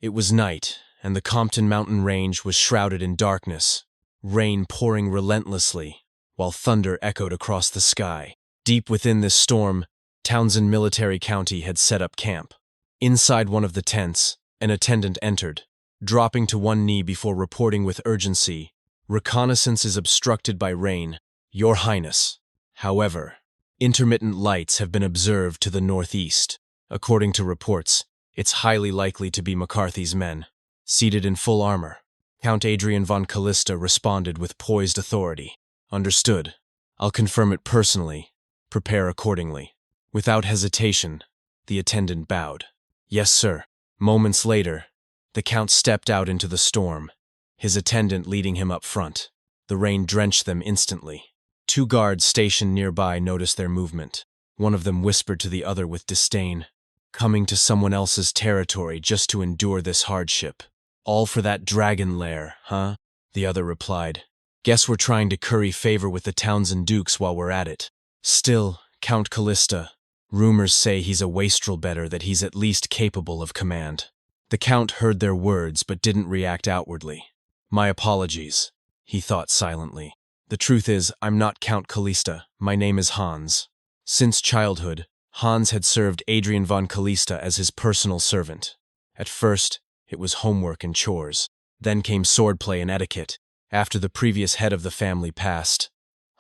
It was night, and the Compton mountain range was shrouded in darkness, rain pouring relentlessly, while thunder echoed across the sky. Deep within this storm, Townsend Military County had set up camp. Inside one of the tents, an attendant entered, dropping to one knee before reporting with urgency, "Reconnaissance is obstructed by rain, Your Highness. However, intermittent lights have been observed to the northeast. According to reports, it's highly likely to be McCarthy's men." Seated in full armor, Count Adrian von Callista responded with poised authority. "Understood. I'll confirm it personally. Prepare accordingly." Without hesitation, the attendant bowed. "Yes, sir." Moments later, the Count stepped out into the storm, his attendant leading him up front. The rain drenched them instantly. Two guards stationed nearby noticed their movement. One of them whispered to the other with disdain, "Coming to someone else's territory just to endure this hardship. All for that dragon lair, huh?" The other replied, "Guess we're trying to curry favor with the Townsend Dukes while we're at it." "Still, Count Callista, rumors say he's a wastrel better, that he's at least capable of command." The Count heard their words but didn't react outwardly. "My apologies," he thought silently. "The truth is, I'm not Count Callista. My name is Hans." Since childhood, Hans had served Adrian von Callista as his personal servant. At first, it was homework and chores. Then came swordplay and etiquette. After the previous head of the family passed,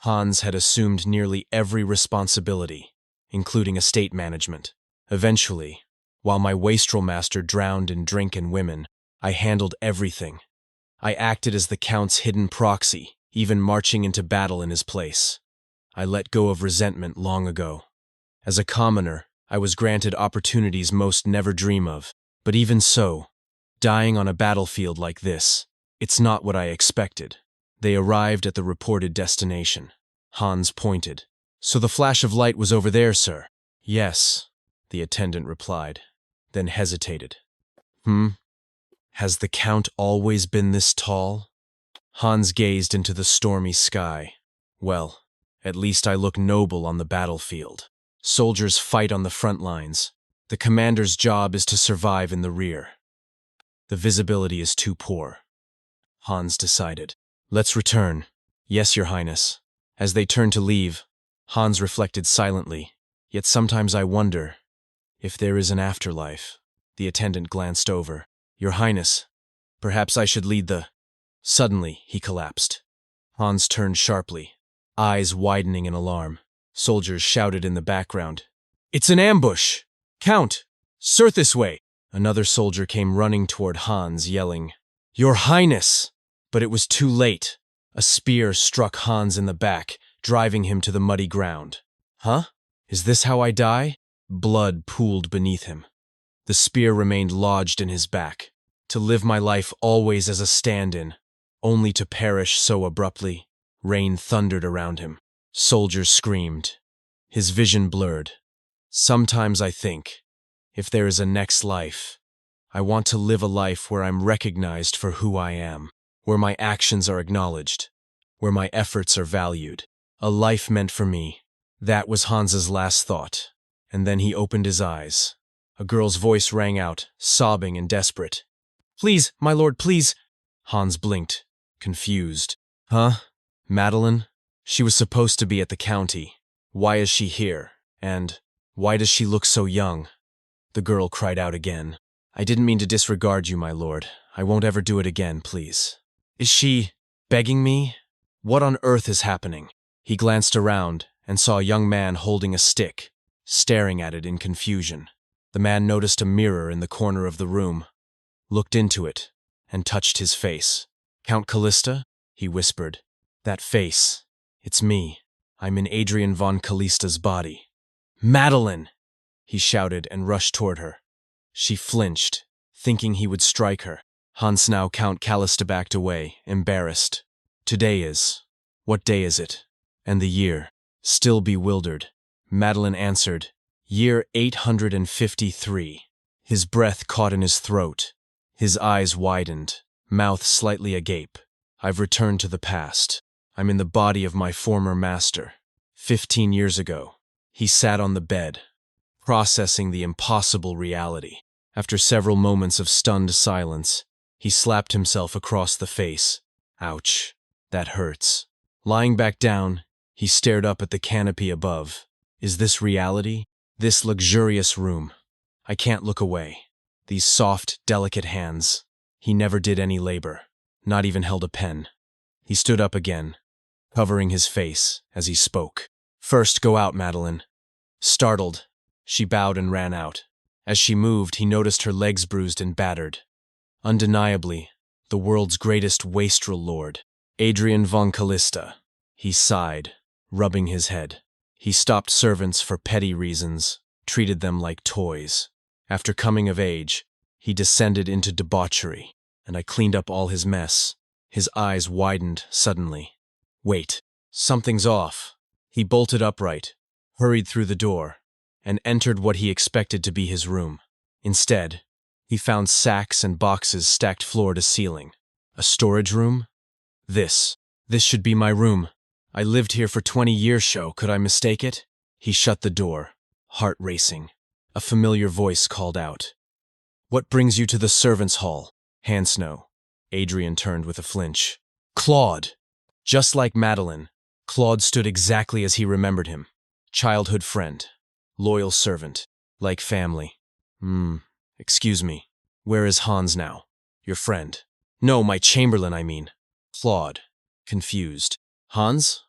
Hans had assumed nearly every responsibility, including estate management. Eventually, while my wastrel master drowned in drink and women, I handled everything. I acted as the Count's hidden proxy, even marching into battle in his place. I let go of resentment long ago. As a commoner, I was granted opportunities most never dream of, but even so, dying on a battlefield like this, it's not what I expected. They arrived at the reported destination. Hans pointed. "So the flash of light was over there, sir?" "Yes," the attendant replied, then hesitated. Has the Count always been this tall?" Hans gazed into the stormy sky. "Well, at least I look noble on the battlefield. Soldiers fight on the front lines. The commander's job is to survive in the rear. The visibility is too poor." Hans decided. "Let's return." "Yes, Your Highness." As they turned to leave, Hans reflected silently. "Yet sometimes I wonder if there is an afterlife." The attendant glanced over. "Your Highness, perhaps I should lead the—" Suddenly, he collapsed. Hans turned sharply, eyes widening in alarm. Soldiers shouted in the background, "It's an ambush! Count! Sir, this way!" Another soldier came running toward Hans, yelling, "Your Highness!" But it was too late. A spear struck Hans in the back, driving him to the muddy ground. "Huh? Is this how I die?" Blood pooled beneath him. The spear remained lodged in his back. To live my life always as a stand-in, only to perish so abruptly. Rain thundered around him. Soldiers screamed. His vision blurred. Sometimes I think, if there is a next life, I want to live a life where I'm recognized for who I am, where my actions are acknowledged, where my efforts are valued. A life meant for me. That was Hans's last thought. And then he opened his eyes. A girl's voice rang out, sobbing and desperate. "Please, my lord, please." Hans blinked, confused. "Huh? Madeline? She was supposed to be at the county. Why is she here? And why does she look so young?" The girl cried out again. "I didn't mean to disregard you, my lord. I won't ever do it again, please." "Is she begging me? What on earth is happening?" He glanced around and saw a young man holding a stick, staring at it in confusion. The man noticed a mirror in the corner of the room, looked into it, and touched his face. "Count Callista?" he whispered. "That face. It's me. I'm in Adrian von Callista's body." "Madeline!" he shouted and rushed toward her. She flinched, thinking he would strike her. Hans, now Count Callista, backed away, embarrassed. "Today is. What day is it? And the year?" Still bewildered, Madeline answered, "Year 853. His breath caught in his throat. His eyes widened, mouth slightly agape. "I've returned to the past. I'm in the body of my former master. 15 years ago, he sat on the bed, processing the impossible reality. After several moments of stunned silence, he slapped himself across the face. Ouch, that hurts. Lying back down, he stared up at the canopy above. Is this reality? This luxurious room? I can't look away. These soft, delicate hands. He never did any labor, not even held a pen. He stood up again, covering his face as he spoke. First, go out, Madeline. Startled, she bowed and ran out. As she moved, he noticed her legs bruised and battered. Undeniably, the world's greatest wastrel lord, Adrian von Callista. He sighed, rubbing his head. He stopped servants for petty reasons, treated them like toys. After coming of age, he descended into debauchery, and I cleaned up all his mess. His eyes widened suddenly. Wait, something's off. He bolted upright, hurried through the door, and entered what he expected to be his room. Instead, he found sacks and boxes stacked floor to ceiling. A storage room? This should be my room. I lived here for 20 years, could I mistake it? He shut the door, heart racing. A familiar voice called out. What brings you to the servants' hall? Hansno. Adrian turned with a flinch. Claude! Just like Madeline, Claude stood exactly as he remembered him. Childhood friend. Loyal servant. Like family. Excuse me. Where is Hans now? Your friend. No, my chamberlain, I mean. Claude. Confused. Hans?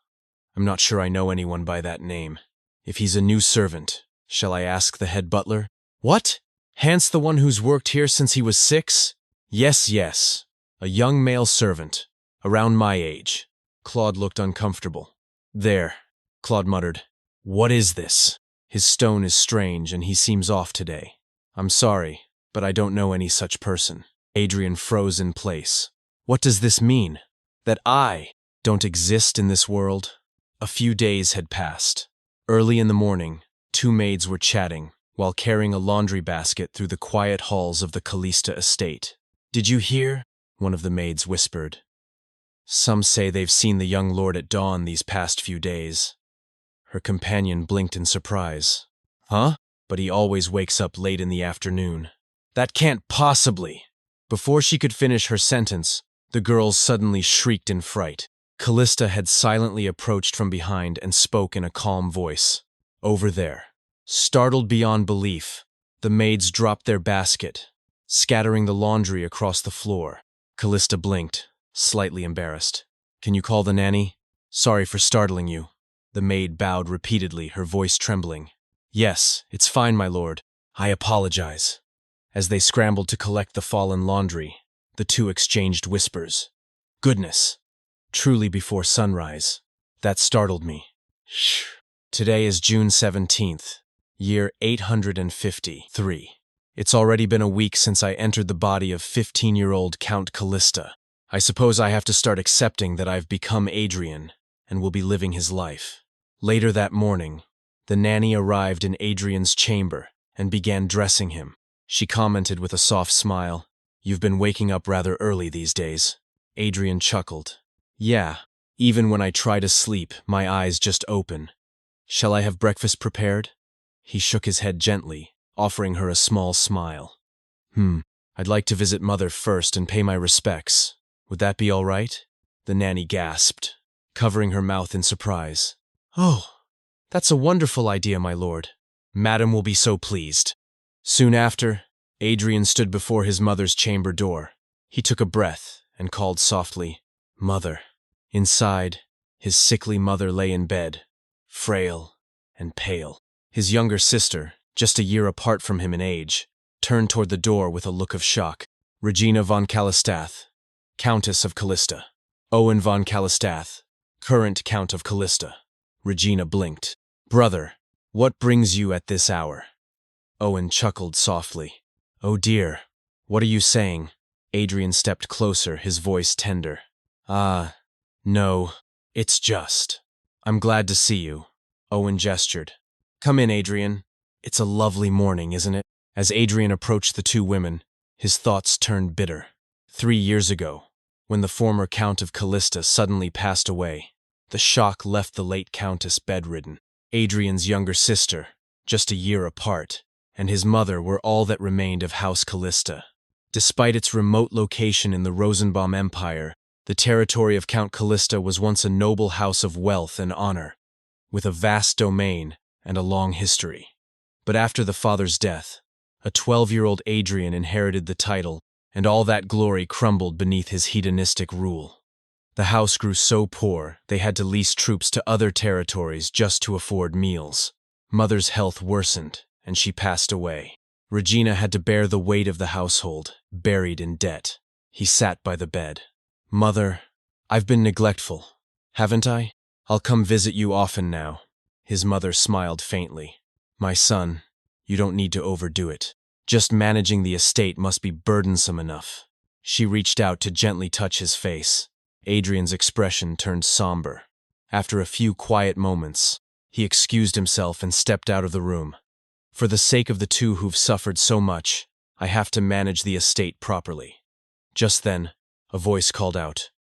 I'm not sure I know anyone by that name. If he's a new servant, shall I ask the head butler? What? Hans the one who's worked here since he was 6? Yes. A young male servant. Around my age. Claude looked uncomfortable. There, Claude muttered. What is this? His stone is strange and he seems off today. I'm sorry, but I don't know any such person. Adrian froze in place. What does this mean? That I don't exist in this world? A few days had passed. Early in the morning, 2 maids were chatting while carrying a laundry basket through the quiet halls of the Callista estate. Did you hear? One of the maids whispered. Some say they've seen the young lord at dawn these past few days. Her companion blinked in surprise. Huh? But he always wakes up late in the afternoon. That can't possibly. Before she could finish her sentence, the girls suddenly shrieked in fright. Callista had silently approached from behind and spoke in a calm voice. Over there. Startled beyond belief, the maids dropped their basket, scattering the laundry across the floor. Callista blinked, slightly embarrassed. Can you call the nanny? Sorry for startling you. The maid bowed repeatedly, her voice trembling. Yes, it's fine, my lord. I apologize. As they scrambled to collect the fallen laundry, the 2 exchanged whispers. Goodness. Truly before sunrise. That startled me. Shh. Today is June 17th, year 853. It's already been a week since I entered the body of 15-year-old Count Callista. I suppose I have to start accepting that I've become Adrian and will be living his life. Later that morning, the nanny arrived in Adrian's chamber and began dressing him. She commented with a soft smile, You've been waking up rather early these days. Adrian chuckled. Yeah, even when I try to sleep, my eyes just open. Shall I have breakfast prepared? He shook his head gently, offering her a small smile. I'd like to visit Mother first and pay my respects. Would that be all right? The nanny gasped, covering her mouth in surprise. Oh, that's a wonderful idea, my lord. Madam will be so pleased. Soon after, Adrian stood before his mother's chamber door. He took a breath and called softly, Mother. Inside, his sickly mother lay in bed, frail and pale. His younger sister, just a year apart from him in age, turned toward the door with a look of shock. Regina von Callistath, Countess of Callista. Owen von Callistath, current Count of Callista. Regina blinked. Brother, what brings you at this hour? Owen chuckled softly. Oh dear, what are you saying? Adrian stepped closer, his voice tender. No, it's just. I'm glad to see you. Owen gestured. Come in, Adrian. It's a lovely morning, isn't it? As Adrian approached the 2 women, his thoughts turned bitter. 3 years ago, when the former Count of Callista suddenly passed away, the shock left the late Countess bedridden. Adrian's younger sister, just a year apart, and his mother were all that remained of House Callista. Despite its remote location in the Rosenbaum Empire, the territory of Count Callista was once a noble house of wealth and honor, with a vast domain and a long history. But after the father's death, a 12-year-old Adrian inherited the title, and all that glory crumbled beneath his hedonistic rule. The house grew so poor they had to lease troops to other territories just to afford meals. Mother's health worsened, and she passed away. Regina had to bear the weight of the household, buried in debt. He sat by the bed. "Mother, I've been neglectful, haven't I? I'll come visit you often now." His mother smiled faintly. "My son, you don't need to overdo it. Just managing the estate must be burdensome enough." She reached out to gently touch his face. Adrian's expression turned somber. After a few quiet moments, he excused himself and stepped out of the room. "For the sake of the two who've suffered so much, I have to manage the estate properly." Just then, a voice called out,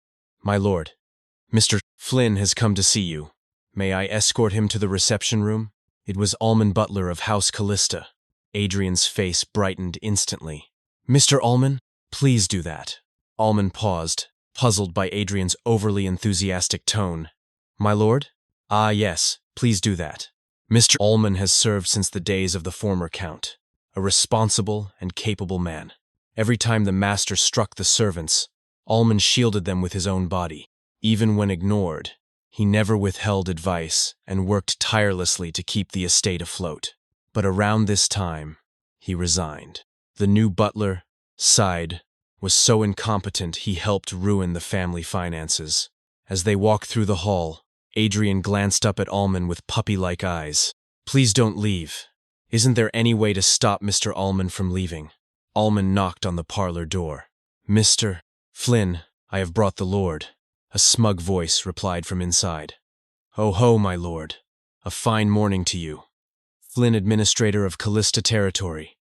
"My lord, Mr. Flynn has come to see you. May I escort him to the reception room?" It was Alman Butler of House Callista. Adrian's face brightened instantly. "Mr. Alman, please do that." Alman paused, puzzled by Adrian's overly enthusiastic tone. "My lord? Ah, yes, please do that. Mr. Alman has served since the days of the former count, a responsible and capable man. Every time the master struck the servants, Alman shielded them with his own body. Even when ignored, he never withheld advice and worked tirelessly to keep the estate afloat. But around this time, he resigned. The new butler, Side, was so incompetent he helped ruin the family finances. As they walked through the hall, Adrian glanced up at Alman with puppy-like eyes. "Please don't leave. Isn't there any way to stop Mr. Alman from leaving?" Alman knocked on the parlor door. "Mr. Flynn, I have brought the lord." A smug voice replied from inside. "Ho ho, my lord. A fine morning to you. Flynn, administrator of Callista Territory."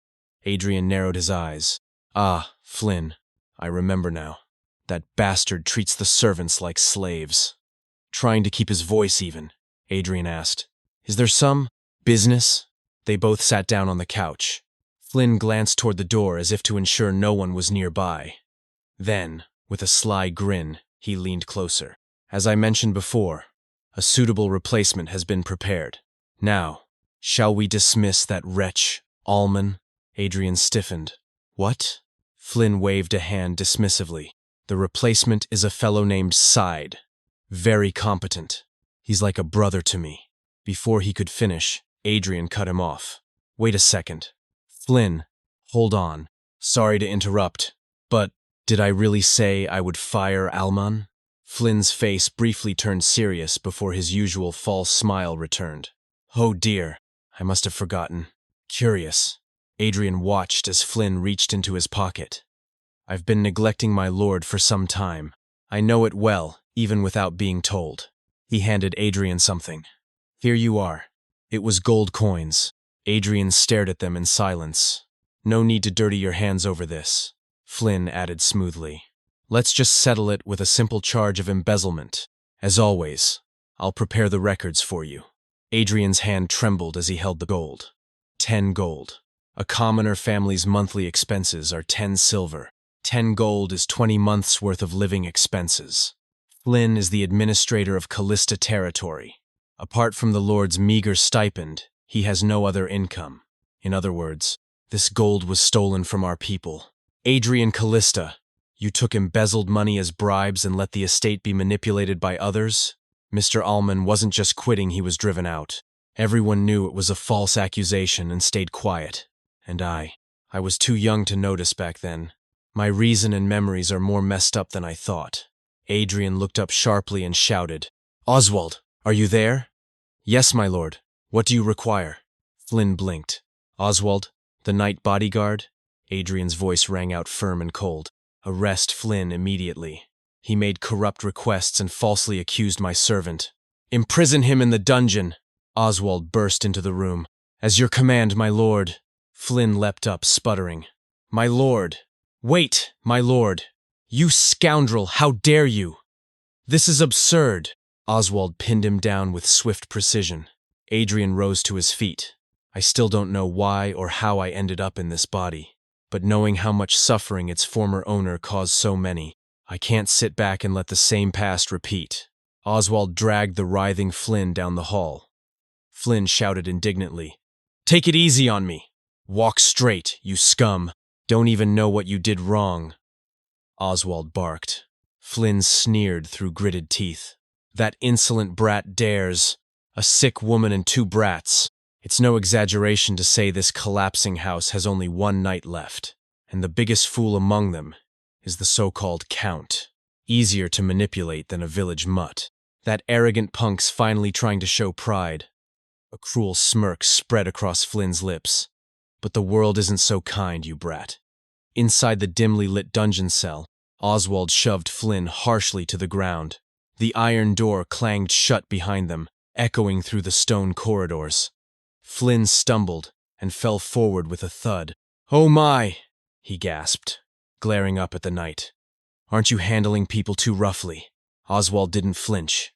Adrian narrowed his eyes. "Ah, Flynn, I remember now. That bastard treats the servants like slaves." Trying to keep his voice even, Adrian asked, "Is there some business?" They both sat down on the couch. Flynn glanced toward the door as if to ensure no one was nearby. Then, with a sly grin, he leaned closer. "As I mentioned before, a suitable replacement has been prepared. Now, shall we dismiss that wretch, Alman?" Adrian stiffened. "What?" Flynn waved a hand dismissively. "The replacement is a fellow named Side. Very competent. He's like a brother to me." Before he could finish, Adrian cut him off. "Wait a second. Flynn, hold on. Sorry to interrupt, but did I really say I would fire Alman?" Flynn's face briefly turned serious before his usual false smile returned. "Oh dear, I must have forgotten. Curious." Adrian watched as Flynn reached into his pocket. "I've been neglecting my lord for some time. I know it well, even without being told." He handed Adrian something. "Here you are." It was gold coins. Adrian stared at them in silence. "No need to dirty your hands over this," Flynn added smoothly. "Let's just settle it with a simple charge of embezzlement. As always, I'll prepare the records for you." Adrian's hand trembled as he held the gold. 10 gold. A commoner family's monthly expenses are 10 silver. 10 gold is 20 months' worth of living expenses. Flynn is the administrator of Callista Territory. Apart from the Lord's meager stipend, he has no other income. In other words, this gold was stolen from our people. Adrian Callista, you took embezzled money as bribes and let the estate be manipulated by others? Mr. Alman wasn't just quitting, he was driven out. Everyone knew it was a false accusation and stayed quiet. And I was too young to notice back then. My reason and memories are more messed up than I thought. Adrian looked up sharply and shouted, "Oswald, are you there?" "Yes, my lord. What do you require?" Flynn blinked. "Oswald, the night bodyguard?" Adrian's voice rang out firm and cold. "Arrest Flynn immediately. He made corrupt requests and falsely accused my servant." "Imprison him in the dungeon!" Oswald burst into the room. "As your command, my lord." Flynn leapt up, sputtering. "My lord! Wait, my lord! You scoundrel, how dare you? This is absurd!" Oswald pinned him down with swift precision. Adrian rose to his feet. I still don't know why or how I ended up in this body, but knowing how much suffering its former owner caused so many, I can't sit back and let the same past repeat. Oswald dragged the writhing Flynn down the hall. Flynn shouted indignantly, "Take it easy on me! Walk straight, you scum! Don't even know what you did wrong!" Oswald barked. Flynn sneered through gritted teeth. "That insolent brat dares! A sick woman and 2 brats! It's no exaggeration to say this collapsing house has only 1 knight left, and the biggest fool among them is the so-called Count. Easier to manipulate than a village mutt. That arrogant punk's finally trying to show pride." A cruel smirk spread across Flynn's lips. "But the world isn't so kind, you brat." Inside the dimly lit dungeon cell, Oswald shoved Flynn harshly to the ground. The iron door clanged shut behind them, echoing through the stone corridors. Flynn stumbled and fell forward with a thud. "Oh my!" he gasped, glaring up at the knight. "Aren't you handling people too roughly?" Oswald didn't flinch.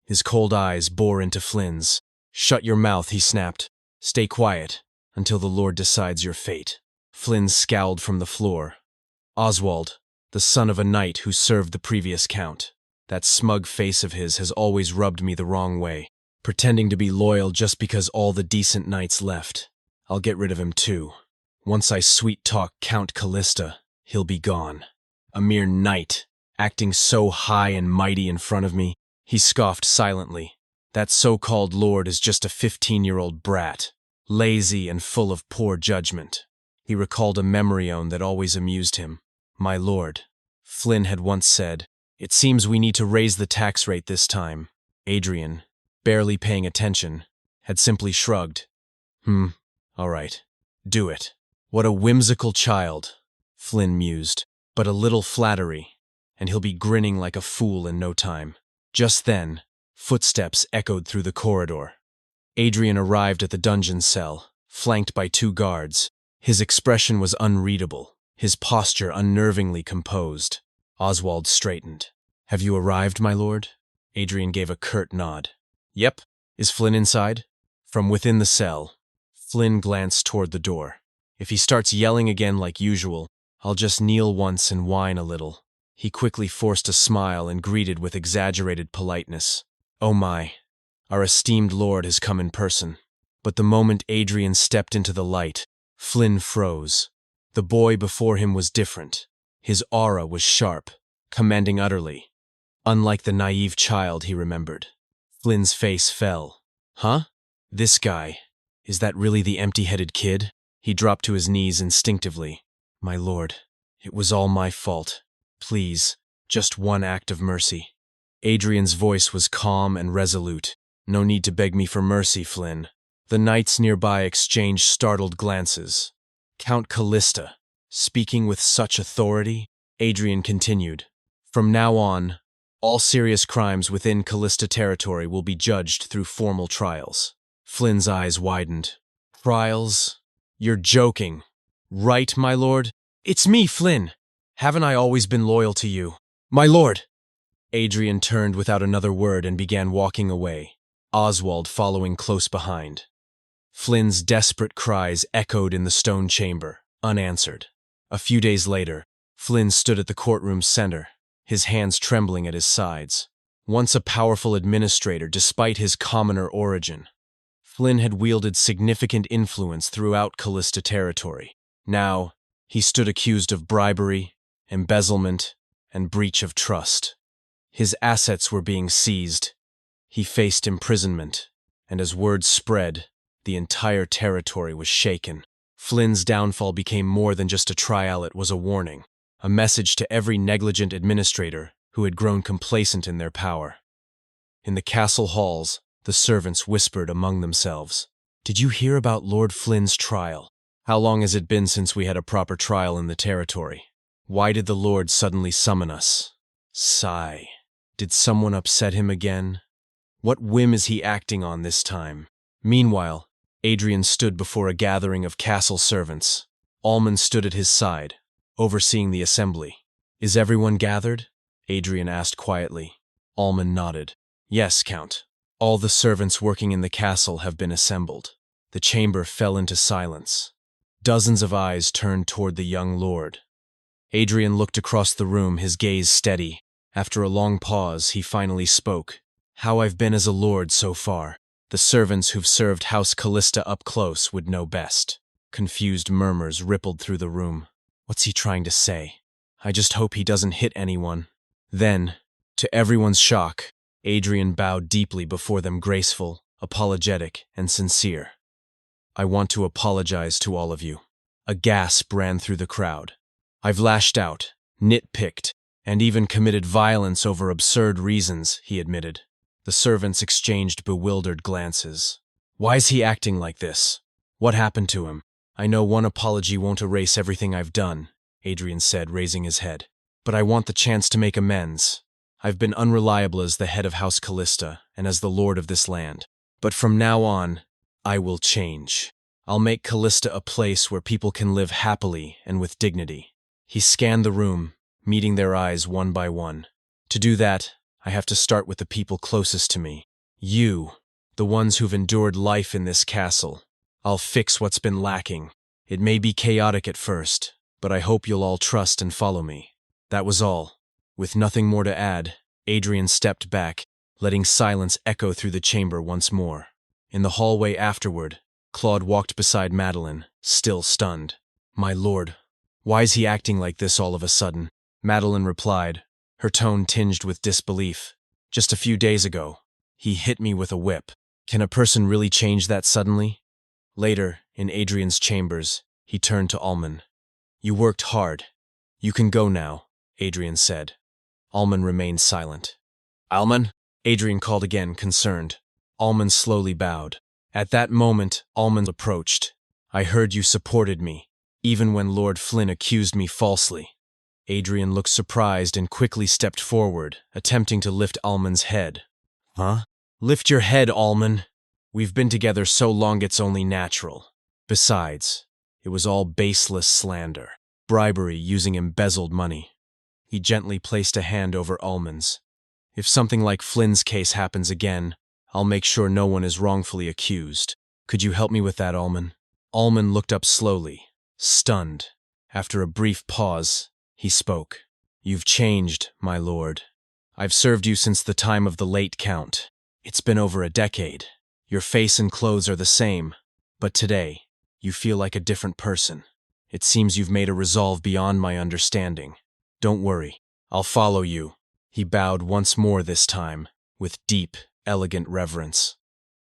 His cold eyes bore into Flynn's. "Shut your mouth," he snapped. "Stay quiet until the Lord decides your fate." Flynn scowled from the floor. "Oswald, the son of a knight who served the previous count. That smug face of his has always rubbed me the wrong way, pretending to be loyal just because all the decent knights left. I'll get rid of him too. Once I sweet-talk Count Callista, he'll be gone. A mere knight, acting so high and mighty in front of me." He scoffed silently. "That so-called lord is just a 15-year-old brat, lazy and full of poor judgment." He recalled a memory-one that always amused him. "My lord," Flynn had once said, "it seems we need to raise the tax rate this time." Adrian, barely paying attention, had simply shrugged. All right, do it." "What a whimsical child," Flynn mused. "But a little flattery, and he'll be grinning like a fool in no time." Just then, footsteps echoed through the corridor. Adrian arrived at the dungeon cell, flanked by 2 guards. His expression was unreadable, his posture unnervingly composed. Oswald straightened. "Have you arrived, my lord?" Adrian gave a curt nod. "Yep. Is Flynn inside?" From within the cell, Flynn glanced toward the door. "If he starts yelling again like usual, I'll just kneel once and whine a little." He quickly forced a smile and greeted with exaggerated politeness. "Oh my, our esteemed lord has come in person." But the moment Adrian stepped into the light, Flynn froze. The boy before him was different. His aura was sharp, commanding utterly. Unlike the naive child he remembered. Flynn's face fell. "Huh? This guy. Is that really the empty-headed kid?" He dropped to his knees instinctively. "My lord, it was all my fault. Please, just one act of mercy." Adrian's voice was calm and resolute. "No need to beg me for mercy, Flynn." The knights nearby exchanged startled glances. "Count Callista, speaking with such authority?" Adrian continued. "From now on, all serious crimes within Callista territory will be judged through formal trials." Flynn's eyes widened. "Trials? You're joking." "Right, my lord? It's me, Flynn. Haven't I always been loyal to you?" "My lord!" Adrian turned without another word and began walking away, Oswald following close behind. Flynn's desperate cries echoed in the stone chamber, unanswered. A few days later, Flynn stood at the courtroom's center, his hands trembling at his sides. Once a powerful administrator despite his commoner origin, Flynn had wielded significant influence throughout Callista territory. Now, he stood accused of bribery, embezzlement, and breach of trust. His assets were being seized. He faced imprisonment, and as word spread, the entire territory was shaken. Flynn's downfall became more than just a trial, it was a warning, a message to every negligent administrator who had grown complacent in their power. In the castle halls, the servants whispered among themselves. "Did you hear about Lord Flynn's trial? How long has it been since we had a proper trial in the territory? Why did the Lord suddenly summon us? Sigh. Did someone upset him again? What whim is he acting on this time?" Meanwhile, Adrian stood before a gathering of castle servants. Allman stood at his side, overseeing the assembly. "Is everyone gathered?" Adrian asked quietly. Allman nodded. "Yes, Count. All the servants working in the castle have been assembled." The chamber fell into silence. Dozens of eyes turned toward the young lord. Adrian looked across the room, his gaze steady. After a long pause, he finally spoke. "How I've been as a lord so far. The servants who've served House Callista up close would know best." Confused murmurs rippled through the room. What's he trying to say? I just hope he doesn't hit anyone. Then, to everyone's shock, Adrian bowed deeply before them, graceful, apologetic, and sincere. "I want to apologize to all of you." A gasp ran through the crowd. "I've lashed out, nitpicked, and even committed violence over absurd reasons," he admitted. The servants exchanged bewildered glances. "Why's he acting like this? What happened to him?" "I know one apology won't erase everything I've done," Adrian said, raising his head. "But I want the chance to make amends. I've been unreliable as the head of House Callista and as the lord of this land. But from now on, I will change. I'll make Callista a place where people can live happily and with dignity." He scanned the room, meeting their eyes one by one. "To do that, I have to start with the people closest to me. You, the ones who've endured life in this castle. I'll fix what's been lacking. It may be chaotic at first, but I hope you'll all trust and follow me." That was all. With nothing more to add, Adrian stepped back, letting silence echo through the chamber once more. In the hallway afterward, Claude walked beside Madeline, still stunned. "My lord, why is he acting like this all of a sudden?" Madeline replied, her tone tinged with disbelief. "Just a few days ago, he hit me with a whip. Can a person really change that suddenly?" Later, in Adrian's chambers, he turned to Alman. "You worked hard. You can go now," Adrian said. Alman remained silent. "Alman?" Adrian called again, concerned. Alman slowly bowed. At that moment, Alman approached. "I heard you supported me, even when Lord Flynn accused me falsely." Adrian looked surprised and quickly stepped forward, attempting to lift Alman's head. "Huh? Lift your head, Alman. We've been together so long it's only natural. Besides, it was all baseless slander, bribery using embezzled money." He gently placed a hand over Alman's. "If something like Flynn's case happens again, I'll make sure no one is wrongfully accused. Could you help me with that, Alman?" Alman looked up slowly, stunned. After a brief pause, he spoke. "You've changed, my lord. I've served you since the time of the late Count. It's been over a decade. Your face and clothes are the same, but today, you feel like a different person. It seems you've made a resolve beyond my understanding. Don't worry, I'll follow you." He bowed once more this time, with deep, elegant reverence.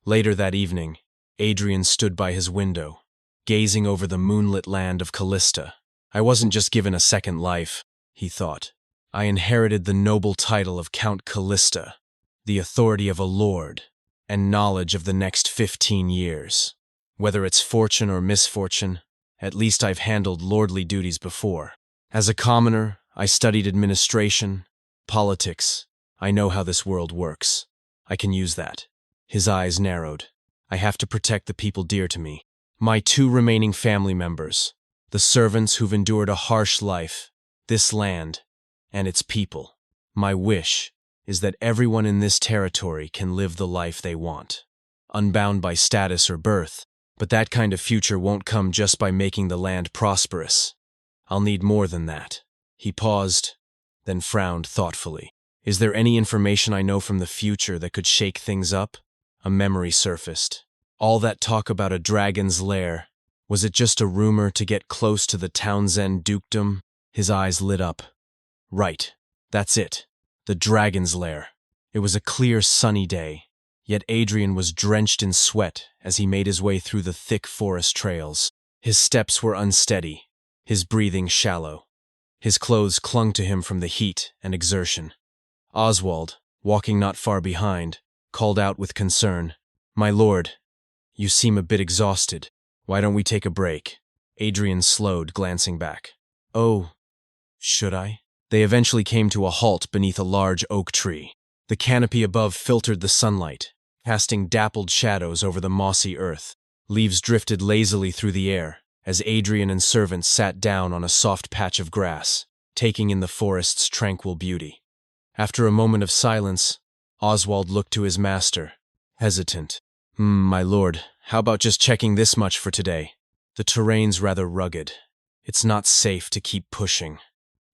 Later that evening, Adrian stood by his window, gazing over the moonlit land of Callista. "I wasn't just given a second life," he thought. "I inherited the noble title of Count Callista, the authority of a lord, and knowledge of the next 15 years. Whether it's fortune or misfortune, at least I've handled lordly duties before. As a commoner, I studied administration, politics. I know how this world works. I can use that." His eyes narrowed. "I have to protect the people dear to me. My 2 remaining family members, the servants who've endured a harsh life, this land, and its people. My wish is that everyone in this territory can live the life they want, unbound by status or birth, but that kind of future won't come just by making the land prosperous. I'll need more than that." He paused, then frowned thoughtfully. "Is there any information I know from the future that could shake things up?" A memory surfaced. All that talk about a dragon's lair, was it just a rumor to get close to the Townsend dukedom? His eyes lit up. Right, that's it. The dragon's lair. It was a clear, sunny day, yet Adrian was drenched in sweat as he made his way through the thick forest trails. His steps were unsteady, his breathing shallow. His clothes clung to him from the heat and exertion. Oswald, walking not far behind, called out with concern, "My lord, you seem a bit exhausted. Why don't we take a break?" Adrian slowed, glancing back. "Oh, should I?" They eventually came to a halt beneath a large oak tree. The canopy above filtered the sunlight, casting dappled shadows over the mossy earth. Leaves drifted lazily through the air as Adrian and servants sat down on a soft patch of grass, taking in the forest's tranquil beauty. After a moment of silence, Oswald looked to his master, hesitant. My lord, How about just checking this much for today? The terrain's rather rugged. It's not safe to keep pushing.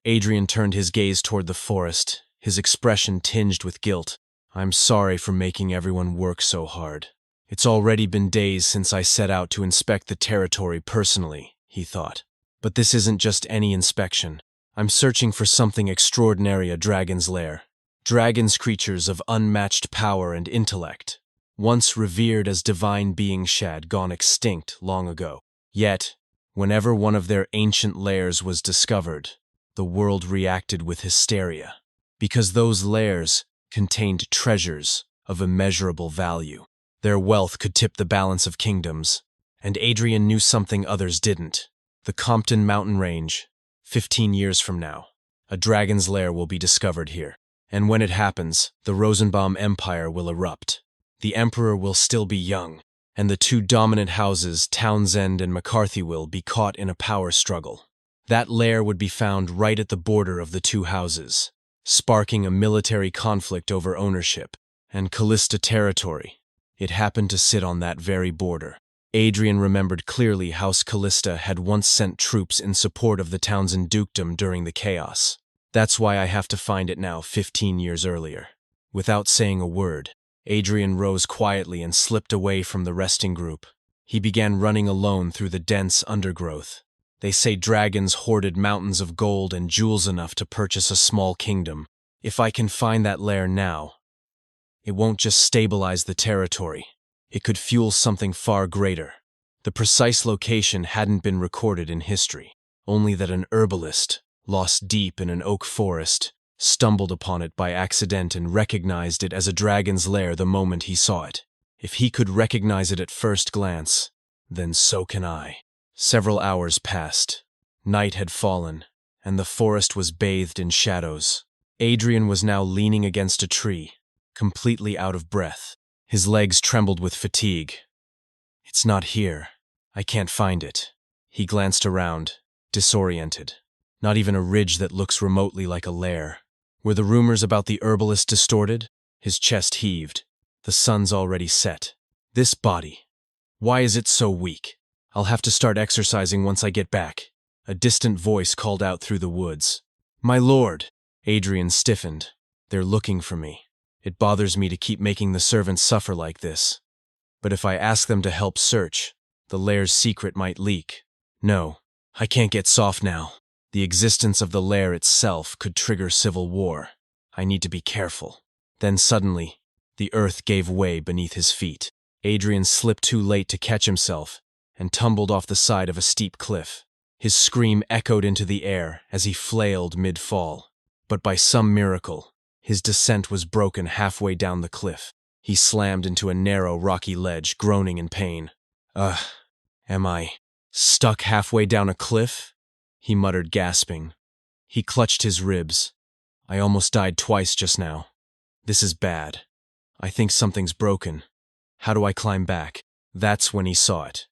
Adrian turned his gaze toward the forest, his expression tinged with guilt. I'm sorry for making everyone work so hard. It's already been days since I set out to inspect the territory personally, he thought. But this isn't just any inspection. I'm searching for something extraordinary, a dragon's lair. Dragons, creatures of unmatched power and intellect, once revered as divine beings, had gone extinct long ago. Yet, whenever one of their ancient lairs was discovered, the world reacted with hysteria, because those lairs contained treasures of immeasurable value. Their wealth could tip the balance of kingdoms, and Adrian knew something others didn't. The Compton mountain range, 15 years from now, a dragon's lair will be discovered here. And when it happens, the Rosenbaum Empire will erupt. The Emperor will still be young, and the two dominant houses, Townsend and McCarthy, will be caught in a power struggle. That lair would be found right at the border of the two houses, sparking a military conflict over ownership and Callista territory. It happened to sit on that very border. Adrian remembered clearly House Callista had once sent troops in support of the Townsend dukedom during the chaos. That's why I have to find it now, 15 years earlier. Without saying a word, Adrian rose quietly and slipped away from the resting group. He began running alone through the dense undergrowth. They say dragons hoarded mountains of gold and jewels enough to purchase a small kingdom. If I can find that lair now, it won't just stabilize the territory. It could fuel something far greater. The precise location hadn't been recorded in history, only that an herbalist, lost deep in an oak forest, stumbled upon it by accident and recognized it as a dragon's lair the moment he saw it. If he could recognize it at first glance, then so can I. Several hours passed. Night had fallen, and the forest was bathed in shadows. Adrian was now leaning against a tree, completely out of breath. His legs trembled with fatigue. It's not here. I can't find it. He glanced around, disoriented. Not even a ridge that looks remotely like a lair. Were the rumors about the herbalist distorted? His chest heaved. The sun's already set. This body, why is it so weak? I'll have to start exercising once I get back. A distant voice called out through the woods. My lord! Adrian stiffened. They're looking for me. It bothers me to keep making the servants suffer like this. But if I ask them to help search, the lair's secret might leak. No, I can't get soft now. The existence of the lair itself could trigger civil war. I need to be careful. Then suddenly, the earth gave way beneath his feet. Adrian slipped too late to catch himself and tumbled off the side of a steep cliff. His scream echoed into the air as he flailed mid-fall. But by some miracle, his descent was broken halfway down the cliff. He slammed into a narrow, rocky ledge, groaning in pain. Am I stuck halfway down a cliff? He muttered, gasping. He clutched his ribs. I almost died twice just now. This is bad. I think something's broken. How do I climb back? That's when he saw it.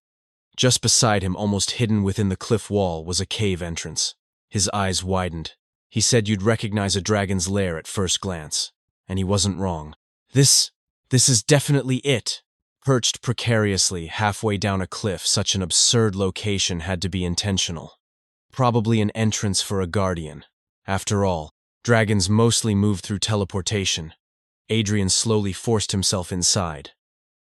Just beside him, almost hidden within the cliff wall, was a cave entrance. His eyes widened. He said you'd recognize a dragon's lair at first glance. And he wasn't wrong. This is definitely it. Perched precariously halfway down a cliff, such an absurd location had to be intentional. Probably an entrance for a guardian. After all, dragons mostly move through teleportation. Adrian slowly forced himself inside.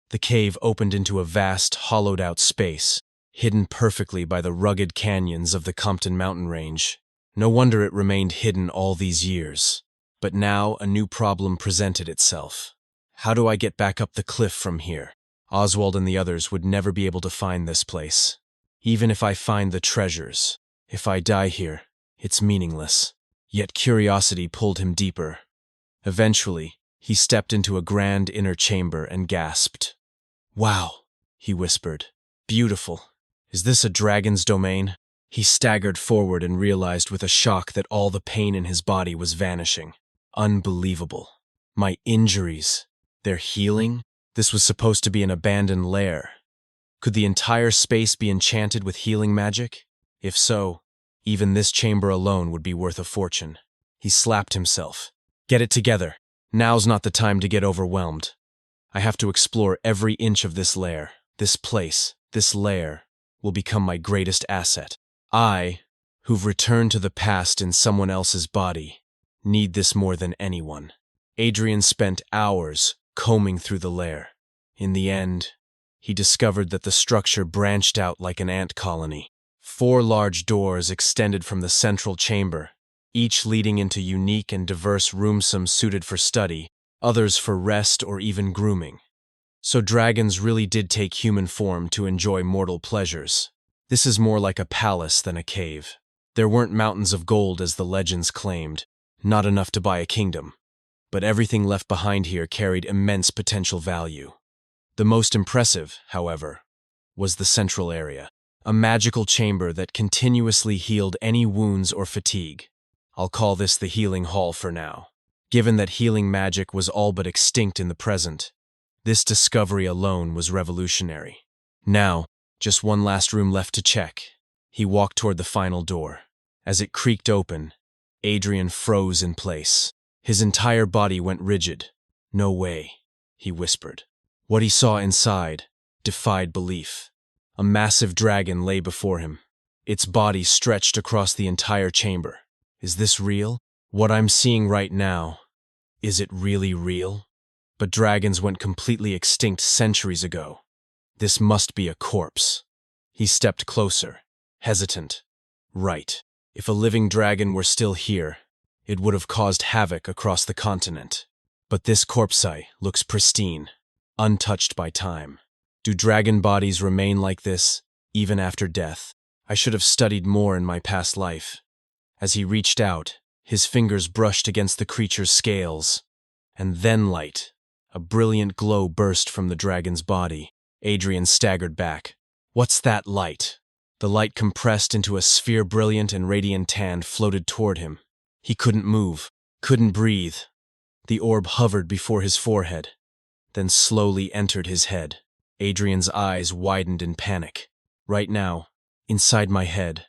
The cave opened into a vast, hollowed-out space, hidden perfectly by the rugged canyons of the Compton mountain range. No wonder it remained hidden all these years. But now a new problem presented itself. How do I get back up the cliff from here? Oswald and the others would never be able to find this place. Even if I find the treasures, if I die here, it's meaningless. Yet curiosity pulled him deeper. Eventually, he stepped into a grand inner chamber and gasped. Wow, he whispered. Beautiful. Is this a dragon's domain? He staggered forward and realized with a shock that all the pain in his body was vanishing. Unbelievable. My injuries. They're healing? This was supposed to be an abandoned lair. Could the entire space be enchanted with healing magic? If so, even this chamber alone would be worth a fortune. He slapped himself. Get it together. Now's not the time to get overwhelmed. I have to explore every inch of this lair. This place, this lair, will become my greatest asset. I, who've returned to the past in someone else's body, need this more than anyone. Adrian spent hours combing through the lair. In the end, he discovered that the structure branched out like an ant colony. 4 large doors extended from the central chamber, each leading into unique and diverse rooms, some suited for study, others for rest or even grooming. So dragons really did take human form to enjoy mortal pleasures. This is more like a palace than a cave. There weren't mountains of gold as the legends claimed, not enough to buy a kingdom. But everything left behind here carried immense potential value. The most impressive, however, was the central area, a magical chamber that continuously healed any wounds or fatigue. I'll call this the healing hall for now. Given that healing magic was all but extinct in the present, this discovery alone was revolutionary. Now, just one last room left to check. He walked toward the final door. As it creaked open, Adrian froze in place. His entire body went rigid. "No way," he whispered. What he saw inside defied belief. A massive dragon lay before him. Its body stretched across the entire chamber. Is this real? What I'm seeing right now, is it really real? But dragons went completely extinct centuries ago. This must be a corpse. He stepped closer, hesitant. Right. If a living dragon were still here, it would have caused havoc across the continent. But this corpse looks pristine, untouched by time. Do dragon bodies remain like this, even after death? I should have studied more in my past life. As he reached out, his fingers brushed against the creature's scales. And then light. A brilliant glow burst from the dragon's body. Adrian staggered back. What's that light? The light compressed into a sphere brilliant and radiant tan floated toward him. He couldn't move, couldn't breathe. The orb hovered before his forehead, then slowly entered his head. Adrian's eyes widened in panic. Right now, inside my head.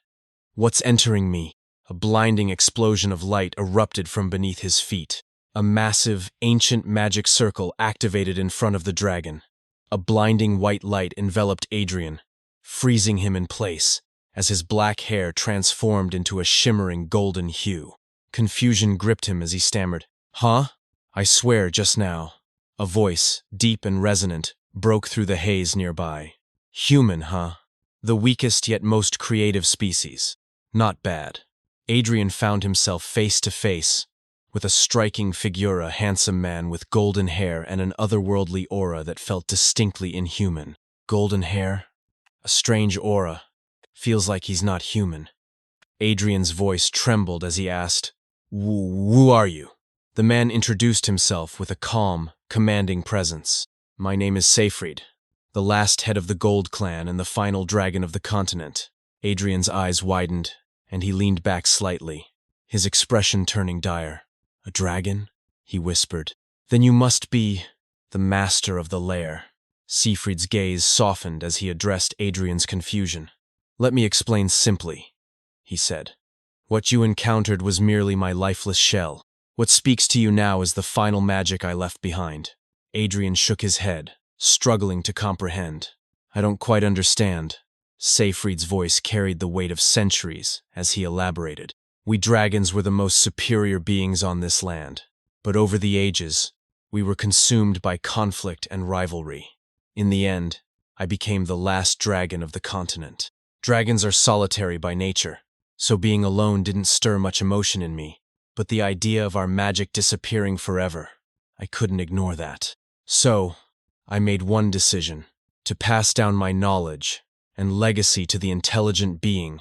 What's entering me? A blinding explosion of light erupted from beneath his feet. A massive, ancient magic circle activated in front of the dragon. A blinding white light enveloped Adrian, freezing him in place as his black hair transformed into a shimmering golden hue. Confusion gripped him as he stammered, "Huh? I swear just now." A voice, deep and resonant, broke through the haze nearby. "Human, huh? The weakest yet most creative species. Not bad." Adrian found himself face to face with a striking figure, a handsome man with golden hair and an otherworldly aura that felt distinctly inhuman. Golden hair? A strange aura. Feels like he's not human. Adrian's voice trembled as he asked, Who are you?" The man introduced himself with a calm, commanding presence. "My name is Seyfried, the last head of the Gold Clan and the final dragon of the continent." Adrian's eyes widened, and he leaned back slightly, his expression turning dire. "A dragon?" he whispered. "Then you must be the master of the lair." Seyfried's gaze softened as he addressed Adrian's confusion. "Let me explain simply," he said. "What you encountered was merely my lifeless shell. What speaks to you now is the final magic I left behind." Adrian shook his head, struggling to comprehend. "I don't quite understand." Seyfried's voice carried the weight of centuries as he elaborated. "We dragons were the most superior beings on this land, but over the ages, we were consumed by conflict and rivalry. In the end, I became the last dragon of the continent. Dragons are solitary by nature, so being alone didn't stir much emotion in me, but the idea of our magic disappearing forever, I couldn't ignore that. So, I made one decision, to pass down my knowledge and legacy to the intelligent being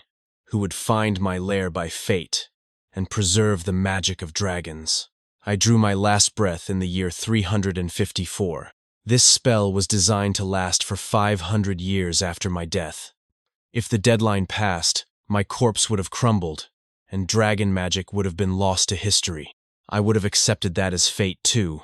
who would find my lair by fate and preserve the magic of dragons. I drew my last breath in the year 354. This spell was designed to last for 500 years after my death. If the deadline passed, my corpse would have crumbled, and dragon magic would have been lost to history. I would have accepted that as fate too.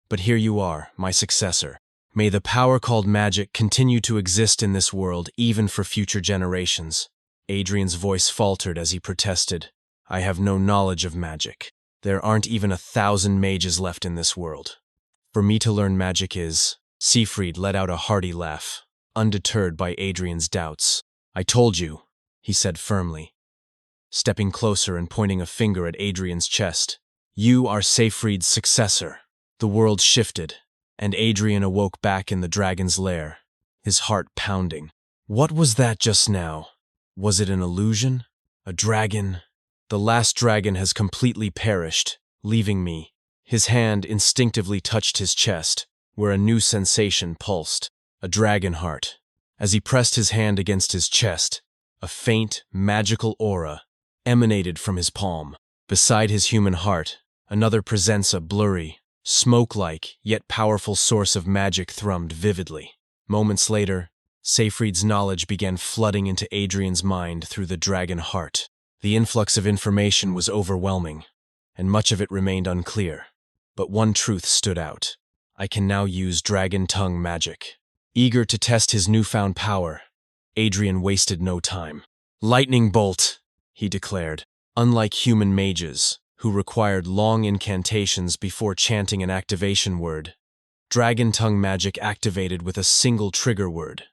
But here you are, my successor. May the power called magic continue to exist in this world even for future generations." Adrian's voice faltered as he protested. "I have no knowledge of magic. There aren't even 1,000 mages left in this world. For me to learn magic is..." Seyfried let out a hearty laugh. undeterred by Adrian's doubts. "I told you," he said firmly, stepping closer and pointing a finger at Adrian's chest. "You are Seyfried's successor." The world shifted, and Adrian awoke back in the dragon's lair, his heart pounding. What was that just now? Was it an illusion? A dragon? "The last dragon has completely perished, leaving me." His hand instinctively touched his chest, where a new sensation pulsed, a dragon heart. As he pressed his hand against his chest, a faint, magical aura emanated from his palm. Beside his human heart, another presenza, blurry, smoke-like, yet powerful source of magic thrummed vividly. Moments later, Seyfried's knowledge began flooding into Adrian's mind through the dragon heart. The influx of information was overwhelming, and much of it remained unclear. But one truth stood out. I can now use dragon tongue magic. Eager to test his newfound power, Adrian wasted no time. "Lightning bolt," he declared. Unlike human mages, who required long incantations before chanting an activation word, dragon tongue magic activated with a single trigger word.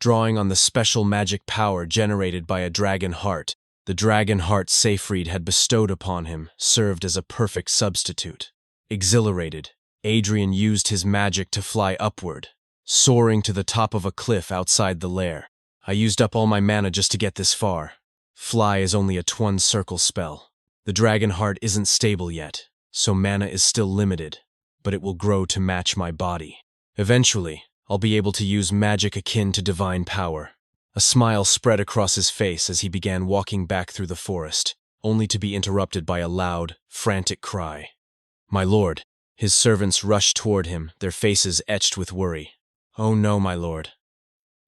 Drawing on the special magic power generated by a dragon heart, the dragon heart Seyfried had bestowed upon him served as a perfect substitute. Exhilarated, Adrian used his magic to fly upward, soaring to the top of a cliff outside the lair. "I used up all my mana just to get this far. Fly is only a twin circle spell. The dragon heart isn't stable yet, so mana is still limited, but it will grow to match my body. Eventually, I'll be able to use magic akin to divine power." A smile spread across his face as he began walking back through the forest, only to be interrupted by a loud, frantic cry. "My lord!" His servants rushed toward him, their faces etched with worry. "Oh no, my lord.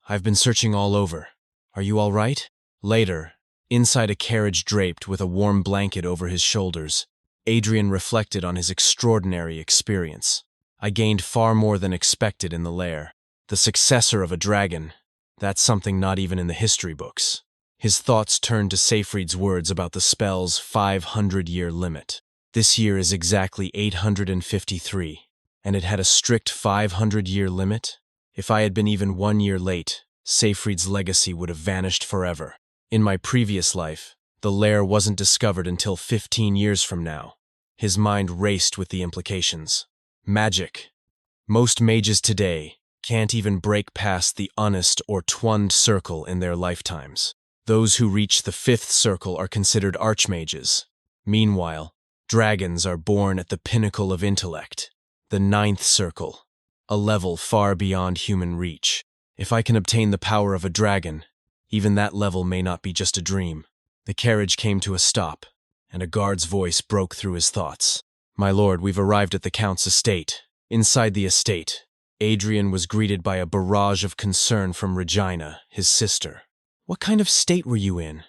I've been searching all over. Are you all right?" Later, inside a carriage draped with a warm blanket over his shoulders, Adrian reflected on his extraordinary experience. "I gained far more than expected in the lair. The successor of a dragon, that's something not even in the history books." His thoughts turned to Seyfried's words about the spell's 500-year limit. This year is exactly 853, and it had a strict 500-year limit. If I had been even 1 year late, Seyfried's legacy would have vanished forever. In my previous life, the lair wasn't discovered until 15 years from now. His mind raced with the implications. Magic. Most mages today can't even break past the honest or twined circle in their lifetimes. Those who reach the 5th circle are considered archmages. Meanwhile, dragons are born at the pinnacle of intellect, the 9th circle, a level far beyond human reach. If I can obtain the power of a dragon, even that level may not be just a dream. The carriage came to a stop, and a guard's voice broke through his thoughts. "My lord, we've arrived at the Count's estate." Inside the estate, Adrian was greeted by a barrage of concern from Regina, his sister. "What kind of state were you in?"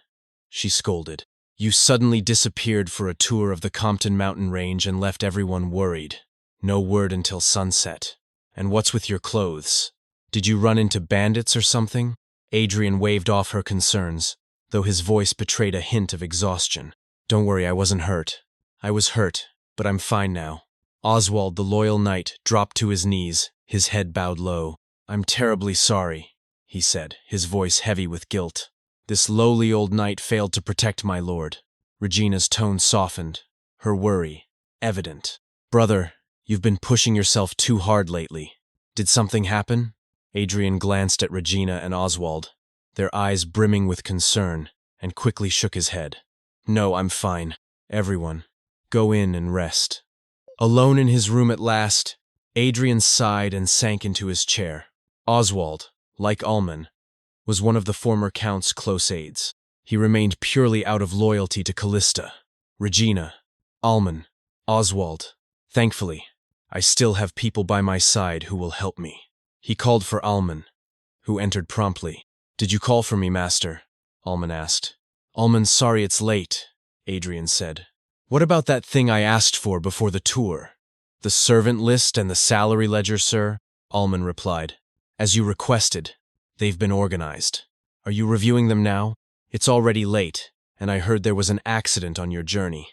she scolded. "You suddenly disappeared for a tour of the Compton mountain range and left everyone worried. No word until sunset. And what's with your clothes? Did you run into bandits or something?" Adrian waved off her concerns, though his voice betrayed a hint of exhaustion. "Don't worry, I wasn't hurt. I was hurt, but I'm fine now." Oswald, the loyal knight, dropped to his knees, his head bowed low. "I'm terribly sorry," he said, his voice heavy with guilt. "This lowly old knight failed to protect my lord." Regina's tone softened, her worry evident. "Brother, you've been pushing yourself too hard lately. Did something happen?" Adrian glanced at Regina and Oswald, their eyes brimming with concern, and quickly shook his head. "No, I'm fine. Everyone, go in and rest." Alone in his room at last, Adrian sighed and sank into his chair. Oswald, like Alman, was one of the former Count's close aides. He remained purely out of loyalty to Callista. Regina, Alman, Oswald. Thankfully, I still have people by my side who will help me. He called for Alman, who entered promptly. "Did you call for me, master?" Alman asked. "Alman, sorry it's late," Adrian said. "What about that thing I asked for before the tour?" "The servant list and the salary ledger, sir," Alman replied. "As you requested, they've been organized. Are you reviewing them now? It's already late, and I heard there was an accident on your journey."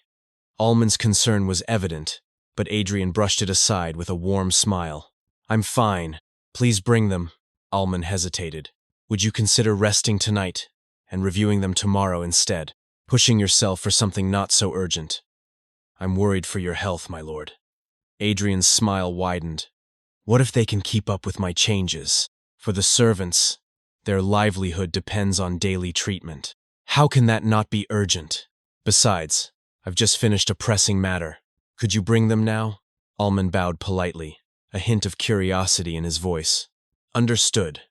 Alman's concern was evident, but Adrian brushed it aside with a warm smile. "I'm fine. Please bring them." Alman hesitated. Would you consider resting tonight and reviewing them tomorrow instead, pushing yourself for something not so urgent? I'm worried for your health, my lord. Adrian's smile widened. What if they can keep up with my changes? For the servants, their livelihood depends on daily treatment. How can that not be urgent? Besides, I've just finished a pressing matter. Could you bring them now? Alman bowed politely, a hint of curiosity in his voice. Understood.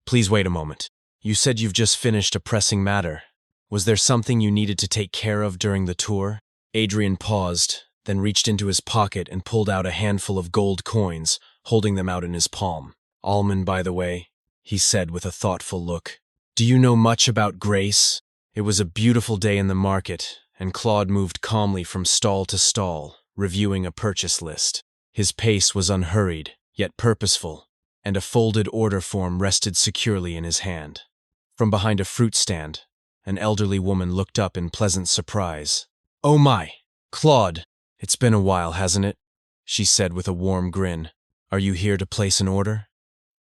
Please wait a moment. You said you've just finished a pressing matter. Was there something you needed to take care of during the tour? Adrian paused, then reached into his pocket and pulled out a handful of gold coins, holding them out in his palm. Alman, by the way, he said with a thoughtful look. Do you know much about Grace? It was a beautiful day in the market, and Claude moved calmly from stall to stall, reviewing a purchase list. His pace was unhurried, yet purposeful, and a folded order form rested securely in his hand. From behind a fruit stand, an elderly woman looked up in pleasant surprise. Oh my, Claude, it's been a while, hasn't it? She said with a warm grin. Are you here to place an order?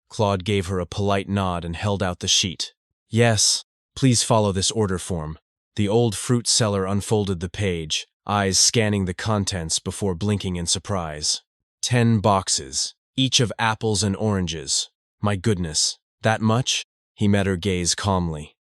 Claude gave her a polite nod and held out the sheet. Yes, please follow this order form. The old fruit seller unfolded the page, eyes scanning the contents before blinking in surprise. 10 boxes, each of apples and oranges. My goodness, that much? He met her gaze calmly.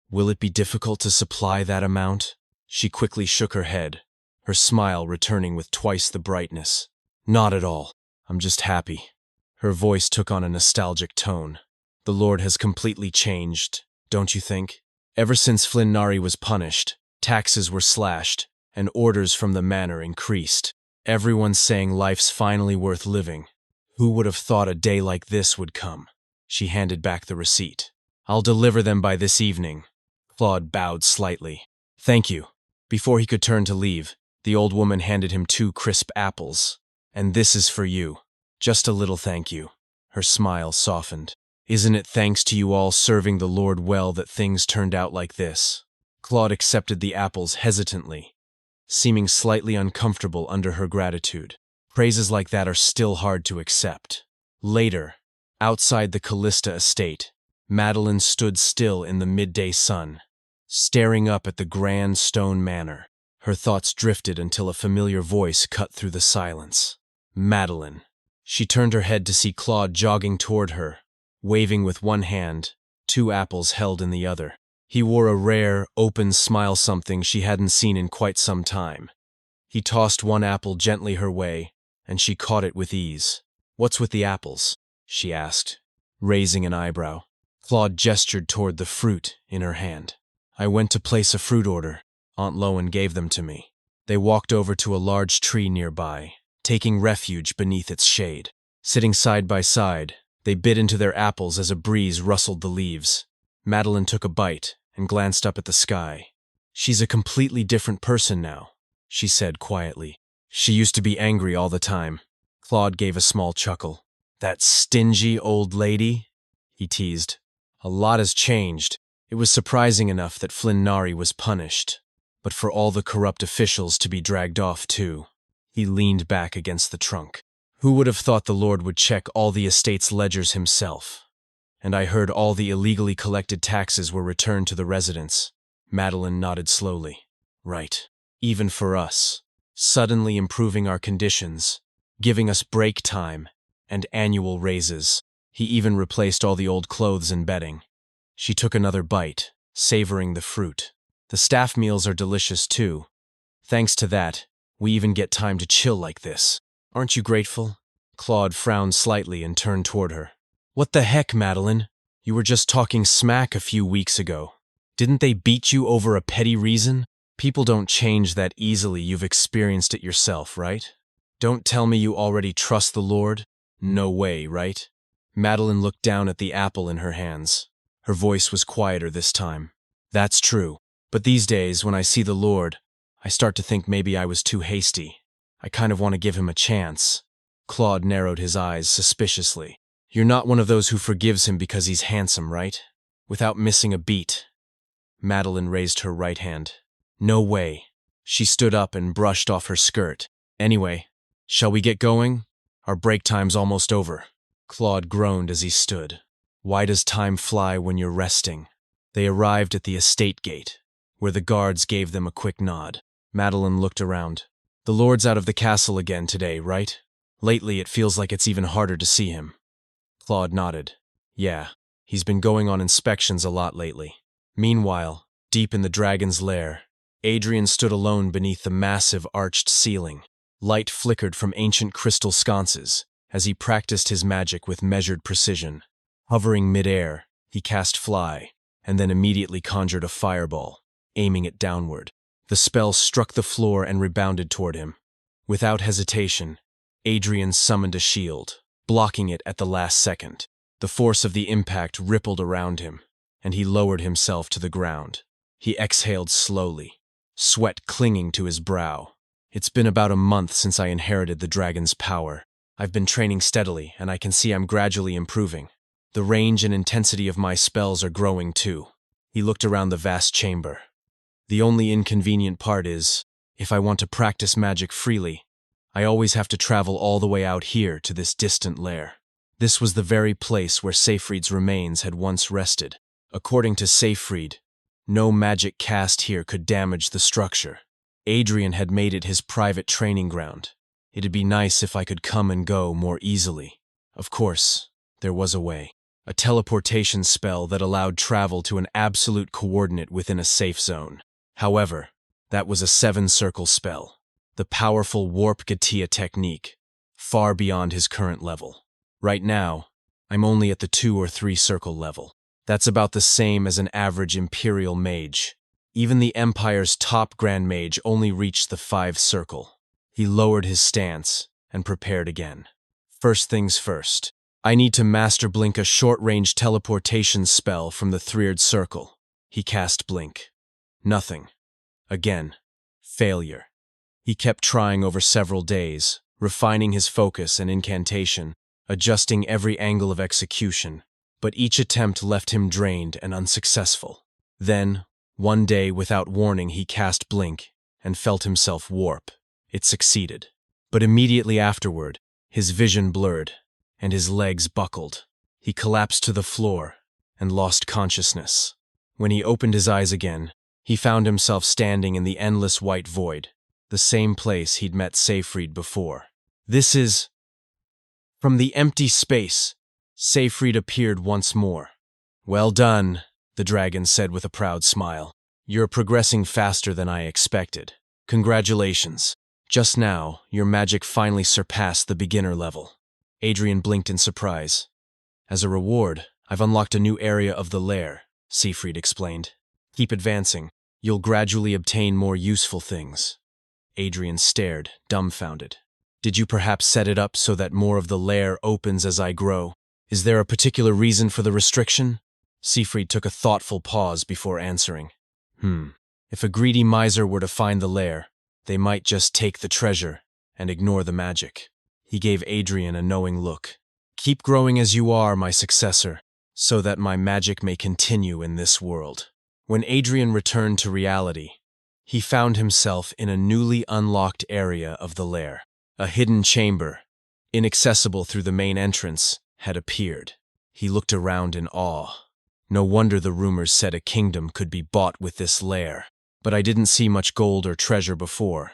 Will it be difficult to supply that amount? She quickly shook her head, her smile returning with twice the brightness. Not at all. I'm just happy. Her voice took on a nostalgic tone. The Lord has completely changed, don't you think? Ever since Flynn Nari was punished, taxes were slashed, and orders from the manor increased. Everyone's saying life's finally worth living. Who would have thought a day like this would come? She handed back the receipt. I'll deliver them by this evening. Claude bowed slightly. Thank you. Before he could turn to leave, the old woman handed him 2 crisp apples. And this is for you. Just a little thank you. Her smile softened. Isn't it thanks to you all serving the Lord well that things turned out like this? Claude accepted the apples hesitantly, seeming slightly uncomfortable under her gratitude. Praises like that are still hard to accept. Later, outside the Callista estate, Madeline stood still in the midday sun, staring up at the grand stone manor. Her thoughts drifted until a familiar voice cut through the silence. Madeline. She turned her head to see Claude jogging toward her, waving with one hand, 2 apples held in the other. He wore a rare, open smile, something she hadn't seen in quite some time. He tossed one apple gently her way, and she caught it with ease. What's with the apples? She asked, raising an eyebrow. Claude gestured toward the fruit in her hand. I went to place a fruit order. Aunt Lowen gave them to me. They walked over to a large tree nearby, taking refuge beneath its shade. Sitting side by side, they bit into their apples as a breeze rustled the leaves. Madeline took a bite and glanced up at the sky. She's a completely different person now, she said quietly. She used to be angry all the time. Claude gave a small chuckle. That stingy old lady? He teased. A lot has changed. It was surprising enough that Flynn Nari was punished, but for all the corrupt officials to be dragged off too. He leaned back against the trunk. Who would have thought the Lord would check all the estate's ledgers himself? And I heard all the illegally collected taxes were returned to the residents. Madeline nodded slowly. Right. Even for us. Suddenly improving our conditions, giving us break time, and annual raises. He even replaced all the old clothes and bedding. She took another bite, savoring the fruit. The staff meals are delicious too. Thanks to that, we even get time to chill like this. Aren't you grateful? Claude frowned slightly and turned toward her. What the heck, Madeline? You were just talking smack a few weeks ago. Didn't they beat you over a petty reason? People don't change that easily. You've experienced it yourself, right? Don't tell me you already trust the Lord? No way, right? Madeline looked down at the apple in her hands. Her voice was quieter this time. That's true. But these days, when I see the Lord, I start to think maybe I was too hasty. I kind of want to give him a chance. Claude narrowed his eyes suspiciously. You're not one of those who forgives him because he's handsome, right? Without missing a beat. Madeline raised her right hand. No way. She stood up and brushed off her skirt. Anyway, shall we get going? Our break time's almost over. Claude groaned as he stood. Why does time fly when you're resting? They arrived at the estate gate, where the guards gave them a quick nod. Madeline looked around. The Lord's out of the castle again today, right? Lately it feels like it's even harder to see him. Claude nodded. Yeah, he's been going on inspections a lot lately. Meanwhile, deep in the dragon's lair, Adrian stood alone beneath the massive arched ceiling. Light flickered from ancient crystal sconces as he practiced his magic with measured precision. Hovering midair, he cast Fly, and then immediately conjured a fireball, aiming it downward. The spell struck the floor and rebounded toward him. Without hesitation, Adrian summoned a shield, blocking it at the last second. The force of the impact rippled around him, and he lowered himself to the ground. He exhaled slowly, sweat clinging to his brow. It's been about a month since I inherited the dragon's power. I've been training steadily, and I can see I'm gradually improving. The range and intensity of my spells are growing too. He looked around the vast chamber. The only inconvenient part is, if I want to practice magic freely, I always have to travel all the way out here to this distant lair. This was the very place where Seyfried's remains had once rested. According to Seyfried, no magic cast here could damage the structure. Adrian had made it his private training ground. It'd be nice if I could come and go more easily. Of course, there was a way. A teleportation spell that allowed travel to an absolute coordinate within a safe zone. However, that was a 7-circle spell, the powerful Warp Gatia technique, far beyond his current level. Right now, I'm only at the 2 or 3 circle level. That's about the same as an average Imperial mage. Even the Empire's top Grand Mage only reached the 5 circle. He lowered his stance and prepared again. First things first, I need to master Blink, a short-range teleportation spell from the 3rd circle. He cast Blink. Nothing. Again. Failure. He kept trying over several days, refining his focus and incantation, adjusting every angle of execution, but each attempt left him drained and unsuccessful. Then, one day without warning, he cast Blink and felt himself warp. It succeeded. But immediately afterward, his vision blurred, and his legs buckled. He collapsed to the floor and lost consciousness. When he opened his eyes again, he found himself standing in the endless white void, the same place he'd met Seyfried before. This is... From the empty space, Seyfried appeared once more. Well done, the dragon said with a proud smile. You're progressing faster than I expected. Congratulations. Just now, your magic finally surpassed the beginner level. Adrian blinked in surprise. As a reward, I've unlocked a new area of the lair, Seyfried explained. Keep advancing. You'll gradually obtain more useful things. Adrian stared, dumbfounded. Did you perhaps set it up so that more of the lair opens as I grow? Is there a particular reason for the restriction? Seyfried took a thoughtful pause before answering. If a greedy miser were to find the lair, they might just take the treasure and ignore the magic. He gave Adrian a knowing look. Keep growing as you are, my successor, so that my magic may continue in this world. When Adrian returned to reality, he found himself in a newly unlocked area of the lair. A hidden chamber, inaccessible through the main entrance, had appeared. He looked around in awe. No wonder the rumors said a kingdom could be bought with this lair. But I didn't see much gold or treasure before.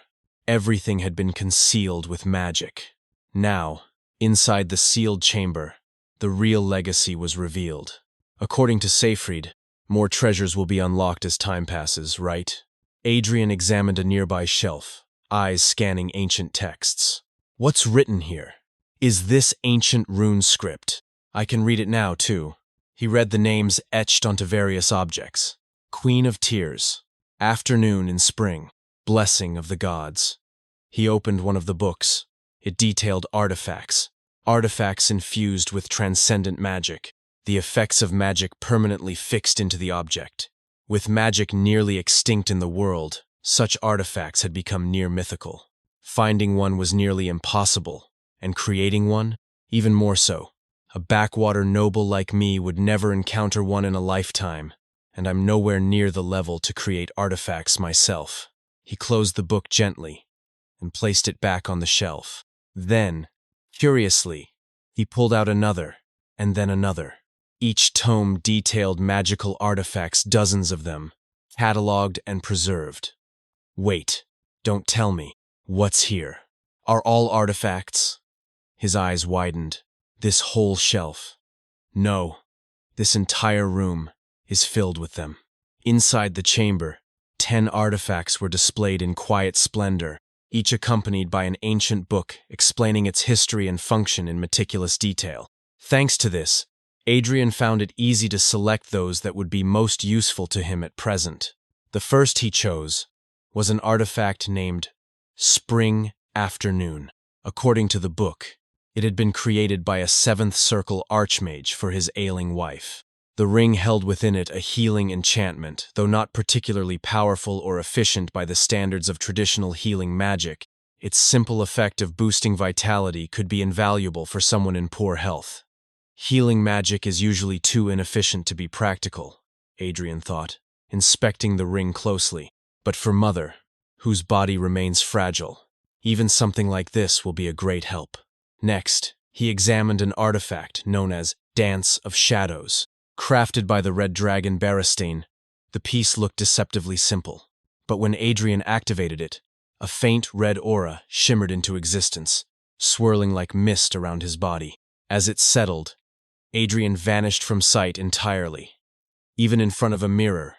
Everything had been concealed with magic. Now, inside the sealed chamber, the real legacy was revealed. According to Seyfried, more treasures will be unlocked as time passes, right? Adrian examined a nearby shelf, eyes scanning ancient texts. What's written here? Is this ancient rune script? I can read it now, too. He read the names etched onto various objects. Queen of Tears. Afternoon in spring. Blessing of the gods. He opened one of the books. It detailed artifacts. Artifacts infused with transcendent magic. The effects of magic permanently fixed into the object. With magic nearly extinct in the world, such artifacts had become near mythical. Finding one was nearly impossible, and creating one, even more so. A backwater noble like me would never encounter one in a lifetime, and I'm nowhere near the level to create artifacts myself. He closed the book gently and placed it back on the shelf. Then, curiously, he pulled out another, and then another. Each tome detailed magical artifacts, dozens of them, cataloged and preserved. Wait, don't tell me. What's here? Are all artifacts? His eyes widened. This whole shelf. No, this entire room is filled with them. Inside the chamber, 10 artifacts were displayed in quiet splendor, each accompanied by an ancient book explaining its history and function in meticulous detail. Thanks to this, Adrian found it easy to select those that would be most useful to him at present. The first he chose was an artifact named Spring Afternoon. According to the book, it had been created by a 7th Circle archmage for his ailing wife. The ring held within it a healing enchantment, though not particularly powerful or efficient by the standards of traditional healing magic. Its simple effect of boosting vitality could be invaluable for someone in poor health. Healing magic is usually too inefficient to be practical, Adrian thought, inspecting the ring closely. But for Mother, whose body remains fragile, even something like this will be a great help. Next, he examined an artifact known as Dance of Shadows. Crafted by the Red Dragon Berestein, the piece looked deceptively simple. But when Adrian activated it, a faint red aura shimmered into existence, swirling like mist around his body. As it settled, Adrian vanished from sight entirely. Even in front of a mirror,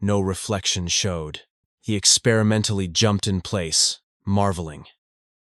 no reflection showed. He experimentally jumped in place, marveling.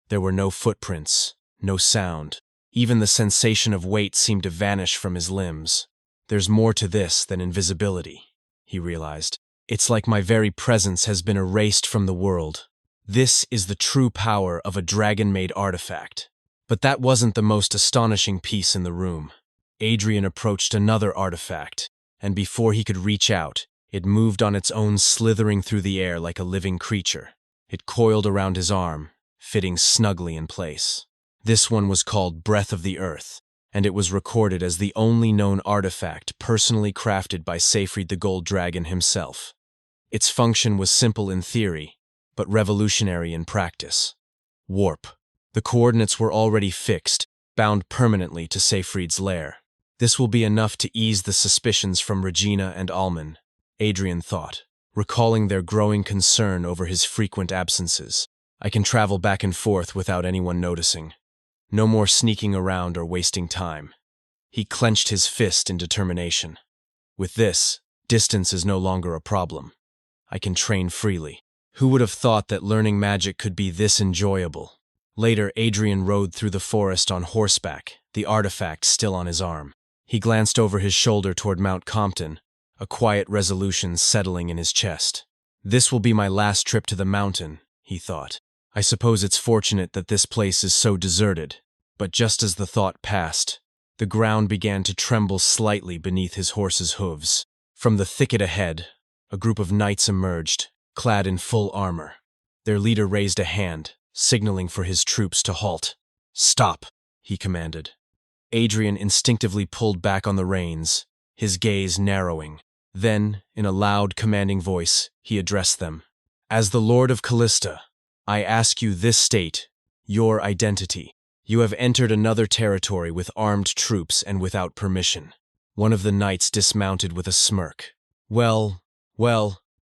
There were no footprints, no sound. Even the sensation of weight seemed to vanish from his limbs. There's more to this than invisibility, he realized. It's like my very presence has been erased from the world. This is the true power of a dragon-made artifact. But that wasn't the most astonishing piece in the room. Adrian approached another artifact, and before he could reach out, it moved on its own, slithering through the air like a living creature. It coiled around his arm, fitting snugly in place. This one was called Breath of the Earth, and it was recorded as the only known artifact personally crafted by Seyfried the Gold Dragon himself. Its function was simple in theory, but revolutionary in practice. Warp. The coordinates were already fixed, bound permanently to Seyfried's lair. This will be enough to ease the suspicions from Regina and Alman, Adrian thought, recalling their growing concern over his frequent absences. I can travel back and forth without anyone noticing. No more sneaking around or wasting time. He clenched his fist in determination. With this, distance is no longer a problem. I can train freely. Who would have thought that learning magic could be this enjoyable? Later, Adrian rode through the forest on horseback, the artifact still on his arm. He glanced over his shoulder toward Mount Compton, a quiet resolution settling in his chest. This will be my last trip to the mountain, he thought. I suppose it's fortunate that this place is so deserted. But just as the thought passed, the ground began to tremble slightly beneath his horse's hooves. From the thicket ahead, a group of knights emerged, clad in full armor. Their leader raised a hand, signaling for his troops to halt. "Stop," he commanded. Adrian instinctively pulled back on the reins, his gaze narrowing. Then, in a loud, commanding voice, he addressed them. "As the Lord of Callista, I ask you this state, your identity. You have entered another territory with armed troops and without permission." One of the knights dismounted with a smirk. Well,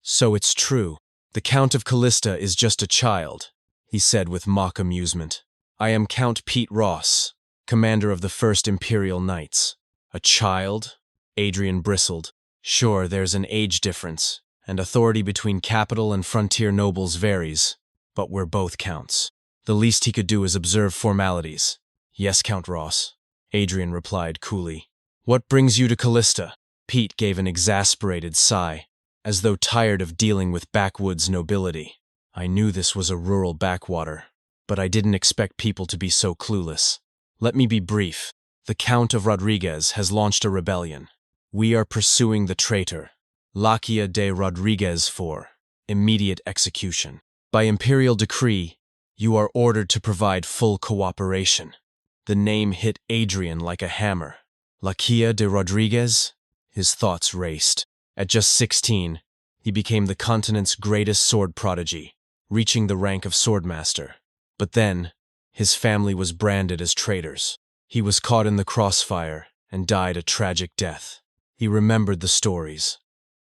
so it's true. The Count of Callista is just a child," he said with mock amusement. "I am Count Pete Ross, commander of the 1st Imperial Knights." "A child?" Adrian bristled. "Sure, there's an age difference, and authority between capital and frontier nobles varies, but we're both counts." The least he could do is observe formalities. "Yes, Count Ross," Adrian replied coolly. "What brings you to Callista?" Pete gave an exasperated sigh, as though tired of dealing with backwoods nobility. "I knew this was a rural backwater, but I didn't expect people to be so clueless. Let me be brief. The Count of Rodriguez has launched a rebellion. We are pursuing the traitor, Laquia de Rodriguez, for immediate execution. By imperial decree, you are ordered to provide full cooperation." The name hit Adrian like a hammer. Laquia de Rodriguez? His thoughts raced. At just 16, he became the continent's greatest sword prodigy, reaching the rank of swordmaster. But then, his family was branded as traitors. He was caught in the crossfire and died a tragic death. He remembered the stories.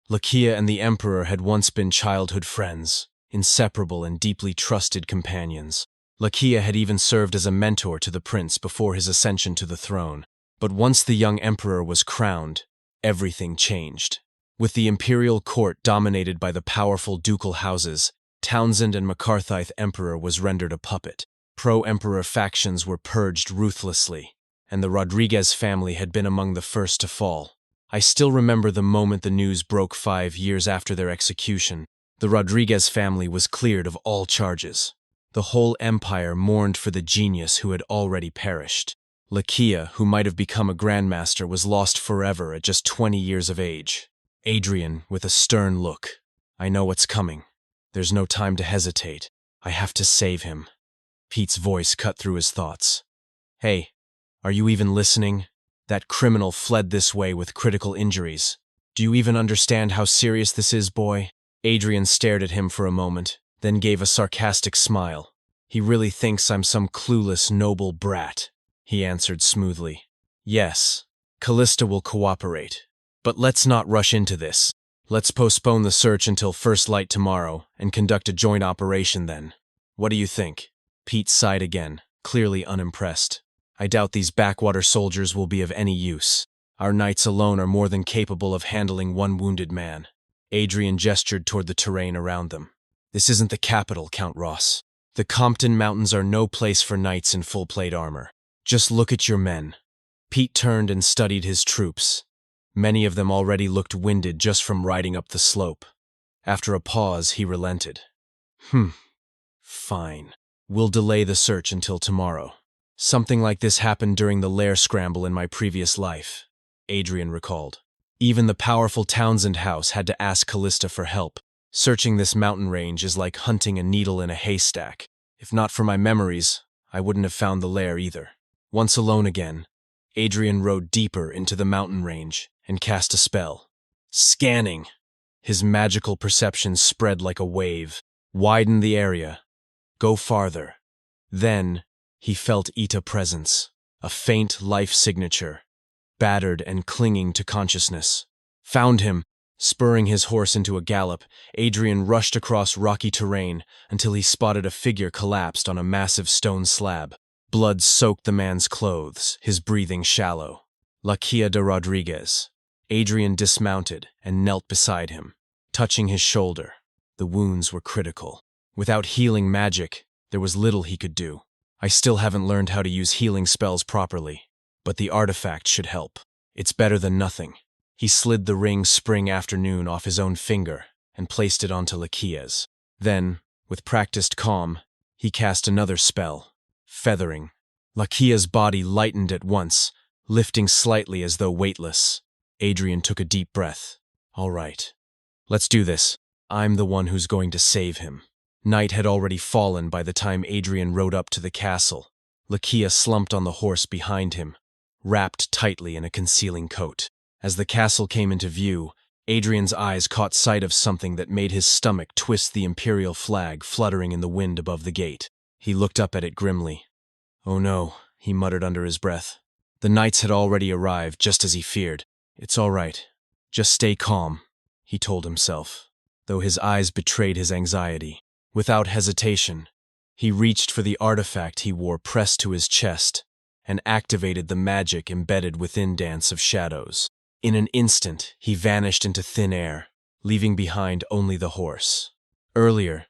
Lakia and the Emperor had once been childhood friends, inseparable and deeply trusted companions. Lakia had even served as a mentor to the prince before his ascension to the throne. But once the young emperor was crowned, everything changed. With the imperial court dominated by the powerful ducal houses, Townsend and McCarthy's emperor was rendered a puppet. Pro-emperor factions were purged ruthlessly, and the Rodriguez family had been among the first to fall. I still remember the moment the news broke 5 years after their execution. The Rodriguez family was cleared of all charges. The whole empire mourned for the genius who had already perished. Lakia, who might have become a grandmaster, was lost forever at just 20 years of age. Adrian, with a stern look. I know what's coming. There's no time to hesitate. I have to save him. Pete's voice cut through his thoughts. Hey, are you even listening? That criminal fled this way with critical injuries. Do you even understand how serious this is, boy? Adrian stared at him for a moment, then gave a sarcastic smile. He really thinks I'm some clueless, noble brat, he answered smoothly. Yes, Callista will cooperate. But let's not rush into this. Let's postpone the search until first light tomorrow and conduct a joint operation then. What do you think? Pete sighed again, clearly unimpressed. I doubt these backwater soldiers will be of any use. Our knights alone are more than capable of handling one wounded man. Adrian gestured toward the terrain around them. This isn't the capital, Count Ross. The Compton Mountains are no place for knights in full plate armor. Just look at your men. Pete turned and studied his troops. Many of them already looked winded just from riding up the slope. After a pause, he relented. Fine. We'll delay the search until tomorrow. Something like this happened during the lair scramble in my previous life, Adrian recalled. Even the powerful Townsend house had to ask Callista for help. Searching this mountain range is like hunting a needle in a haystack. If not for my memories, I wouldn't have found the lair either. Once alone again, Adrian rode deeper into the mountain range and cast a spell. Scanning! His magical perception spread like a wave. Widen the area. Go farther. Then, he felt Ita presence, a faint life signature, battered and clinging to consciousness. Found him. Spurring his horse into a gallop, Adrian rushed across rocky terrain until he spotted a figure collapsed on a massive stone slab. Blood soaked the man's clothes, his breathing shallow. Lakia de Rodriguez. Adrian dismounted and knelt beside him, touching his shoulder. The wounds were critical. Without healing magic, there was little he could do. I still haven't learned how to use healing spells properly, but the artifact should help. It's better than nothing. He slid the ring Spring Afternoon off his own finger and placed it onto Lakia's. Then, with practiced calm, he cast another spell, Feathering. Lakia's body lightened at once, lifting slightly as though weightless. Adrian took a deep breath. All right. Let's do this. I'm the one who's going to save him. Night had already fallen by the time Adrian rode up to the castle. Lakia slumped on the horse behind him, wrapped tightly in a concealing coat. As the castle came into view, Adrian's eyes caught sight of something that made his stomach twist, the imperial flag fluttering in the wind above the gate. He looked up at it grimly. Oh no, he muttered under his breath. The knights had already arrived, just as he feared. It's all right. Just stay calm, he told himself, though his eyes betrayed his anxiety. Without hesitation, he reached for the artifact he wore pressed to his chest and activated the magic embedded within Dance of Shadows. In an instant, he vanished into thin air, leaving behind only the horse. Earlier,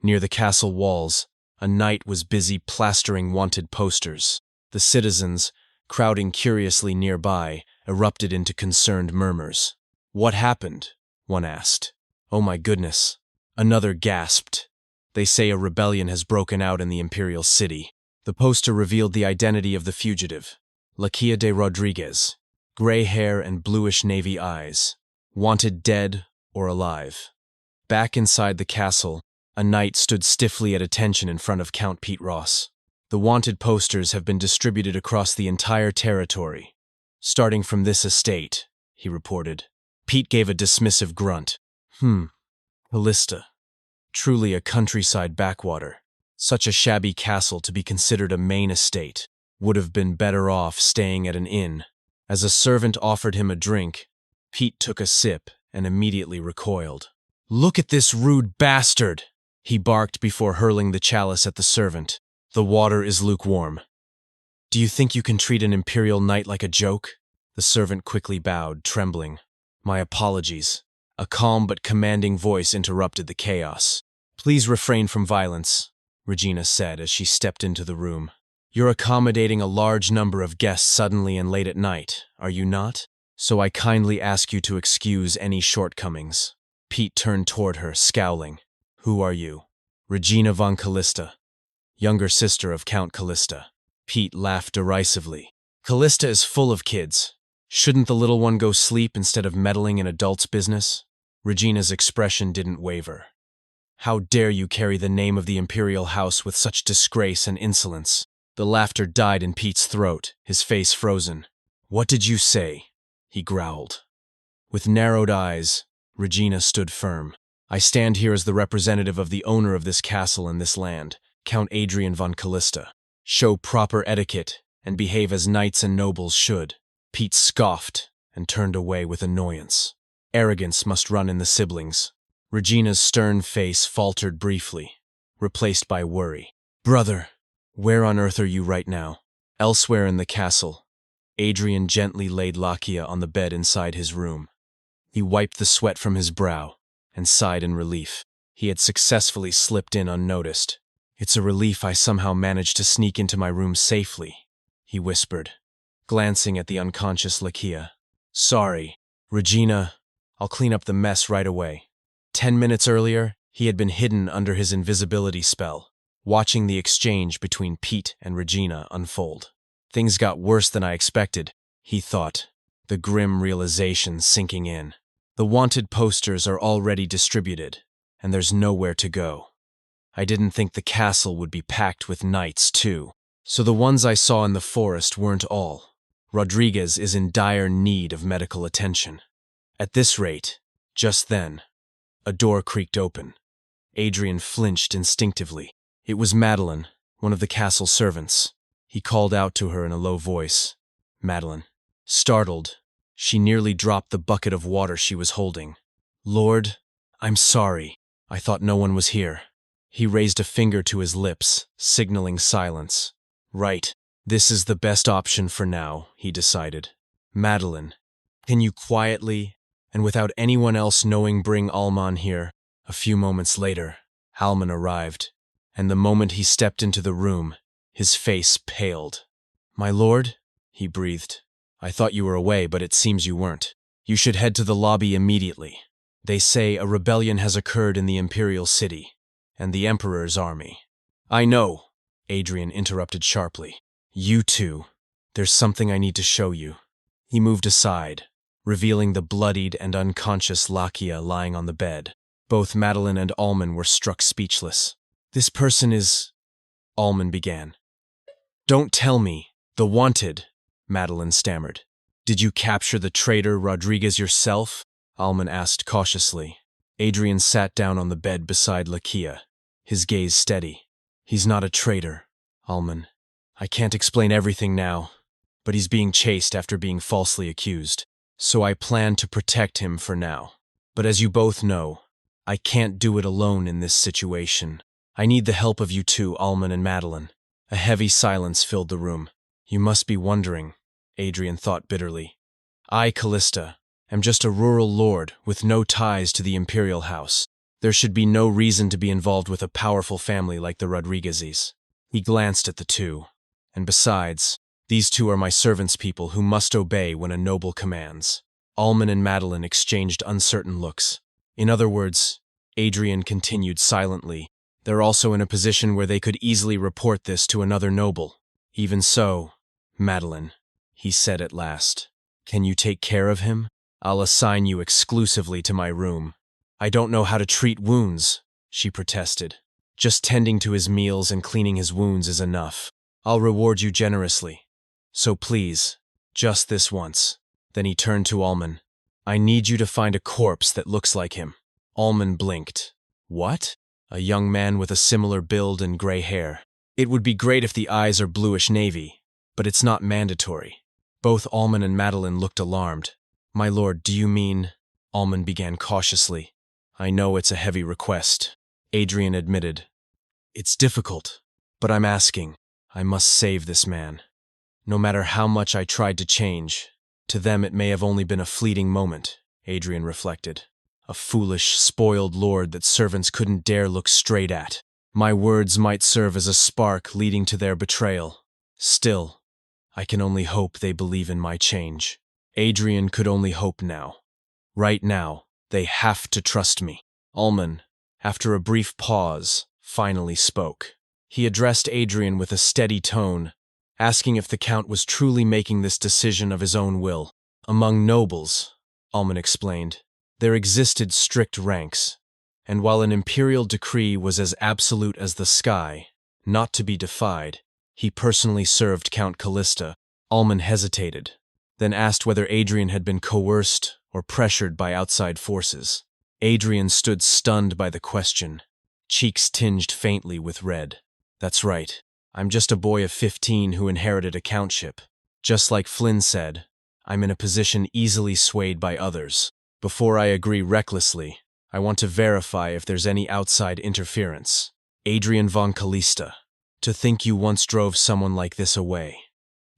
near the castle walls, a knight was busy plastering wanted posters. The citizens, crowding curiously nearby, erupted into concerned murmurs. What happened? One asked. Oh my goodness. Another gasped. They say a rebellion has broken out in the imperial city. The poster revealed the identity of the fugitive, Lakia de Rodriguez. Gray hair and bluish navy eyes. Wanted dead or alive. Back inside the castle, a knight stood stiffly at attention in front of Count Pete Ross. The wanted posters have been distributed across the entire territory. Starting from this estate, he reported. Pete gave a dismissive grunt. Callista. Truly a countryside backwater. Such a shabby castle to be considered a main estate. Would have been better off staying at an inn. As a servant offered him a drink, Pete took a sip and immediately recoiled. "Look at this rude bastard!" he barked before hurling the chalice at the servant. "The water is lukewarm. Do you think you can treat an imperial knight like a joke?" The servant quickly bowed, trembling. "My apologies." A calm but commanding voice interrupted the chaos. "Please refrain from violence," Regina said as she stepped into the room. "You're accommodating a large number of guests suddenly and late at night, are you not? So I kindly ask you to excuse any shortcomings." Pete turned toward her, scowling. "Who are you?" "Regina von Callista, younger sister of Count Callista." Pete laughed derisively. "Callista is full of kids. Shouldn't the little one go sleep instead of meddling in adults' business?" Regina's expression didn't waver. "How dare you carry the name of the imperial house with such disgrace and insolence?" The laughter died in Pete's throat, his face frozen. "What did you say?" he growled. With narrowed eyes, Regina stood firm. "I stand here as the representative of the owner of this castle and this land, Count Adrian von Callista. Show proper etiquette and behave as knights and nobles should." Pete scoffed and turned away with annoyance. Arrogance must run in the siblings. Regina's stern face faltered briefly, replaced by worry. "Brother, where on earth are you right now?" Elsewhere in the castle, Adrian gently laid Lakia on the bed inside his room. He wiped the sweat from his brow and sighed in relief. He had successfully slipped in unnoticed. "It's a relief I somehow managed to sneak into my room safely," he whispered, glancing at the unconscious Lakia. "Sorry, Regina, I'll clean up the mess right away." 10 minutes earlier, he had been hidden under his invisibility spell, watching the exchange between Pete and Regina unfold. Things got worse than I expected, he thought, the grim realization sinking in. The wanted posters are already distributed, and there's nowhere to go. I didn't think the castle would be packed with knights, too. So the ones I saw in the forest weren't all. Rodriguez is in dire need of medical attention. At this rate, just then, a door creaked open. Adrian flinched instinctively. It was Madeline, one of the castle servants. He called out to her in a low voice. "Madeline." Startled, she nearly dropped the bucket of water she was holding. "Lord, I'm sorry. I thought no one was here." He raised a finger to his lips, signaling silence. "Right, this is the best option for now," he decided. "Madeline, can you quietly, and without anyone else knowing, bring Alman here?" A few moments later, Alman arrived, and the moment he stepped into the room, his face paled. "My lord?" he breathed. "I thought you were away, but it seems you weren't. You should head to the lobby immediately. They say a rebellion has occurred in the imperial city, and the Emperor's army." "I know," Adrian interrupted sharply. "You two. There's something I need to show you." He moved aside, revealing the bloodied and unconscious Lakia lying on the bed. Both Madeline and Alman were struck speechless. "This person is—" Alman began. "Don't tell me. The wanted," Madeline stammered. "Did you capture the traitor Rodriguez yourself?" Alman asked cautiously. Adrian sat down on the bed beside Lakia, his gaze steady. "He's not a traitor, Alman. I can't explain everything now, but he's being chased after being falsely accused. So I plan to protect him for now. But as you both know, I can't do it alone in this situation. I need the help of you two, Alman and Madeline." A heavy silence filled the room. "You must be wondering," Adrian thought bitterly. "I, Callista, am just a rural lord with no ties to the imperial house. There should be no reason to be involved with a powerful family like the Rodriguezes." He glanced at the two. "And besides, these two are my servants' people who must obey when a noble commands." Alman and Madeline exchanged uncertain looks. "In other words," Adrian continued silently, "they're also in a position where they could easily report this to another noble." "Even so, Madeline," he said at last, "can you take care of him? I'll assign you exclusively to my room." "I don't know how to treat wounds," she protested. "Just tending to his meals and cleaning his wounds is enough. I'll reward you generously. So please, just this once." Then he turned to Alman. "I need you to find a corpse that looks like him." Alman blinked. "What?" "A young man with a similar build and gray hair. It would be great if the eyes are bluish navy, but it's not mandatory. Both Almond and Madeline looked alarmed. "My lord, do you mean—" Almond began cautiously. "I know it's a heavy request," Adrian admitted. "It's difficult, but I'm asking. I must save this man. No matter how much I tried to change, to them it may have only been a fleeting moment," Adrian reflected. "A foolish, spoiled lord that servants couldn't dare look straight at. My words might serve as a spark leading to their betrayal. Still, I can only hope they believe in my change." Adrian could only hope now. Right now, they have to trust me. Almond, after a brief pause, finally spoke. He addressed Adrian with a steady tone, asking if the Count was truly making this decision of his own will. "Among nobles," Almond explained, "there existed strict ranks, and while an imperial decree was as absolute as the sky, not to be defied, he personally served Count Callista." Almond hesitated, then asked whether Adrian had been coerced or pressured by outside forces. Adrian stood stunned by the question, cheeks tinged faintly with red. "That's right. I'm just a boy of 15 who inherited a countship. Just like Flynn said, I'm in a position easily swayed by others. Before I agree recklessly, I want to verify if there's any outside interference." Adrian von Callista. "To think you once drove someone like this away."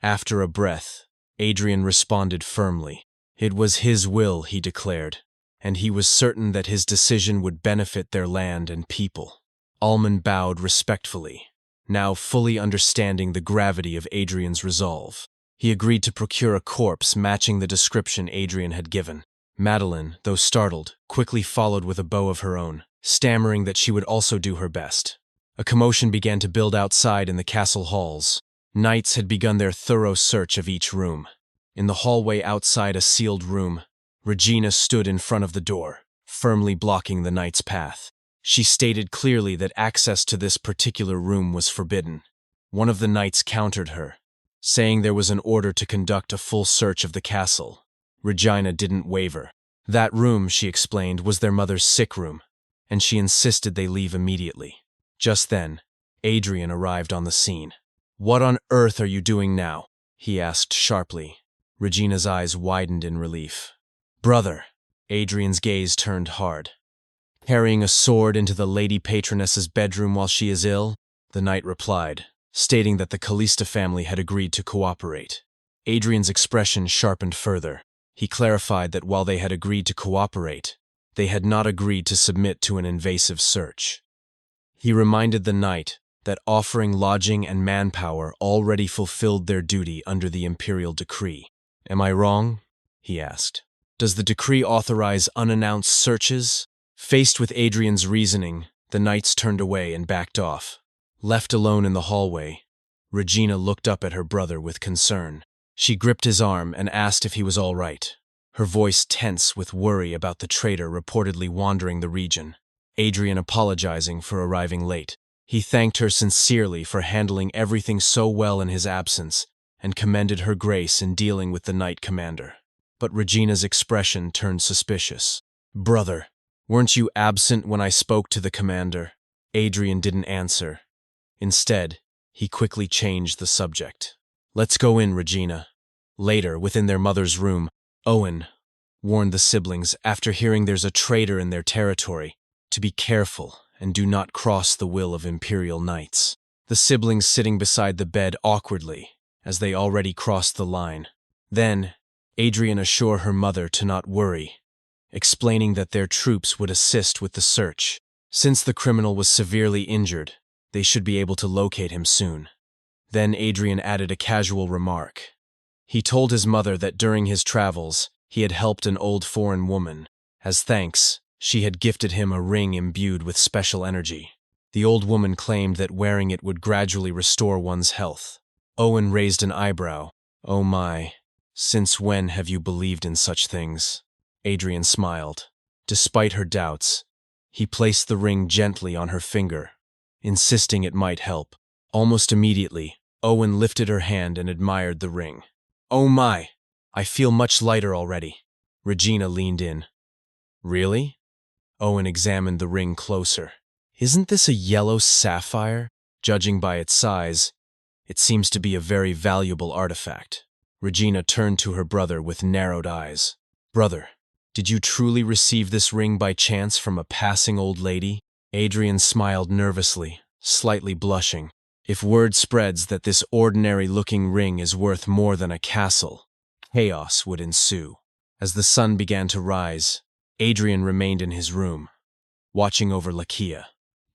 After a breath, Adrian responded firmly. It was his will, he declared, and he was certain that his decision would benefit their land and people. Almond bowed respectfully, now fully understanding the gravity of Adrian's resolve. He agreed to procure a corpse matching the description Adrian had given. Madeline, though startled, quickly followed with a bow of her own, stammering that she would also do her best. A commotion began to build outside in the castle halls. Knights had begun their thorough search of each room. In the hallway outside a sealed room, Regina stood in front of the door, firmly blocking the knight's path. She stated clearly that access to this particular room was forbidden. One of the knights countered her, saying there was an order to conduct a full search of the castle. Regina didn't waver. That room, she explained, was their mother's sick room, and she insisted they leave immediately. Just then, Adrian arrived on the scene. "What on earth are you doing now?" he asked sharply. Regina's eyes widened in relief. "Brother," Adrian's gaze turned hard. "Carrying a sword into the Lady Patroness's bedroom while she is ill?" the knight replied, stating that the Callista family had agreed to cooperate. Adrian's expression sharpened further. He clarified that while they had agreed to cooperate, they had not agreed to submit to an invasive search. He reminded the knight that offering lodging and manpower already fulfilled their duty under the imperial decree. "Am I wrong?" he asked. "Does the decree authorize unannounced searches?" Faced with Adrian's reasoning, the knights turned away and backed off. Left alone in the hallway, Regina looked up at her brother with concern. She gripped his arm and asked if he was all right, her voice tense with worry about the traitor reportedly wandering the region. Adrian apologizing for arriving late. He thanked her sincerely for handling everything so well in his absence and commended her grace in dealing with the knight commander. But Regina's expression turned suspicious. "Brother, weren't you absent when I spoke to the commander?" Adrian didn't answer. Instead, he quickly changed the subject. "Let's go in, Regina." Later, within their mother's room, Owen warned the siblings, after hearing there's a traitor in their territory, to be careful and do not cross the will of imperial knights. The siblings sitting beside the bed awkwardly, as they already crossed the line. Then, Adrian assured her mother to not worry, explaining that their troops would assist with the search. Since the criminal was severely injured, they should be able to locate him soon. Then Adrian added a casual remark. He told his mother that during his travels, he had helped an old foreign woman. As thanks, she had gifted him a ring imbued with special energy. The old woman claimed that wearing it would gradually restore one's health. Owen raised an eyebrow. "Oh my, since when have you believed in such things?" Adrian smiled. Despite her doubts, he placed the ring gently on her finger, insisting it might help. Almost immediately, Owen lifted her hand and admired the ring. "Oh my, I feel much lighter already." Regina leaned in. "Really?" Owen examined the ring closer. "Isn't this a yellow sapphire? Judging by its size, it seems to be a very valuable artifact." Regina turned to her brother with narrowed eyes. Brother, did you truly receive this ring by chance from a passing old lady? Adrian smiled nervously, slightly blushing. If word spreads that this ordinary-looking ring is worth more than a castle, chaos would ensue. As the sun began to rise, Adrian remained in his room, watching over Lakia.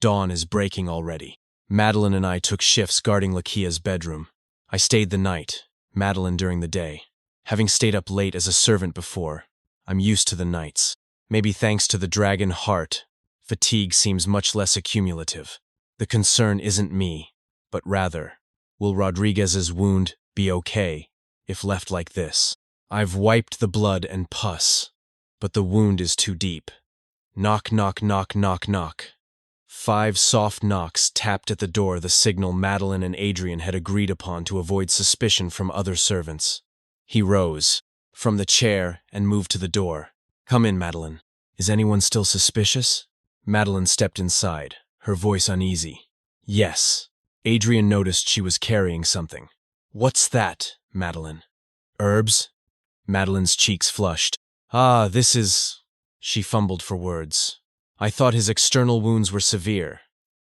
Dawn is breaking already. Madeline and I took shifts guarding Lakia's bedroom. I stayed the night, Madeline during the day. Having stayed up late as a servant before, I'm used to the nights. Maybe thanks to the dragon heart, fatigue seems much less accumulative. The concern isn't me, but rather, will Rodriguez's wound be okay if left like this? I've wiped the blood and pus, but the wound is too deep. Knock, knock, knock, knock, knock. 5 soft knocks tapped at the door, the signal Madeline and Adrian had agreed upon to avoid suspicion from other servants. He rose from the chair and moved to the door. Come in, Madeline. Is anyone still suspicious? Madeline stepped inside, her voice uneasy. Yes. Adrian noticed she was carrying something. What's that, Madeline? Herbs? Madeline's cheeks flushed. Ah, this is… She fumbled for words. I thought his external wounds were severe,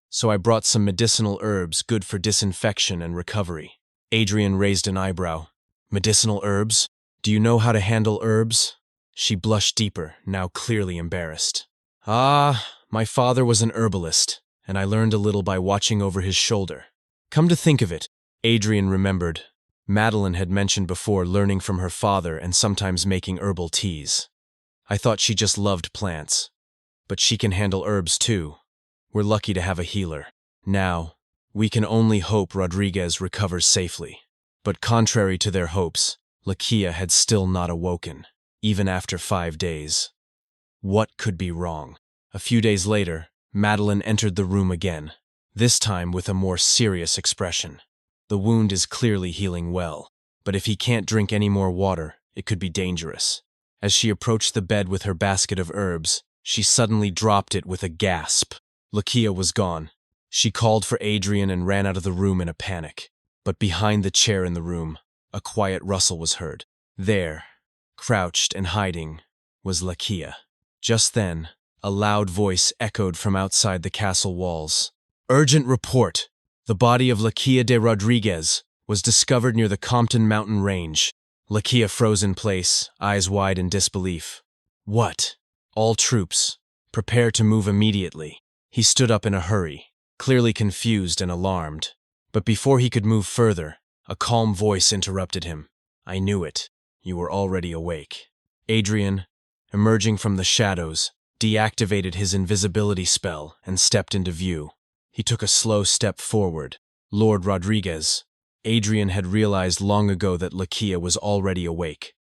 so I brought some medicinal herbs good for disinfection and recovery. Adrian raised an eyebrow. Medicinal herbs? Do you know how to handle herbs? She blushed deeper, now clearly embarrassed. Ah, my father was an herbalist, and I learned a little by watching over his shoulder. Come to think of it, Adrian remembered. Madeline had mentioned before learning from her father and sometimes making herbal teas. I thought she just loved plants. But she can handle herbs too. We're lucky to have a healer. Now, we can only hope Rodriguez recovers safely. But contrary to their hopes, Lakia had still not awoken, even after 5 days. What could be wrong? A few days later, Madeline entered the room again, this time with a more serious expression. The wound is clearly healing well, but if he can't drink any more water, it could be dangerous. As she approached the bed with her basket of herbs, she suddenly dropped it with a gasp. Lakia was gone. She called for Adrian and ran out of the room in a panic. But behind the chair in the room, a quiet rustle was heard. There, crouched and hiding, was Lakia. Just then, a loud voice echoed from outside the castle walls. Urgent report! The body of Lakia de Rodriguez was discovered near the Compton Mountain Range. Lakia froze in place, eyes wide in disbelief. What? All troops, prepare to move immediately. He stood up in a hurry, clearly confused and alarmed. But before he could move further, a calm voice interrupted him. I knew it. You were already awake. Adrian, emerging from the shadows, deactivated his invisibility spell and stepped into view. He took a slow step forward. Lord Rodriguez. Adrian had realized long ago that Lakia was already awake.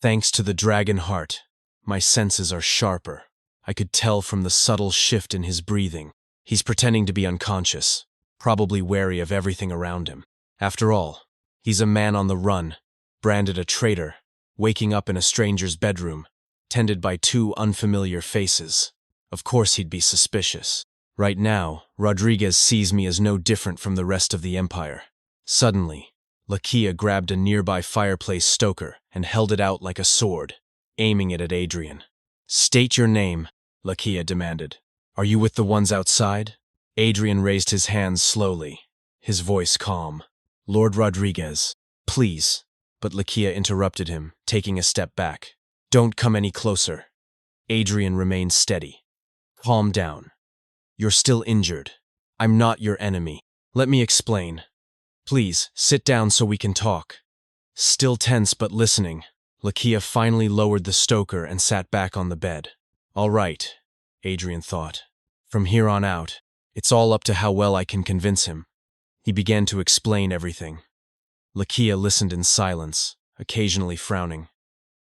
Thanks to the dragon heart, my senses are sharper. I could tell from the subtle shift in his breathing. He's pretending to be unconscious, probably wary of everything around him. After all, he's a man on the run, branded a traitor, waking up in a stranger's bedroom, tended by 2 unfamiliar faces. Of course he'd be suspicious. Right now, Rodriguez sees me as no different from the rest of the Empire. Suddenly, Lakia grabbed a nearby fireplace stoker and held it out like a sword, aiming it at Adrian. State your name, Lakia demanded. Are you with the ones outside? Adrian raised his hands slowly, his voice calm. Lord Rodriguez, please. But Lakia interrupted him, taking a step back. Don't come any closer. Adrian remained steady. Calm down. You're still injured. I'm not your enemy. Let me explain. Please, sit down so we can talk. Still tense but listening, Lakia finally lowered the stoker and sat back on the bed. All right, Adrian thought. From here on out, it's all up to how well I can convince him. He began to explain everything. Lakia listened in silence, occasionally frowning.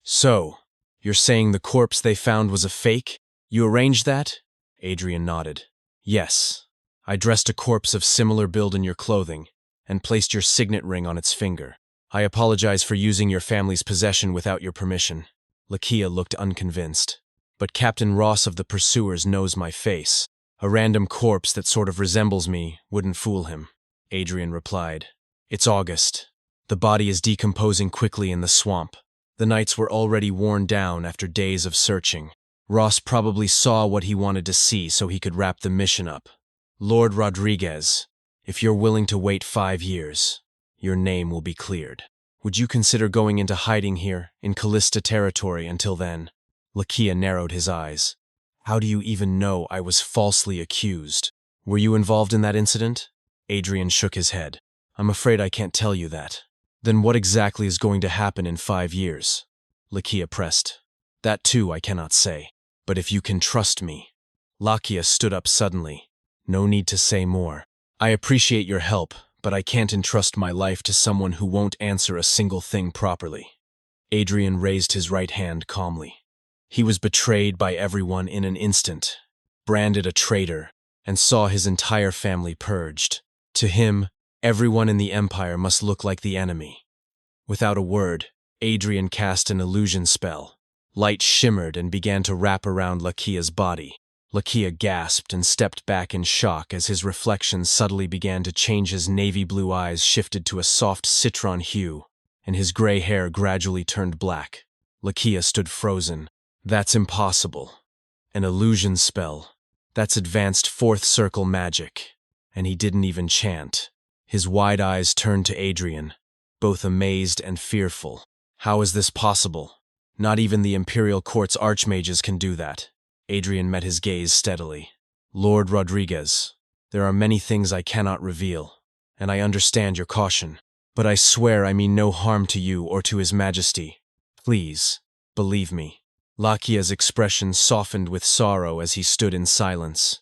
So, you're saying the corpse they found was a fake? You arranged that? Adrian nodded. Yes. I dressed a corpse of similar build in your clothing and placed your signet ring on its finger. I apologize for using your family's possession without your permission. Lakia looked unconvinced. But Captain Ross of the Pursuers knows my face. A random corpse that sort of resembles me wouldn't fool him. Adrian replied. It's August. The body is decomposing quickly in the swamp. The knights were already worn down after days of searching. Ross probably saw what he wanted to see so he could wrap the mission up. Lord Rodriguez, if you're willing to wait 5 years, your name will be cleared. Would you consider going into hiding here, in Callista territory, until then? Lakia narrowed his eyes. How do you even know I was falsely accused? Were you involved in that incident? Adrian shook his head. I'm afraid I can't tell you that. Then what exactly is going to happen in 5 years? Lakia pressed. That too I cannot say. But if you can trust me. Lakia stood up suddenly. No need to say more. I appreciate your help, but I can't entrust my life to someone who won't answer a single thing properly. Adrian raised his right hand calmly. He was betrayed by everyone in an instant, branded a traitor, and saw his entire family purged. To him, everyone in the Empire must look like the enemy. Without a word, Adrian cast an illusion spell. Light shimmered and began to wrap around Lakia's body. Lakia gasped and stepped back in shock as his reflection subtly began to change. His navy blue eyes shifted to a soft citron hue, and his gray hair gradually turned black. Lakia stood frozen. That's impossible. An illusion spell. That's advanced fourth circle magic. And he didn't even chant. His wide eyes turned to Adrian, both amazed and fearful. How is this possible? Not even the Imperial Court's archmages can do that. Adrian met his gaze steadily. Lord Rodriguez, there are many things I cannot reveal, and I understand your caution, but I swear I mean no harm to you or to His Majesty. Please, believe me. Lakia's expression softened with sorrow as he stood in silence.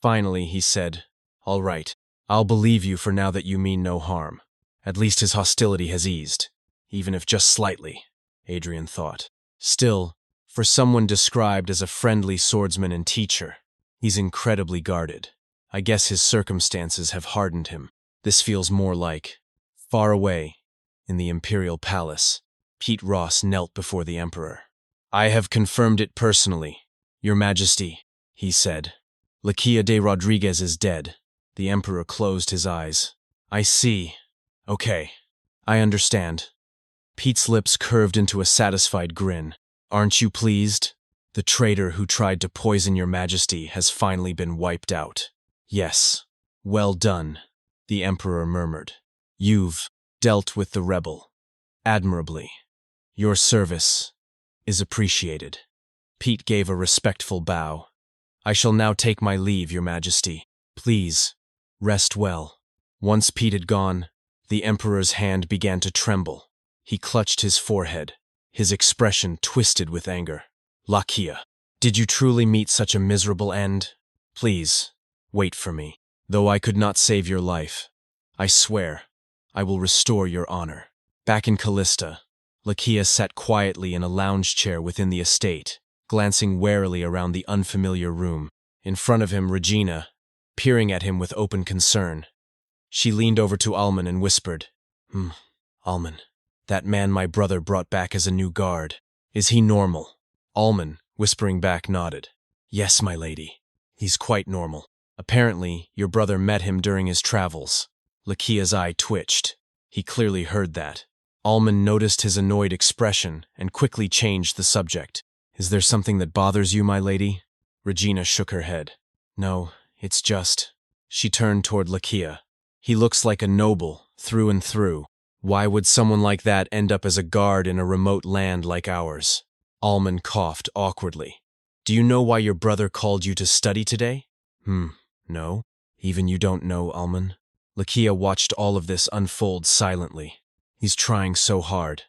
Finally, he said, All right, I'll believe you for now that you mean no harm. At least his hostility has eased, even if just slightly, Adrian thought. Still, for someone described as a friendly swordsman and teacher, he's incredibly guarded. I guess his circumstances have hardened him. This feels more like... Far away, in the Imperial Palace, Pete Ross knelt before the Emperor. I have confirmed it personally, Your Majesty, he said. Lakia de Rodriguez is dead. The Emperor closed his eyes. I see. Okay, I understand. Pete's lips curved into a satisfied grin. Aren't you pleased? The traitor who tried to poison Your Majesty has finally been wiped out. Yes. Well done, the Emperor murmured. You've dealt with the rebel admirably. Your service is appreciated. Pete gave a respectful bow. I shall now take my leave, Your Majesty. Please, rest well. Once Pete had gone, the Emperor's hand began to tremble. He clutched his forehead, his expression twisted with anger. Lakia, did you truly meet such a miserable end? Please, wait for me. Though I could not save your life, I swear, I will restore your honor. Back in Callista, Lakia sat quietly in a lounge chair within the estate, glancing warily around the unfamiliar room. In front of him, Regina, peering at him with open concern. She leaned over to Alman and whispered, Alman, that man my brother brought back as a new guard. Is he normal? Alman, whispering back, nodded. Yes, my lady. He's quite normal. Apparently, your brother met him during his travels. Lakia's eye twitched. He clearly heard that. Alman noticed his annoyed expression and quickly changed the subject. Is there something that bothers you, my lady? Regina shook her head. No, it's just... She turned toward Lakia. He looks like a noble, through and through. Why would someone like that end up as a guard in a remote land like ours? Alman coughed awkwardly. Do you know why your brother called you to study today? No. Even you don't know, Alman? Lakia watched all of this unfold silently. He's trying so hard.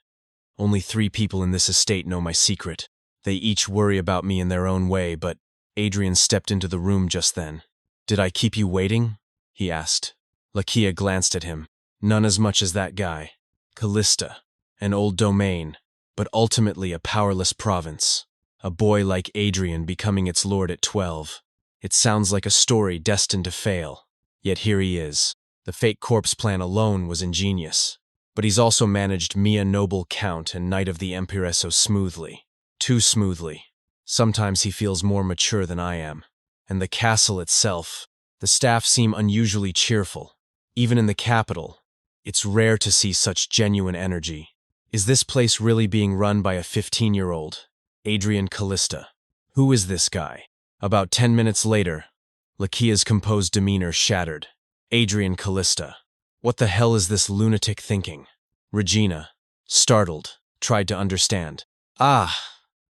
Only 3 people in this estate know my secret. They each worry about me in their own way, but Adrian stepped into the room just then. Did I keep you waiting? He asked. Lakia glanced at him. None as much as that guy. Callista, an old domain, but ultimately a powerless province. A boy like Adrian becoming its lord at 12. It sounds like a story destined to fail. Yet here he is. The fake corpse plan alone was ingenious. But he's also managed me, a noble count and knight of the Empire, so smoothly. Too smoothly. Sometimes he feels more mature than I am. And the castle itself, the staff seem unusually cheerful. Even in the capital, It's rare to see such genuine energy. Is this place really being run by a 15-year-old? Adrian Callista. Who is this guy? About 10 minutes later, Lakia's composed demeanor shattered. Adrian Callista. What the hell is this lunatic thinking? Regina, startled, tried to understand. Ah,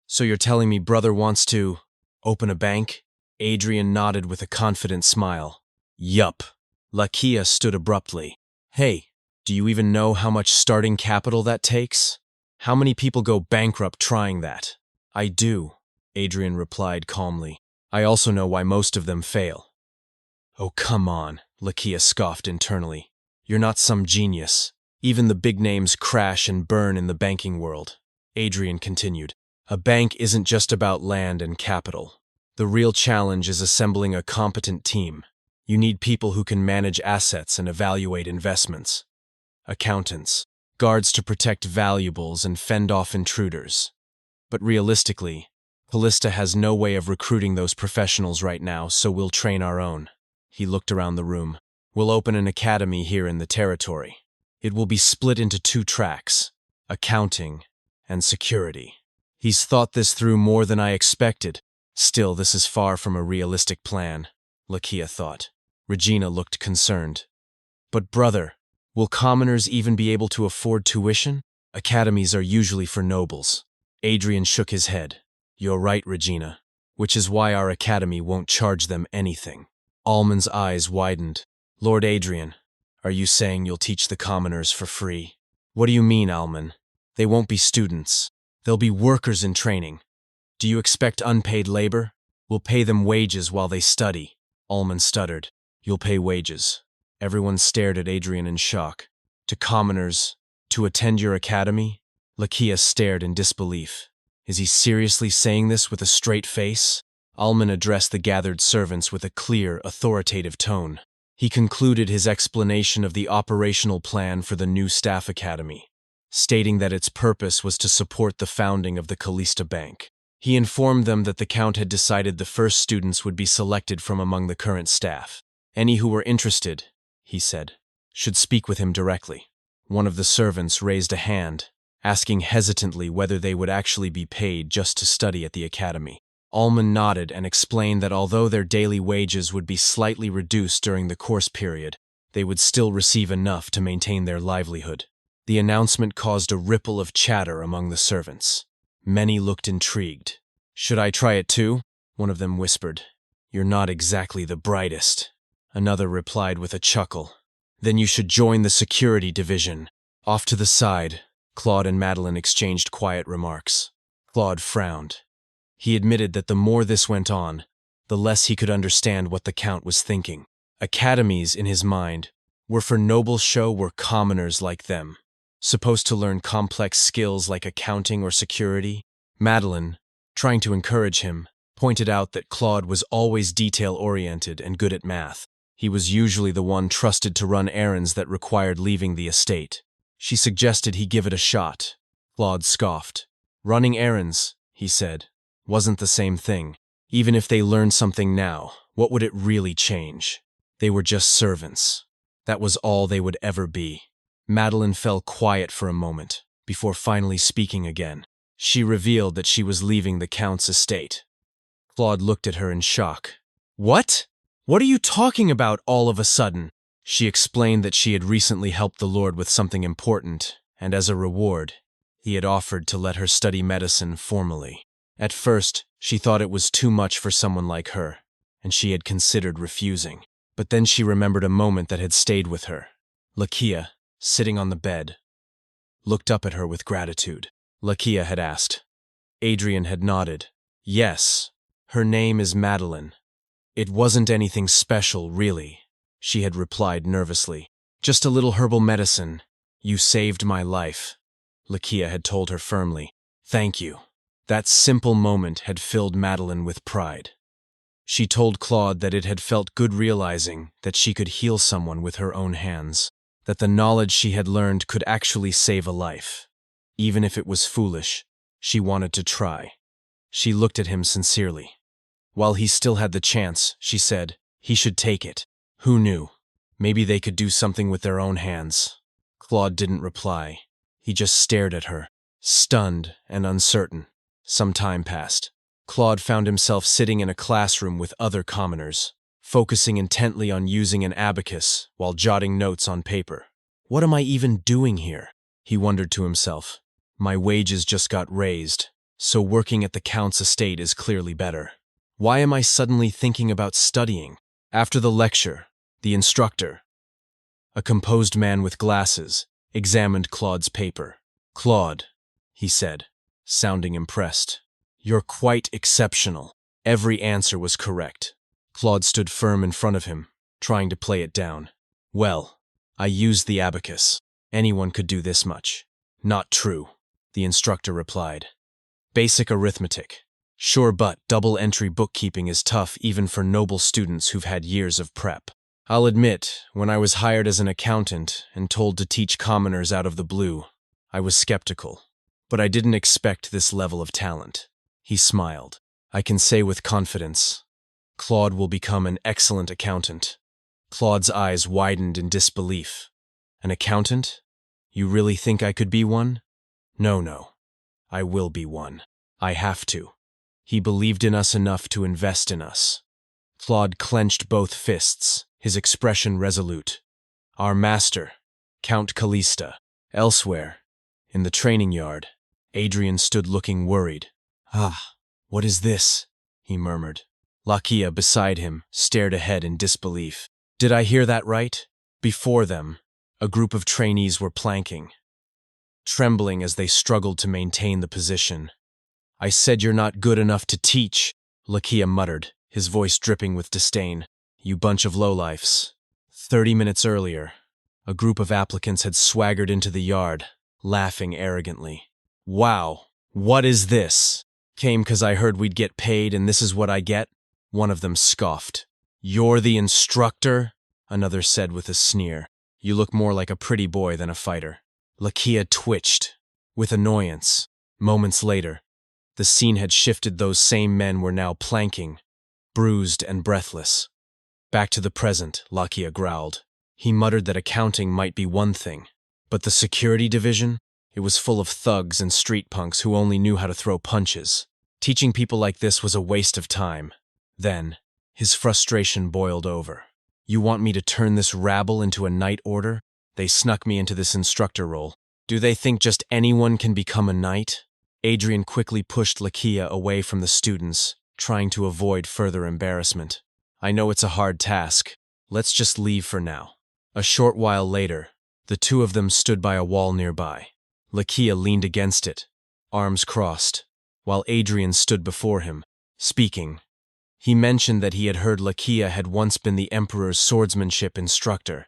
so you're telling me brother wants to open a bank? Adrian nodded with a confident smile. Yup. Lakia stood abruptly. Hey, do you even know how much starting capital that takes? How many people go bankrupt trying that? I do, Adrian replied calmly. I also know why most of them fail. Oh, come on, Lakia scoffed internally. You're not some genius. Even the big names crash and burn in the banking world. Adrian continued. A bank isn't just about land and capital. The real challenge is assembling a competent team. You need people who can manage assets and evaluate investments. Accountants, guards to protect valuables and fend off intruders. But realistically, Callista has no way of recruiting those professionals right now, so we'll train our own. He looked around the room. We'll open an academy here in the territory. It will be split into 2 tracks, accounting and security. He's thought this through more than I expected. Still, this is far from a realistic plan, Lakia thought. Regina looked concerned. But brother, will commoners even be able to afford tuition? Academies are usually for nobles. Adrian shook his head. You're right, Regina, which is why our academy won't charge them anything. Almond's eyes widened. Lord Adrian, are you saying you'll teach the commoners for free? What do you mean, Almond? They won't be students. They'll be workers in training. Do you expect unpaid labor? We'll pay them wages while they study. Almond stuttered. You'll pay wages. Everyone stared at Adrian in shock. To commoners, to attend your academy? Lakia stared in disbelief. Is he seriously saying this with a straight face? Almond addressed the gathered servants with a clear, authoritative tone. He concluded his explanation of the operational plan for the new staff academy, stating that its purpose was to support the founding of the Callista Bank. He informed them that the Count had decided the first students would be selected from among the current staff. Any who were interested, he said, should speak with him directly. One of the servants raised a hand, asking hesitantly whether they would actually be paid just to study at the academy. Almond nodded and explained that although their daily wages would be slightly reduced during the course period, they would still receive enough to maintain their livelihood. The announcement caused a ripple of chatter among the servants. Many looked intrigued. Should I try it too? One of them whispered. You're not exactly the brightest. Another replied with a chuckle. Then you should join the security division. Off to the side, Claude and Madeline exchanged quiet remarks. Claude frowned. He admitted that the more this went on, the less he could understand what the Count was thinking. Academies, in his mind, were for noble show were commoners like them, supposed to learn complex skills like accounting or security. Madeline, trying to encourage him, pointed out that Claude was always detail-oriented and good at math. He was usually the one trusted to run errands that required leaving the estate. She suggested he give it a shot. Claude scoffed. Running errands, he said, wasn't the same thing. Even if they learned something now, what would it really change? They were just servants. That was all they would ever be. Madeline fell quiet for a moment, before finally speaking again. She revealed that she was leaving the Count's estate. Claude looked at her in shock. What? What are you talking about all of a sudden? She explained that she had recently helped the Lord with something important, and as a reward, he had offered to let her study medicine formally. At first, she thought it was too much for someone like her, and she had considered refusing. But then she remembered a moment that had stayed with her. Lakia, sitting on the bed, looked up at her with gratitude. Lakia had asked. Adrian had nodded. Yes, her name is Madeline. It wasn't anything special, really, she had replied nervously. Just a little herbal medicine. You saved my life, Lakia had told her firmly. Thank you. That simple moment had filled Madeline with pride. She told Claude that it had felt good realizing that she could heal someone with her own hands, that the knowledge she had learned could actually save a life. Even if it was foolish, she wanted to try. She looked at him sincerely. While he still had the chance, she said, he should take it. Who knew? Maybe they could do something with their own hands. Claude didn't reply. He just stared at her, stunned and uncertain. Some time passed. Claude found himself sitting in a classroom with other commoners, focusing intently on using an abacus while jotting notes on paper. What am I even doing here? He wondered to himself. My wages just got raised, so working at the Count's estate is clearly better. Why am I suddenly thinking about studying? After the lecture, the instructor, a composed man with glasses, examined Claude's paper. Claude, he said, sounding impressed. You're quite exceptional. Every answer was correct. Claude stood firm in front of him, trying to play it down. Well, I used the abacus. Anyone could do this much. Not true, the instructor replied. Basic arithmetic. Sure, but double-entry bookkeeping is tough even for noble students who've had years of prep. I'll admit, when I was hired as an accountant and told to teach commoners out of the blue, I was skeptical. But I didn't expect this level of talent. He smiled. I can say with confidence, Claude will become an excellent accountant. Claude's eyes widened in disbelief. An accountant? You really think I could be one? No. I will be one. I have to. He believed in us enough to invest in us. Claude clenched both fists, his expression resolute. Our master, Count Callista. Elsewhere, in the training yard, Adrian stood looking worried. Ah, what is this? He murmured. Lakia, beside him, stared ahead in disbelief. Did I hear that right? Before them, a group of trainees were planking, trembling as they struggled to maintain the position. I said you're not good enough to teach, Lakia muttered, his voice dripping with disdain. You bunch of lowlifes. 30 minutes earlier, a group of applicants had swaggered into the yard, laughing arrogantly. Wow, what is this? Came 'cause I heard we'd get paid and this is what I get? One of them scoffed. You're the instructor? Another said with a sneer. You look more like a pretty boy than a fighter. Lakia twitched, with annoyance. Moments later, the scene had shifted. Those same men were now planking, bruised and breathless. Back to the present, Lakia growled. He muttered that accounting might be one thing, but the security division? It was full of thugs and street punks who only knew how to throw punches. Teaching people like this was a waste of time. Then, his frustration boiled over. You want me to turn this rabble into a knight order? They snuck me into this instructor role. Do they think just anyone can become a knight? Adrian quickly pushed Lakia away from the students, trying to avoid further embarrassment. I know it's a hard task. Let's just leave for now. A short while later, the two of them stood by a wall nearby. Lakia leaned against it, arms crossed, while Adrian stood before him, speaking. He mentioned that he had heard Lakia had once been the Emperor's swordsmanship instructor,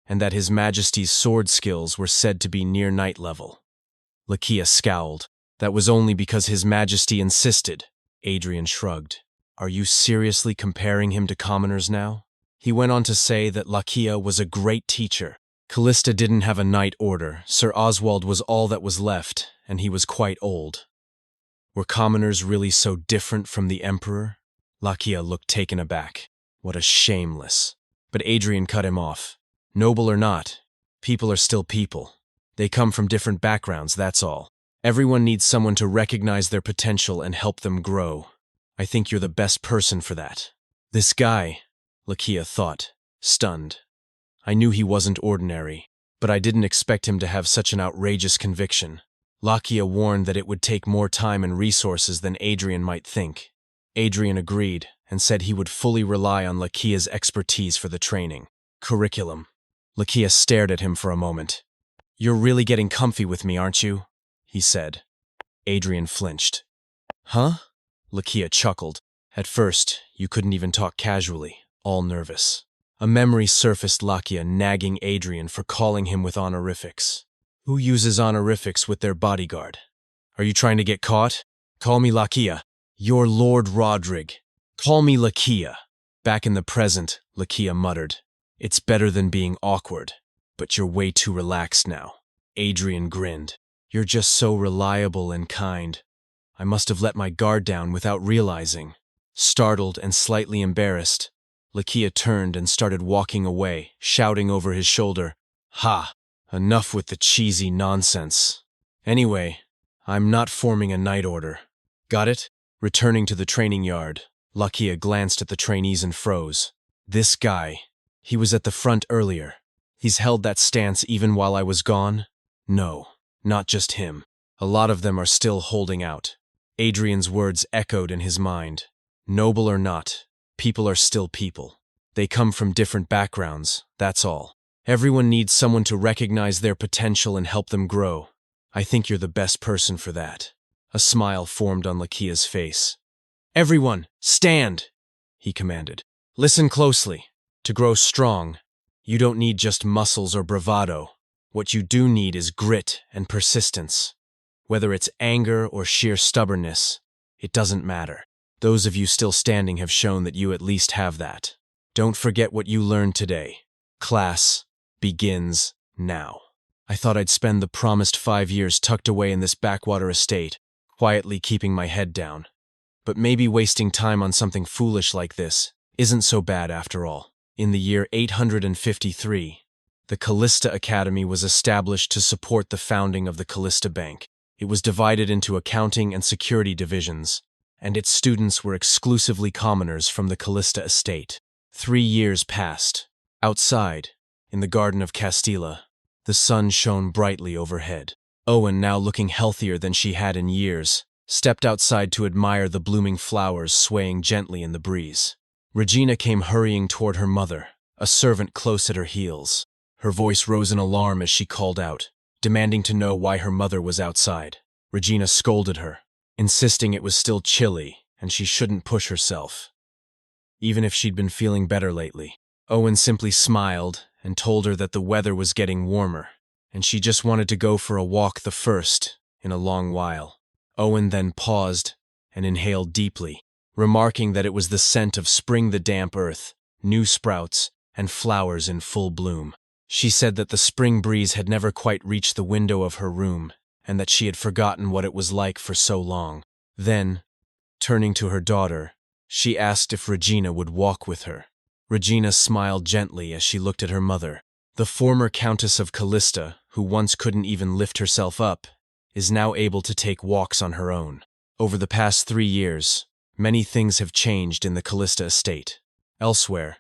and that His Majesty's sword skills were said to be near knight level. Lakia scowled. That was only because His Majesty insisted. Adrian shrugged. Are you seriously comparing him to commoners now? He went on to say that Lakia was a great teacher. Callista didn't have a knight order. Sir Oswald was all that was left, and he was quite old. Were commoners really so different from the Emperor? Lakia looked taken aback. What a shameless. But Adrian cut him off. Noble or not, people are still people. They come from different backgrounds, that's all. Everyone needs someone to recognize their potential and help them grow. I think you're the best person for that. This guy, Lakia thought, stunned. I knew he wasn't ordinary, but I didn't expect him to have such an outrageous conviction. Lakia warned that it would take more time and resources than Adrian might think. Adrian agreed and said he would fully rely on Lakia's expertise for the training. Curriculum. Lakia stared at him for a moment. You're really getting comfy with me, aren't you? He said. Adrian flinched. Huh? Lakia chuckled. At first, you couldn't even talk casually, all nervous. A memory surfaced, Lakia nagging Adrian for calling him with honorifics. Who uses honorifics with their bodyguard? Are you trying to get caught? Call me Lakia. You're Lord Rodrigue. Call me Lakia. Back in the present, Lakia muttered. It's better than being awkward, but you're way too relaxed now. Adrian grinned. You're just so reliable and kind. I must have let my guard down without realizing. Startled and slightly embarrassed, Lakia turned and started walking away, shouting over his shoulder, Ha! Enough with the cheesy nonsense. Anyway, I'm not forming a night order. Got it? Returning to the training yard, Lakia glanced at the trainees and froze. This guy. He was at the front earlier. He's held that stance even while I was gone? No, not just him. A lot of them are still holding out. Adrian's words echoed in his mind. Noble or not, people are still people. They come from different backgrounds, that's all. Everyone needs someone to recognize their potential and help them grow. I think you're the best person for that. A smile formed on Lakia's face. Everyone, stand! He commanded. Listen closely. To grow strong, you don't need just muscles or bravado. What you do need is grit and persistence. Whether it's anger or sheer stubbornness, it doesn't matter. Those of you still standing have shown that you at least have that. Don't forget what you learned today. Class begins now. I thought I'd spend the promised 5 years tucked away in this backwater estate, quietly keeping my head down. But maybe wasting time on something foolish like this isn't so bad after all. In the year 853, the Callista Academy was established to support the founding of the Callista Bank. It was divided into accounting and security divisions, and its students were exclusively commoners from the Callista estate. 3 years passed. Outside, in the Garden of Castilla, the sun shone brightly overhead. Owen, now looking healthier than she had in years, stepped outside to admire the blooming flowers swaying gently in the breeze. Regina came hurrying toward her mother, a servant close at her heels. Her voice rose in alarm as she called out, demanding to know why her mother was outside. Regina scolded her, insisting it was still chilly and she shouldn't push herself, even if she'd been feeling better lately. Owen simply smiled and told her that the weather was getting warmer, and she just wanted to go for a walk, the first in a long while. Owen then paused and inhaled deeply, remarking that it was the scent of spring, the damp earth, new sprouts, and flowers in full bloom. She said that the spring breeze had never quite reached the window of her room, and that she had forgotten what it was like for so long. Then, turning to her daughter, she asked if Regina would walk with her. Regina smiled gently as she looked at her mother. The former Countess of Callista, who once couldn't even lift herself up, is now able to take walks on her own. Over the past 3 years, many things have changed in the Callista estate. Elsewhere,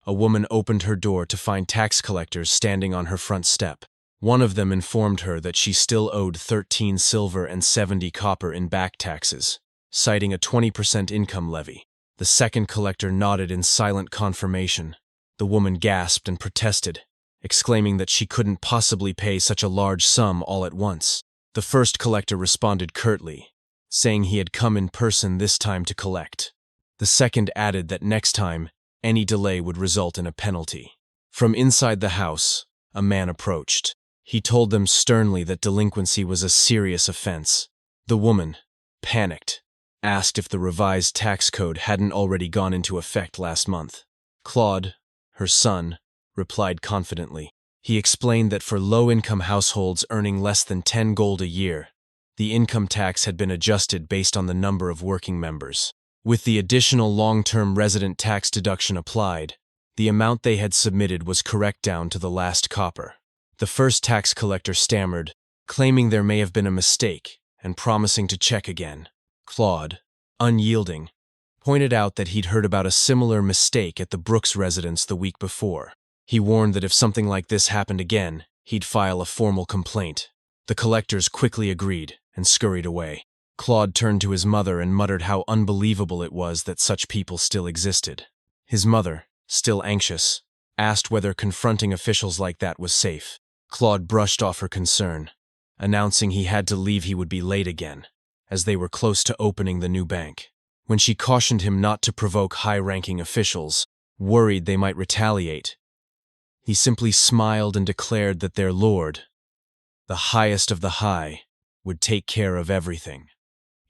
a woman opened her door to find tax collectors standing on her front step. One of them informed her that she still owed 13 silver and 70 copper in back taxes, citing a 20% income levy. The second collector nodded in silent confirmation. The woman gasped and protested, exclaiming that she couldn't possibly pay such a large sum all at once. The first collector responded curtly, saying he had come in person this time to collect. The second added that next time, any delay would result in a penalty. From inside the house, a man approached. He told them sternly that delinquency was a serious offense. The woman, panicked, asked if the revised tax code hadn't already gone into effect last month. Claude, her son, replied confidently. He explained that for low-income households earning less than 10 gold a year, the income tax had been adjusted based on the number of working members. With the additional long-term resident tax deduction applied, the amount they had submitted was correct down to the last copper. The first tax collector stammered, claiming there may have been a mistake and promising to check again. Claude, unyielding, pointed out that he'd heard about a similar mistake at the Brooks residence the week before. He warned that if something like this happened again, he'd file a formal complaint. The collectors quickly agreed and scurried away. Claude turned to his mother and muttered how unbelievable it was that such people still existed. His mother, still anxious, asked whether confronting officials like that was safe. Claude brushed off her concern, announcing he had to leave, he would be late again, as they were close to opening the new bank. When she cautioned him not to provoke high-ranking officials, worried they might retaliate, he simply smiled and declared that their lord, the highest of the high, would take care of everything.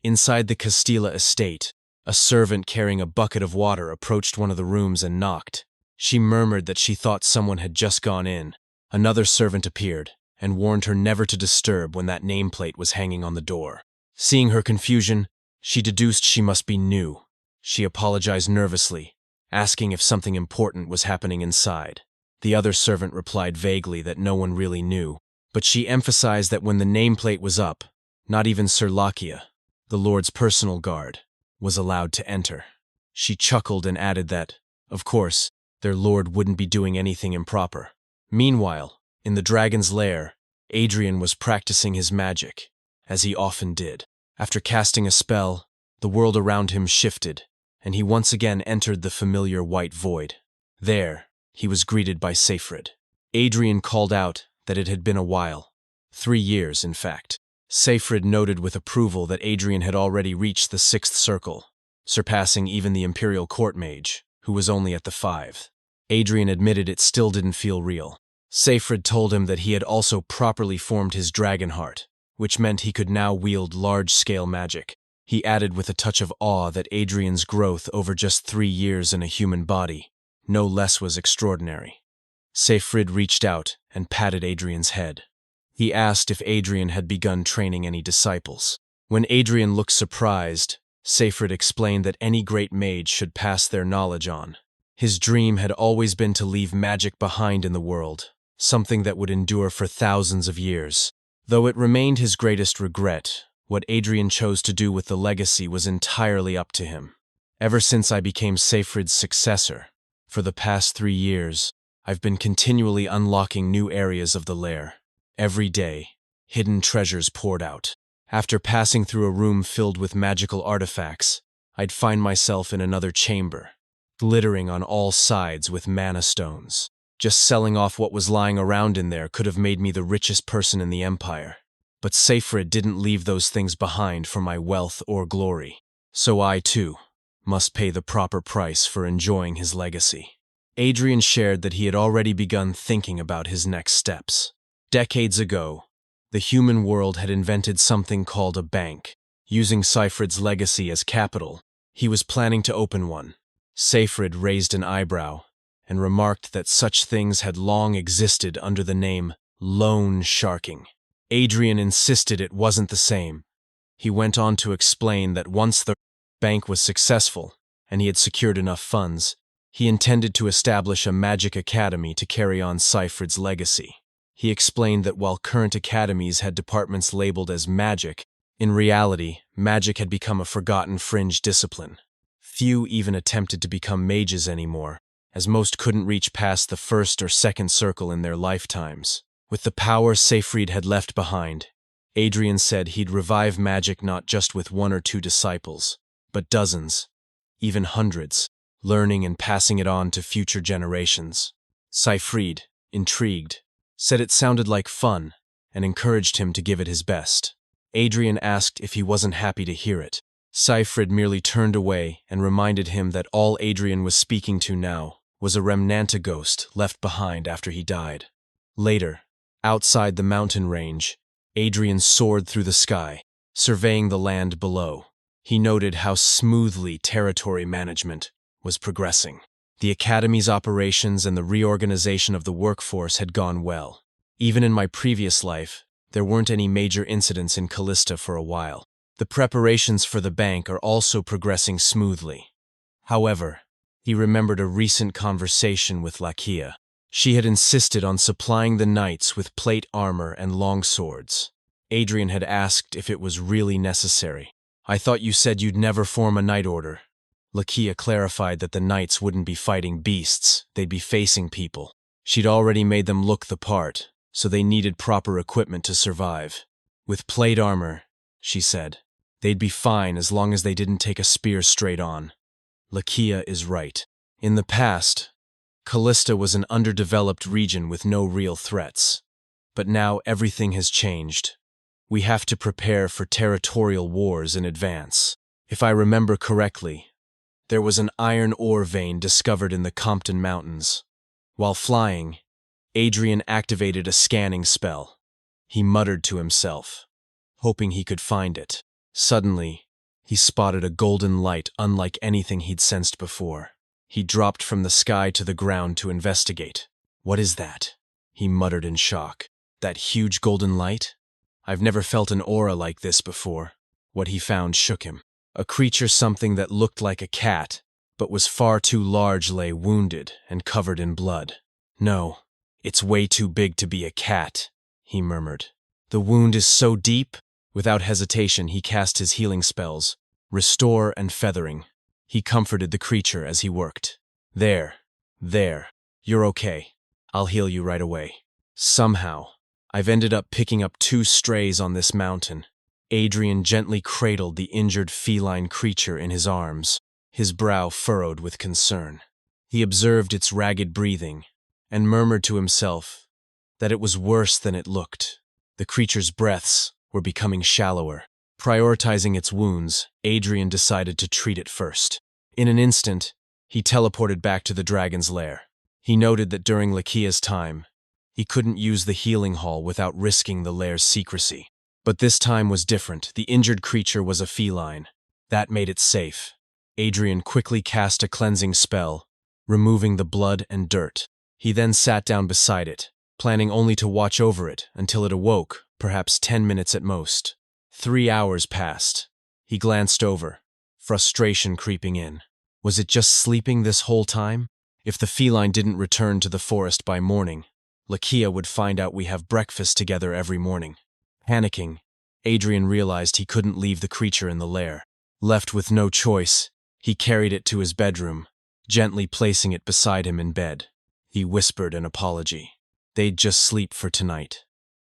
Inside the Castilla estate, a servant carrying a bucket of water approached one of the rooms and knocked. She murmured that she thought someone had just gone in. Another servant appeared and warned her never to disturb when that nameplate was hanging on the door. Seeing her confusion, she deduced she must be new. She apologized nervously, asking if something important was happening inside. The other servant replied vaguely that no one really knew. but she emphasized that when the nameplate was up, not even Sir Lakia, the Lord's personal guard, was allowed to enter. She chuckled and added that, of course, their Lord wouldn't be doing anything improper. Meanwhile, in the dragon's lair, Adrian was practicing his magic, as he often did. After casting a spell, the world around him shifted, and he once again entered the familiar white void. There, he was greeted by Seyfried. Adrian called out that it had been a while. 3 years, in fact. Seyfried noted with approval that Adrian had already reached the 6th circle, surpassing even the Imperial Court Mage, who was only at the 5th. Adrian admitted it still didn't feel real. Seyfried told him that he had also properly formed his dragon heart, which meant he could now wield large-scale magic. He added with a touch of awe that Adrian's growth over just 3 years in a human body, no less, was extraordinary. Seyfried reached out and patted Adrian's head. He asked if Adrian had begun training any disciples. When Adrian looked surprised, Seyfried explained that any great mage should pass their knowledge on. His dream had always been to leave magic behind in the world, something that would endure for thousands of years. Though it remained his greatest regret, what Adrian chose to do with the legacy was entirely up to him. Ever since I became Seyfried's successor, for the past 3 years, I've been continually unlocking new areas of the lair. Every day, hidden treasures poured out. After passing through a room filled with magical artifacts, I'd find myself in another chamber, glittering on all sides with mana stones. Just selling off what was lying around in there could have made me the richest person in the empire. But Seyfried didn't leave those things behind for my wealth or glory. So I, too, must pay the proper price for enjoying his legacy. Adrian shared that he had already begun thinking about his next steps. Decades ago, the human world had invented something called a bank. Using Seyfried's legacy as capital, he was planning to open one. Seyfried raised an eyebrow and remarked that such things had long existed under the name loan sharking. Adrian insisted it wasn't the same. He went on to explain that once the bank was successful and he had secured enough funds, he intended to establish a magic academy to carry on Seyfried's legacy. He explained that while current academies had departments labeled as magic, in reality, magic had become a forgotten fringe discipline. Few even attempted to become mages anymore, as most couldn't reach past the 1st or 2nd circle in their lifetimes. With the power Seyfried had left behind, Adrian said he'd revive magic not just with 1 or 2 disciples, but dozens, even hundreds, learning and passing it on to future generations. Seyfried, intrigued, said it sounded like fun and encouraged him to give it his best. Adrian asked if he wasn't happy to hear it. Seyfried merely turned away and reminded him that all Adrian was speaking to now was a remnanta ghost left behind after he died. Later, outside the mountain range, Adrian soared through the sky, surveying the land below. He noted how smoothly territory management was progressing. The academy's operations and the reorganization of the workforce had gone well. Even in my previous life, there weren't any major incidents in Callista for a while. The preparations for the bank are also progressing smoothly. However, he remembered a recent conversation with Lakia. She had insisted on supplying the knights with plate armor and long swords. Adrian had asked if it was really necessary. "I thought you said you'd never form a knight order." Lakia clarified that the knights wouldn't be fighting beasts, they'd be facing people. She'd already made them look the part, so they needed proper equipment to survive. "With plate armor," she said, "they'd be fine as long as they didn't take a spear straight on." Lakia is right. In the past, Callista was an underdeveloped region with no real threats. But now everything has changed. We have to prepare for territorial wars in advance. If I remember correctly, there was an iron ore vein discovered in the Compton Mountains. While flying, Adrian activated a scanning spell. He muttered to himself, hoping he could find it. Suddenly, he spotted a golden light unlike anything he'd sensed before. He dropped from the sky to the ground to investigate. "What is that?" he muttered in shock. "That huge golden light? I've never felt an aura like this before." What he found shook him. A creature something that looked like a cat, but was far too large, lay wounded and covered in blood. "No, it's way too big to be a cat," he murmured. "The wound is so deep." Without hesitation, he cast his healing spells, Restore and Feathering. He comforted the creature as he worked. There, you're okay. I'll heal you right away. Somehow, I've ended up picking up 2 strays on this mountain. Adrian gently cradled the injured feline creature in his arms, his brow furrowed with concern. He observed its ragged breathing and murmured to himself that it was worse than it looked. The creature's breaths were becoming shallower. Prioritizing its wounds, Adrian decided to treat it first. In an instant, he teleported back to the dragon's lair. He noted that during Lakia's time, he couldn't use the healing hall without risking the lair's secrecy. But this time was different. The injured creature was a feline. That made it safe. Adrian quickly cast a cleansing spell, removing the blood and dirt. He then sat down beside it, planning only to watch over it until it awoke, perhaps 10 minutes at most. 3 hours passed. He glanced over, frustration creeping in. Was it just sleeping this whole time? If the feline didn't return to the forest by morning, Lakia would find out we have breakfast together every morning. Panicking, Adrian realized he couldn't leave the creature in the lair. Left with no choice, he carried it to his bedroom, gently placing it beside him in bed. He whispered an apology. They'd just sleep for tonight.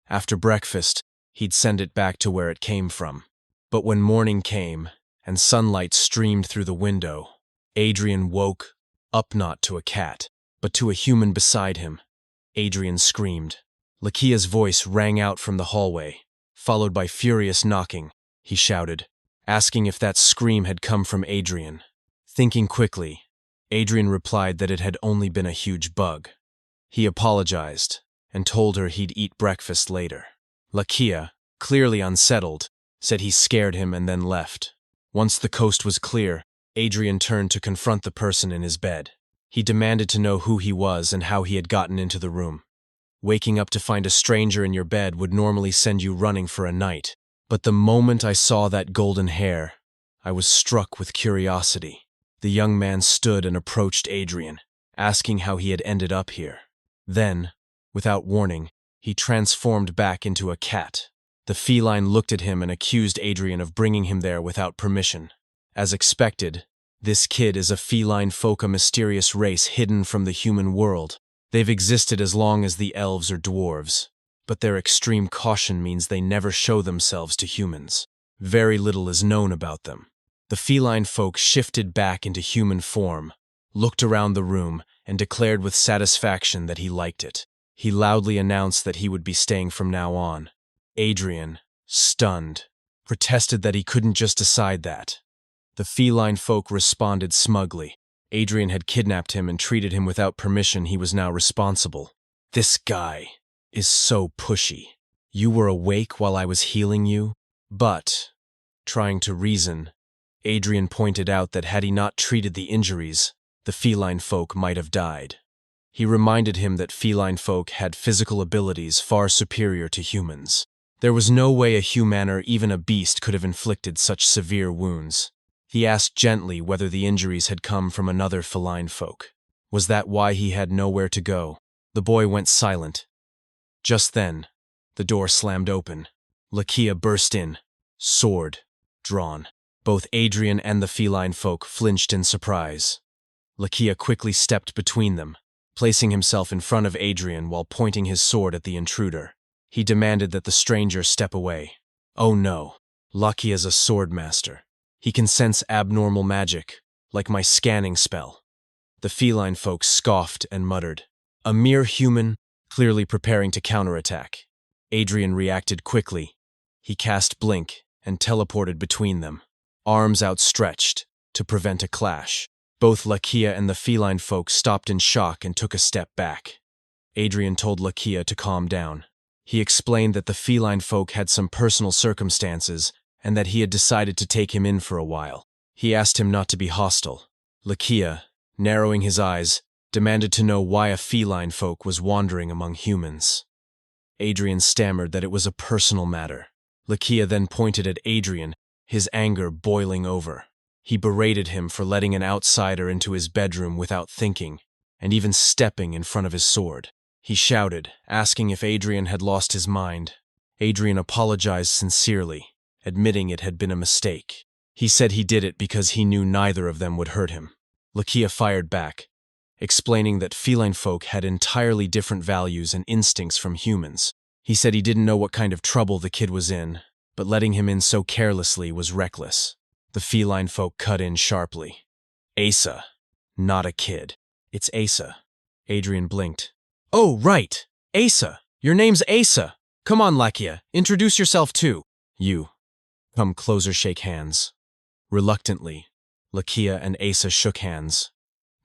After breakfast, he'd send it back to where it came from. But when morning came, and sunlight streamed through the window, Adrian woke up not to a cat, but to a human beside him. Adrian screamed. Lakia's voice rang out from the hallway, followed by furious knocking. He shouted, asking if that scream had come from Adrian. Thinking quickly, Adrian replied that it had only been a huge bug. He apologized and told her he'd eat breakfast later. Lakia, clearly unsettled, said he scared him and then left. Once the coast was clear, Adrian turned to confront the person in his bed. He demanded to know who he was and how he had gotten into the room. Waking up to find a stranger in your bed would normally send you running for a night. But the moment I saw that golden hair, I was struck with curiosity. The young man stood and approached Adrian, asking how he had ended up here. Then, without warning, he transformed back into a cat. The feline looked at him and accused Adrian of bringing him there without permission. As expected, this kid is a feline folk, a mysterious race hidden from the human world. They've existed as long as the elves or dwarves, but their extreme caution means they never show themselves to humans. Very little is known about them. The feline folk shifted back into human form, looked around the room, and declared with satisfaction that he liked it. He loudly announced that he would be staying from now on. Adrian, stunned, protested that he couldn't just decide that. The feline folk responded smugly. Adrian had kidnapped him and treated him without permission. He was now responsible. This guy is so pushy. You were awake while I was healing you? But, trying to reason, Adrian pointed out that had he not treated the injuries, the feline folk might have died. He reminded him that feline folk had physical abilities far superior to humans. There was no way a human or even a beast could have inflicted such severe wounds. He asked gently whether the injuries had come from another feline folk. Was that why he had nowhere to go? The boy went silent. Just then, the door slammed open. Lakia burst in, sword drawn. Both Adrian and the feline folk flinched in surprise. Lakia quickly stepped between them, placing himself in front of Adrian while pointing his sword at the intruder. He demanded that the stranger step away. Oh no, Lakia's a sword master. He can sense abnormal magic, like my scanning spell. The feline folk scoffed and muttered. A mere human, clearly preparing to counterattack. Adrian reacted quickly. He cast Blink and teleported between them, arms outstretched to prevent a clash. Both Lakia and the feline folk stopped in shock and took a step back. Adrian told Lakia to calm down. He explained that the feline folk had some personal circumstances and that he had decided to take him in for a while. He asked him not to be hostile. Lakia, narrowing his eyes, demanded to know why a feline folk was wandering among humans. Adrian stammered that it was a personal matter. Lakia then pointed at Adrian, his anger boiling over. He berated him for letting an outsider into his bedroom without thinking, and even stepping in front of his sword. He shouted, asking if Adrian had lost his mind. Adrian apologized sincerely, admitting it had been a mistake. He said he did it because he knew neither of them would hurt him. Lakia fired back, explaining that feline folk had entirely different values and instincts from humans. He said he didn't know what kind of trouble the kid was in, but letting him in so carelessly was reckless. The feline folk cut in sharply. Asa. Not a kid. It's Asa. Adrian blinked. Oh, right. Asa. Your name's Asa. Come on, Lakia. Introduce yourself too. You. Come closer, shake hands. Reluctantly, Lakia and Asa shook hands.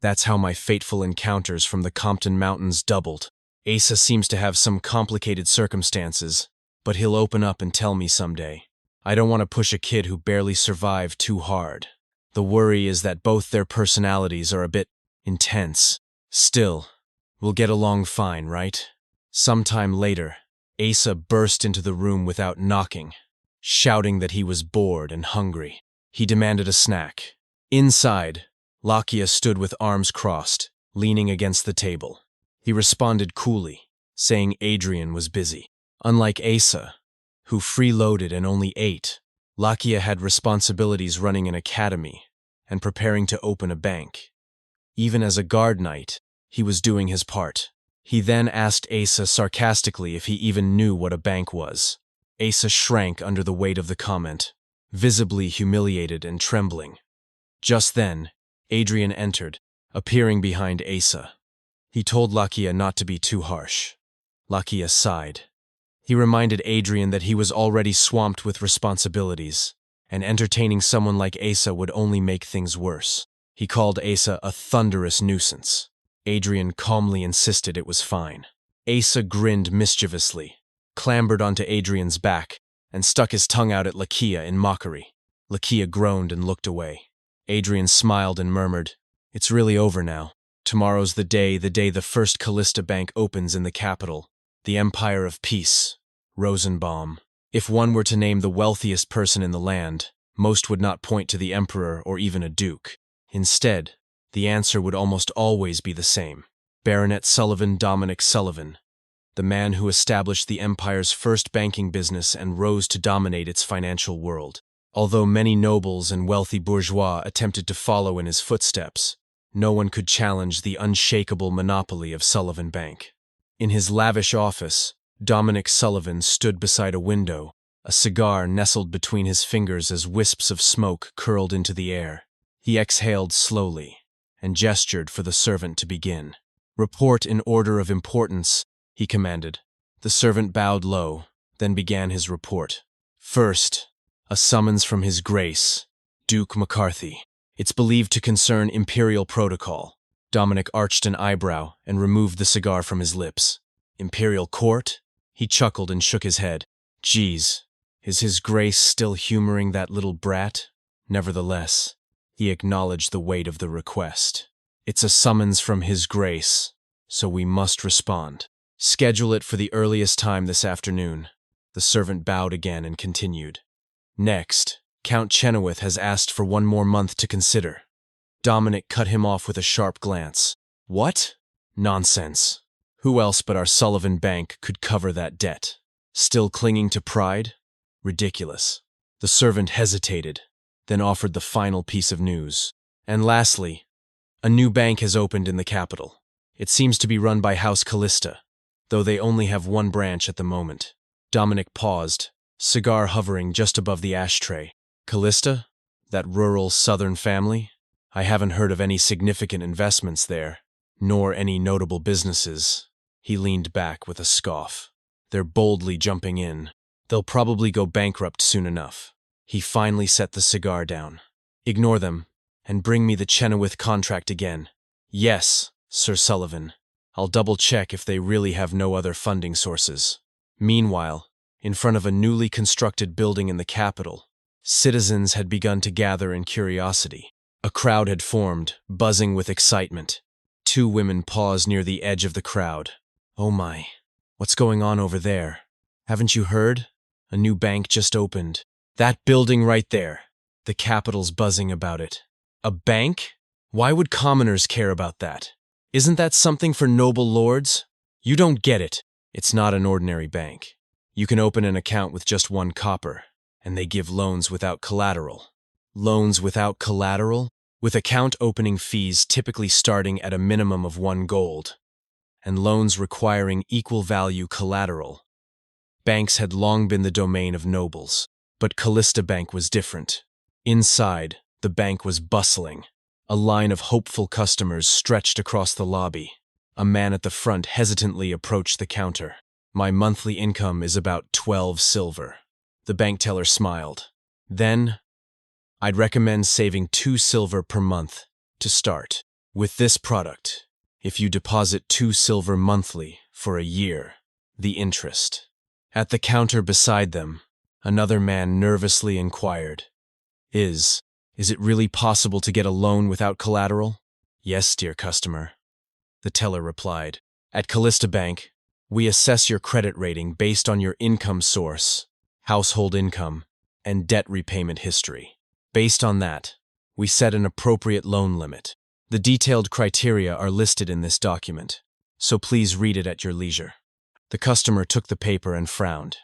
That's how my fateful encounters from the Compton Mountains doubled. Asa seems to have some complicated circumstances, but he'll open up and tell me someday. I don't want to push a kid who barely survived too hard. The worry is that both their personalities are a bit intense. Still, we'll get along fine, right? Sometime later, Asa burst into the room without knocking, shouting that he was bored and hungry. He demanded a snack. Inside, Lakia stood with arms crossed, leaning against the table. He responded coolly, saying Adrian was busy. Unlike Asa, who freeloaded and only ate, Lakia had responsibilities running an academy and preparing to open a bank. Even as a guard knight, he was doing his part. He then asked Asa sarcastically if he even knew what a bank was. Asa shrank under the weight of the comment, visibly humiliated and trembling. Just then, Adrian entered, appearing behind Asa. He told Lakia not to be too harsh. Lakia sighed. He reminded Adrian that he was already swamped with responsibilities, and entertaining someone like Asa would only make things worse. He called Asa a thunderous nuisance. Adrian calmly insisted it was fine. Asa grinned mischievously, clambered onto Adrian's back, and stuck his tongue out at Lakia in mockery. Lakia groaned and looked away. Adrian smiled and murmured, "It's really over now. Tomorrow's the day the first Callista Bank opens in the capital, the Empire of Peace, Rosenbaum. If one were to name the wealthiest person in the land, most would not point to the emperor or even a duke. Instead, the answer would almost always be the same. Baronet Sullivan Dominic Sullivan, the man who established the empire's first banking business and rose to dominate its financial world. Although many nobles and wealthy bourgeois attempted to follow in his footsteps, no one could challenge the unshakable monopoly of Sullivan Bank. In his lavish office, Dominic Sullivan stood beside a window, a cigar nestled between his fingers as wisps of smoke curled into the air. He exhaled slowly and gestured for the servant to begin. "Report in order of importance," he commanded. The servant bowed low, then began his report. First, a summons from His Grace, Duke McCarthy. It's believed to concern imperial protocol. Dominic arched an eyebrow and removed the cigar from his lips. Imperial court? He chuckled and shook his head. Geez, is His Grace still humoring that little brat? Nevertheless, he acknowledged the weight of the request. It's a summons from His Grace, so we must respond. Schedule it for the earliest time this afternoon. The servant bowed again and continued. Next, Count Chenoweth has asked for one more month to consider. Dominic cut him off with a sharp glance. What? Nonsense. Who else but our Sullivan Bank could cover that debt? Still clinging to pride? Ridiculous. The servant hesitated, then offered the final piece of news. And lastly, a new bank has opened in the capital. It seems to be run by House Callista, though they only have one branch at the moment. Dominic paused, cigar hovering just above the ashtray. Callista? That rural southern family? I haven't heard of any significant investments there, nor any notable businesses. He leaned back with a scoff. They're boldly jumping in. They'll probably go bankrupt soon enough. He finally set the cigar down. Ignore them, and bring me the Chenoweth contract again. Yes, Sir Sullivan. I'll double-check if they really have no other funding sources. Meanwhile, in front of a newly constructed building in the capital, citizens had begun to gather in curiosity. A crowd had formed, buzzing with excitement. Two women paused near the edge of the crowd. Oh my, what's going on over there? Haven't you heard? A new bank just opened. That building right there. The capital's buzzing about it. A bank? Why would commoners care about that? Isn't that something for noble lords? You don't get it. It's not an ordinary bank. You can open an account with just 1 copper, and they give loans without collateral. Loans without collateral? With account opening fees typically starting at a minimum of 1 gold, and loans requiring equal value collateral. Banks had long been the domain of nobles, but Callista Bank was different. Inside, the bank was bustling. A line of hopeful customers stretched across the lobby. A man at the front hesitantly approached the counter. My monthly income is about 12 silver. The bank teller smiled. Then, I'd recommend saving 2 silver per month to start. With this product, if you deposit 2 silver monthly for a year, the interest. At the counter beside them, another man nervously inquired, Is it really possible to get a loan without collateral? Yes, dear customer. The teller replied. At Callista Bank, we assess your credit rating based on your income source, household income, and debt repayment history. Based on that, we set an appropriate loan limit. The detailed criteria are listed in this document, so please read it at your leisure. The customer took the paper and frowned,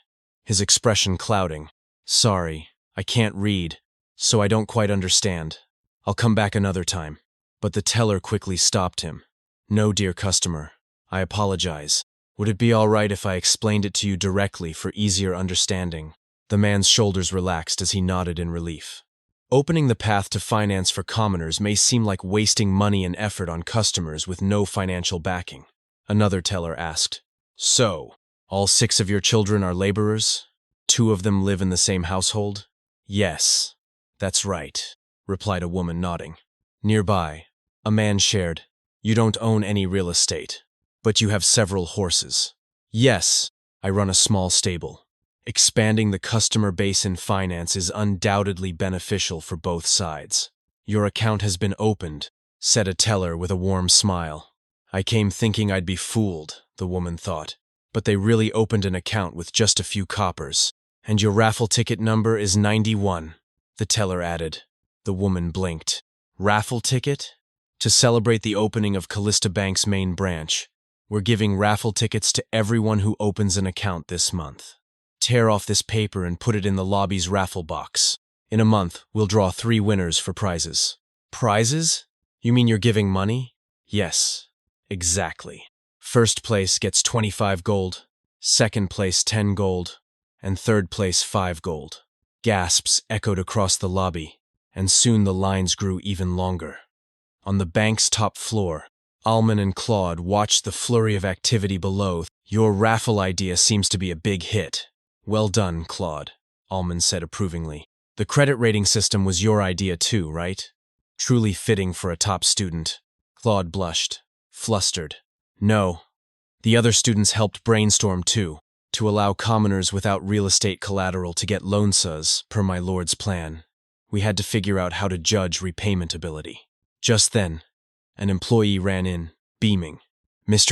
his expression clouding. Sorry, I can't read, so I don't quite understand. I'll come back another time. But the teller quickly stopped him. No, dear customer, I apologize. Would it be all right if I explained it to you directly for easier understanding? The man's shoulders relaxed as he nodded in relief. Opening the path to finance for commoners may seem like wasting money and effort on customers with no financial backing. Another teller asked, So, all 6 of your children are laborers? 2 of them live in the same household? Yes, that's right, replied a woman nodding. Nearby, a man shared, You don't own any real estate, but you have several horses. Yes, I run a small stable. Expanding the customer base in finance is undoubtedly beneficial for both sides. Your account has been opened, said a teller with a warm smile. I came thinking I'd be fooled, the woman thought, but they really opened an account with just a few coppers. And your raffle ticket number is 91, the teller added. The woman blinked. Raffle ticket? To celebrate the opening of Callista Bank's main branch, we're giving raffle tickets to everyone who opens an account this month. Tear off this paper and put it in the lobby's raffle box. In a month, we'll draw 3 winners for prizes. Prizes? You mean you're giving money? Yes, exactly. First place gets 25 gold, second place 10 gold, and third place 5 gold. Gasps echoed across the lobby, and soon the lines grew even longer. On the bank's top floor, Alman and Claude watched the flurry of activity below. Your raffle idea seems to be a big hit. Well done, Claude, Alman said approvingly. The credit rating system was your idea too, right? Truly fitting for a top student. Claude blushed, flustered. No. The other students helped brainstorm too, to allow commoners without real estate collateral to get loans per my lord's plan. We had to figure out how to judge repayment ability. Just then, an employee ran in, beaming. Mr.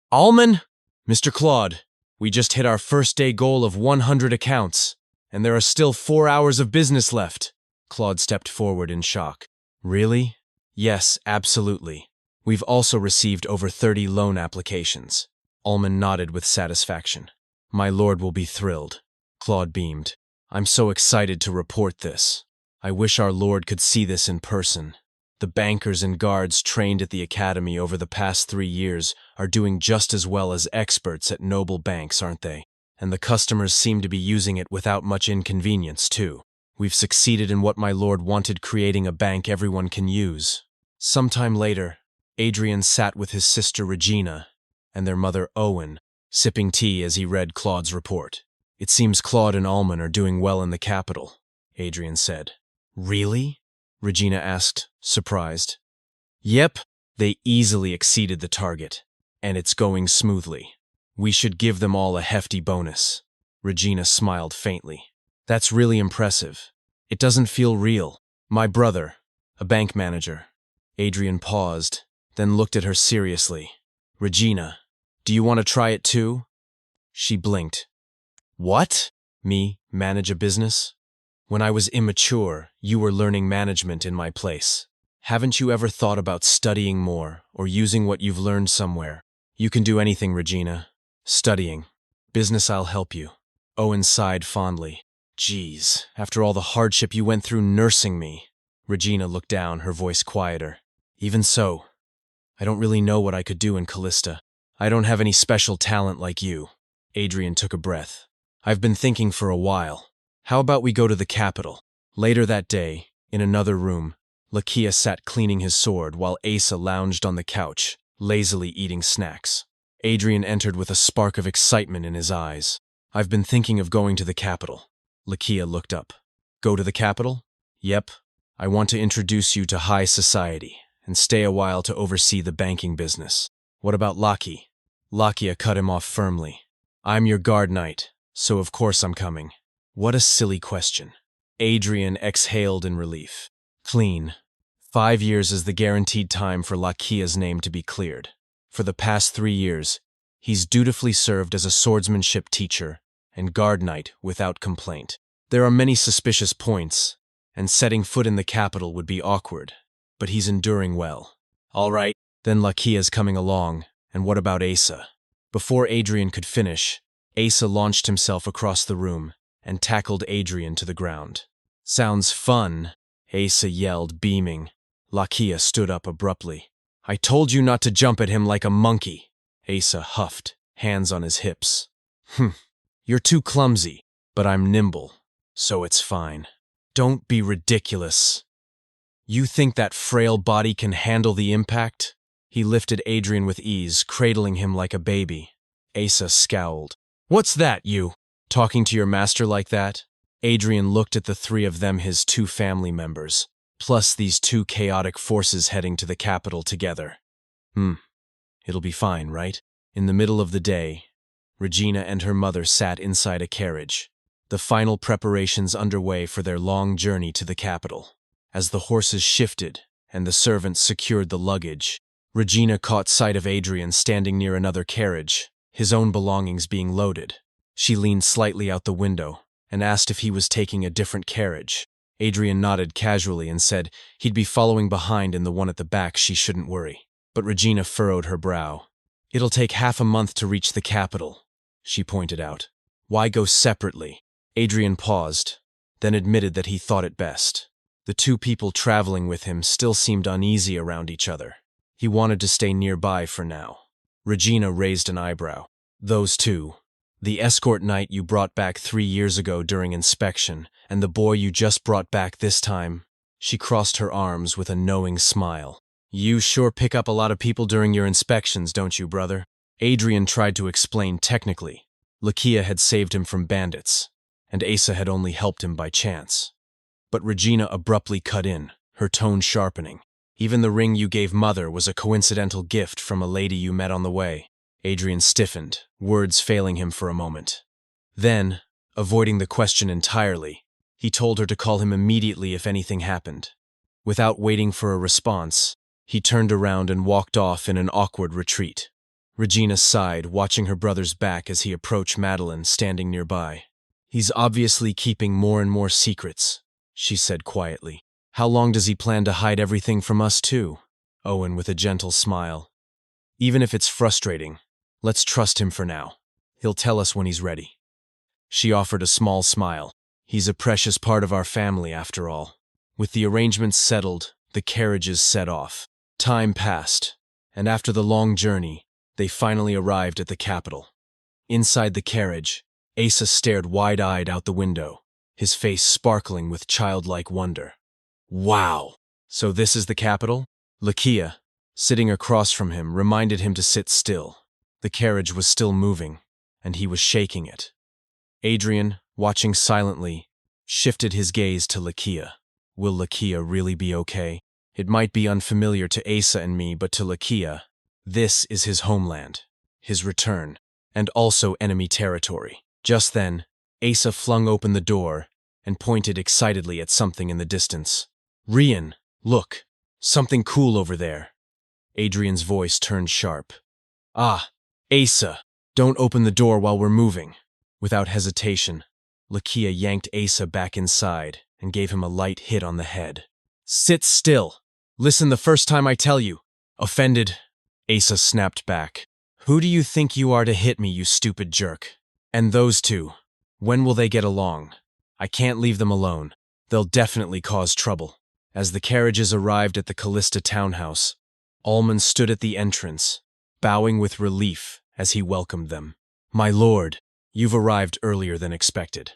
Alman? Mr. Claude, we just hit our first day goal of 100 accounts, and there are still 4 hours of business left. Claude stepped forward in shock. Really? Yes, absolutely. We've also received over 30 loan applications. Alman nodded with satisfaction. My lord will be thrilled. Claude beamed. I'm so excited to report this. I wish our lord could see this in person. The bankers and guards trained at the academy over the past 3 years are doing just as well as experts at noble banks, aren't they? And the customers seem to be using it without much inconvenience, too. We've succeeded in what my lord wanted, creating a bank everyone can use. Sometime later, Adrian sat with his sister Regina and their mother Owen, sipping tea as he read Claude's report. It seems Claude and Alman are doing well in the capital, Adrian said. Really? Regina asked, surprised. Yep, they easily exceeded the target, and it's going smoothly. We should give them all a hefty bonus. Regina smiled faintly. That's really impressive. It doesn't feel real. My brother, a bank manager. Adrian paused, then looked at her seriously. Regina, do you want to try it too? She blinked. What? Me, manage a business? When I was immature, you were learning management in my place. Haven't you ever thought about studying more or using what you've learned somewhere? You can do anything, Regina. Studying. Business, I'll help you. Owen sighed fondly. Geez, after all the hardship you went through nursing me. Regina looked down, her voice quieter. Even so, I don't really know what I could do in Callista. I don't have any special talent like you. Adrian took a breath. I've been thinking for a while. How about we go to the capital? Later that day, in another room, Lakia sat cleaning his sword while Asa lounged on the couch, lazily eating snacks. Adrian entered with a spark of excitement in his eyes. I've been thinking of going to the capital. Lakia looked up. Go to the capital? Yep. I want to introduce you to high society and stay a while to oversee the banking business. What about Laki? Lakia cut him off firmly. I'm your guard knight, so of course I'm coming. What a silly question. Adrian exhaled in relief. Clean. 5 years is the guaranteed time for Lakia's name to be cleared. For the past 3 years, he's dutifully served as a swordsmanship teacher and guard knight without complaint. There are many suspicious points, and setting foot in the capital would be awkward, but he's enduring well. All right, then Lakia's coming along, and what about Asa? Before Adrian could finish, Asa launched himself across the room and tackled Adrian to the ground. Sounds fun, Asa yelled, beaming. Lakia stood up abruptly. I told you not to jump at him like a monkey. Asa huffed, hands on his hips. You're too clumsy, but I'm nimble, so it's fine. Don't be ridiculous. You think that frail body can handle the impact? He lifted Adrian with ease, cradling him like a baby. Asa scowled. What's that, you? Talking to your master like that? Adrian looked at the 3 of them, his 2 family members, plus these 2 chaotic forces heading to the capital together. It'll be fine, right? In the middle of the day, Regina and her mother sat inside a carriage, the final preparations underway for their long journey to the capital. As the horses shifted and the servants secured the luggage, Regina caught sight of Adrian standing near another carriage, his own belongings being loaded. She leaned slightly out the window and asked if he was taking a different carriage. Adrian nodded casually and said he'd be following behind in the one at the back, she shouldn't worry. But Regina furrowed her brow. It'll take half a month to reach the capital, she pointed out. Why go separately? Adrian paused, then admitted that he thought it best. The 2 people traveling with him still seemed uneasy around each other. He wanted to stay nearby for now. Regina raised an eyebrow. Those 2. The escort knight you brought back 3 years ago during inspection, and the boy you just brought back this time. She crossed her arms with a knowing smile. You sure pick up a lot of people during your inspections, don't you, brother? Adrian tried to explain technically. Lakia had saved him from bandits, and Asa had only helped him by chance. But Regina abruptly cut in, her tone sharpening. Even the ring you gave Mother was a coincidental gift from a lady you met on the way. Adrian stiffened, words failing him for a moment. Then, avoiding the question entirely, he told her to call him immediately if anything happened. Without waiting for a response, he turned around and walked off in an awkward retreat. Regina sighed, watching her brother's back as he approached Madeline, standing nearby. He's obviously keeping more and more secrets, she said quietly. How long does he plan to hide everything from us too? Owen with a gentle smile. Even if it's frustrating, let's trust him for now. He'll tell us when he's ready. She offered a small smile. He's a precious part of our family after all. With the arrangements settled, the carriages set off. Time passed, and after the long journey, they finally arrived at the capital. Inside the carriage, Asa stared wide-eyed out the window, his face sparkling with childlike wonder. Wow! So this is the capital? Lakia, sitting across from him, reminded him to sit still. The carriage was still moving, and he was shaking it. Adrian, watching silently, shifted his gaze to Lakia. Will Lakia really be okay? It might be unfamiliar to Asa and me, but to Lakia, this is his homeland, his return, and also enemy territory. Just then, Asa flung open the door and pointed excitedly at something in the distance. Rian, look, something cool over there. Adrian's voice turned sharp. Ah, Asa, don't open the door while we're moving. Without hesitation, Lakia yanked Asa back inside and gave him a light hit on the head. Sit still. Listen the first time I tell you. Offended, Asa snapped back. Who do you think you are to hit me, you stupid jerk? And those two, when will they get along? I can't leave them alone. They'll definitely cause trouble. As the carriages arrived at the Callista townhouse, Ullman stood at the entrance, bowing with relief as he welcomed them. My lord, you've arrived earlier than expected.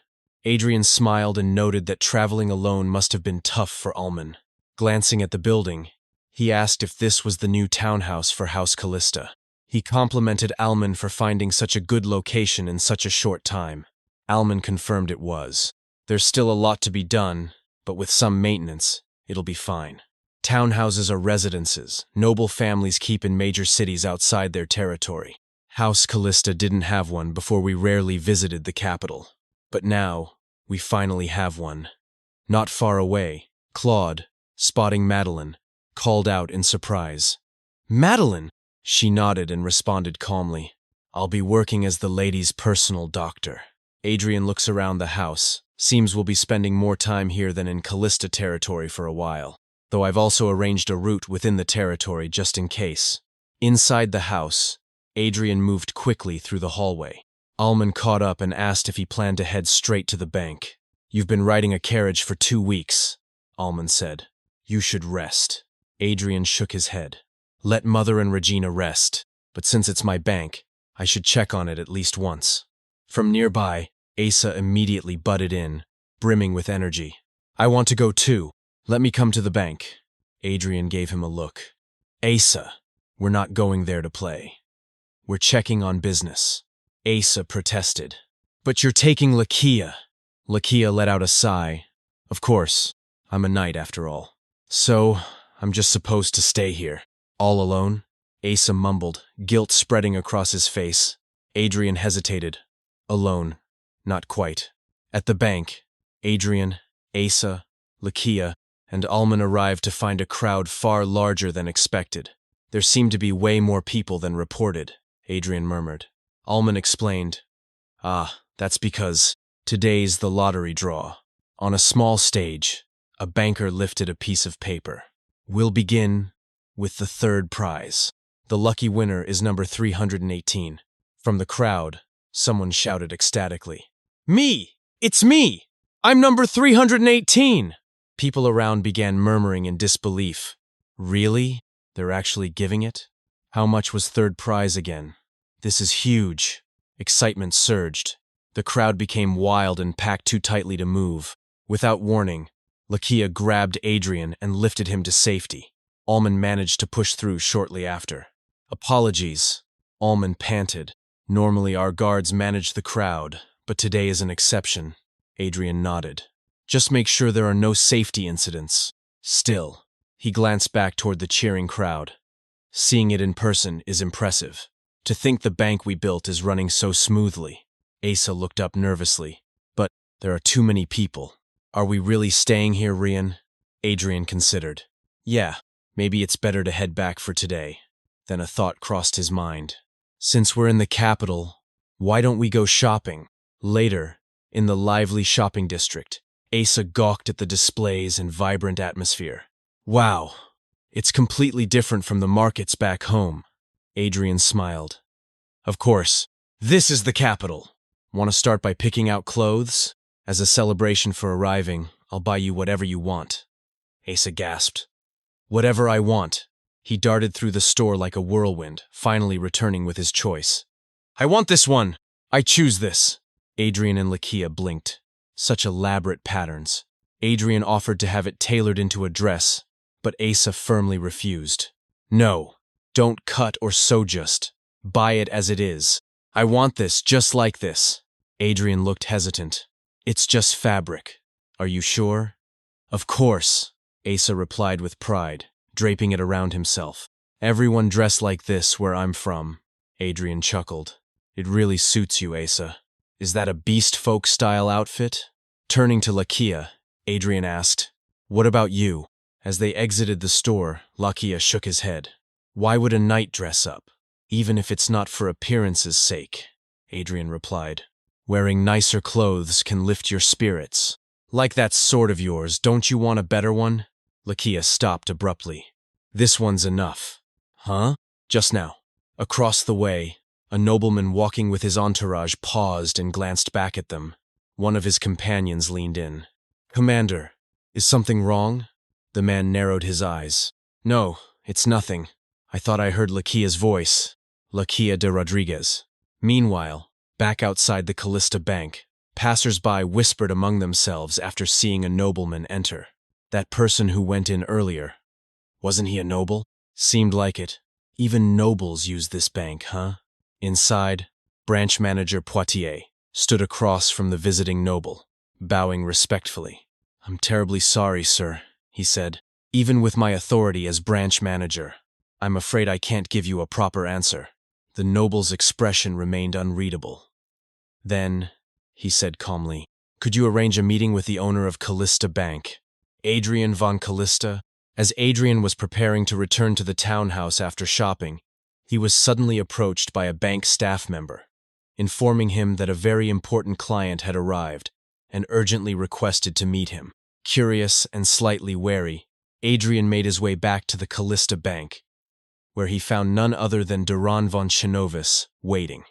Adrian smiled and noted that traveling alone must have been tough for Ullman. Glancing at the building, he asked if this was the new townhouse for House Callista. He complimented Ullman for finding such a good location in such a short time. Ullman confirmed it was. There's still a lot to be done, but with some maintenance, it'll be fine. Townhouses are residences noble families keep in major cities outside their territory. House Callista didn't have one before we rarely visited the capital. But now, we finally have one. Not far away, Claude, spotting Madeline, called out in surprise. Madeline! She nodded and responded calmly. I'll be working as the lady's personal doctor. Adrian looks around the house. Seems we'll be spending more time here than in Callista territory for a while, though I've also arranged a route within the territory just in case. Inside the house, Adrian moved quickly through the hallway. Ullman caught up and asked if he planned to head straight to the bank. You've been riding a carriage for 2 weeks, Ullman said. You should rest. Adrian shook his head. Let Mother and Regina rest, but since it's my bank, I should check on it at least once. From nearby, Asa immediately butted in, brimming with energy. I want to go too. Let me come to the bank. Adrian gave him a look. Asa, we're not going there to play. We're checking on business. Asa protested. But you're taking Lakia. Lakia let out a sigh. Of course, I'm a knight after all. So, I'm just supposed to stay here. All alone? Asa mumbled, guilt spreading across his face. Adrian hesitated. Alone. Not quite. At the bank, Adrian, Asa, Lakia, and Ullman arrived to find a crowd far larger than expected. There seemed to be way more people than reported, Adrian murmured. Ullman explained. That's because today's the lottery draw. On a small stage, a banker lifted a piece of paper. We'll begin with the third prize. The lucky winner is number 318. From the crowd, someone shouted ecstatically. Me! It's me! I'm number 318! People around began murmuring in disbelief. Really? They're actually giving it? How much was third prize again? This is huge. Excitement surged. The crowd became wild and packed too tightly to move. Without warning, Lakia grabbed Adrian and lifted him to safety. Ullman managed to push through shortly after. Apologies, Ullman panted. Normally our guards manage the crowd, but today is an exception. Adrian nodded. Just make sure there are no safety incidents. Still, he glanced back toward the cheering crowd. Seeing it in person is impressive. To think the bank we built is running so smoothly. Asa looked up nervously. But there are too many people. Are we really staying here, Rian? Adrian considered. Yeah, maybe it's better to head back for today. Then a thought crossed his mind. Since we're in the capital, why don't we go shopping? Later, in the lively shopping district, Asa gawked at the displays and vibrant atmosphere. Wow, it's completely different from the markets back home. Adrian smiled. Of course, this is the capital. Want to start by picking out clothes? As a celebration for arriving, I'll buy you whatever you want. Asa gasped. Whatever I want. He darted through the store like a whirlwind, finally returning with his choice. I want this one. I choose this. Adrian and Lakia blinked. Such elaborate patterns. Adrian offered to have it tailored into a dress, but Asa firmly refused. No, don't cut or sew, just buy it as it is. I want this just like this. Adrian looked hesitant. It's just fabric. Are you sure? Of course, Asa replied with pride, draping it around himself. Everyone dressed like this where I'm from. Adrian chuckled. It really suits you, Asa. Is that a beast folk style outfit? Turning to Lakia, Adrian asked, What about you? As they exited the store, Lakia shook his head. Why would a knight dress up? Even if it's not for appearance's sake, Adrian replied. Wearing nicer clothes can lift your spirits. Like that sword of yours, don't you want a better one? Lakia stopped abruptly. This one's enough. Huh? Just now. Across the way, A nobleman walking with his entourage paused and glanced back at them. One of his companions leaned in. "Commander, is something wrong?" The man narrowed his eyes. "No, it's nothing. I thought I heard Laquia's voice." Laquia de Rodriguez. Meanwhile, back outside the Callista Bank, passers-by whispered among themselves after seeing a nobleman enter. That person who went in earlier. Wasn't he a noble? Seemed like it. Even nobles use this bank, huh? Inside, branch manager Poitier stood across from the visiting noble, bowing respectfully. "I'm terribly sorry, sir," he said. "Even with my authority as branch manager, I'm afraid I can't give you a proper answer." The noble's expression remained unreadable. "Then," he said calmly, "could you arrange a meeting with the owner of Callista Bank, Adrian von Callista?" As Adrian was preparing to return to the townhouse after shopping, he was suddenly approached by a bank staff member, informing him that a very important client had arrived and urgently requested to meet him. Curious and slightly wary, Adrian made his way back to the Callista Bank, where he found none other than Duran von Chinovis waiting.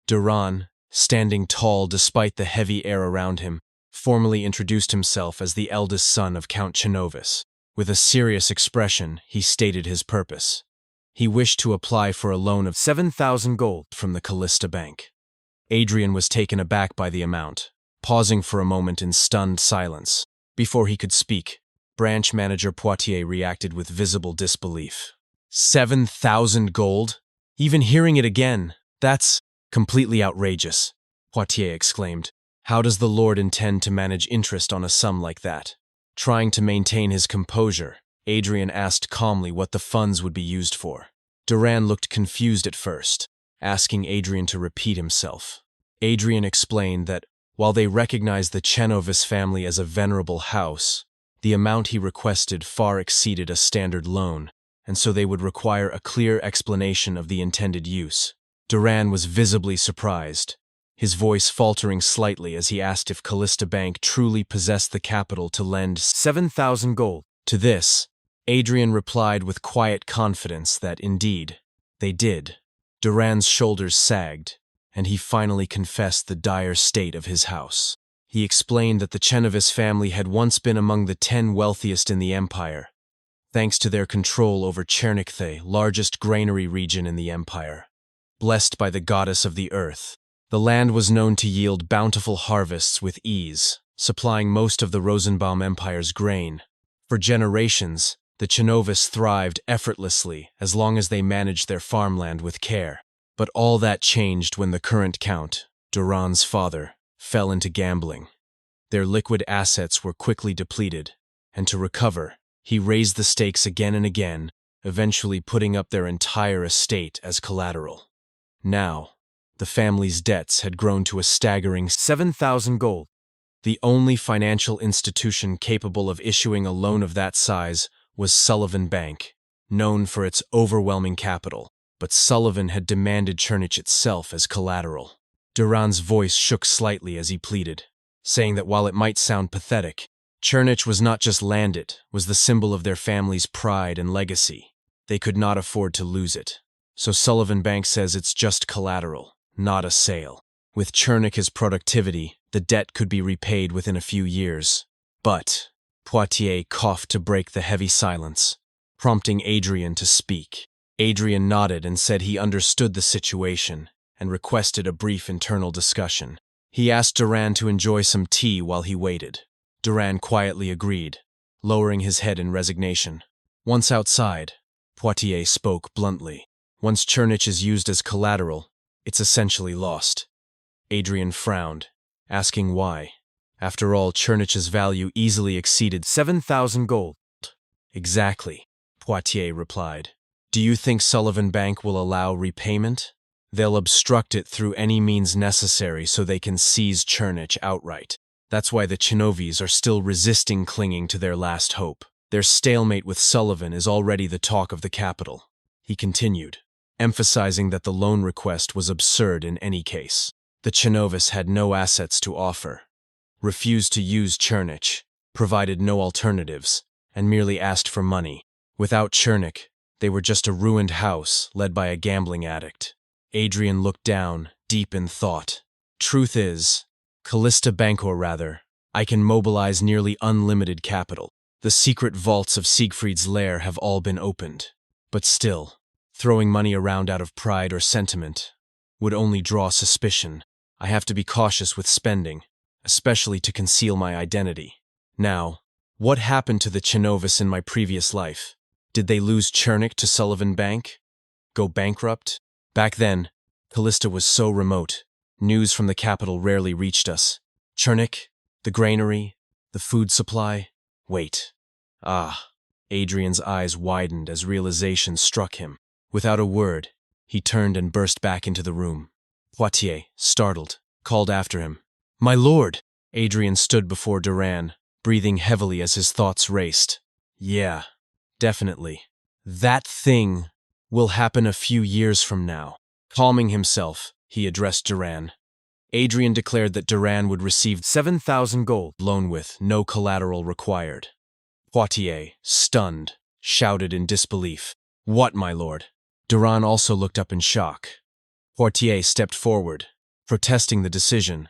Duran, standing tall despite the heavy air around him, formally introduced himself as the eldest son of Count Chinovis. With a serious expression, he stated his purpose. He wished to apply for a loan of 7,000 gold from the Callista Bank. Adrian was taken aback by the amount, pausing for a moment in stunned silence. Before he could speak, branch manager Poitier reacted with visible disbelief. 7,000 gold? Even hearing it again, that's completely outrageous, Poitier exclaimed. How does the Lord intend to manage interest on a sum like that? Trying to maintain his composure, Adrian asked calmly what the funds would be used for. Duran looked confused at first, asking Adrian to repeat himself. Adrian explained that, while they recognized the Chenovis family as a venerable house, the amount he requested far exceeded a standard loan, and so they would require a clear explanation of the intended use. Duran was visibly surprised, his voice faltering slightly as he asked if Callista Bank truly possessed the capital to lend 7,000 gold. To this, Adrian replied with quiet confidence that, indeed, they did. Duran's shoulders sagged, and he finally confessed the dire state of his house. He explained that the Chenovis family had once been among the 10 wealthiest in the empire, thanks to their control over Chernichthe, largest granary region in the empire. Blessed by the goddess of the earth, the land was known to yield bountiful harvests with ease, supplying most of the Rosenbaum Empire's grain. For generations, the Chenovis thrived effortlessly as long as they managed their farmland with care. But all that changed when the current count, Duran's father, fell into gambling. Their liquid assets were quickly depleted, and to recover, he raised the stakes again and again, eventually putting up their entire estate as collateral. Now, the family's debts had grown to a staggering 7,000 gold. The only financial institution capable of issuing a loan of that size was Sullivan Bank, known for its overwhelming capital, but Sullivan had demanded Chernich itself as collateral. Duran's voice shook slightly as he pleaded, saying that while it might sound pathetic, Chernich was not just land, it was the symbol of their family's pride and legacy. They could not afford to lose it. So Sullivan Bank says it's just collateral, not a sale. With Chernich's productivity, the debt could be repaid within a few years. But Poitier coughed to break the heavy silence, prompting Adrian to speak. Adrian nodded and said he understood the situation and requested a brief internal discussion. He asked Duran to enjoy some tea while he waited. Duran quietly agreed, lowering his head in resignation. Once outside, Poitier spoke bluntly. Once Chernich is used as collateral, it's essentially lost. Adrian frowned, asking why. After all, Chernich's value easily exceeded 7,000 gold. Exactly, Poitier replied. Do you think Sullivan Bank will allow repayment? They'll obstruct it through any means necessary so they can seize Chernich outright. That's why the Chinovis are still resisting clinging to their last hope. Their stalemate with Sullivan is already the talk of the capital. He continued, emphasizing that the loan request was absurd in any case. The Chinovis had no assets to offer, refused to use Chernich, provided no alternatives, and merely asked for money. Without Chernich, they were just a ruined house led by a gambling addict. Adrian looked down, deep in thought. Truth is, Callista Bank or rather, I can mobilize nearly unlimited capital. The secret vaults of Siegfried's lair have all been opened. But still, throwing money around out of pride or sentiment would only draw suspicion. I have to be cautious with spending, especially to conceal my identity. Now, what happened to the Chinovus in my previous life? Did they lose Chernik to Sullivan Bank? Go bankrupt? Back then, Callista was so remote, news from the capital rarely reached us. Chernik, the granary, the food supply. Wait. Ah. Adrian's eyes widened as realization struck him. Without a word, he turned and burst back into the room. Poitiers, startled, called after him. My lord! Adrian stood before Duran, breathing heavily as his thoughts raced. Yeah, definitely. That thing will happen a few years from now. Calming himself, he addressed Duran. Adrian declared that Duran would receive 7,000 gold loan with no collateral required. Poitiers, stunned, shouted in disbelief. What, my lord? Duran also looked up in shock. Poitiers stepped forward, protesting the decision,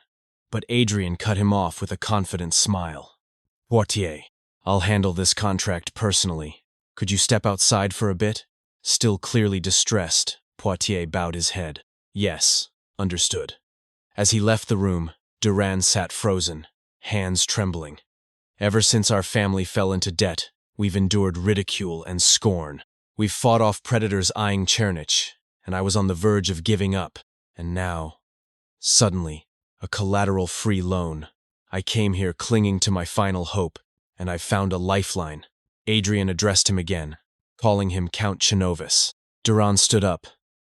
but Adrian cut him off with a confident smile. Poitiers, I'll handle this contract personally. Could you step outside for a bit? Still clearly distressed, Poitiers bowed his head. Yes, understood. As he left the room, Duran sat frozen, hands trembling. Ever since our family fell into debt, we've endured ridicule and scorn. We've fought off predators eyeing Chernich, and I was on the verge of giving up. And now, suddenly, a collateral-free loan. I came here clinging to my final hope, and I've found a lifeline. Adrian addressed him again, calling him Count Chinovus. Duran stood up,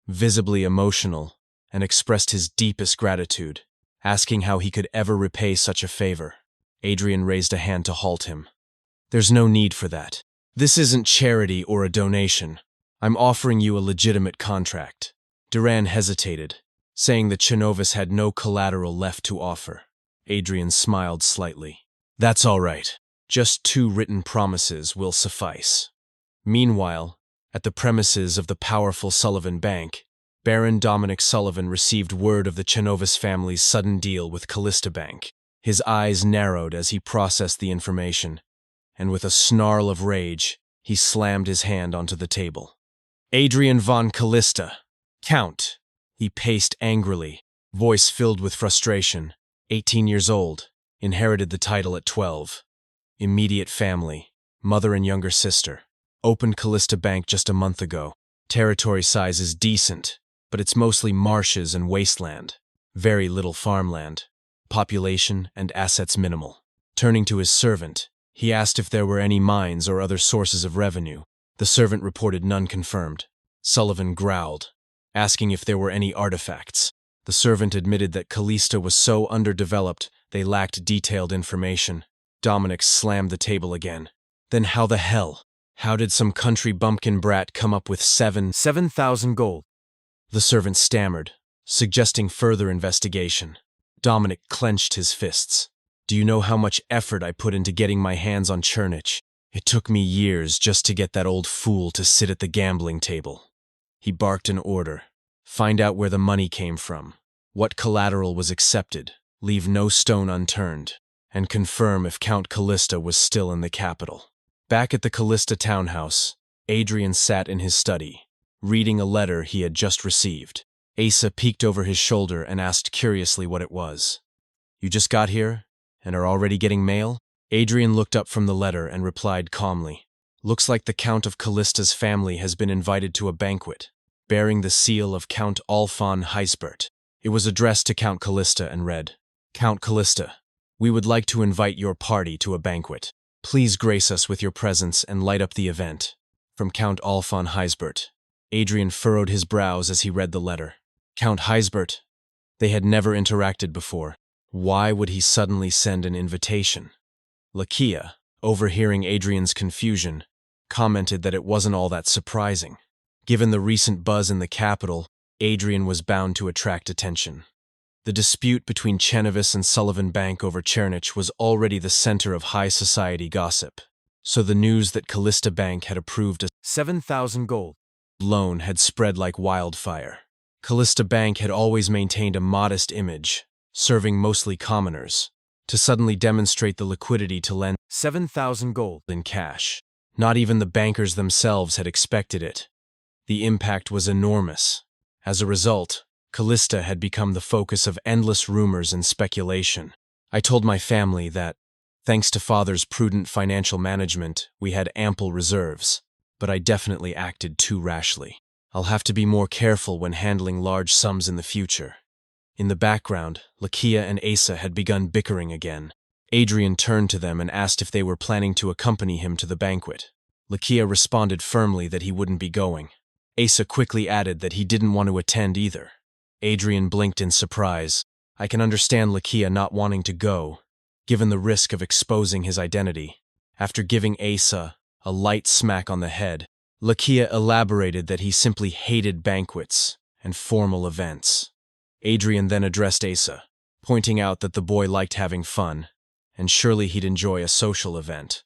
visibly emotional, and expressed his deepest gratitude, asking how he could ever repay such a favor. Adrian raised a hand to halt him. There's no need for that. This isn't charity or a donation. I'm offering you a legitimate contract. Duran hesitated, saying that Chinovus had no collateral left to offer. Adrian smiled slightly. That's all right. Just 2 written promises will suffice. Meanwhile, at the premises of the powerful Sullivan Bank, Baron Dominic Sullivan received word of the Chinovus family's sudden deal with Callista Bank. His eyes narrowed as he processed the information, and with a snarl of rage, he slammed his hand onto the table. Adrian von Callista, Count, he paced angrily, voice filled with frustration. 18 years old, inherited the title at 12. Immediate family, mother and younger sister. Opened Callista Bank just a month ago. Territory size is decent, but it's mostly marshes and wasteland. Very little farmland. Population and assets minimal. Turning to his servant, he asked if there were any mines or other sources of revenue. The servant reported none confirmed. Sullivan growled, asking if there were any artifacts. The servant admitted that Callista was so underdeveloped they lacked detailed information. Dominic slammed the table again. Then how the hell? How did some country bumpkin brat come up with 7,000 gold? The servant stammered, suggesting further investigation. Dominic clenched his fists. Do you know how much effort I put into getting my hands on Chernich? It took me years just to get that old fool to sit at the gambling table. He barked an order. Find out where the money came from, what collateral was accepted, leave no stone unturned, and confirm if Count Callista was still in the capital. Back at the Callista townhouse, Adrian sat in his study, reading a letter he had just received. Asa peeked over his shoulder and asked curiously what it was. You just got here and are already getting mail? Adrian looked up from the letter and replied calmly. Looks like the Count of Callista's family has been invited to a banquet, bearing the seal of Count Alphon Heisbert. It was addressed to Count Callista and read, Count Callista, we would like to invite your party to a banquet. Please grace us with your presence and light up the event. From Count Alphon Heisbert. Adrian furrowed his brows as he read the letter. Count Heisbert. They had never interacted before. Why would he suddenly send an invitation? Lakia, overhearing Adrian's confusion, commented that it wasn't all that surprising. Given the recent buzz in the capital, Adrian was bound to attract attention. The dispute between Chinovus and Sullivan Bank over Chernich was already the center of high society gossip, so the news that Callista Bank had approved a 7,000 gold loan had spread like wildfire. Callista Bank had always maintained a modest image, serving mostly commoners. To suddenly demonstrate the liquidity to lend 7,000 gold in cash. Not even the bankers themselves had expected it. The impact was enormous. As a result, Callista had become the focus of endless rumors and speculation. I told my family that, thanks to father's prudent financial management, we had ample reserves, but I definitely acted too rashly. I'll have to be more careful when handling large sums in the future. In the background, Lakia and Asa had begun bickering again. Adrian turned to them and asked if they were planning to accompany him to the banquet. Lakia responded firmly that he wouldn't be going. Asa quickly added that he didn't want to attend either. Adrian blinked in surprise. I can understand Lakia not wanting to go, given the risk of exposing his identity. After giving Asa a light smack on the head, Lakia elaborated that he simply hated banquets and formal events. Adrian then addressed Asa, pointing out that the boy liked having fun, and surely he'd enjoy a social event.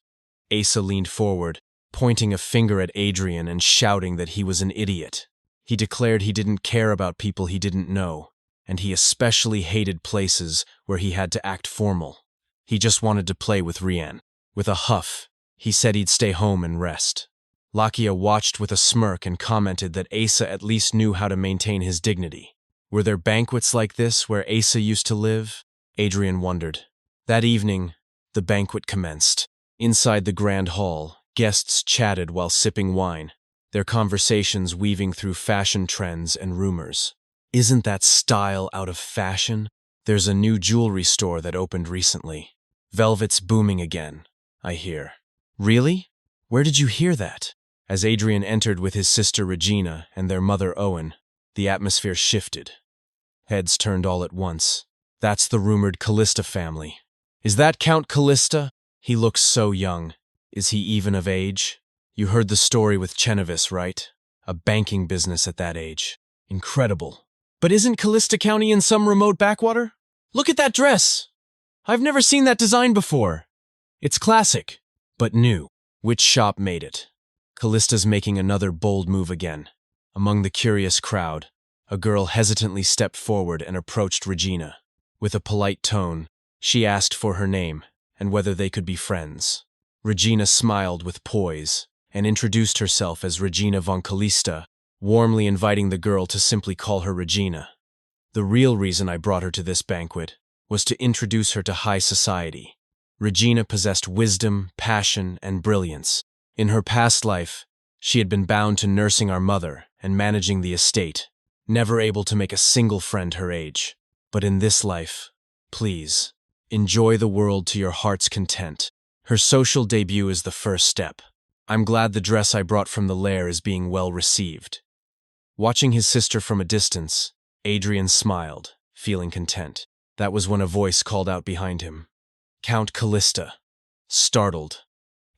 Asa leaned forward, pointing a finger at Adrian and shouting that he was an idiot. He declared he didn't care about people he didn't know, and he especially hated places where he had to act formal. He just wanted to play with Rian. With a huff, he said he'd stay home and rest. Lakia watched with a smirk and commented that Asa at least knew how to maintain his dignity. Were there banquets like this where Asa used to live? Adrian wondered. That evening, the banquet commenced. Inside the grand hall, guests chatted while sipping wine, their conversations weaving through fashion trends and rumors. Isn't that style out of fashion? There's a new jewelry store that opened recently. Velvet's booming again, I hear. Really? Where did you hear that? As Adrian entered with his sister Regina and their mother Owen, the atmosphere shifted. Heads turned all at once. That's the rumored Callista family. Is that Count Callista? He looks so young. Is he even of age? You heard the story with Chenovis, right? A banking business at that age. Incredible. But isn't Callista County in some remote backwater? Look at that dress! I've never seen that design before. It's classic, but new. Which shop made it? Callista's making another bold move again. Among the curious crowd, a girl hesitantly stepped forward and approached Regina. With a polite tone, she asked for her name and whether they could be friends. Regina smiled with poise and introduced herself as Regina von Callista, warmly inviting the girl to simply call her Regina. The real reason I brought her to this banquet was to introduce her to high society. Regina possessed wisdom, passion, and brilliance. In her past life, she had been bound to nursing our mother and managing the estate, never able to make a single friend her age. But in this life, please, enjoy the world to your heart's content. Her social debut is the first step. I'm glad the dress I brought from the lair is being well received. Watching his sister from a distance, Adrian smiled, feeling content. That was when a voice called out behind him. Count Callista. Startled,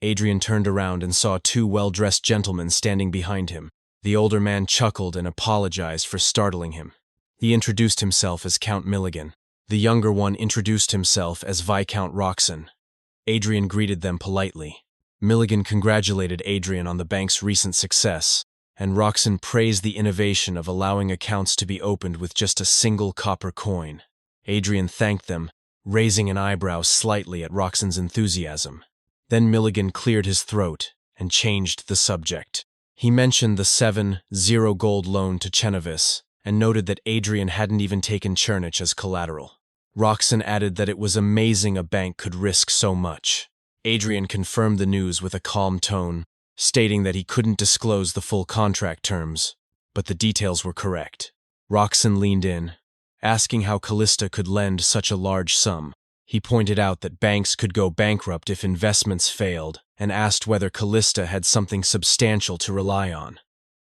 Adrian turned around and saw two well-dressed gentlemen standing behind him. The older man chuckled and apologized for startling him. He introduced himself as Count Milligan. The younger one introduced himself as Viscount Roxon. Adrian greeted them politely. Milligan congratulated Adrian on the bank's recent success, and Roxon praised the innovation of allowing accounts to be opened with just a single copper coin. Adrian thanked them, raising an eyebrow slightly at Roxon's enthusiasm. Then Milligan cleared his throat and changed the subject. He mentioned the 7-0 gold loan to Chenovis and noted that Adrian hadn't even taken Chernich as collateral. Roxon added that it was amazing a bank could risk so much. Adrian confirmed the news with a calm tone, stating that he couldn't disclose the full contract terms, but the details were correct. Roxon leaned in, asking how Callista could lend such a large sum. He pointed out that banks could go bankrupt if investments failed, and asked whether Callista had something substantial to rely on.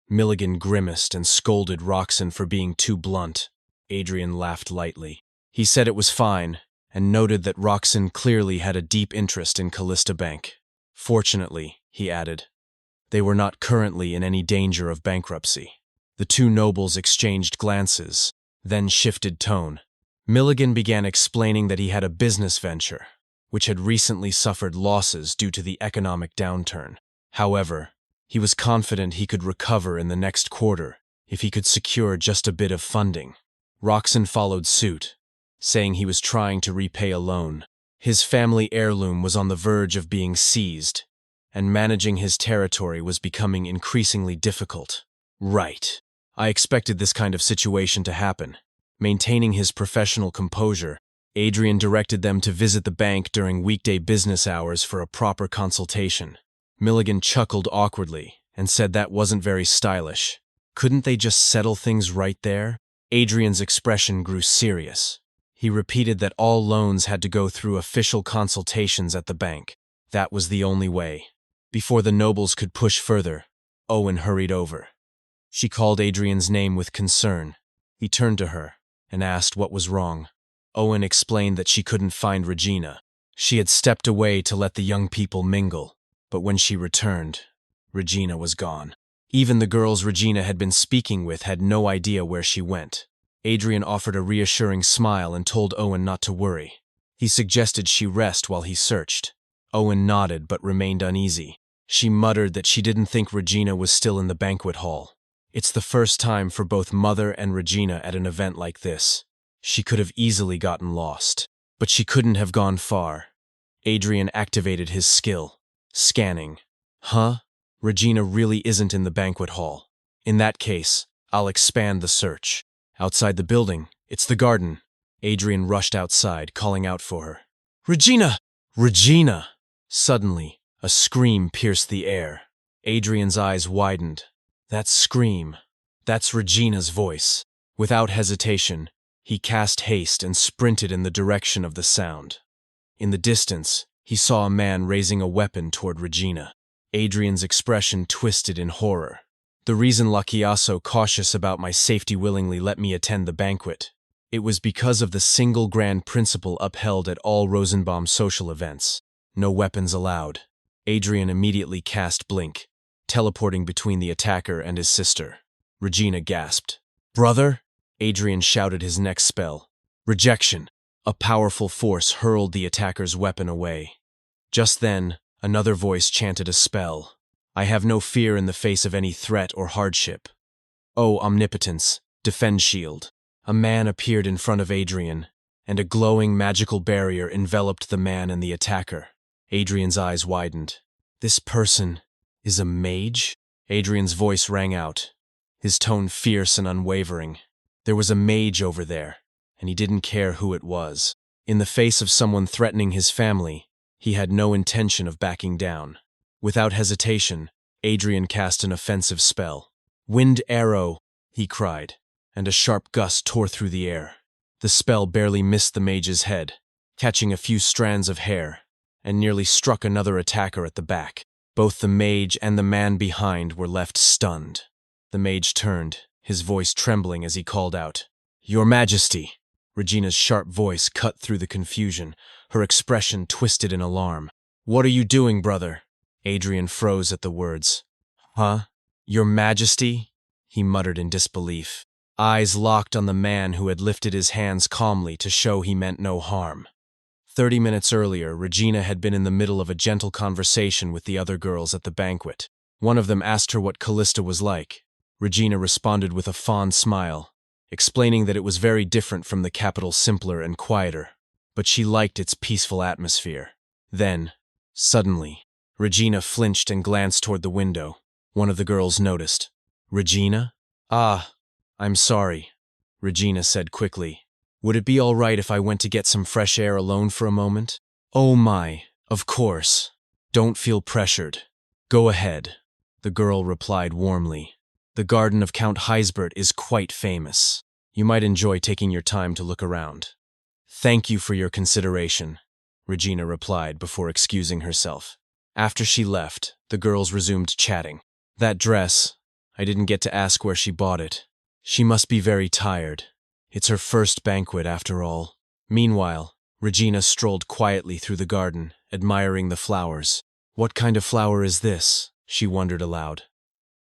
Milligan grimaced and scolded Roxon for being too blunt. Adrian laughed lightly. He said it was fine, and noted that Roxon clearly had a deep interest in Callista Bank. Fortunately, he added, they were not currently in any danger of bankruptcy. The two nobles exchanged glances, then shifted tone. Milligan began explaining that he had a business venture, which had recently suffered losses due to the economic downturn. However, he was confident he could recover in the next quarter if he could secure just a bit of funding. Roxon followed suit, saying he was trying to repay a loan. His family heirloom was on the verge of being seized, and managing his territory was becoming increasingly difficult. Right. I expected this kind of situation to happen. Maintaining his professional composure, Adrian directed them to visit the bank during weekday business hours for a proper consultation. Milligan chuckled awkwardly and said that wasn't very stylish. Couldn't they just settle things right there? Adrian's expression grew serious. He repeated that all loans had to go through official consultations at the bank. That was the only way. Before the nobles could push further, Owen hurried over. She called Adrian's name with concern. He turned to her and asked what was wrong. Owen explained that she couldn't find Regina. She had stepped away to let the young people mingle, but when she returned, Regina was gone. Even the girls Regina had been speaking with had no idea where she went. Adrian offered a reassuring smile and told Owen not to worry. He suggested she rest while he searched. Owen nodded but remained uneasy. She muttered that she didn't think Regina was still in the banquet hall. It's the first time for both Mother and Regina at an event like this. She could have easily gotten lost, but she couldn't have gone far. Adrian activated his skill, scanning. Huh? Regina really isn't in the banquet hall. In that case, I'll expand the search. Outside the building, it's the garden. Adrian rushed outside, calling out for her. Regina! Regina! Suddenly, a scream pierced the air. Adrian's eyes widened. That scream. That's Regina's voice. Without hesitation, he cast haste and sprinted in the direction of the sound. In the distance, he saw a man raising a weapon toward Regina. Adrian's expression twisted in horror. The reason Lakiaso, cautious about my safety, willingly let me attend the banquet. It was because of the single grand principle upheld at all Rosenbaum social events. No weapons allowed. Adrian immediately cast Blink, teleporting between the attacker and his sister. Regina gasped. Brother? Adrian shouted his next spell. Rejection. A powerful force hurled the attacker's weapon away. Just then, another voice chanted a spell. I have no fear in the face of any threat or hardship. O omnipotence, defend shield. A man appeared in front of Adrian, and a glowing magical barrier enveloped the man and the attacker. Adrian's eyes widened. This person is a mage? Adrian's voice rang out, his tone fierce and unwavering. There was a mage over there, and he didn't care who it was. In the face of someone threatening his family, he had no intention of backing down. Without hesitation, Adrian cast an offensive spell. Wind arrow, he cried, and a sharp gust tore through the air. The spell barely missed the mage's head, catching a few strands of hair, and nearly struck another attacker at the back. Both the mage and the man behind were left stunned. The mage turned, his voice trembling as he called out, Your Majesty! Regina's sharp voice cut through the confusion, her expression twisted in alarm. What are you doing, brother? Adrian froze at the words. Huh? Your Majesty? He muttered in disbelief, eyes locked on the man who had lifted his hands calmly to show he meant no harm. 30 minutes earlier, Regina had been in the middle of a gentle conversation with the other girls at the banquet. One of them asked her what Callista was like. Regina responded with a fond smile, explaining that it was very different from the capital, simpler and quieter, but she liked its peaceful atmosphere. Then, suddenly, Regina flinched and glanced toward the window. One of the girls noticed. Regina? Ah, I'm sorry, Regina said quickly. Would it be all right if I went to get some fresh air alone for a moment? Oh my, of course. Don't feel pressured. Go ahead, the girl replied warmly. The garden of Count Heisbert is quite famous. You might enjoy taking your time to look around. Thank you for your consideration, Regina replied before excusing herself. After she left, the girls resumed chatting. That dress, I didn't get to ask where she bought it. She must be very tired. It's her first banquet after all. Meanwhile, Regina strolled quietly through the garden, admiring the flowers. What kind of flower is this? She wondered aloud.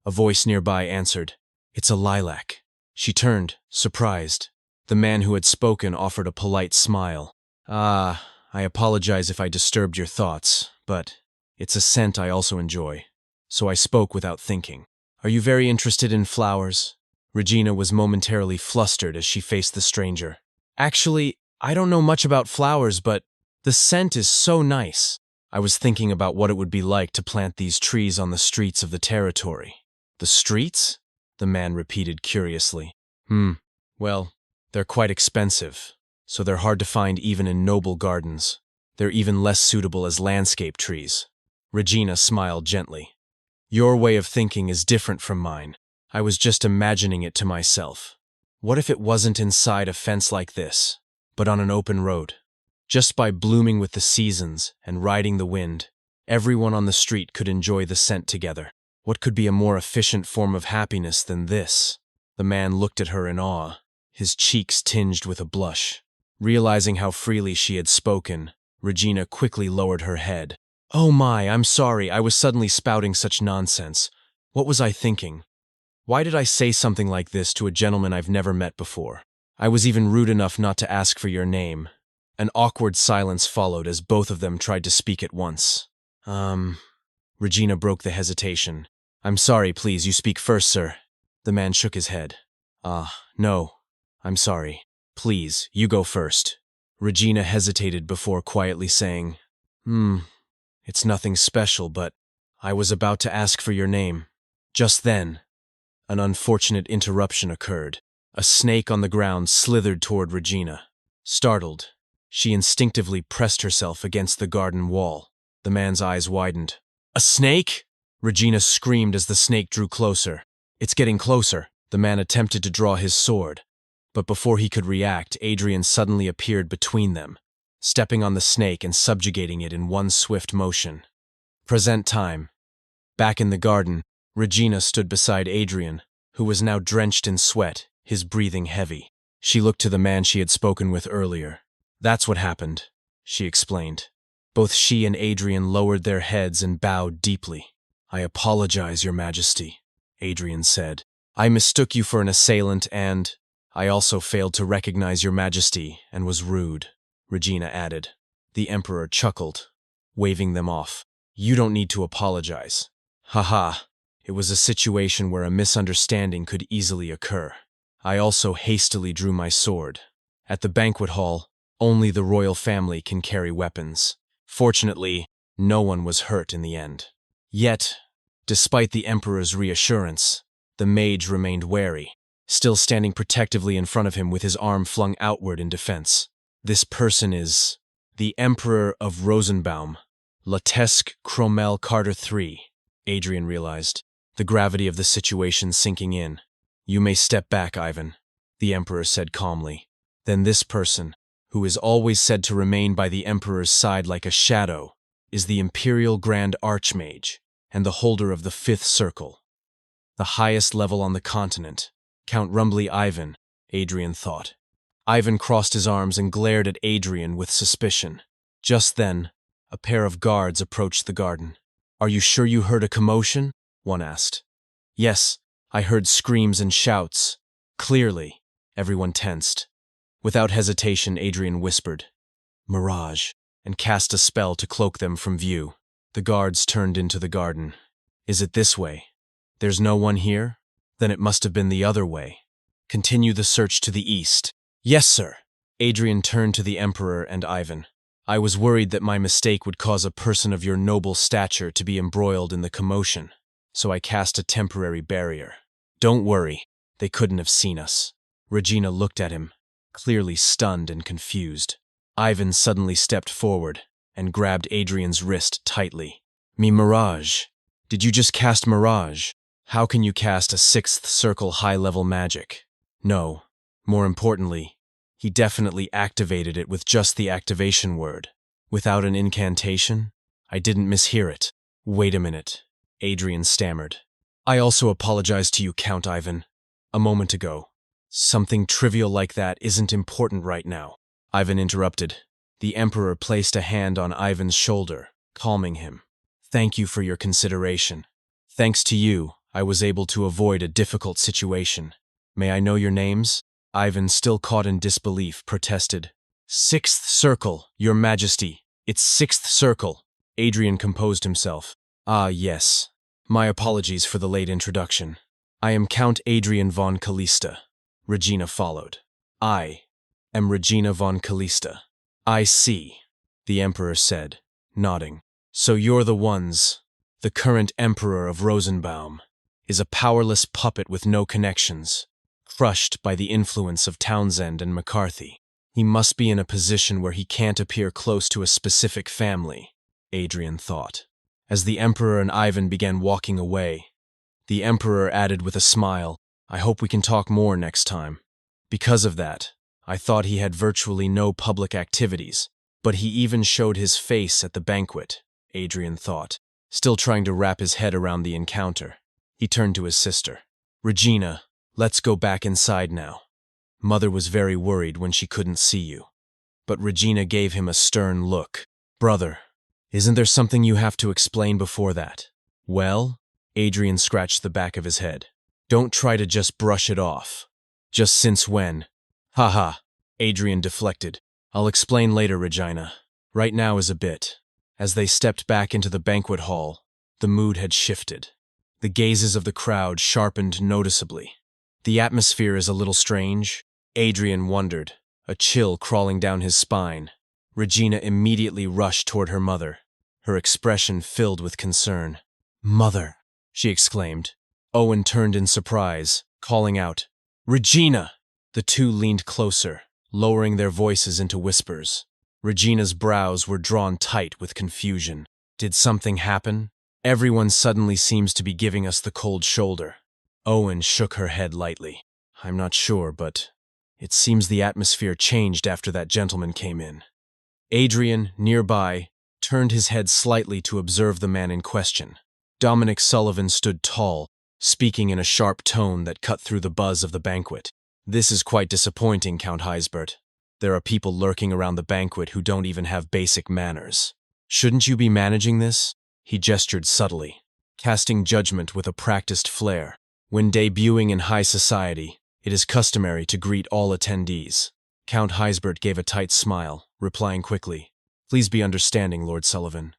A voice nearby answered, It's a lilac. She turned, surprised. The man who had spoken offered a polite smile. I apologize if I disturbed your thoughts, but it's a scent I also enjoy. So I spoke without thinking. Are you very interested in flowers? Regina was momentarily flustered as she faced the stranger. Actually, I don't know much about flowers, but the scent is so nice. I was thinking about what it would be like to plant these trees on the streets of the territory. The streets? The man repeated curiously. Well, they're quite expensive, so they're hard to find even in noble gardens. They're even less suitable as landscape trees. Regina smiled gently. Your way of thinking is different from mine. I was just imagining it to myself. What if it wasn't inside a fence like this, but on an open road? Just by blooming with the seasons and riding the wind, everyone on the street could enjoy the scent together. What could be a more efficient form of happiness than this? The man looked at her in awe, his cheeks tinged with a blush. Realizing how freely she had spoken, Regina quickly lowered her head. Oh my, I'm sorry, I was suddenly spouting such nonsense. What was I thinking? Why did I say something like this to a gentleman I've never met before? I was even rude enough not to ask for your name. An awkward silence followed as both of them tried to speak at once. Regina broke the hesitation. I'm sorry, please, you speak first, sir. The man shook his head. No, I'm sorry. Please, you go first. Regina hesitated before quietly saying, It's nothing special, but I was about to ask for your name. Just then, an unfortunate interruption occurred. A snake on the ground slithered toward Regina. Startled, she instinctively pressed herself against the garden wall. The man's eyes widened. A snake? Regina screamed as the snake drew closer. It's getting closer. The man attempted to draw his sword, but before he could react, Adrian suddenly appeared between them, stepping on the snake and subjugating it in one swift motion. Present time. Back in the garden, Regina stood beside Adrian, who was now drenched in sweat, his breathing heavy. She looked to the man she had spoken with earlier. That's what happened, she explained. Both she and Adrian lowered their heads and bowed deeply. I apologize, Your Majesty, Adrian said. I mistook you for an assailant and I also failed to recognize Your Majesty and was rude, Regina added. The Emperor chuckled, waving them off. You don't need to apologize. Haha, it was a situation where a misunderstanding could easily occur. I also hastily drew my sword. At the banquet hall, only the royal family can carry weapons. Fortunately, no one was hurt in the end. Yet, despite the Emperor's reassurance, the mage remained wary, still standing protectively in front of him with his arm flung outward in defense. This person is the Emperor of Rosenbaum, Latesque Cromel Carter III, Adrian realized, the gravity of the situation sinking in. You may step back, Ivan, the Emperor said calmly. Then this person, who is always said to remain by the Emperor's side like a shadow, is the Imperial Grand Archmage and the holder of the Fifth Circle, the highest level on the continent. Count Rumbly Ivan, Adrian thought. Ivan crossed his arms and glared at Adrian with suspicion. Just then, a pair of guards approached the garden. Are you sure you heard a commotion? One asked. Yes, I heard screams and shouts. Clearly, everyone tensed. Without hesitation, Adrian whispered, Mirage, and cast a spell to cloak them from view. The guards turned into the garden. Is it this way? There's no one here? Then it must have been the other way. Continue the search to the east. Yes, sir. Adrian turned to the Emperor and Ivan. I was worried that my mistake would cause a person of your noble stature to be embroiled in the commotion, so I cast a temporary barrier. Don't worry, they couldn't have seen us. Regina looked at him, clearly stunned and confused. Ivan suddenly stepped forward and grabbed Adrian's wrist tightly. Mirage. Did you just cast Mirage? How can you cast a sixth circle high-level magic? No. More importantly, he definitely activated it with just the activation word. Without an incantation? I didn't mishear it. Wait a minute, Adrian stammered. I also apologize to you, Count Ivan. A moment ago. Something trivial like that isn't important right now. Ivan interrupted. The Emperor placed a hand on Ivan's shoulder, calming him. Thank you for your consideration. Thanks to you, I was able to avoid a difficult situation. May I know your names? Ivan, still caught in disbelief, protested. Sixth Circle, Your Majesty. It's Sixth Circle. Adrian composed himself. Ah, yes. My apologies for the late introduction. I am Count Adrian von Callista. Regina followed. I am Regina von Callista. I see, the Emperor said, nodding. So you're the ones. The current Emperor of Rosenbaum is a powerless puppet with no connections, crushed by the influence of Townsend and McCarthy. He must be in a position where he can't appear close to a specific family, Adrian thought. As the Emperor and Ivan began walking away, the Emperor added with a smile, I hope we can talk more next time. Because of that, I thought he had virtually no public activities, but he even showed his face at the banquet, Adrian thought, still trying to wrap his head around the encounter. He turned to his sister. Regina, let's go back inside now. Mother was very worried when she couldn't see you. But Regina gave him a stern look. Brother, isn't there something you have to explain before that? Well? Adrian scratched the back of his head. Don't try to just brush it off. Just since when? Haha, Adrian deflected. I'll explain later, Regina. Right now is a bit. As they stepped back into the banquet hall, the mood had shifted. The gazes of the crowd sharpened noticeably. The atmosphere is a little strange, Adrian wondered, a chill crawling down his spine. Regina immediately rushed toward her mother, her expression filled with concern. Mother, she exclaimed. Owen turned in surprise, calling out, Regina! The two leaned closer, lowering their voices into whispers. Regina's brows were drawn tight with confusion. Did something happen? Everyone suddenly seems to be giving us the cold shoulder. Owen shook her head lightly. I'm not sure, but it seems the atmosphere changed after that gentleman came in. Adrian, nearby, turned his head slightly to observe the man in question. Dominic Sullivan stood tall, speaking in a sharp tone that cut through the buzz of the banquet. This is quite disappointing, Count Heisbert. There are people lurking around the banquet who don't even have basic manners. Shouldn't you be managing this? He gestured subtly, casting judgment with a practiced flair. When debuting in high society, it is customary to greet all attendees. Count Heisbert gave a tight smile, replying quickly, Please be understanding, Lord Sullivan.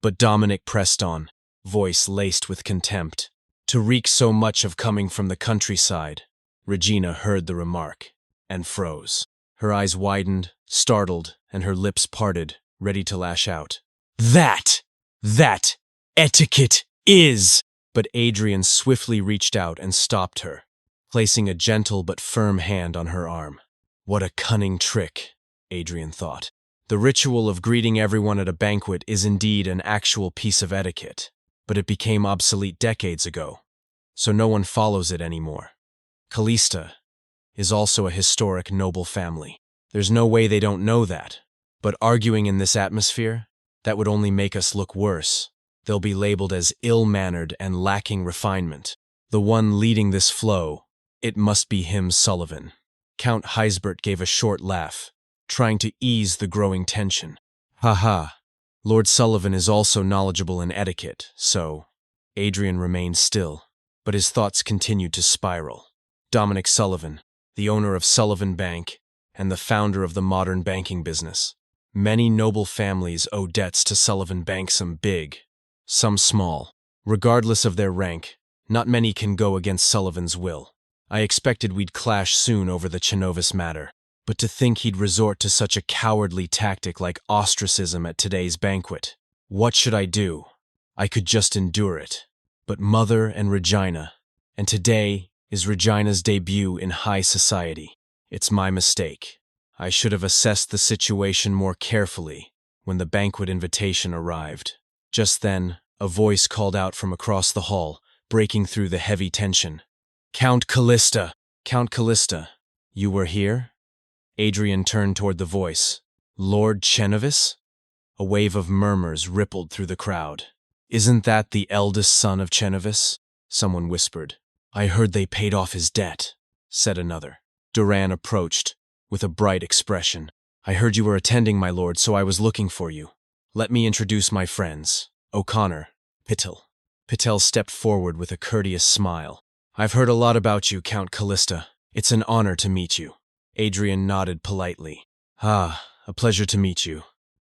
But Dominic pressed on, voice laced with contempt. To reek so much of coming from the countryside. Regina heard the remark, and froze. Her eyes widened, startled, and her lips parted, ready to lash out. That etiquette is! But Adrian swiftly reached out and stopped her, placing a gentle but firm hand on her arm. What a cunning trick, Adrian thought. The ritual of greeting everyone at a banquet is indeed an actual piece of etiquette, but it became obsolete decades ago, so no one follows it anymore. Callista is also a historic noble family. There's no way they don't know that, but arguing in this atmosphere, that would only make us look worse. They'll be labeled as ill-mannered and lacking refinement. The one leading this flow, it must be him, Sullivan. Count Heisbert gave a short laugh, trying to ease the growing tension. Ha. Lord Sullivan is also knowledgeable in etiquette, so… Adrian remained still, but his thoughts continued to spiral. Dominic Sullivan, the owner of Sullivan Bank, and the founder of the modern banking business. Many noble families owe debts to Sullivan Bank, some big, some small. Regardless of their rank, not many can go against Sullivan's will. I expected we'd clash soon over the Chenovis matter, but to think he'd resort to such a cowardly tactic like ostracism at today's banquet. What should I do? I could just endure it. But Mother and Regina, and today is Regina's debut in high society. It's my mistake. I should have assessed the situation more carefully when the banquet invitation arrived. Just then, a voice called out from across the hall, breaking through the heavy tension. Count Callista! Count Callista, you were here? Adrian turned toward the voice. Lord Chenovis? A wave of murmurs rippled through the crowd. Isn't that the eldest son of Chenovis? Someone whispered. I heard they paid off his debt, said another. Duran approached, with a bright expression. I heard you were attending, my lord, so I was looking for you. Let me introduce my friends. O'Connor, Patel. Patel stepped forward with a courteous smile. I've heard a lot about you, Count Callista. It's an honor to meet you. Adrian nodded politely. Ah, a pleasure to meet you.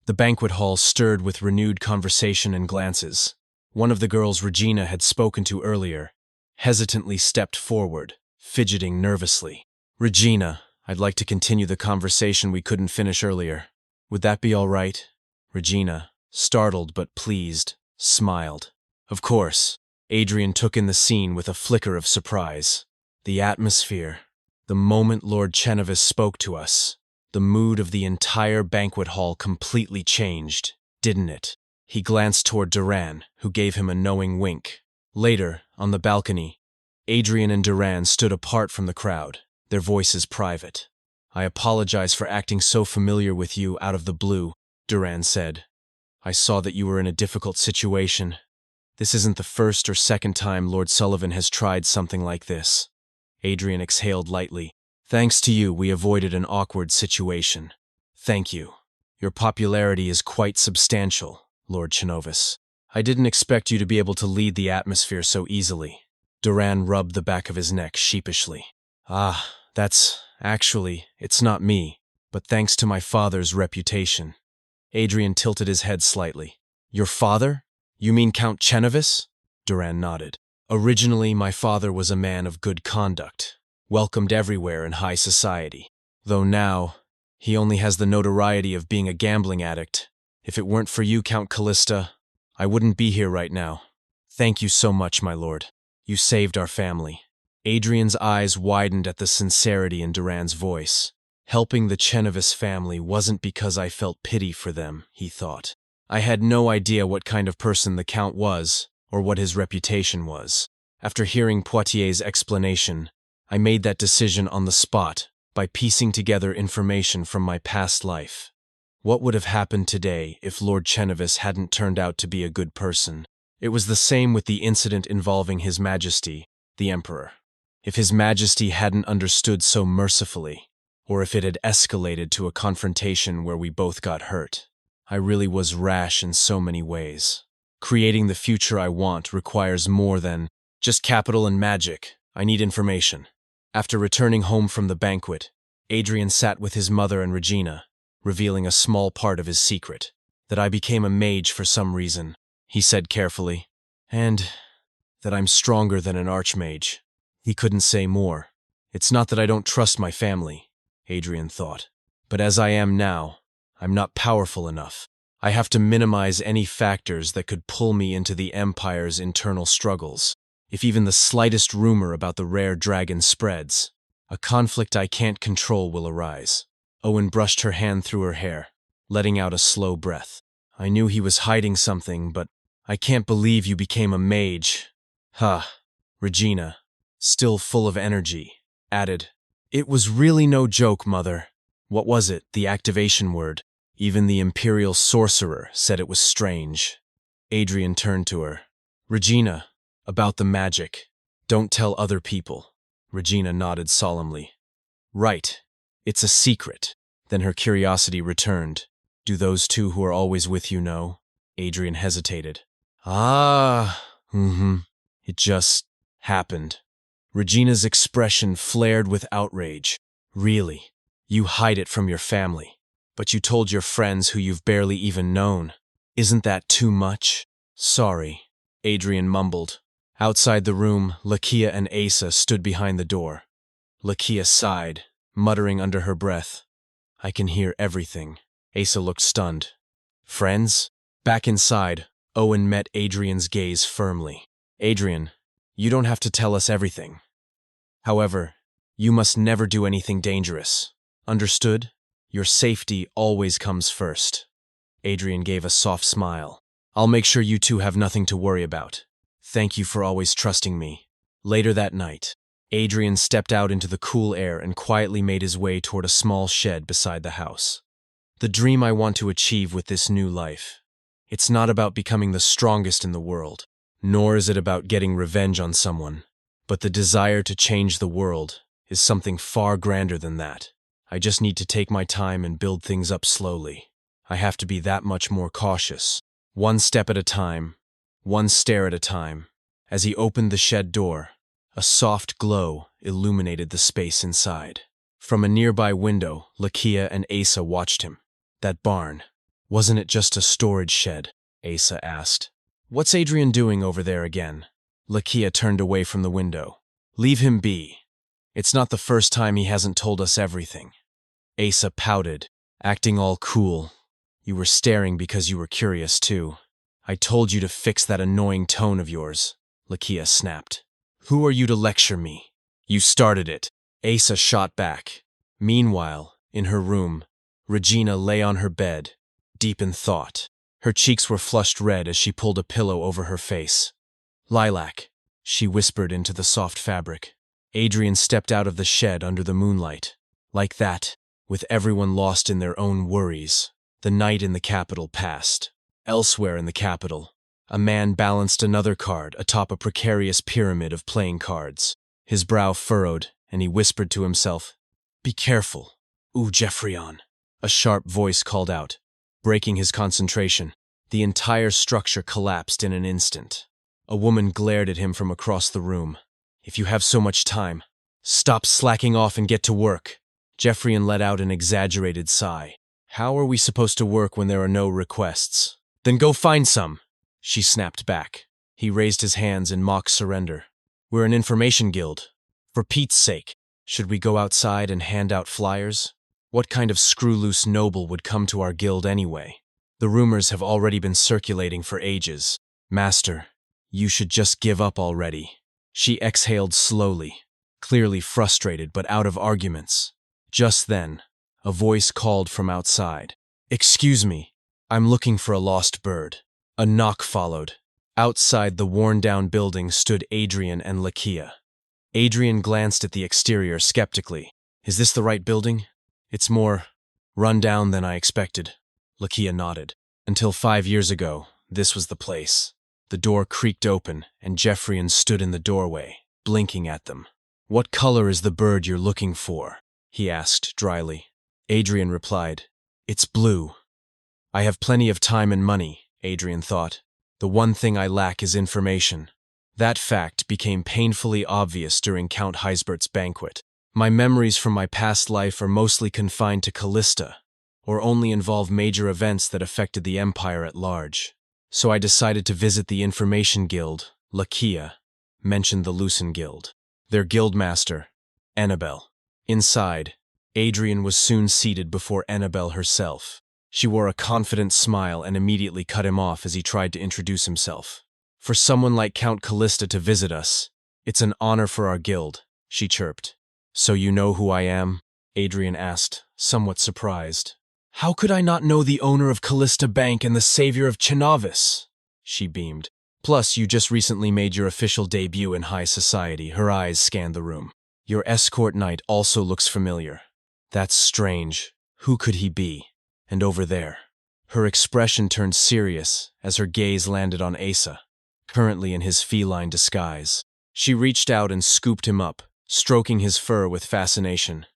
The banquet hall stirred with renewed conversation and glances. One of the girls Regina had spoken to earlier hesitantly stepped forward, fidgeting nervously. Regina, I'd like to continue the conversation we couldn't finish earlier. Would that be all right? Regina, startled but pleased, smiled. Of course. Adrian took in the scene with a flicker of surprise. The atmosphere. The moment Lord Chennevis spoke to us. The mood of the entire banquet hall completely changed, didn't it? He glanced toward Duran, who gave him a knowing wink. Later, on the balcony, Adrian and Duran stood apart from the crowd, their voices private. I apologize for acting so familiar with you out of the blue, Duran said. I saw that you were in a difficult situation. This isn't the first or second time Lord Sullivan has tried something like this. Adrian exhaled lightly. Thanks to you, we avoided an awkward situation. Thank you. Your popularity is quite substantial, Lord Chennevis. I didn't expect you to be able to lead the atmosphere so easily. Duran rubbed the back of his neck sheepishly. It's not me, but thanks to my father's reputation. Adrian tilted his head slightly. Your father? You mean Count Chennevis? Duran nodded. Originally, my father was a man of good conduct, welcomed everywhere in high society. Though now, he only has the notoriety of being a gambling addict. If it weren't for you, Count Callista, I wouldn't be here right now. Thank you so much, my lord. You saved our family. Adrian's eyes widened at the sincerity in Duran's voice. Helping the Chennevis family wasn't because I felt pity for them, he thought. I had no idea what kind of person the Count was, or what his reputation was. After hearing Poitier's explanation, I made that decision on the spot by piecing together information from my past life. What would have happened today if Lord Chennevis hadn't turned out to be a good person? It was the same with the incident involving His Majesty, the Emperor. If His Majesty hadn't understood so mercifully, or if it had escalated to a confrontation where we both got hurt, I really was rash in so many ways. Creating the future I want requires more than just capital and magic. I need information. After returning home from the banquet, Adrian sat with his mother and Regina, revealing a small part of his secret, that I became a mage for some reason, he said carefully, and that I'm stronger than an archmage. He couldn't say more. It's not that I don't trust my family, Adrian thought, but as I am now, I'm not powerful enough. I have to minimize any factors that could pull me into the Empire's internal struggles. If even the slightest rumor about the rare dragon spreads, a conflict I can't control will arise. Owen brushed her hand through her hair, letting out a slow breath. I knew he was hiding something, but I can't believe you became a mage. Regina, still full of energy, added, It was really no joke, Mother. What was it, the activation word? Even the Imperial Sorcerer said it was strange. Adrian turned to her. Regina, about the magic. Don't tell other people. Regina nodded solemnly. Right. It's a secret. Then her curiosity returned. Do those two who are always with you know? Adrian hesitated. It just happened. Regina's expression flared with outrage. Really? You hide it from your family, but you told your friends who you've barely even known. Isn't that too much? Sorry, Adrian mumbled. Outside the room, Lakia and Asa stood behind the door. Lakia sighed, muttering under her breath. I can hear everything. Asa looked stunned. Friends? Back inside, Owen met Adrian's gaze firmly. Adrian, you don't have to tell us everything. However, you must never do anything dangerous. Understood? Your safety always comes first. Adrian gave a soft smile. I'll make sure you two have nothing to worry about. Thank you for always trusting me. Later that night, Adrian stepped out into the cool air and quietly made his way toward a small shed beside the house. The dream I want to achieve with this new life. It's not about becoming the strongest in the world, nor is it about getting revenge on someone, but the desire to change the world is something far grander than that. I just need to take my time and build things up slowly. I have to be that much more cautious. One step at a time, one stare at a time. As he opened the shed door, a soft glow illuminated the space inside. From a nearby window, Lakia and Asa watched him. That barn, wasn't it just a storage shed? Asa asked. What's Adrian doing over there again? Lakia turned away from the window. Leave him be. It's not the first time he hasn't told us everything. Asa pouted, acting all cool. You were staring because you were curious too. I told you to fix that annoying tone of yours, Lakia snapped. Who are you to lecture me? You started it. Asa shot back. Meanwhile, in her room, Regina lay on her bed, deep in thought. Her cheeks were flushed red as she pulled a pillow over her face. Lilac, she whispered into the soft fabric. Adrian stepped out of the shed under the moonlight. Like that, with everyone lost in their own worries, the night in the capital passed. Elsewhere in the capital, a man balanced another card atop a precarious pyramid of playing cards. His brow furrowed, and he whispered to himself, "Be careful, Jeffreyon." A sharp voice called out, breaking his concentration. The entire structure collapsed in an instant. A woman glared at him from across the room. If you have so much time, stop slacking off and get to work. Jeffreyon let out an exaggerated sigh. How are we supposed to work when there are no requests? Then go find some, she snapped back. He raised his hands in mock surrender. We're an information guild. For Pete's sake, should we go outside and hand out flyers? What kind of screw-loose noble would come to our guild anyway? The rumors have already been circulating for ages. Master, you should just give up already. She exhaled slowly, clearly frustrated but out of arguments. Just then, a voice called from outside. Excuse me, I'm looking for a lost bird. A knock followed. Outside the worn-down building stood Adrian and Lakia. Adrian glanced at the exterior skeptically. Is this the right building? It's more run down than I expected. Lakia nodded. Until 5 years ago, this was the place. The door creaked open, and Jeffreyon stood in the doorway, blinking at them. What color is the bird you're looking for? He asked dryly. Adrian replied, It's blue. I have plenty of time and money, Adrian thought. The one thing I lack is information. That fact became painfully obvious during Count Heisbert's banquet. My memories from my past life are mostly confined to Callista, or only involve major events that affected the Empire at large. So I decided to visit the Information Guild. Lakia mentioned the Lucen Guild. Their guildmaster, Annabelle. Inside, Adrian was soon seated before Annabelle herself. She wore a confident smile and immediately cut him off as he tried to introduce himself. For someone like Count Callista to visit us, it's an honor for our guild, she chirped. So you know who I am? Adrian asked, somewhat surprised. How could I not know the owner of Callista Bank and the savior of Chinavis? She beamed. Plus, you just recently made your official debut in high society. Her eyes scanned the room. Your escort knight also looks familiar. That's strange. Who could he be? And over there. Her expression turned serious as her gaze landed on Asa, currently in his feline disguise. She reached out and scooped him up, stroking his fur with fascination.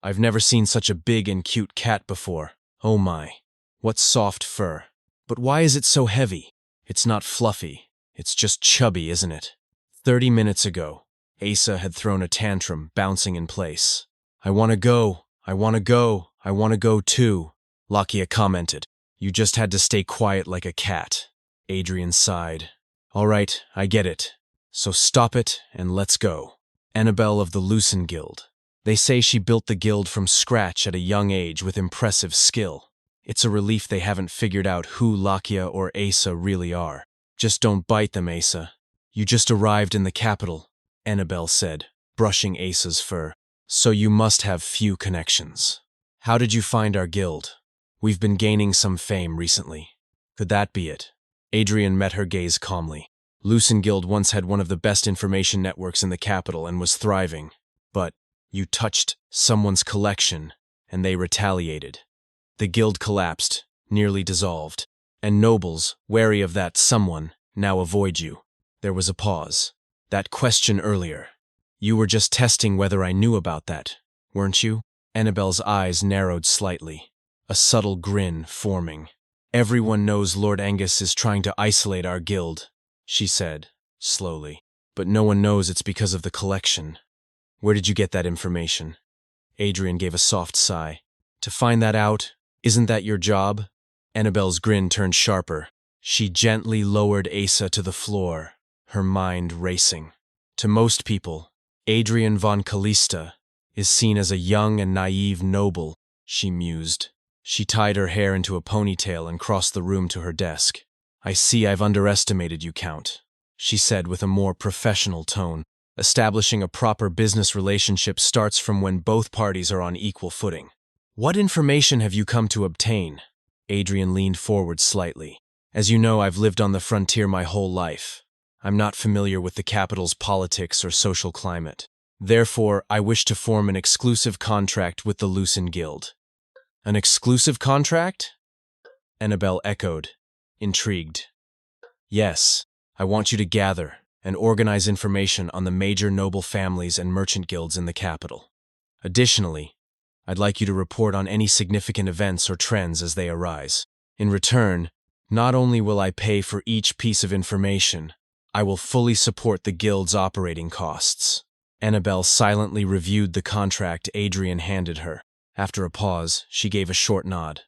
I've never seen such a big and cute cat before. Oh my. What soft fur. But why is it so heavy? It's not fluffy. It's just chubby, isn't it? 30 minutes ago, Asa had thrown a tantrum, bouncing in place. I want to go. I want to go. I want to go too. Lakia commented. You just had to stay quiet like a cat. Adrian sighed. All right, I get it. So stop it and let's go. Annabelle of the Lucen Guild. They say she built the guild from scratch at a young age with impressive skill. It's a relief they haven't figured out who Lakia or Asa really are. Just don't bite them, Asa. You just arrived in the capital, Annabelle said, brushing Asa's fur. So you must have few connections. How did you find our guild? We've been gaining some fame recently. Could that be it? Adrian met her gaze calmly. Lucen Guild once had one of the best information networks in the capital and was thriving. But you touched someone's collection, and they retaliated. The guild collapsed, nearly dissolved, and nobles, wary of that someone, now avoid you. There was a pause. That question earlier. You were just testing whether I knew about that, weren't you? Annabelle's eyes narrowed slightly, a subtle grin forming. Everyone knows Lord Angus is trying to isolate our guild, she said, slowly. But no one knows it's because of the collection. Where did you get that information? Adrian gave a soft sigh. To find that out, isn't that your job? Annabelle's grin turned sharper. She gently lowered Asa to the floor, her mind racing. To most people, Adrian von Callista is seen as a young and naive noble, she mused. She tied her hair into a ponytail and crossed the room to her desk. I see I've underestimated you, Count, she said with a more professional tone. Establishing a proper business relationship starts from when both parties are on equal footing. What information have you come to obtain? Adrian leaned forward slightly. As you know, I've lived on the frontier my whole life. I'm not familiar with the capital's politics or social climate. Therefore, I wish to form an exclusive contract with the Lucin Guild. An exclusive contract? Annabelle echoed, intrigued. Yes, I want you to gather and organize information on the major noble families and merchant guilds in the capital. Additionally, I'd like you to report on any significant events or trends as they arise. In return, not only will I pay for each piece of information, I will fully support the guild's operating costs. Annabelle silently reviewed the contract Adrian handed her. After a pause, she gave a short nod.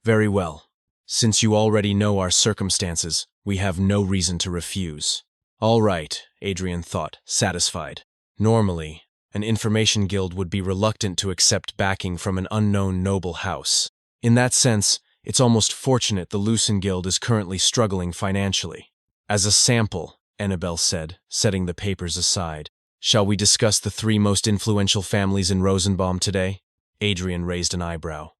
Very well. Since you already know our circumstances, we have no reason to refuse. All right, Adrian thought, satisfied. Normally, an information guild would be reluctant to accept backing from an unknown noble house. In that sense, it's almost fortunate the Lucin Guild is currently struggling financially. As a sample, Annabelle said, setting the papers aside, shall we discuss the 3 most influential families in Rosenbaum today? Adrian raised an eyebrow.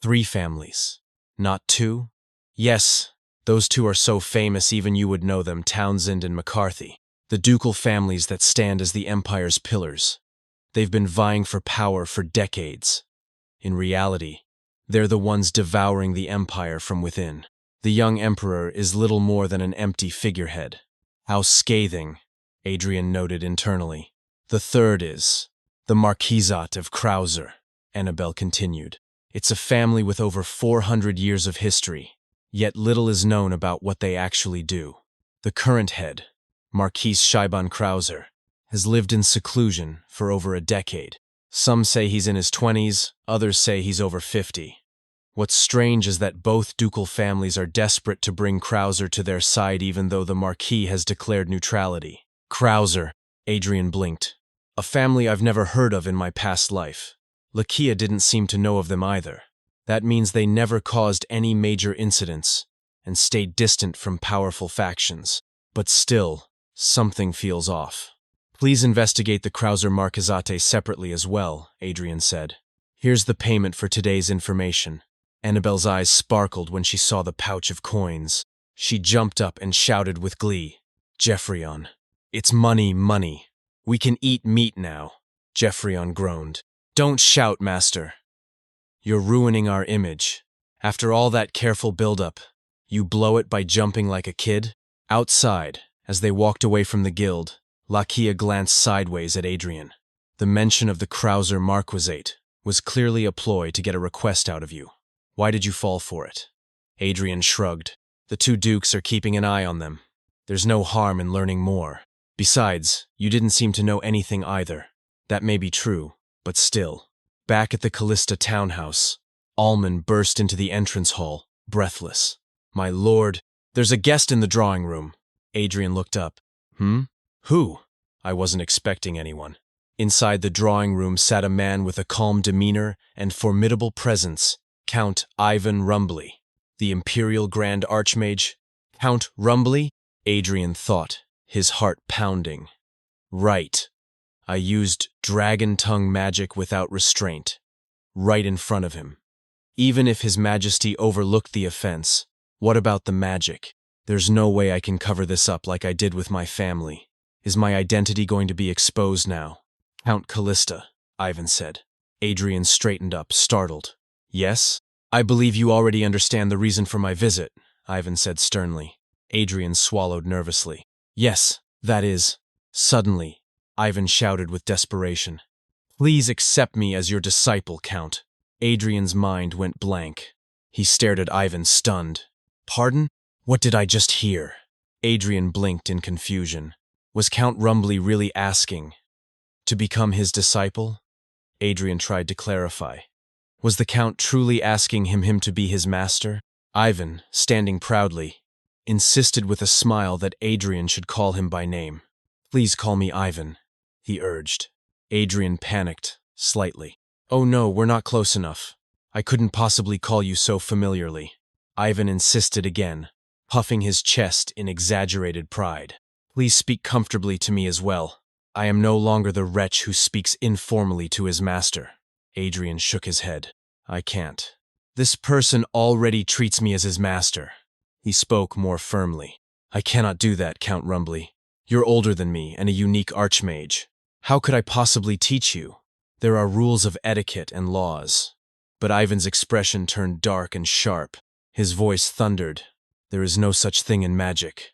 3 families, not 2? Yes, those 2 are so famous even you would know them, Townsend and McCarthy, the ducal families that stand as the empire's pillars. They've been vying for power for decades. In reality, they're the ones devouring the empire from within. The young emperor is little more than an empty figurehead. How scathing, Adrian noted internally. The 3rd is the Marquisate of Krauser, Annabelle continued. It's a family with over 400 years of history, yet little is known about what they actually do. The current head, Marquis Scheiban Krauser, has lived in seclusion for over a decade. Some say he's in his 20s, others say he's over 50. What's strange is that both ducal families are desperate to bring Krauser to their side even though the Marquis has declared neutrality. Krauser, Adrian blinked. A family I've never heard of in my past life. Lakia didn't seem to know of them either. That means they never caused any major incidents and stayed distant from powerful factions. But still, something feels off. Please investigate the Krauser Marquisate separately as well, Adrian said. Here's the payment for today's information. Annabelle's eyes sparkled when she saw the pouch of coins. She jumped up and shouted with glee. Jeffreyon. It's money, money. We can eat meat now. Jeffreyon groaned. Don't shout, master. You're ruining our image. After all that careful build-up, you blow it by jumping like a kid? Outside, as they walked away from the guild, Lakia glanced sideways at Adrian. The mention of the Krauser Marquisate was clearly a ploy to get a request out of you. Why did you fall for it? Adrian shrugged. The 2 dukes are keeping an eye on them. There's no harm in learning more. Besides, you didn't seem to know anything either. That may be true, but still. Back at the Callista townhouse, Allman burst into the entrance hall, breathless. My lord, there's a guest in the drawing room. Adrian looked up. Who? I wasn't expecting anyone. Inside the drawing room sat a man with a calm demeanor and formidable presence, Count Ivan Rumbly, the Imperial Grand Archmage. Count Rumbly? Adrian thought, his heart pounding. Right. I used dragon tongue magic without restraint, right in front of him. Even if His Majesty overlooked the offense, what about the magic? There's no way I can cover this up like I did with my family. Is my identity going to be exposed now? Count Callista, Ivan said. Adrian straightened up, startled. Yes? I believe you already understand the reason for my visit, Ivan said sternly. Adrian swallowed nervously. Yes, that is. Suddenly, Ivan shouted with desperation. Please accept me as your disciple, Count. Adrian's mind went blank. He stared at Ivan, stunned. Pardon? What did I just hear? Adrian blinked in confusion. Was Count Rumbly really asking to become his disciple? Adrian tried to clarify. Was the Count truly asking him to be his master? Ivan, standing proudly, insisted with a smile that Adrian should call him by name. "Please call me Ivan," he urged. Adrian panicked, slightly. "Oh no, we're not close enough. I couldn't possibly call you so familiarly." Ivan insisted again, puffing his chest in exaggerated pride. "Please speak comfortably to me as well. I am no longer the wretch who speaks informally to his master." Adrian shook his head. "I can't. This person already treats me as his master." He spoke more firmly. "I cannot do that, Count Rumbly. You're older than me and a unique archmage. How could I possibly teach you? There are rules of etiquette and laws." But Ivan's expression turned dark and sharp. His voice thundered. "There is no such thing in magic.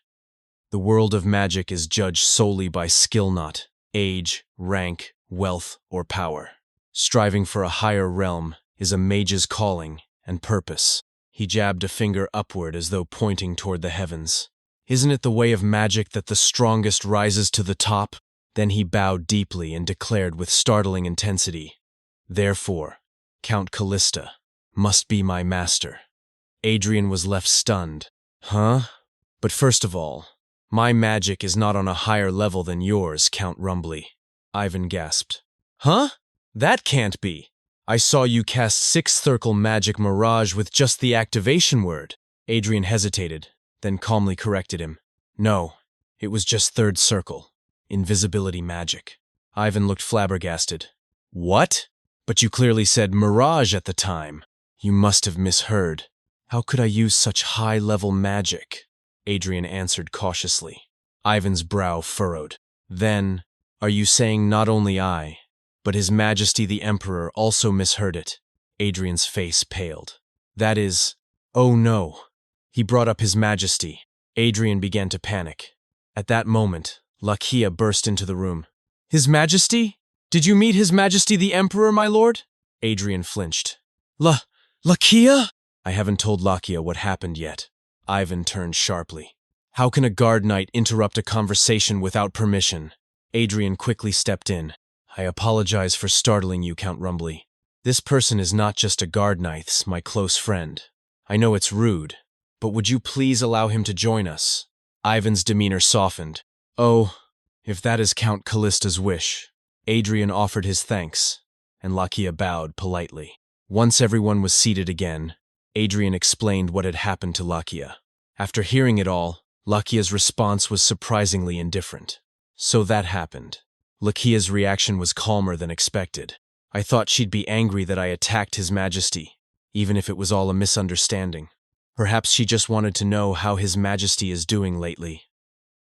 The world of magic is judged solely by skill, not age, rank, wealth, or power. Striving for a higher realm is a mage's calling and purpose." He jabbed a finger upward as though pointing toward the heavens. "Isn't it the way of magic that the strongest rises to the top?" Then he bowed deeply and declared with startling intensity, "Therefore, Count Callista must be my master." Adrian was left stunned. "Huh? But first of all, my magic is not on a higher level than yours, Count Rumbly." Ivan gasped. "Huh? That can't be. I saw you cast Sixth Circle Magic Mirage with just the activation word." Adrian hesitated, then calmly corrected him. "No, it was just Third Circle. Invisibility magic." Ivan looked flabbergasted. "What? But you clearly said Mirage at the time. You must have misheard." "How could I use such high-level magic?" Adrian answered cautiously. Ivan's brow furrowed. "Then, are you saying not only I, but His Majesty the Emperor also misheard it?" Adrian's face paled. "That is— Oh no." He brought up His Majesty. Adrian began to panic. At that moment, Lakia burst into the room. "His Majesty? Did you meet His Majesty the Emperor, my lord?" Adrian flinched. Lakia? "I haven't told Lakia what happened yet." Ivan turned sharply. "How can a guard knight interrupt a conversation without permission?" Adrian quickly stepped in. "I apologize for startling you, Count Rumbly. This person is not just a guard knight, my close friend. I know it's rude, but would you please allow him to join us?" Ivan's demeanor softened. "Oh, if that is Count Callista's wish." Adrian offered his thanks, and Lakia bowed politely. Once everyone was seated again, Adrian explained what had happened to Lakia. After hearing it all, Lakia's response was surprisingly indifferent. "So that happened." Lakia's reaction was calmer than expected. "I thought she'd be angry that I attacked His Majesty, even if it was all a misunderstanding. Perhaps she just wanted to know how His Majesty is doing lately."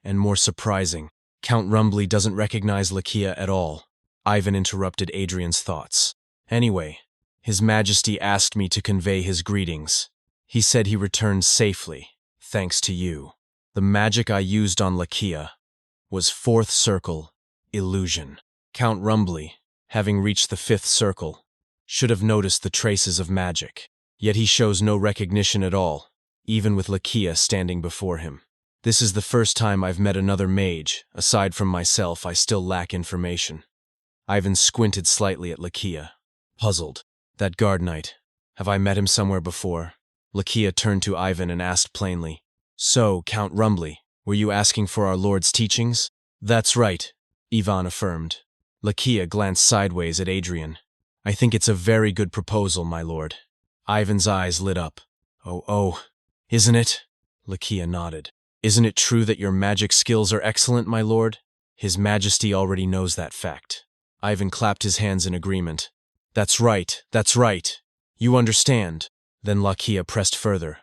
And more surprising, Count Rumbly doesn't recognize Lakia at all. Ivan interrupted Adrian's thoughts. "Anyway, His Majesty asked me to convey his greetings. He said he returned safely, thanks to you. The magic I used on Lakia was Fourth Circle Illusion." Count Rumbly, having reached the Fifth Circle, should have noticed the traces of magic. Yet he shows no recognition at all, even with Lakia standing before him. "This is the first time I've met another mage. Aside from myself, I still lack information." Ivan squinted slightly at Lakia, puzzled. "That guard knight, have I met him somewhere before?" Lakia turned to Ivan and asked plainly, "So, Count Rumbly, were you asking for our Lord's teachings?" "That's right," Ivan affirmed. Lakia glanced sideways at Adrian. "I think it's a very good proposal, my lord." Ivan's eyes lit up. Oh, isn't it?" Lakia nodded. "Isn't it true that your magic skills are excellent, my lord? His Majesty already knows that fact." Ivan clapped his hands in agreement. That's right. You understand." Then Lakia pressed further,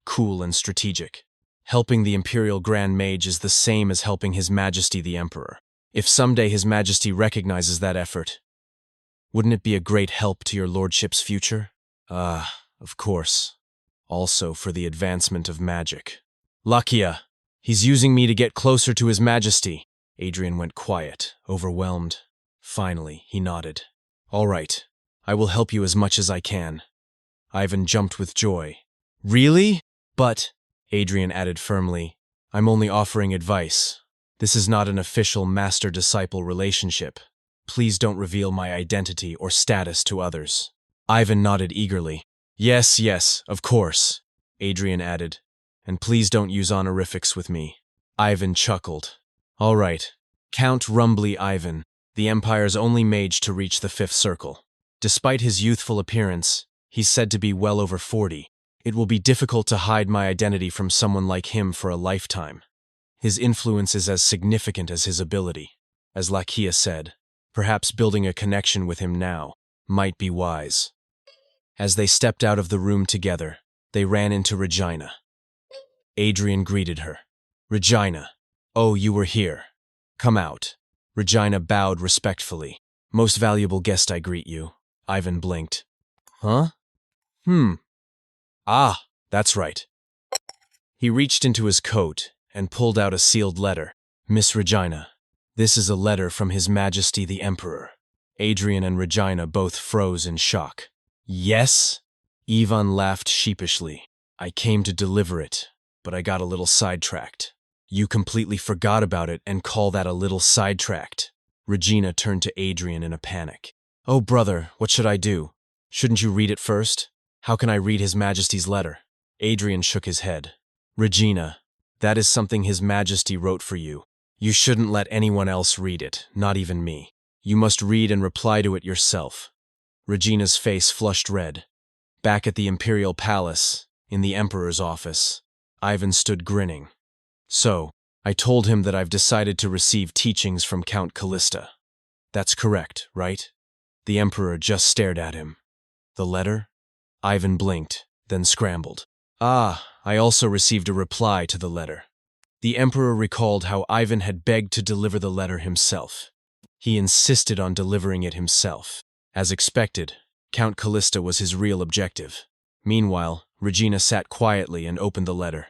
cool and strategic. "Helping the Imperial Grand Mage is the same as helping His Majesty the Emperor. If someday His Majesty recognizes that effort, wouldn't it be a great help to your lordship's future?" Of course. Also for the advancement of magic." "Lakia, he's using me to get closer to His Majesty." Adrian went quiet, overwhelmed. Finally, he nodded. "All right, I will help you as much as I can." Ivan jumped with joy. "Really? But," Adrian added firmly, "I'm only offering advice. This is not an official master-disciple relationship. Please don't reveal my identity or status to others." Ivan nodded eagerly. Yes, of course," Adrian added, And please don't use honorifics with me. Ivan chuckled. All right, Count Rumbly Ivan, the Empire's only mage to reach the fifth circle. Despite his youthful appearance, he's said to be well over 40. It will be difficult to hide my identity from someone like him for a lifetime. His influence is as significant as his ability. As Lakia said, perhaps building a connection with him now might be wise. As they stepped out of the room together, they ran into Regina. Adrian greeted her. Regina, oh, you were here. Come out. Regina bowed respectfully. Most valuable guest, I greet you. Ivan blinked. Huh? Ah, that's right. He reached into his coat and pulled out a sealed letter. Miss Regina, this is a letter from His Majesty the Emperor. Adrian and Regina both froze in shock. Yes? Ivan laughed sheepishly. I came to deliver it, but I got a little sidetracked. You completely forgot about it and call that a little sidetracked. Regina turned to Adrian in a panic. Oh, brother, what should I do? Shouldn't you read it first? How can I read His Majesty's letter? Adrian shook his head. Regina, that is something His Majesty wrote for you. You shouldn't let anyone else read it, not even me. You must read and reply to it yourself. Regina's face flushed red. Back at the Imperial Palace, in the Emperor's office, Ivan stood grinning. So, I told him that I've decided to receive teachings from Count Callista. That's correct, right? The Emperor just stared at him. The letter? Ivan blinked, then scrambled. Ah, I also received a reply to the letter. The Emperor recalled how Ivan had begged to deliver the letter himself. He insisted on delivering it himself. As expected, Count Callista was his real objective. Meanwhile, Regina sat quietly and opened the letter.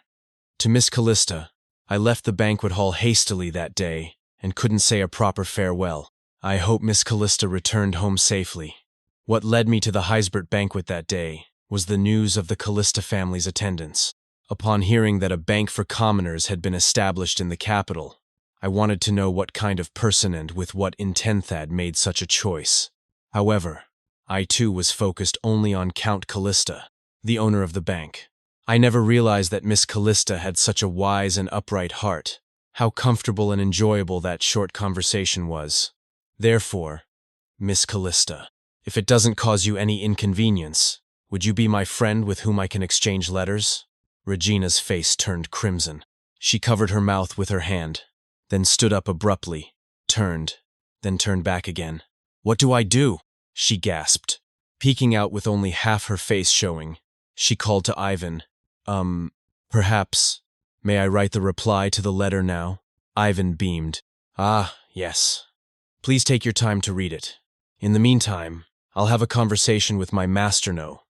To Miss Callista, I left the banquet hall hastily that day and couldn't say a proper farewell. I hope Miss Callista returned home safely. What led me to the Heisbert banquet that day was the news of the Callista family's attendance. Upon hearing that a bank for commoners had been established in the capital, I wanted to know what kind of person and with what intent had made such a choice. However, I too was focused only on Count Callista, the owner of the bank. I never realized that Miss Callista had such a wise and upright heart. How comfortable and enjoyable that short conversation was. Therefore, Miss Callista, if it doesn't cause you any inconvenience, would you be my friend with whom I can exchange letters? Regina's face turned crimson. She covered her mouth with her hand, then stood up abruptly, then turned back again. What do I do? She gasped. Peeking out with only half her face showing, she called to Ivan. Perhaps. May I write the reply to the letter now? Ivan beamed. Ah, yes. Please take your time to read it. In the meantime, I'll have a conversation with my master no,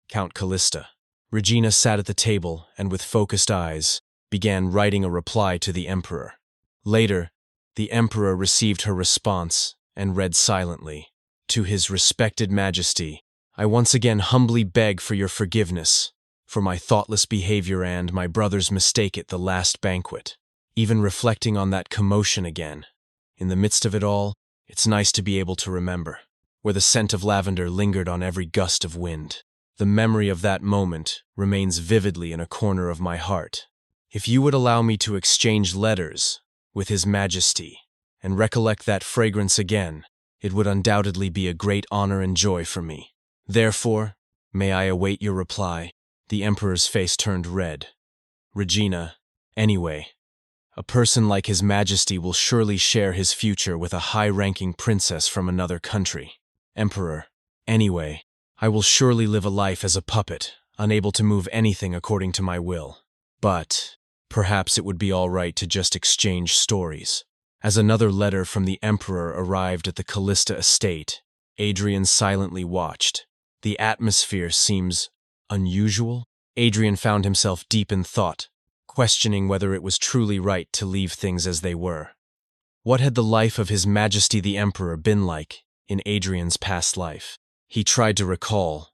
Count Callista. Regina sat at the table and with focused eyes began writing a reply to the Emperor. Later, the Emperor received her response and read silently. To His respected Majesty, I once again humbly beg for your forgiveness for my thoughtless behavior and my brother's mistake at the last banquet. Even reflecting on that commotion again, in the midst of it all, it's nice to be able to remember, where the scent of lavender lingered on every gust of wind. The memory of that moment remains vividly in a corner of my heart. If you would allow me to exchange letters with His Majesty and recollect that fragrance again, it would undoubtedly be a great honor and joy for me. Therefore, may I await your reply? The Emperor's face turned red. Regina, anyway, a person like His Majesty will surely share his future with a high-ranking princess from another country. Emperor, anyway, I will surely live a life as a puppet, unable to move anything according to my will. But perhaps it would be all right to just exchange stories. As another letter from the Emperor arrived at the Callista estate, Adrian silently watched. The atmosphere seems unusual. Adrian found himself deep in thought, questioning whether it was truly right to leave things as they were. What had the life of His Majesty the Emperor been like in Adrian's past life? He tried to recall,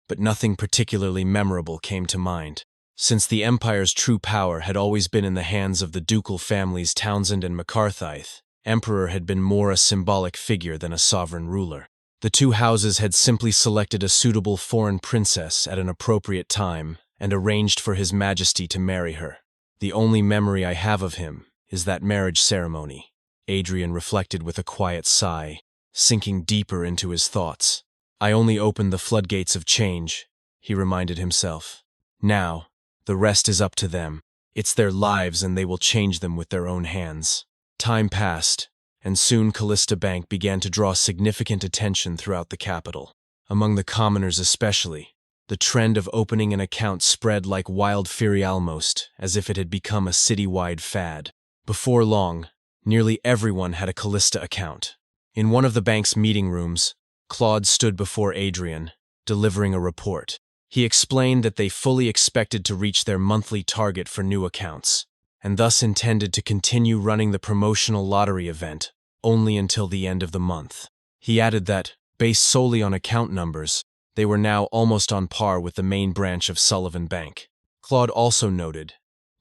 but nothing particularly memorable came to mind. Since the Empire's true power had always been in the hands of the ducal families Townsend and MacArthur, Emperor had been more a symbolic figure than a sovereign ruler. The two houses had simply selected a suitable foreign princess at an appropriate time and arranged for His Majesty to marry her. The only memory I have of him is that marriage ceremony. Adrian reflected with a quiet sigh, sinking deeper into his thoughts. I only opened the floodgates of change, he reminded himself. Now, the rest is up to them. It's their lives and they will change them with their own hands. Time passed, and soon Callista Bank began to draw significant attention throughout the capital. Among the commoners especially, the trend of opening an account spread like wildfire, almost as if it had become a citywide fad. Before long, nearly everyone had a Callista account. In one of the bank's meeting rooms, Claude stood before Adrian, delivering a report. He explained that they fully expected to reach their monthly target for new accounts, and thus intended to continue running the promotional lottery event only until the end of the month. He added that, based solely on account numbers, they were now almost on par with the main branch of Sullivan Bank. Claude also noted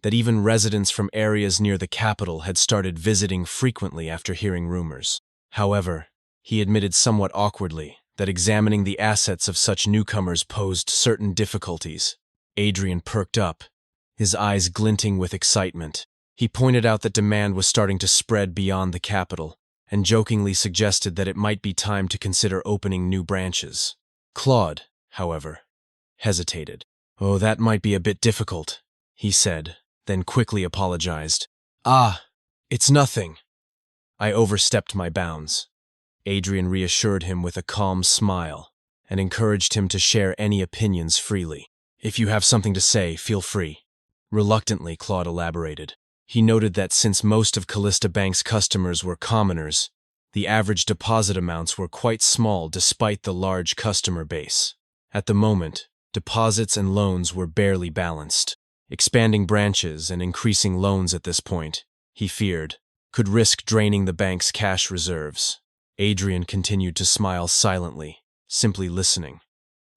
that even residents from areas near the capital had started visiting frequently after hearing rumors. However, he admitted somewhat awkwardly that examining the assets of such newcomers posed certain difficulties. Adrian perked up, his eyes glinting with excitement. He pointed out that demand was starting to spread beyond the capital, and jokingly suggested that it might be time to consider opening new branches. Claude, however, hesitated. "Oh, that might be a bit difficult," he said, then quickly apologized. "Ah, it's nothing. I overstepped my bounds." Adrian reassured him with a calm smile and encouraged him to share any opinions freely. "If you have something to say, feel free." Reluctantly, Claude elaborated. He noted that since most of Callista Bank's customers were commoners, the average deposit amounts were quite small despite the large customer base. At the moment, deposits and loans were barely balanced. Expanding branches and increasing loans at this point, he feared, could risk draining the bank's cash reserves. Adrian continued to smile silently, simply listening.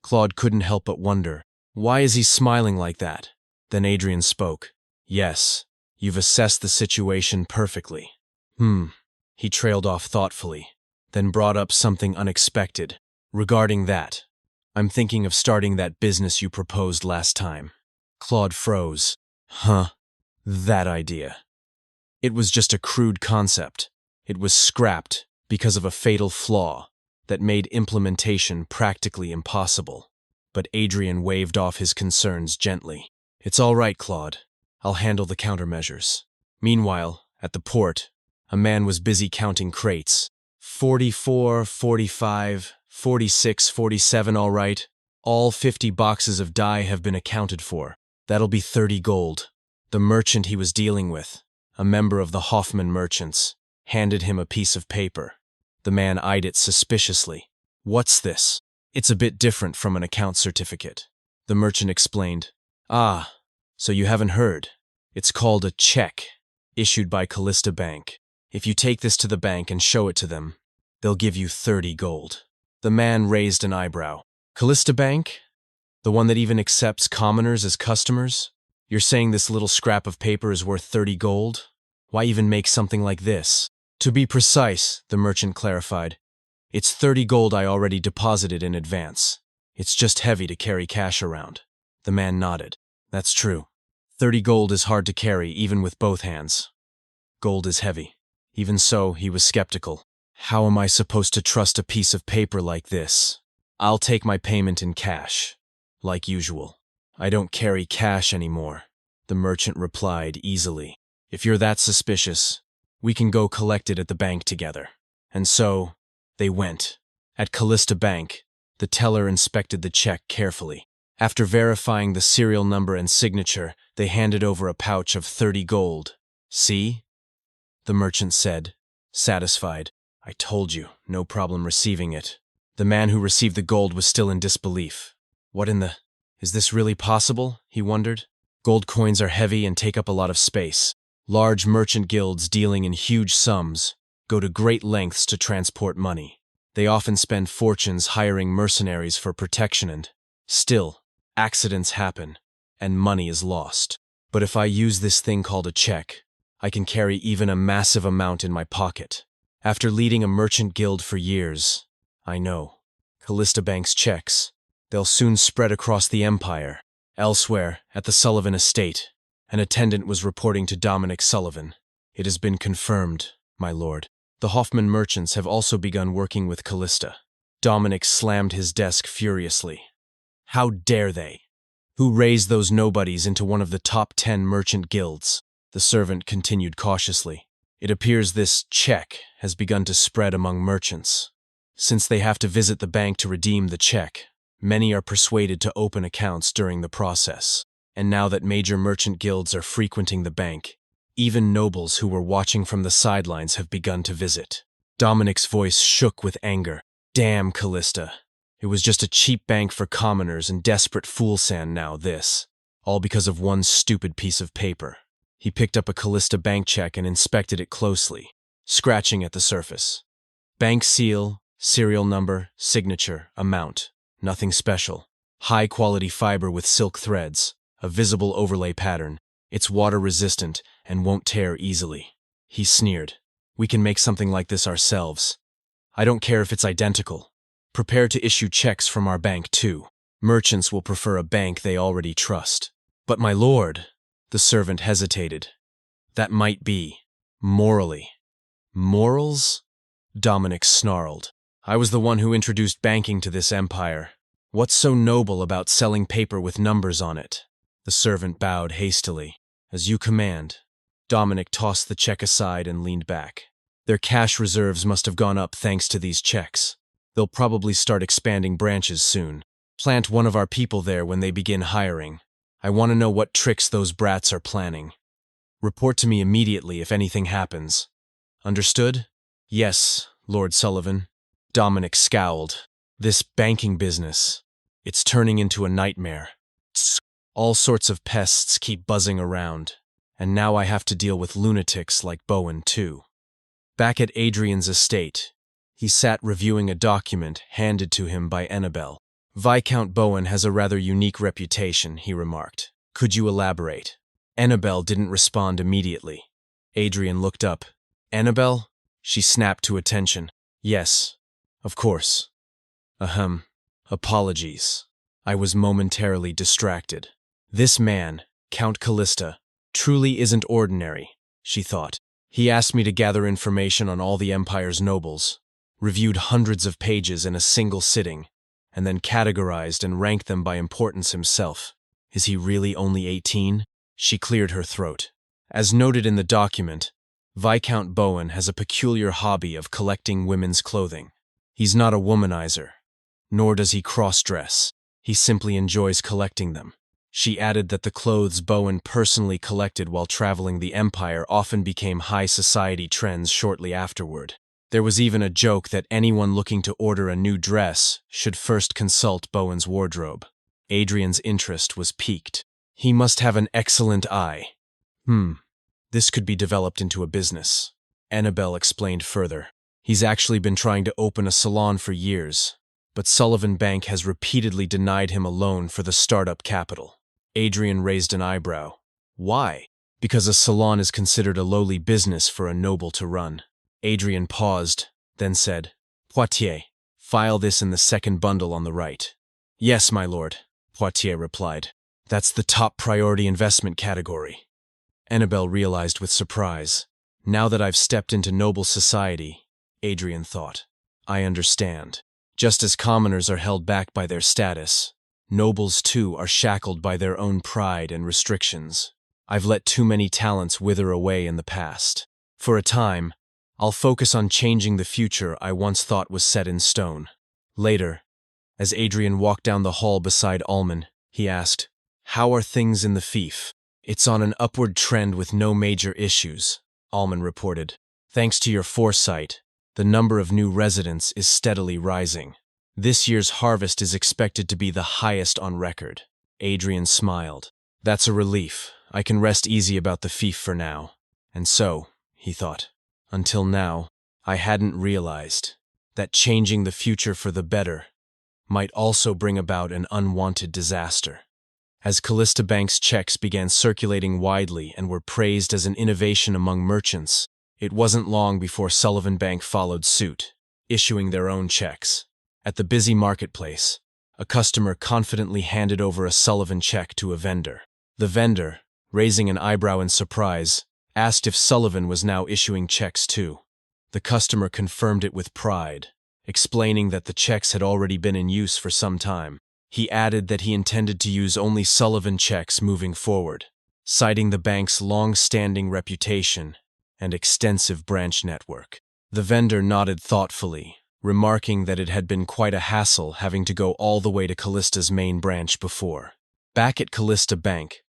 Claude couldn't help but wonder, why is he smiling like that? Then Adrian spoke. "Yes, you've assessed the situation perfectly." He trailed off thoughtfully, then brought up something unexpected. "Regarding that, I'm thinking of starting that business you proposed last time." Claude froze. "Huh? That idea." It was just a crude concept. It was scrapped because of a fatal flaw that made implementation practically impossible. But Adrian waved off his concerns gently. "It's all right, Claude. I'll handle the countermeasures." Meanwhile, at the port, a man was busy counting crates. 44, 45, 46, 47, all right. All 50 boxes of dye have been accounted for. That'll be 30 gold. The merchant he was dealing with, a member of the Hoffman merchants, handed him a piece of paper. The man eyed it suspiciously. "What's this?" "It's a bit different from an account certificate," the merchant explained. "Ah, so you haven't heard. It's called a check, issued by Callista Bank. If you take this to the bank and show it to them, they'll give you 30 gold. The man raised an eyebrow. "Callista Bank? The one that even accepts commoners as customers? You're saying this little scrap of paper is worth 30 gold? Why even make something like this?" "To be precise," the merchant clarified, "it's 30 gold I already deposited in advance. It's just heavy to carry cash around." The man nodded. "That's true. 30 gold is hard to carry even with both hands. Gold is heavy." Even so, he was skeptical. "How am I supposed to trust a piece of paper like this?" "I'll take my payment in cash, like usual." "I don't carry cash anymore," the merchant replied easily. "If you're that suspicious, we can go collect it at the bank together." And so, they went. At Callista Bank, the teller inspected the check carefully. After verifying the serial number and signature, they handed over a pouch of 30 gold. "See?" the merchant said, satisfied. "I told you, no problem receiving it." The man who received the gold was still in disbelief. "What in the... Is this really possible?" he wondered. Gold coins are heavy and take up a lot of space. Large merchant guilds dealing in huge sums go to great lengths to transport money. They often spend fortunes hiring mercenaries for protection and, still, accidents happen, and money is lost. But if I use this thing called a check, I can carry even a massive amount in my pocket. After leading a merchant guild for years, I know. Callista Bank's checks, they'll soon spread across the empire. Elsewhere, at the Sullivan estate, an attendant was reporting to Dominic Sullivan. It has been confirmed, my lord. The Hoffman merchants have also begun working with Callista. Dominic slammed his desk furiously. How dare they? Who raised those nobodies into one of the top 10 merchant guilds? The servant continued cautiously. It appears this check has begun to spread among merchants. Since they have to visit the bank to redeem the check, many are persuaded to open accounts during the process. And now that major merchant guilds are frequenting the bank, even nobles who were watching from the sidelines have begun to visit. Dominic's voice shook with anger. Damn Callista. It was just a cheap bank for commoners and desperate fool sand now this. All because of one stupid piece of paper. He picked up a Callista bank check and inspected it closely, scratching at the surface. Bank seal, serial number, signature, amount. Nothing special. High-quality fiber with silk threads, a visible overlay pattern. It's water-resistant and won't tear easily. He sneered. We can make something like this ourselves. I don't care if it's identical. Prepare to issue checks from our bank, too. Merchants will prefer a bank they already trust. But my lord, the servant hesitated. That might be. Morally. Morals? Dominic snarled. I was the one who introduced banking to this empire. What's so noble about selling paper with numbers on it? The servant bowed hastily. As you command. Dominic tossed the check aside and leaned back. Their cash reserves must have gone up thanks to these checks. They'll probably start expanding branches soon. Plant one of our people there when they begin hiring. I want to know what tricks those brats are planning. Report to me immediately if anything happens. Understood? Yes, Lord Sullivan. Dominic scowled. This banking business, it's turning into a nightmare. All sorts of pests keep buzzing around, and now I have to deal with lunatics like Bowen too. Back at Adrian's estate, he sat reviewing a document handed to him by Annabelle. Viscount Bowen has a rather unique reputation, he remarked. Could you elaborate? Annabelle didn't respond immediately. Adrian looked up. Annabelle? She snapped to attention. Yes. Of course. Ahem. Apologies. I was momentarily distracted. This man, Count Callista, truly isn't ordinary, she thought. He asked me to gather information on all the Empire's nobles, reviewed hundreds of pages in a single sitting, and then categorized and ranked them by importance himself. Is he really only 18? She cleared her throat. As noted in the document, Viscount Bowen has a peculiar hobby of collecting women's clothing. He's not a womanizer, nor does he cross-dress. He simply enjoys collecting them. She added that the clothes Bowen personally collected while traveling the Empire often became high society trends shortly afterward. There was even a joke that anyone looking to order a new dress should first consult Bowen's wardrobe. Adrian's interest was piqued. He must have an excellent eye. This could be developed into a business. Annabelle explained further. He's actually been trying to open a salon for years, but Sullivan Bank has repeatedly denied him a loan for the startup capital. Adrian raised an eyebrow. Why? Because a salon is considered a lowly business for a noble to run. Adrian paused, then said, Poitiers, file this in the second bundle on the right. Yes, my lord, Poitiers replied. That's the top priority investment category. Annabelle realized with surprise. Now that I've stepped into noble society, Adrian thought, I understand. Just as commoners are held back by their status, nobles too are shackled by their own pride and restrictions. I've let too many talents wither away in the past. For a time, I'll focus on changing the future I once thought was set in stone. Later, as Adrian walked down the hall beside Alman, he asked, How are things in the fief? It's on an upward trend with no major issues, Alman reported. Thanks to your foresight, the number of new residents is steadily rising. This year's harvest is expected to be the highest on record. Adrian smiled. That's a relief. I can rest easy about the fief for now. And so, he thought, until now, I hadn't realized that changing the future for the better might also bring about an unwanted disaster. As Callista Bank's checks began circulating widely and were praised as an innovation among merchants, it wasn't long before Sullivan Bank followed suit, issuing their own checks. At the busy marketplace, A customer confidently handed over a Sullivan check to a vendor. The vendor, raising an eyebrow in surprise, asked if Sullivan was now issuing checks too. The customer confirmed it with pride, explaining that the checks had already been in use for some time. He added that he intended to use only Sullivan checks moving forward, citing the bank's long-standing reputation and extensive branch network. The vendor nodded thoughtfully, remarking that it had been quite a hassle having to go all the way to Callista's main branch before. Back at Callista Bank,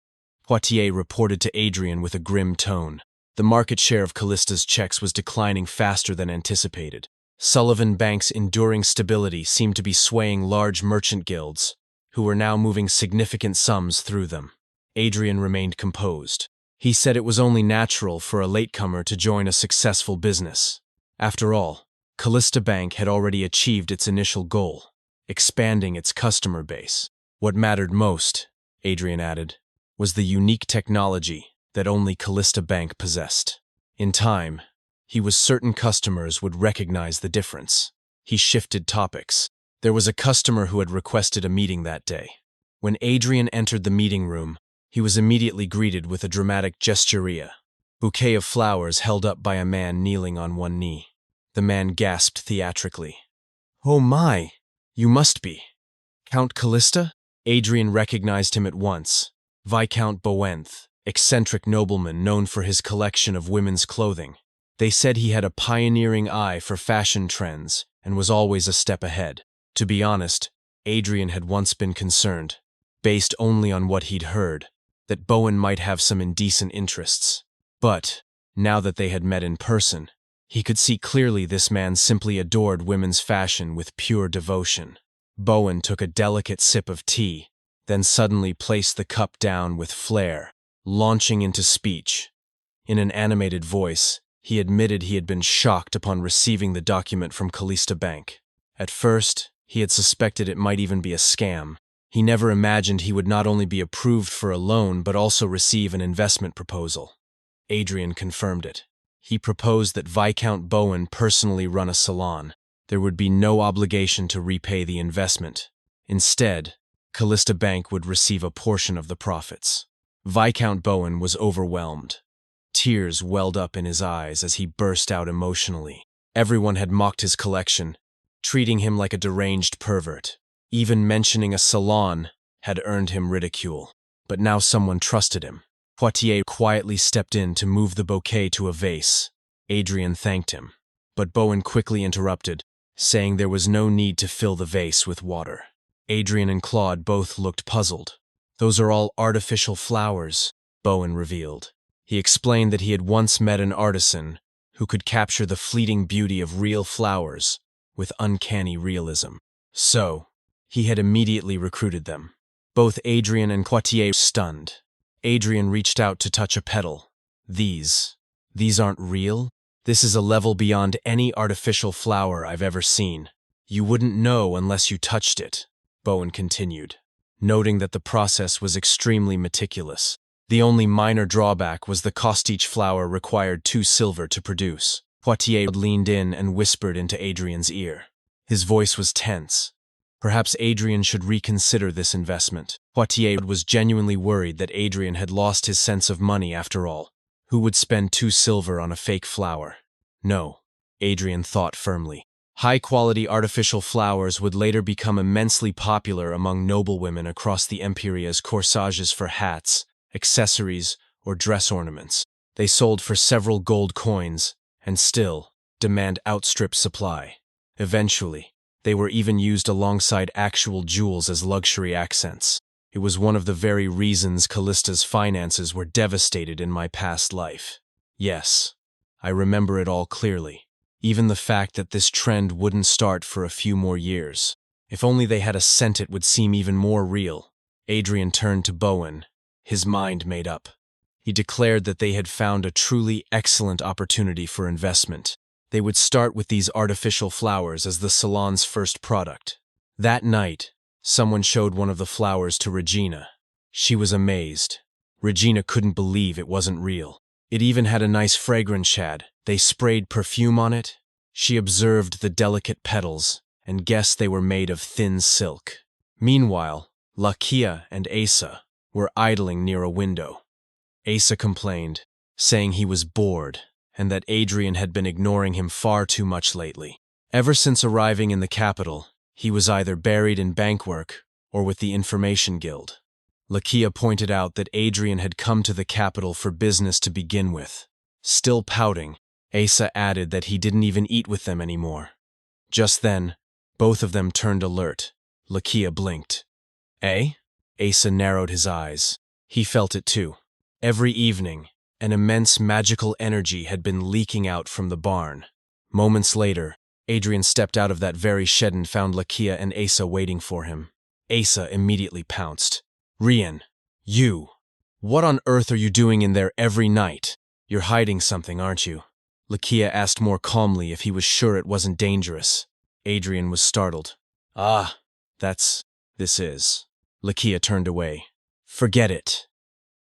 Poitier reported to Adrian with a grim tone. The market share of Callista's checks was declining faster than anticipated. Sullivan Bank's enduring stability seemed to be swaying large merchant guilds, who were now moving significant sums through them. Adrian remained composed. He said it was only natural for a latecomer to join a successful business. After all, Callista Bank had already achieved its initial goal, expanding its customer base. What mattered most, Adrian added, was the unique technology that only Callista Bank possessed. In time, he was certain customers would recognize the difference. He shifted topics. There was a customer who had requested a meeting that day. When Adrian entered the meeting room, he was immediately greeted with a dramatic gesturia, bouquet of flowers held up by a man kneeling on one knee. The man gasped theatrically. "Oh my, you must be Count Callista?" Adrian recognized him at once. Viscount Bowenth, eccentric nobleman known for his collection of women's clothing. They said he had a pioneering eye for fashion trends and was always a step ahead. To be honest, Adrian had once been concerned, based only on what he'd heard, that Bowen might have some indecent interests. But, now that they had met in person, he could see clearly this man simply adored women's fashion with pure devotion. Bowen took a delicate sip of tea, then suddenly placed the cup down with flair, launching into speech. In an animated voice, he admitted he had been shocked upon receiving the document from Callista Bank. At first, he had suspected it might even be a scam. He never imagined he would not only be approved for a loan but also receive an investment proposal. Adrian confirmed it. He proposed that Viscount Bowen personally run a salon. There would be no obligation to repay the investment. Instead, Callista Bank would receive a portion of the profits. Viscount Bowen was overwhelmed. Tears welled up in his eyes as he burst out emotionally. Everyone had mocked his collection, treating him like a deranged pervert. Even mentioning a salon had earned him ridicule. But now someone trusted him. Poitier quietly stepped in to move the bouquet to a vase. Adrian thanked him, but Bowen quickly interrupted, saying there was no need to fill the vase with water. Adrian and Claude both looked puzzled. "Those are all artificial flowers," Bowen revealed. He explained that he had once met an artisan who could capture the fleeting beauty of real flowers with uncanny realism. So, he had immediately recruited them. Both Adrian and Poitier stunned. Adrian reached out to touch a petal. These aren't real? This is a level beyond any artificial flower I've ever seen. You wouldn't know unless you touched it," Bowen continued, noting that the process was extremely meticulous. The only minor drawback was the cost. Each flower required 2 silver to produce. Poitier leaned in and whispered into Adrian's ear. His voice was tense. Perhaps Adrian should reconsider this investment. Poitier was genuinely worried that Adrian had lost his sense of money after all. Who would spend 2 silver on a fake flower? No, Adrian thought firmly. High-quality artificial flowers would later become immensely popular among noblewomen across the empire as corsages for hats, accessories, or dress ornaments. They sold for several gold coins, and still, demand outstripped supply. Eventually, they were even used alongside actual jewels as luxury accents. It was one of the very reasons Callista's finances were devastated in my past life. Yes, I remember it all clearly. Even the fact that this trend wouldn't start for a few more years. If only they had a scent, it would seem even more real. Adrian turned to Bowen, his mind made up. He declared that they had found a truly excellent opportunity for investment. They would start with these artificial flowers as the salon's first product. That night, someone showed one of the flowers to Regina. She was amazed. Regina couldn't believe it wasn't real. It even had a nice fragrance. They sprayed perfume on it. She observed the delicate petals and guessed they were made of thin silk. Meanwhile, Lakia and Asa were idling near a window. Asa complained, saying he was bored and that Adrian had been ignoring him far too much lately. Ever since arriving in the capital, he was either buried in bankwork or with the Information Guild. Lakia pointed out that Adrian had come to the capital for business to begin with. Still pouting, Asa added that he didn't even eat with them anymore. Just then, both of them turned alert. Lakia blinked. Eh? Asa narrowed his eyes. He felt it too. Every evening, an immense magical energy had been leaking out from the barn. Moments later, Adrian stepped out of that very shed and found Lakia and Asa waiting for him. Asa immediately pounced. Rian, you! What on earth are you doing in there every night? You're hiding something, aren't you? Lakia asked more calmly if he was sure it wasn't dangerous. Adrian was startled. This is. Lakia turned away. Forget it.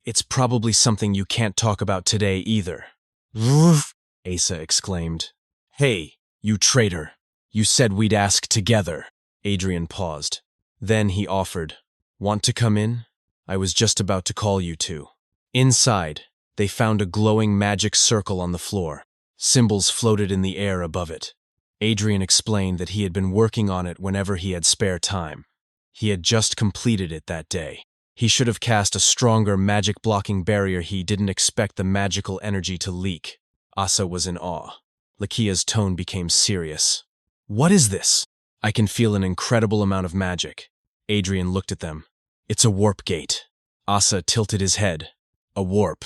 It's probably something you can't talk about today either. Woof! Asa exclaimed. Hey, you traitor. You said we'd ask together. Adrian paused. Then he offered. Want to come in? I was just about to call you to. Inside, they found a glowing magic circle on the floor. Symbols floated in the air above it. Adrian explained that he had been working on it whenever he had spare time. He had just completed it that day. He should have cast a stronger magic-blocking barrier. He didn't expect the magical energy to leak. Asa was in awe. Lakia's tone became serious. What is this? I can feel an incredible amount of magic. Adrian looked at them. It's a warp gate. Asa tilted his head. A warp.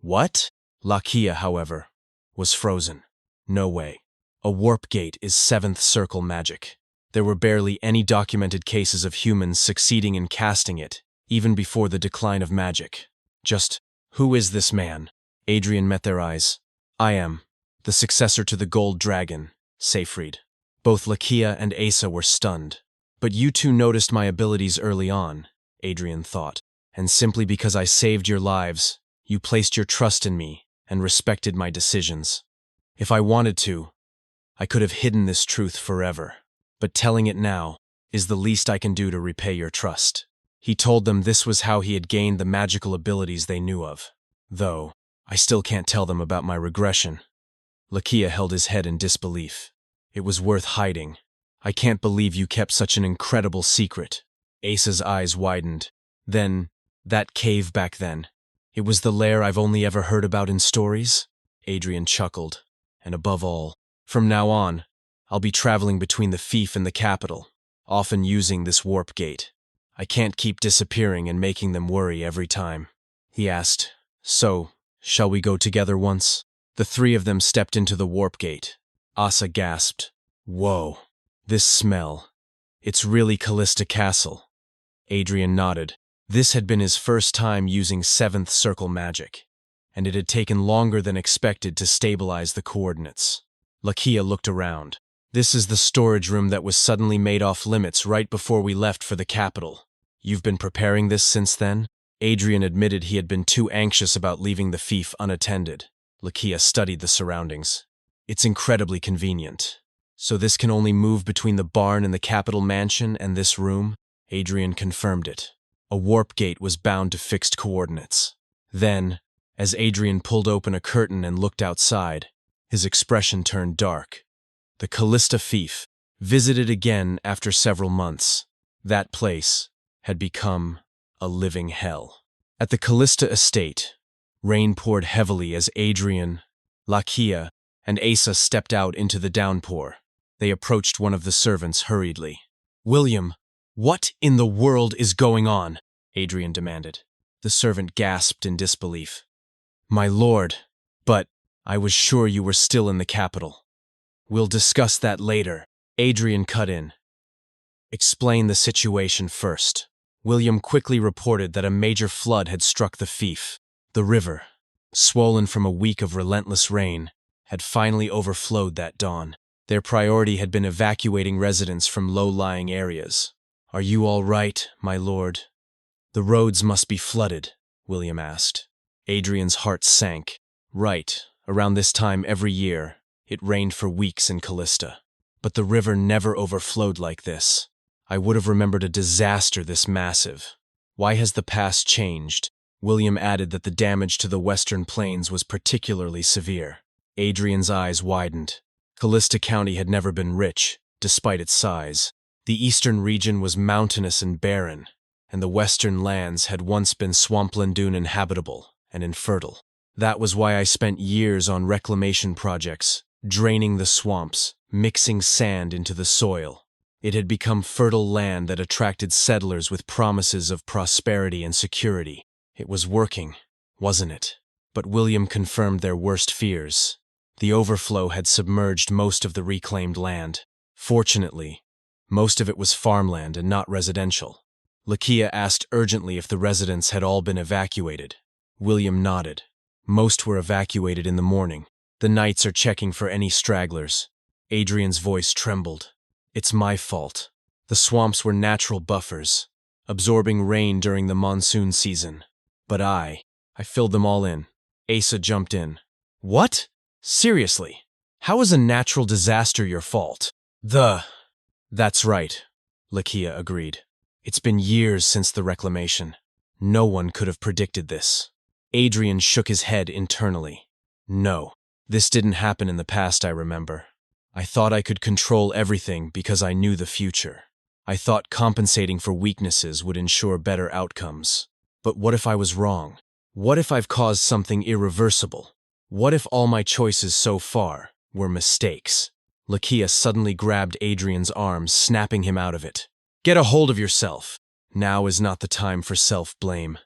What? Lakia, however, was frozen. No way. A warp gate is seventh circle magic. There were barely any documented cases of humans succeeding in casting it, even before the decline of magic. Just, who is this man? Adrian met their eyes. I am, the successor to the Gold Dragon, Seyfried. Both Lakia and Asa were stunned. But you two noticed my abilities early on, Adrian thought, and simply because I saved your lives, you placed your trust in me and respected my decisions. If I wanted to, I could have hidden this truth forever, but telling it now is the least I can do to repay your trust. He told them this was how he had gained the magical abilities they knew of. Though, I still can't tell them about my regression. Lakia held his head in disbelief. It was worth hiding. I can't believe you kept such an incredible secret. Asa's eyes widened. Then, that cave back then. It was the lair I've only ever heard about in stories? Adrian chuckled. And above all, from now on, I'll be traveling between the fief and the capital, often using this warp gate. I can't keep disappearing and making them worry every time. He asked, So, shall we go together once? The three of them stepped into the warp gate. Asa gasped. Whoa, this smell. It's really Callista Castle. Adrian nodded. This had been his first time using seventh circle magic, and it had taken longer than expected to stabilize the coordinates. Lakia looked around. This is the storage room that was suddenly made off limits right before we left for the capital. You've been preparing this since then? Adrian admitted he had been too anxious about leaving the fief unattended. Lakia studied the surroundings. It's incredibly convenient. So this can only move between the barn and the capital mansion and this room? Adrian confirmed it. A warp gate was bound to fixed coordinates. Then, as Adrian pulled open a curtain and looked outside, his expression turned dark. The Callista fief, visited again after several months. That place had become a living hell. At the Callista estate, rain poured heavily as Adrian, Lakia, and Asa stepped out into the downpour. They approached one of the servants hurriedly. William, what in the world is going on? Adrian demanded. The servant gasped in disbelief. My lord, but I was sure you were still in the capital. We'll discuss that later. Adrian cut in. Explain the situation first. William quickly reported that a major flood had struck the fief. The river, swollen from a week of relentless rain, had finally overflowed that dawn. Their priority had been evacuating residents from low-lying areas. Are you all right, my lord? The roads must be flooded, William asked. Adrian's heart sank. Right, around this time every year, it rained for weeks in Callista. But the river never overflowed like this. I would have remembered a disaster this massive. Why has the past changed? William added that the damage to the western plains was particularly severe. Adrian's eyes widened. Callista County had never been rich, despite its size. The eastern region was mountainous and barren, and the western lands had once been swampland dune inhabitable and infertile. That was why I spent years on reclamation projects, draining the swamps, mixing sand into the soil. It had become fertile land that attracted settlers with promises of prosperity and security. It was working, wasn't it? But William confirmed their worst fears. The overflow had submerged most of the reclaimed land. Fortunately, most of it was farmland and not residential. Lakia asked urgently if the residents had all been evacuated. William nodded. Most were evacuated in the morning. The knights are checking for any stragglers. Adrian's voice trembled. It's my fault. The swamps were natural buffers, absorbing rain during the monsoon season. But I filled them all in. Asa jumped in. What? Seriously? How is a natural disaster your fault? That's right, Lakia agreed. It's been years since the reclamation. No one could have predicted this. Adrian shook his head internally. No, this didn't happen in the past, I remember. I thought I could control everything because I knew the future. I thought compensating for weaknesses would ensure better outcomes. But what if I was wrong? What if I've caused something irreversible? What if all my choices so far were mistakes? Lakia suddenly grabbed Adrian's arm, snapping him out of it. Get a hold of yourself. Now is not the time for self-blame.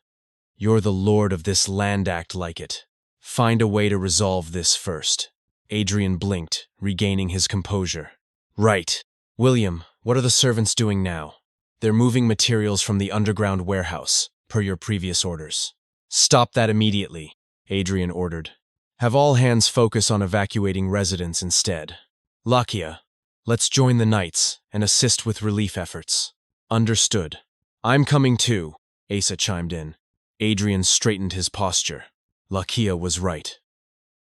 You're the lord of this land, act like it. Find a way to resolve this first. Adrian blinked, regaining his composure. Right. William, what are the servants doing now? They're moving materials from the underground warehouse, per your previous orders. Stop that immediately, Adrian ordered. Have all hands focus on evacuating residents instead. Lakia, let's join the knights and assist with relief efforts. Understood. I'm coming too, Asa chimed in. Adrian straightened his posture. Lakia was right.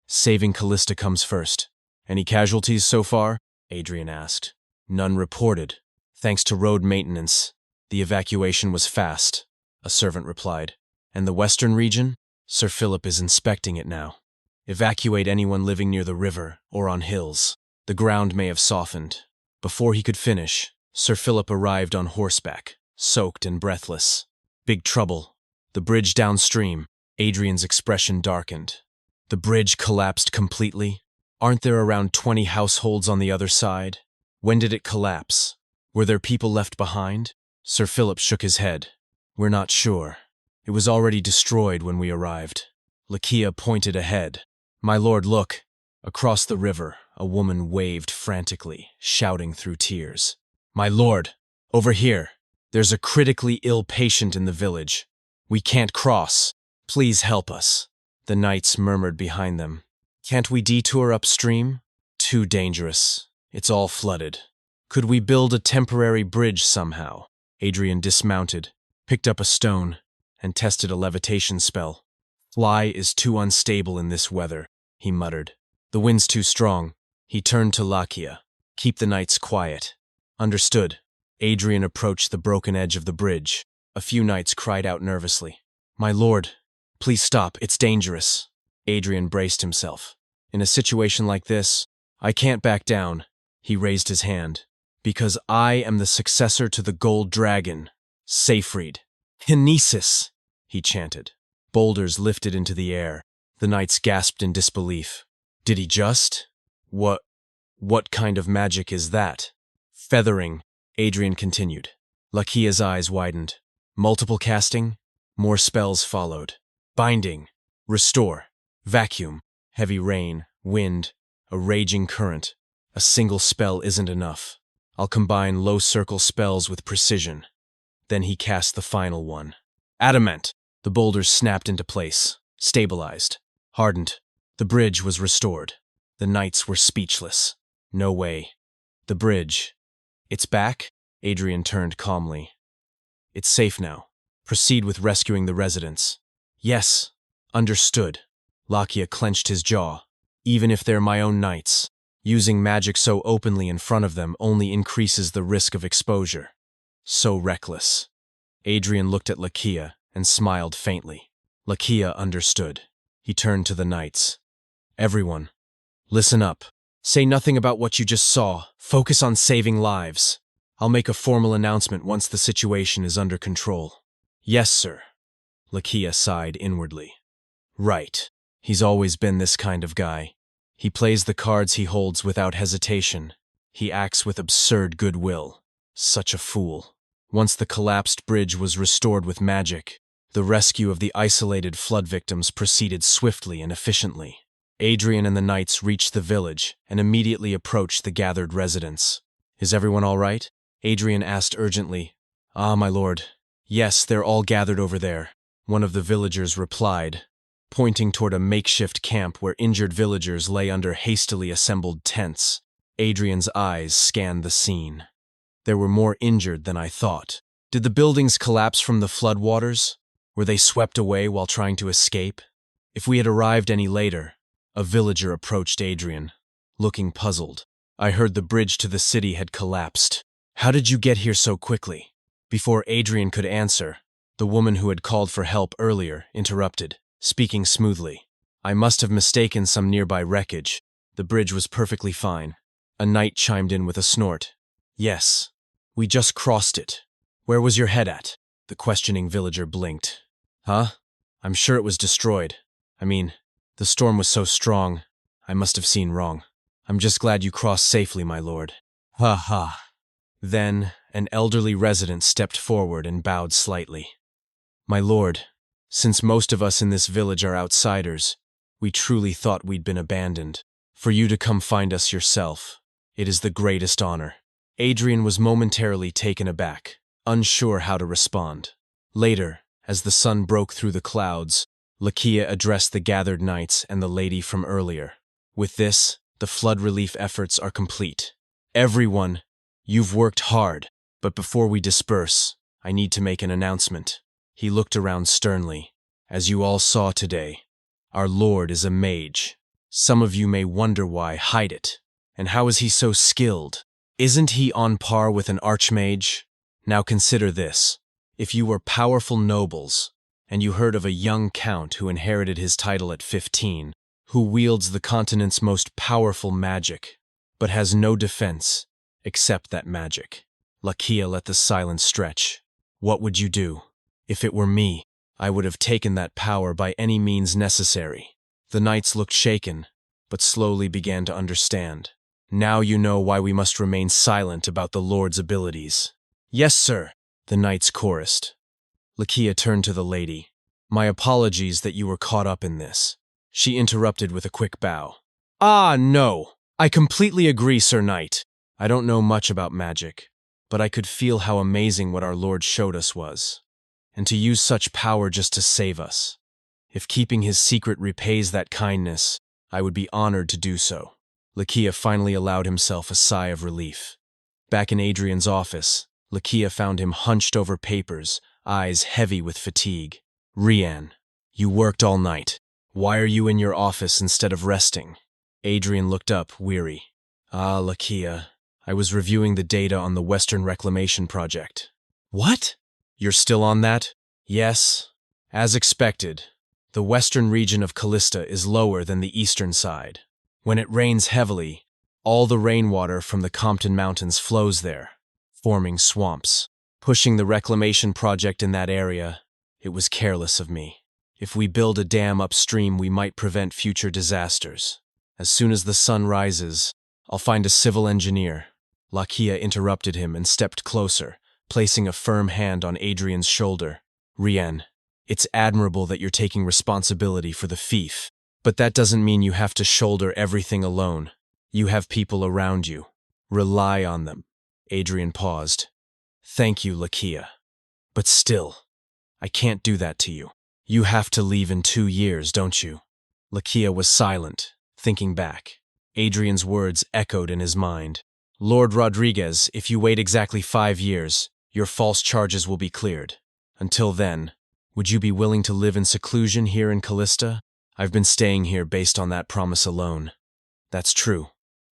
Saving Callista comes first. Any casualties so far? Adrian asked. None reported. Thanks to road maintenance, the evacuation was fast, a servant replied. And the western region? Sir Philip is inspecting it now. Evacuate anyone living near the river or on hills. The ground may have softened. Before he could finish, Sir Philip arrived on horseback, soaked and breathless. Big trouble. The bridge downstream. Adrian's expression darkened. The bridge collapsed completely? Aren't there around 20 households on the other side? When did it collapse? Were there people left behind? Sir Philip shook his head. We're not sure. It was already destroyed when we arrived. Lakia pointed ahead. My lord, look. Across the river, a woman waved frantically, shouting through tears. My lord, over here. There's a critically ill patient in the village. We can't cross. Please help us. The knights murmured behind them. Can't we detour upstream? Too dangerous. It's all flooded. Could we build a temporary bridge somehow? Adrian dismounted, picked up a stone, and tested a levitation spell. Fly is too unstable in this weather, he muttered. The wind's too strong. He turned to Lakia. Keep the knights quiet. Understood. Adrian approached the broken edge of the bridge. A few knights cried out nervously. My lord, please stop, it's dangerous. Adrian braced himself. In a situation like this, I can't back down. He raised his hand. Because I am the successor to the gold dragon, Seyfried. Kinesis, he chanted. Boulders lifted into the air. The knights gasped in disbelief. Did he just? What kind of magic is that? Feathering, Adrian continued. Lakia's eyes widened. Multiple casting? More spells followed. Binding. Restore. Vacuum. Heavy rain. Wind. A raging current. A single spell isn't enough. I'll combine low circle spells with precision. Then he cast the final one. Adamant! The boulders snapped into place, stabilized, hardened. The bridge was restored. The knights were speechless. No way. The bridge. It's back? Adrian turned calmly. It's safe now. Proceed with rescuing the residents. Yes. Understood. Lakia clenched his jaw. Even if they're my own knights, using magic so openly in front of them only increases the risk of exposure. So reckless. Adrian looked at Lakia and smiled faintly. Lakia understood. He turned to the knights. Everyone, listen up. Say nothing about what you just saw. Focus on saving lives. I'll make a formal announcement once the situation is under control. Yes, sir. Lakia sighed inwardly. Right. He's always been this kind of guy. He plays the cards he holds without hesitation. He acts with absurd goodwill. Such a fool. Once the collapsed bridge was restored with magic, the rescue of the isolated flood victims proceeded swiftly and efficiently. Adrian and the knights reached the village and immediately approached the gathered residents. Is everyone all right? Adrian asked urgently. Ah, my lord. Yes, they're all gathered over there, one of the villagers replied, pointing toward a makeshift camp where injured villagers lay under hastily assembled tents. Adrian's eyes scanned the scene. There were more injured than I thought. Did the buildings collapse from the floodwaters? Were they swept away while trying to escape? If we had arrived any later, a villager approached Adrian, looking puzzled. I heard the bridge to the city had collapsed. How did you get here so quickly? Before Adrian could answer, the woman who had called for help earlier interrupted, speaking smoothly. I must have mistaken some nearby wreckage. The bridge was perfectly fine. A knight chimed in with a snort. Yes, we just crossed it. Where was your head at? The questioning villager blinked. Huh? I'm sure it was destroyed. The storm was so strong, I must have seen wrong. I'm just glad you crossed safely, my lord. Ha ha. Then, an elderly resident stepped forward and bowed slightly. My lord, since most of us in this village are outsiders, we truly thought we'd been abandoned. For you to come find us yourself, it is the greatest honor. Adrian was momentarily taken aback, unsure how to respond. Later, as the sun broke through the clouds, Lakia addressed the gathered knights and the lady from earlier. With this, the flood relief efforts are complete. Everyone, you've worked hard, but before we disperse, I need to make an announcement. He looked around sternly. As you all saw today, our lord is a mage. Some of you may wonder why. Hide it. And how is he so skilled? Isn't he on par with an archmage? Now consider this. If you were powerful nobles, and you heard of a young count who inherited his title at 15, who wields the continent's most powerful magic, but has no defense except that magic. Lakia let the silence stretch. What would you do? If it were me, I would have taken that power by any means necessary. The knights looked shaken, but slowly began to understand. Now you know why we must remain silent about the Lord's abilities. Yes, sir, the knights chorused. Lakia turned to the lady. My apologies that you were caught up in this. She interrupted with a quick bow. Ah, no. I completely agree, Sir Knight. I don't know much about magic, but I could feel how amazing what our Lord showed us was. And to use such power just to save us. If keeping his secret repays that kindness, I would be honored to do so. Lakia finally allowed himself a sigh of relief. Back in Adrian's office, Lakia found him hunched over papers, eyes heavy with fatigue. Rian, you worked all night. Why are you in your office instead of resting? Adrian looked up, weary. Ah, Lakia, I was reviewing the data on the Western Reclamation Project. What? You're still on that? Yes. As expected, the western region of Callista is lower than the eastern side. When it rains heavily, all the rainwater from the Compton Mountains flows there, forming swamps. Pushing the reclamation project in that area, it was careless of me. If we build a dam upstream, we might prevent future disasters. As soon as the sun rises, I'll find a civil engineer. Lakia interrupted him and stepped closer, placing a firm hand on Adrian's shoulder. Rian, it's admirable that you're taking responsibility for the fief, but that doesn't mean you have to shoulder everything alone. You have people around you. Rely on them. Adrian paused. Thank you, Lakia. But still, I can't do that to you. You have to leave in 2 years, don't you? Lakia was silent, thinking back. Adrian's words echoed in his mind. Lord Rodriguez, if you wait exactly 5 years, your false charges will be cleared. Until then, would you be willing to live in seclusion here in Callista? I've been staying here based on that promise alone. That's true.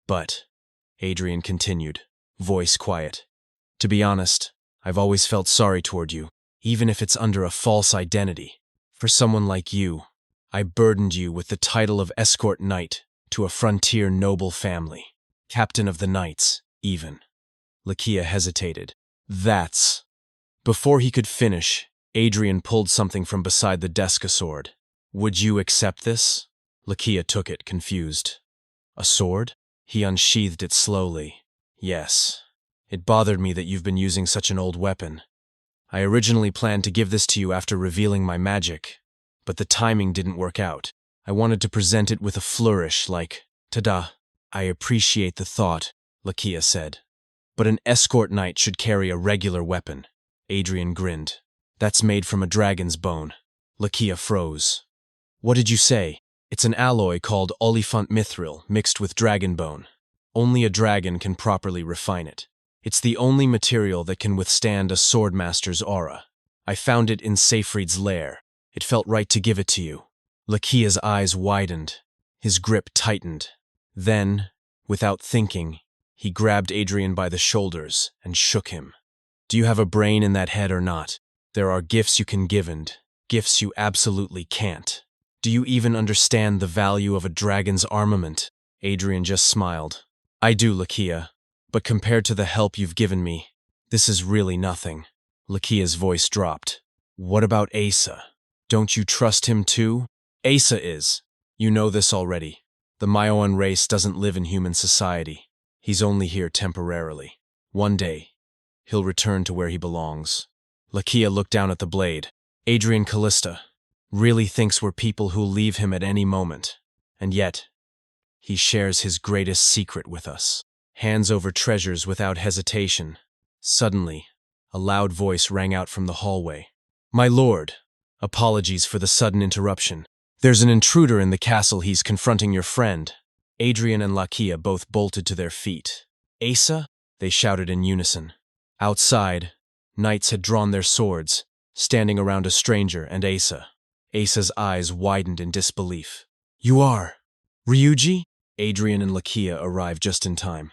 But, Adrian continued, voice quiet. To be honest, I've always felt sorry toward you, even if it's under a false identity. For someone like you, I burdened you with the title of escort knight to a frontier noble family. Captain of the knights, even. Lakia hesitated. That's... Before he could finish, Adrian pulled something from beside the desk, a sword. Would you accept this? Lakia took it, confused. A sword? He unsheathed it slowly. Yes. It bothered me that you've been using such an old weapon. I originally planned to give this to you after revealing my magic, but the timing didn't work out. I wanted to present it with a flourish, like, ta-da. I appreciate the thought, Lakia said. But an escort knight should carry a regular weapon. Adrian grinned. That's made from a dragon's bone. Lakia froze. What did you say? It's an alloy called olifant mithril mixed with dragon bone. Only a dragon can properly refine it. It's the only material that can withstand a swordmaster's aura. I found it in Seyfried's lair. It felt right to give it to you. Lakia's eyes widened. His grip tightened. Then, without thinking, he grabbed Adrian by the shoulders and shook him. Do you have a brain in that head or not? There are gifts you can give and gifts you absolutely can't. Do you even understand the value of a dragon's armament? Adrian just smiled. I do, Lakia, but compared to the help you've given me, this is really nothing. Lakia's voice dropped. What about Asa? Don't you trust him too? Asa is. You know this already. The Maoan race doesn't live in human society. He's only here temporarily. One day, he'll return to where he belongs. Lakia looked down at the blade. Adrian Callista really thinks we're people who'll leave him at any moment. And yet, he shares his greatest secret with us. Hands over treasures without hesitation. Suddenly, a loud voice rang out from the hallway. My lord, apologies for the sudden interruption. There's an intruder in the castle. He's confronting your friend. Adrian and Lakia both bolted to their feet. Asa? They shouted in unison. Outside, knights had drawn their swords, standing around a stranger and Asa. Asa's eyes widened in disbelief. You are Ryuji? Adrian and Lakia arrived just in time.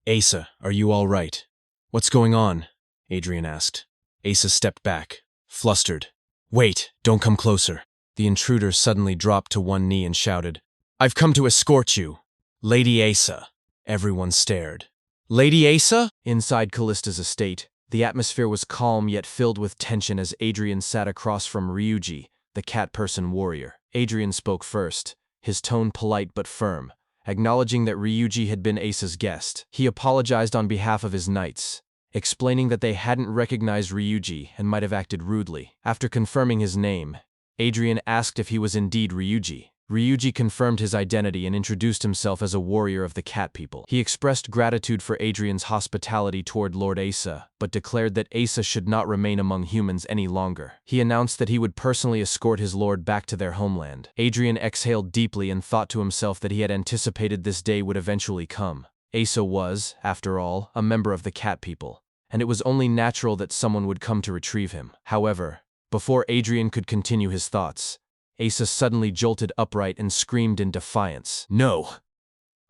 Asa, are you all right? What's going on? Adrian asked. Asa stepped back, flustered. Wait, don't come closer. The intruder suddenly dropped to one knee and shouted, I've come to escort you. Lady Asa. Everyone stared. Lady Asa? Inside Callista's estate, the atmosphere was calm yet filled with tension as Adrian sat across from Ryuji, the cat-person warrior. Adrian spoke first, his tone polite but firm, acknowledging that Ryuji had been Asa's guest. He apologized on behalf of his knights, explaining that they hadn't recognized Ryuji and might have acted rudely. After confirming his name, Adrian asked if he was indeed Ryuji. Ryuji confirmed his identity and introduced himself as a warrior of the cat people. He expressed gratitude for Adrian's hospitality toward Lord Asa, but declared that Asa should not remain among humans any longer. He announced that he would personally escort his lord back to their homeland. Adrian exhaled deeply and thought to himself that he had anticipated this day would eventually come. Asa was, after all, a member of the cat people, and it was only natural that someone would come to retrieve him. However, before Adrian could continue his thoughts, Asa suddenly jolted upright and screamed in defiance. No,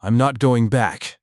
I'm not going back.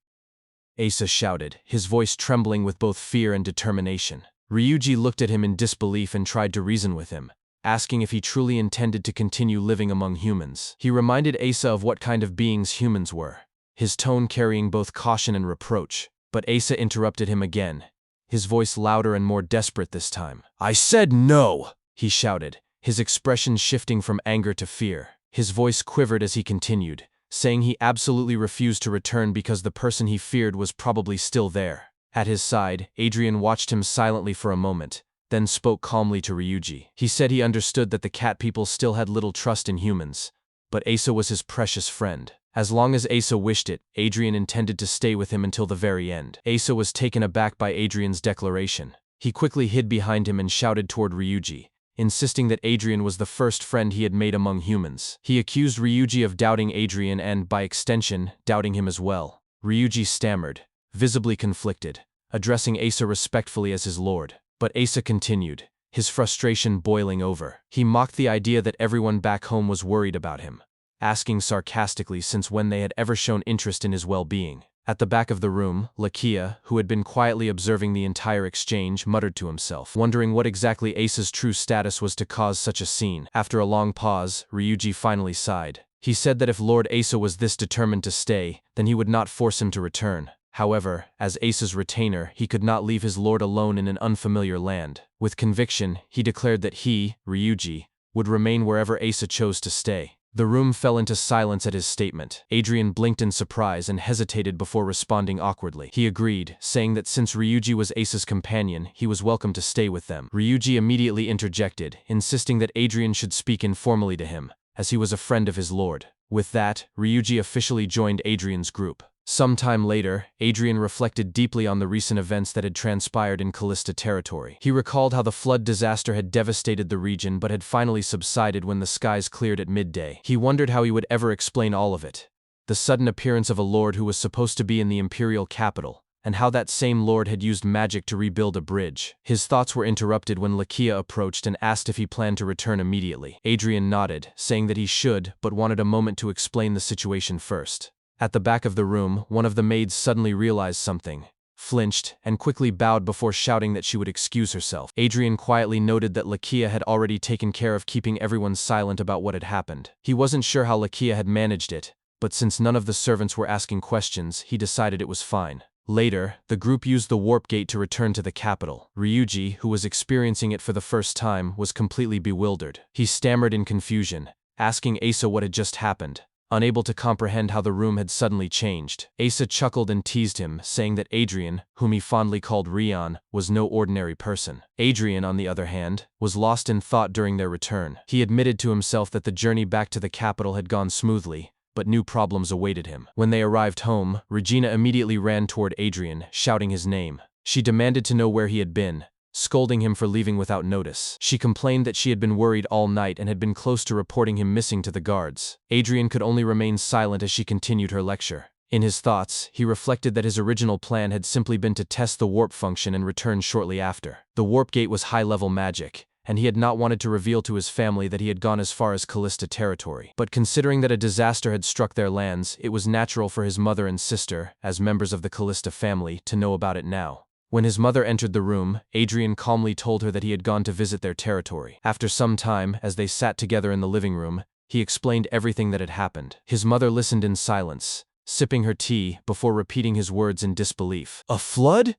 Asa shouted, his voice trembling with both fear and determination. Ryuji looked at him in disbelief and tried to reason with him, asking if he truly intended to continue living among humans. He reminded Asa of what kind of beings humans were, his tone carrying both caution and reproach. But Asa interrupted him again, his voice louder and more desperate this time. I said no, he shouted, his expression shifting from anger to fear. His voice quivered as he continued, saying he absolutely refused to return because the person he feared was probably still there. At his side, Adrian watched him silently for a moment, then spoke calmly to Ryuji. He said he understood that the cat people still had little trust in humans, but Asa was his precious friend. As long as Asa wished it, Adrian intended to stay with him until the very end. Asa was taken aback by Adrian's declaration. He quickly hid behind him and shouted toward Ryuji, insisting that Adrian was the first friend he had made among humans. He accused Ryuji of doubting Adrian and, by extension, doubting him as well. Ryuji stammered, visibly conflicted, addressing Asa respectfully as his lord. But Asa continued, his frustration boiling over. He mocked the idea that everyone back home was worried about him, asking sarcastically since when they had ever shown interest in his well-being. At the back of the room, Lakia, who had been quietly observing the entire exchange, muttered to himself, wondering what exactly Asa's true status was to cause such a scene. After a long pause, Ryuji finally sighed. He said that if Lord Asa was this determined to stay, then he would not force him to return. However, as Asa's retainer, he could not leave his lord alone in an unfamiliar land. With conviction, he declared that he, Ryuji, would remain wherever Asa chose to stay. The room fell into silence at his statement. Adrian blinked in surprise and hesitated before responding awkwardly. He agreed, saying that since Ryuji was Asa's companion, he was welcome to stay with them. Ryuji immediately interjected, insisting that Adrian should speak informally to him, as he was a friend of his lord. With that, Ryuji officially joined Adrian's group. Some time later, Adrian reflected deeply on the recent events that had transpired in Callista territory. He recalled how the flood disaster had devastated the region but had finally subsided when the skies cleared at midday. He wondered how he would ever explain all of it. The sudden appearance of a lord who was supposed to be in the imperial capital, and how that same lord had used magic to rebuild a bridge. His thoughts were interrupted when Lakia approached and asked if he planned to return immediately. Adrian nodded, saying that he should, but wanted a moment to explain the situation first. At the back of the room, one of the maids suddenly realized something, flinched, and quickly bowed before shouting that she would excuse herself. Adrian quietly noted that Lakia had already taken care of keeping everyone silent about what had happened. He wasn't sure how Lakia had managed it, but since none of the servants were asking questions, he decided it was fine. Later, the group used the warp gate to return to the capital. Ryuji, who was experiencing it for the first time, was completely bewildered. He stammered in confusion, asking Asa what had just happened, unable to comprehend how the room had suddenly changed. Asa chuckled and teased him, saying that Adrian, whom he fondly called Rion, was no ordinary person. Adrian, on the other hand, was lost in thought during their return. He admitted to himself that the journey back to the capital had gone smoothly, but new problems awaited him. When they arrived home, Regina immediately ran toward Adrian, shouting his name. She demanded to know where he had been, scolding him for leaving without notice. She complained that she had been worried all night and had been close to reporting him missing to the guards. Adrian could only remain silent as she continued her lecture. In his thoughts, he reflected that his original plan had simply been to test the warp function and return shortly after. The warp gate was high-level magic, and he had not wanted to reveal to his family that he had gone as far as Callista territory. But considering that a disaster had struck their lands, it was natural for his mother and sister, as members of the Callista family, to know about it now. When his mother entered the room, Adrian calmly told her that he had gone to visit their territory. After some time, as they sat together in the living room, he explained everything that had happened. His mother listened in silence, sipping her tea before repeating his words in disbelief. "A flood?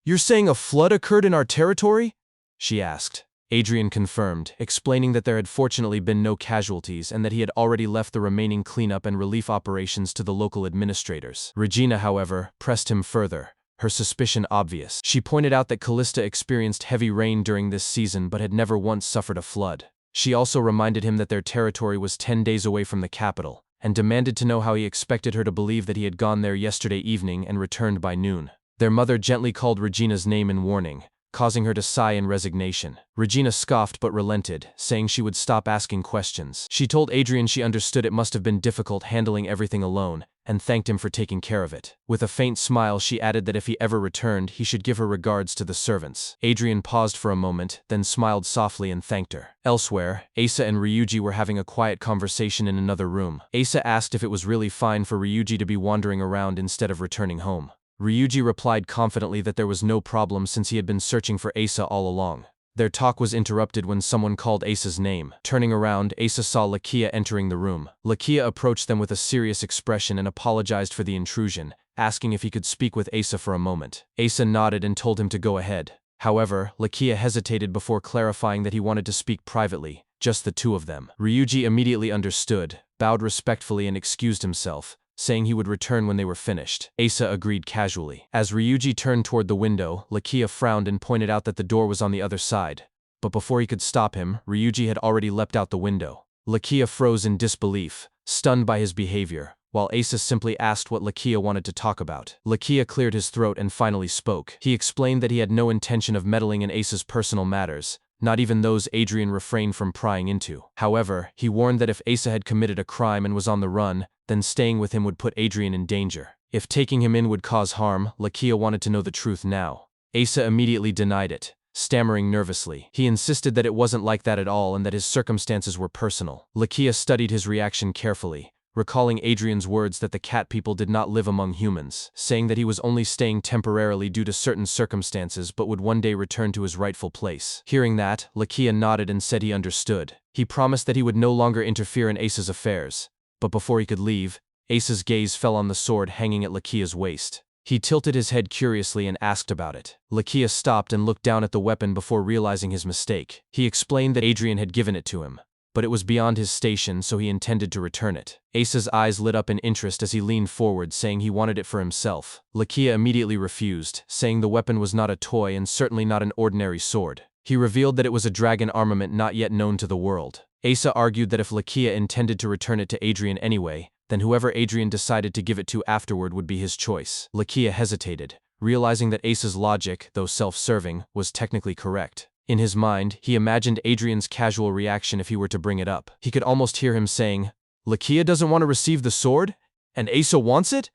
You're saying a flood occurred in our territory?" she asked. Adrian confirmed, explaining that there had fortunately been no casualties and that he had already left the remaining cleanup and relief operations to the local administrators. Regina, however, pressed him further, her suspicion obvious. She pointed out that Callista experienced heavy rain during this season but had never once suffered a flood. She also reminded him that their territory was 10 days away from the capital, and demanded to know how he expected her to believe that he had gone there yesterday evening and returned by noon. Their mother gently called Regina's name in warning, causing her to sigh in resignation. Regina scoffed but relented, saying she would stop asking questions. She told Adrian she understood it must have been difficult handling everything alone, and thanked him for taking care of it. With a faint smile, she added that if he ever returned, he should give her regards to the servants. Adrian paused for a moment, then smiled softly and thanked her. Elsewhere, Asa and Ryuji were having a quiet conversation in another room. Asa asked if it was really fine for Ryuji to be wandering around instead of returning home. Ryuji replied confidently that there was no problem since he had been searching for Asa all along. Their talk was interrupted when someone called Asa's name. Turning around, Asa saw Lakia entering the room. Lakia approached them with a serious expression and apologized for the intrusion, asking if he could speak with Asa for a moment. Asa nodded and told him to go ahead. However, Lakia hesitated before clarifying that he wanted to speak privately, just the two of them. Ryuji immediately understood, bowed respectfully and excused himself, saying he would return when they were finished. Asa agreed casually. As Ryuji turned toward the window, Lakia frowned and pointed out that the door was on the other side. But before he could stop him, Ryuji had already leapt out the window. Lakia froze in disbelief, stunned by his behavior, while Asa simply asked what Lakia wanted to talk about. Lakia cleared his throat and finally spoke. He explained that he had no intention of meddling in Asa's personal matters, not even those Adrian refrained from prying into. However, he warned that if Asa had committed a crime and was on the run, then staying with him would put Adrian in danger. If taking him in would cause harm, Lakia wanted to know the truth now. Asa immediately denied it, stammering nervously. He insisted that it wasn't like that at all and that his circumstances were personal. Lakia studied his reaction carefully, recalling Adrian's words that the cat people did not live among humans, saying that he was only staying temporarily due to certain circumstances but would one day return to his rightful place. Hearing that, Lakia nodded and said he understood. He promised that he would no longer interfere in Asa's affairs, but before he could leave, Asa's gaze fell on the sword hanging at Lakia's waist. He tilted his head curiously and asked about it. Lakia stopped and looked down at the weapon before realizing his mistake. He explained that Adrian had given it to him, but it was beyond his station, so he intended to return it. Asa's eyes lit up in interest as he leaned forward, saying he wanted it for himself. Lakia immediately refused, saying the weapon was not a toy and certainly not an ordinary sword. He revealed that it was a dragon armament not yet known to the world. Asa argued that if Lakia intended to return it to Adrian anyway, then whoever Adrian decided to give it to afterward would be his choice. Lakia hesitated, realizing that Asa's logic, though self-serving, was technically correct. In his mind, he imagined Adrian's casual reaction if he were to bring it up. He could almost hear him saying, "Lakia doesn't want to receive the sword? And Asa wants it?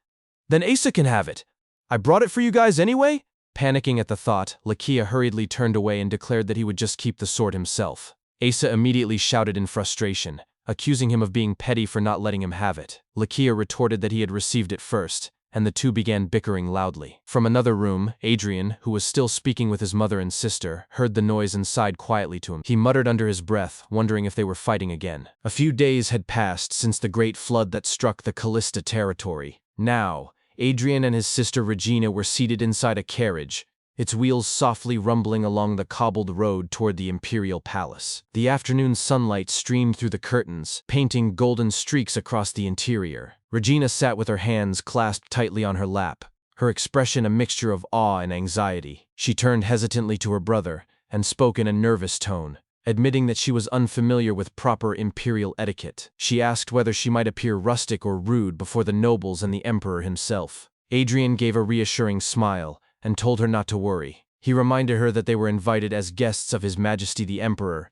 Then Asa can have it. I brought it for you guys anyway?" Panicking at the thought, Lakia hurriedly turned away and declared that he would just keep the sword himself. Asa immediately shouted in frustration, accusing him of being petty for not letting him have it. Lakia retorted that he had received it first, and the two began bickering loudly. From another room, Adrian, who was still speaking with his mother and sister, heard the noise and sighed quietly to him. He muttered under his breath, wondering if they were fighting again. A few days had passed since the great flood that struck the Callista territory. Now, Adrian and his sister Regina were seated inside a carriage, its wheels softly rumbling along the cobbled road toward the imperial palace. The afternoon sunlight streamed through the curtains, painting golden streaks across the interior. Regina sat with her hands clasped tightly on her lap, her expression a mixture of awe and anxiety. She turned hesitantly to her brother and spoke in a nervous tone, admitting that she was unfamiliar with proper imperial etiquette. She asked whether she might appear rustic or rude before the nobles and the emperor himself. Adrian gave a reassuring smile and told her not to worry. He reminded her that they were invited as guests of His Majesty the Emperor,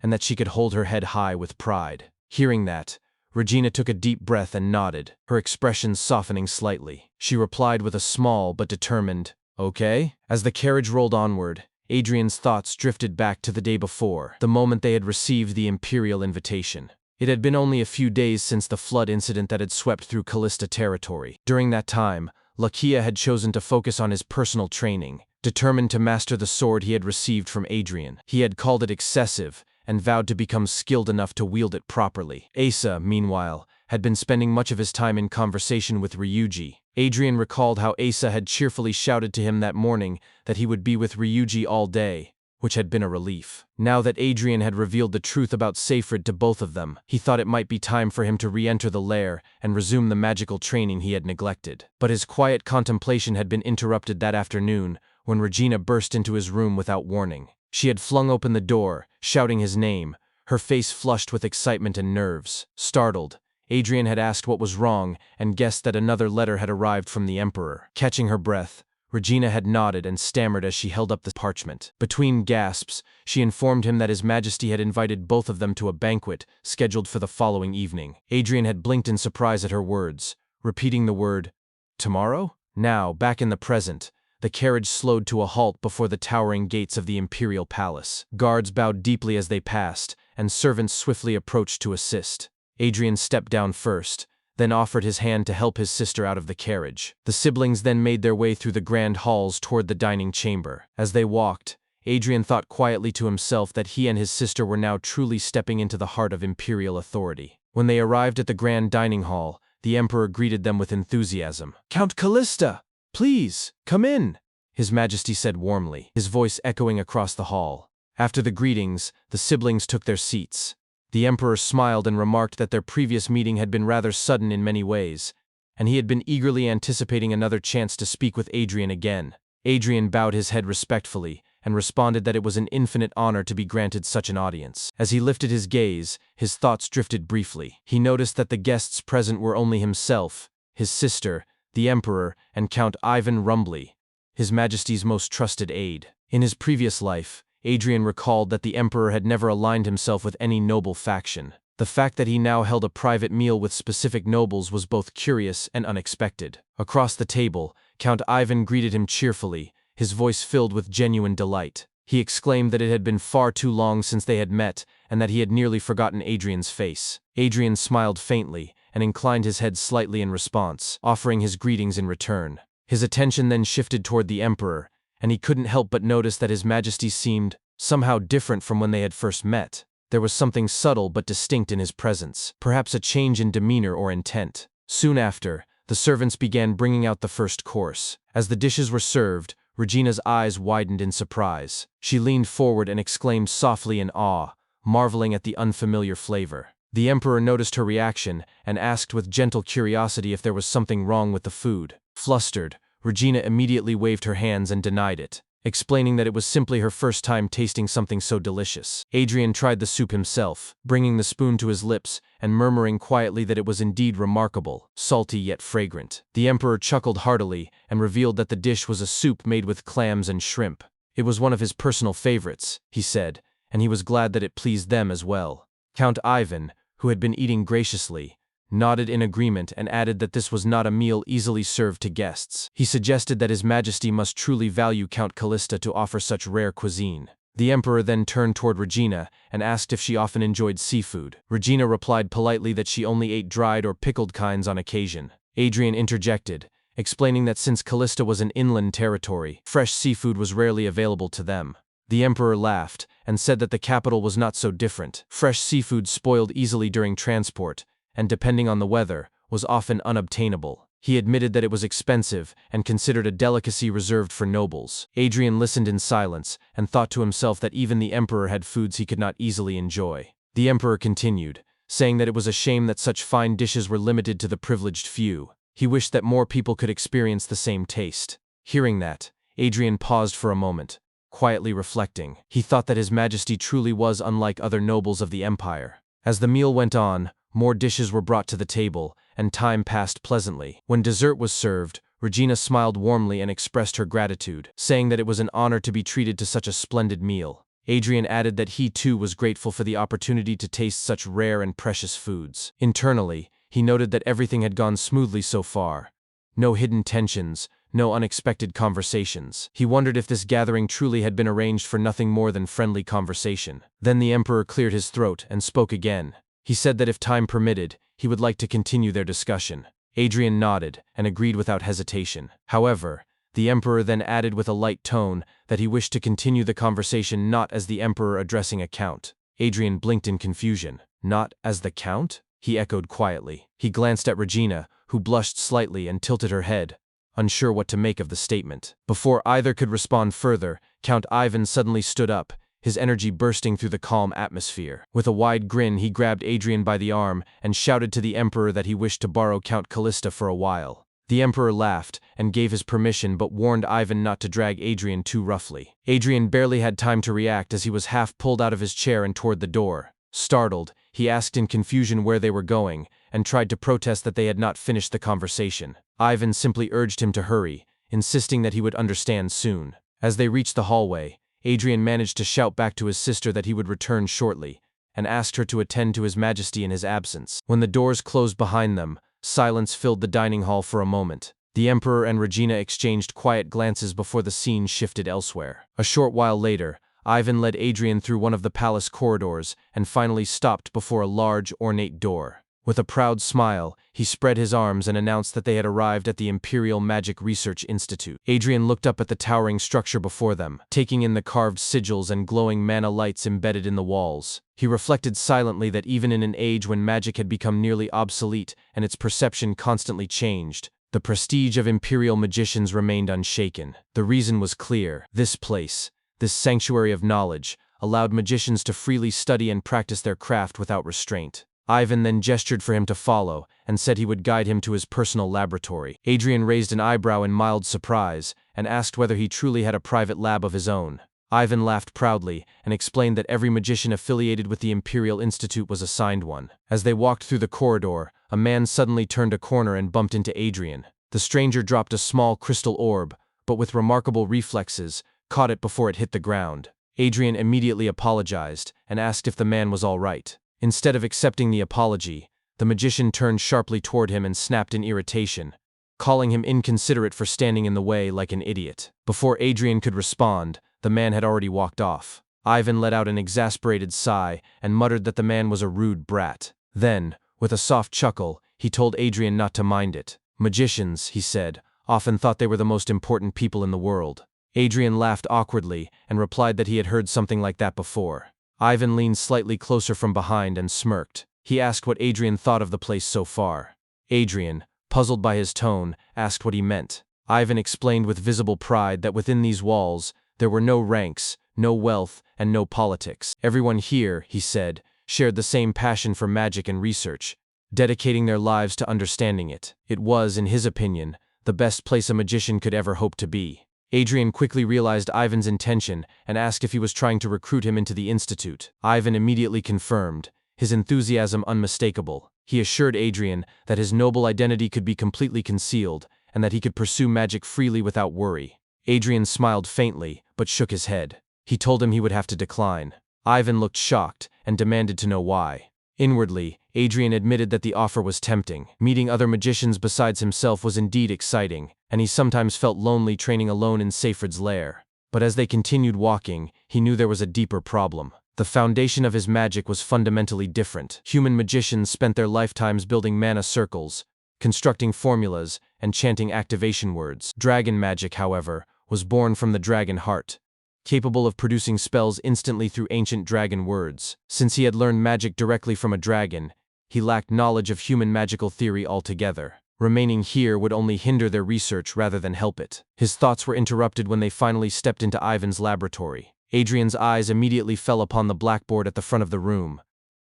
and that she could hold her head high with pride. Hearing that, Regina took a deep breath and nodded, her expression softening slightly. She replied with a small but determined, "Okay?" As the carriage rolled onward, Adrian's thoughts drifted back to the day before, the moment they had received the imperial invitation. It had been only a few days since the flood incident that had swept through Callista territory. During that time, Lakia had chosen to focus on his personal training, determined to master the sword he had received from Adrian. He had called it excessive and vowed to become skilled enough to wield it properly. Asa, meanwhile, had been spending much of his time in conversation with Ryuji. Adrian recalled how Asa had cheerfully shouted to him that morning that he would be with Ryuji all day, which had been a relief. Now that Adrian had revealed the truth about Seyfried to both of them, he thought it might be time for him to re-enter the lair and resume the magical training he had neglected. But his quiet contemplation had been interrupted that afternoon when Regina burst into his room without warning. She had flung open the door, shouting his name, her face flushed with excitement and nerves. Startled, Adrian had asked what was wrong and guessed that another letter had arrived from the Emperor. Catching her breath, Regina had nodded and stammered as she held up the parchment. Between gasps, she informed him that His Majesty had invited both of them to a banquet scheduled for the following evening. Adrian had blinked in surprise at her words, repeating the word, "Tomorrow?" Now, back in the present, the carriage slowed to a halt before the towering gates of the imperial palace. Guards bowed deeply as they passed, and servants swiftly approached to assist. Adrian stepped down first, then offered his hand to help his sister out of the carriage. The siblings then made their way through the grand halls toward the dining chamber. As they walked, Adrian thought quietly to himself that he and his sister were now truly stepping into the heart of imperial authority. When they arrived at the grand dining hall, the emperor greeted them with enthusiasm. "Count Callista! Please, come in," His Majesty said warmly, his voice echoing across the hall. After the greetings, the siblings took their seats. The Emperor smiled and remarked that their previous meeting had been rather sudden in many ways, and he had been eagerly anticipating another chance to speak with Adrian again. Adrian bowed his head respectfully and responded that it was an infinite honor to be granted such an audience. As he lifted his gaze, his thoughts drifted briefly. He noticed that the guests present were only himself, his sister, the Emperor, and Count Ivan Rumbly, His Majesty's most trusted aide. In his previous life, Adrian recalled that the Emperor had never aligned himself with any noble faction. The fact that he now held a private meal with specific nobles was both curious and unexpected. Across the table, Count Ivan greeted him cheerfully, his voice filled with genuine delight. He exclaimed that it had been far too long since they had met and that he had nearly forgotten Adrian's face. Adrian smiled faintly and inclined his head slightly in response, offering his greetings in return. His attention then shifted toward the emperor, and he couldn't help but notice that his majesty seemed somehow different from when they had first met. There was something subtle but distinct in his presence, perhaps a change in demeanor or intent. Soon after, the servants began bringing out the first course. As the dishes were served, Regina's eyes widened in surprise. She leaned forward and exclaimed softly in awe, marveling at the unfamiliar flavor. The emperor noticed her reaction and asked with gentle curiosity if there was something wrong with the food. Flustered, Regina immediately waved her hands and denied it, explaining that it was simply her first time tasting something so delicious. Adrian tried the soup himself, bringing the spoon to his lips and murmuring quietly that it was indeed remarkable, salty yet fragrant. The emperor chuckled heartily and revealed that the dish was a soup made with clams and shrimp. It was one of his personal favorites, he said, and he was glad that it pleased them as well. Count Ivan, who had been eating graciously, nodded in agreement and added that this was not a meal easily served to guests. He suggested that His Majesty must truly value Count Callista to offer such rare cuisine. The emperor then turned toward Regina and asked if she often enjoyed seafood. Regina replied politely that she only ate dried or pickled kinds on occasion. Adrian interjected, explaining that since Callista was an inland territory, fresh seafood was rarely available to them. The emperor laughed and said that the capital was not so different. Fresh seafood spoiled easily during transport, and depending on the weather, was often unobtainable. He admitted that it was expensive and considered a delicacy reserved for nobles. Adrian listened in silence and thought to himself that even the emperor had foods he could not easily enjoy. The emperor continued, saying that it was a shame that such fine dishes were limited to the privileged few. He wished that more people could experience the same taste. Hearing that, Adrian paused for a moment, quietly reflecting. He thought that His Majesty truly was unlike other nobles of the empire. As the meal went on, more dishes were brought to the table, and time passed pleasantly. When dessert was served, Regina smiled warmly and expressed her gratitude, saying that it was an honor to be treated to such a splendid meal. Adrian added that he too was grateful for the opportunity to taste such rare and precious foods. Internally, he noted that everything had gone smoothly so far. No hidden tensions, no unexpected conversations. He wondered if this gathering truly had been arranged for nothing more than friendly conversation. Then the emperor cleared his throat and spoke again. He said that if time permitted, he would like to continue their discussion. Adrian nodded and agreed without hesitation. However, the emperor then added with a light tone that he wished to continue the conversation not as the emperor addressing a count. Adrian blinked in confusion. Not as the count? He echoed quietly. He glanced at Regina, who blushed slightly and tilted her head, unsure what to make of the statement. Before either could respond further, Count Ivan suddenly stood up, his energy bursting through the calm atmosphere. With a wide grin, he grabbed Adrian by the arm and shouted to the emperor that he wished to borrow Count Callista for a while. The emperor laughed and gave his permission but warned Ivan not to drag Adrian too roughly. Adrian barely had time to react as he was half pulled out of his chair and toward the door. Startled, he asked in confusion where they were going and tried to protest that they had not finished the conversation. Ivan simply urged him to hurry, insisting that he would understand soon. As they reached the hallway, Adrian managed to shout back to his sister that he would return shortly, and asked her to attend to His Majesty in his absence. When the doors closed behind them, silence filled the dining hall for a moment. The emperor and Regina exchanged quiet glances before the scene shifted elsewhere. A short while later, Ivan led Adrian through one of the palace corridors and finally stopped before a large, ornate door. With a proud smile, he spread his arms and announced that they had arrived at the Imperial Magic Research Institute. Adrian looked up at the towering structure before them, taking in the carved sigils and glowing mana lights embedded in the walls. He reflected silently that even in an age when magic had become nearly obsolete and its perception constantly changed, the prestige of imperial magicians remained unshaken. The reason was clear. This place, this sanctuary of knowledge, allowed magicians to freely study and practice their craft without restraint. Ivan then gestured for him to follow and said he would guide him to his personal laboratory. Adrian raised an eyebrow in mild surprise and asked whether he truly had a private lab of his own. Ivan laughed proudly and explained that every magician affiliated with the Imperial Institute was assigned one. As they walked through the corridor, a man suddenly turned a corner and bumped into Adrian. The stranger dropped a small crystal orb, but with remarkable reflexes, caught it before it hit the ground. Adrian immediately apologized and asked if the man was all right. Instead of accepting the apology, the magician turned sharply toward him and snapped in irritation, calling him inconsiderate for standing in the way like an idiot. Before Adrian could respond, the man had already walked off. Ivan let out an exasperated sigh and muttered that the man was a rude brat. Then, with a soft chuckle, He told Adrian not to mind it. Magicians, he said, often thought they were the most important people in the world. Adrian laughed awkwardly and replied that he had heard something like that before. Ivan leaned slightly closer from behind and smirked. He asked what Adrian thought of the place so far. Adrian, puzzled by his tone, asked what he meant. Ivan explained with visible pride that within these walls, there were no ranks, no wealth, and no politics. Everyone here, he said, shared the same passion for magic and research, dedicating their lives to understanding it. It was, in his opinion, the best place a magician could ever hope to be. Adrian quickly realized Ivan's intention and asked if he was trying to recruit him into the institute. Ivan immediately confirmed, his enthusiasm unmistakable. He assured Adrian that his noble identity could be completely concealed and that he could pursue magic freely without worry. Adrian smiled faintly, but shook his head. He told him he would have to decline. Ivan looked shocked and demanded to know why. Inwardly, Adrian admitted that the offer was tempting. Meeting other magicians besides himself was indeed exciting, and he sometimes felt lonely training alone in Seyfried's lair. But as they continued walking, he knew there was a deeper problem. The foundation of his magic was fundamentally different. Human magicians spent their lifetimes building mana circles, constructing formulas, and chanting activation words. Dragon magic, however, was born from the dragon heart, capable of producing spells instantly through ancient dragon words. Since he had learned magic directly from a dragon, he lacked knowledge of human magical theory altogether. Remaining here would only hinder their research rather than help it. His thoughts were interrupted when they finally stepped into Ivan's laboratory. Adrian's eyes immediately fell upon the blackboard at the front of the room,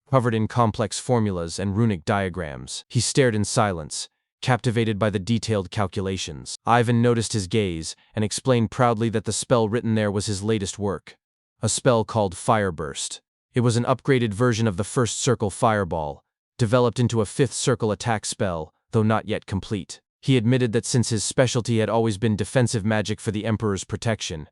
covered in complex formulas and runic diagrams. He stared in silence, captivated by the detailed calculations. Ivan noticed his gaze and explained proudly that the spell written there was his latest work, a spell called Fireburst. It was an upgraded version of the first circle Fireball, developed into a fifth circle attack spell, though not yet complete. He admitted that since his specialty had always been defensive magic for the Emperor's protection,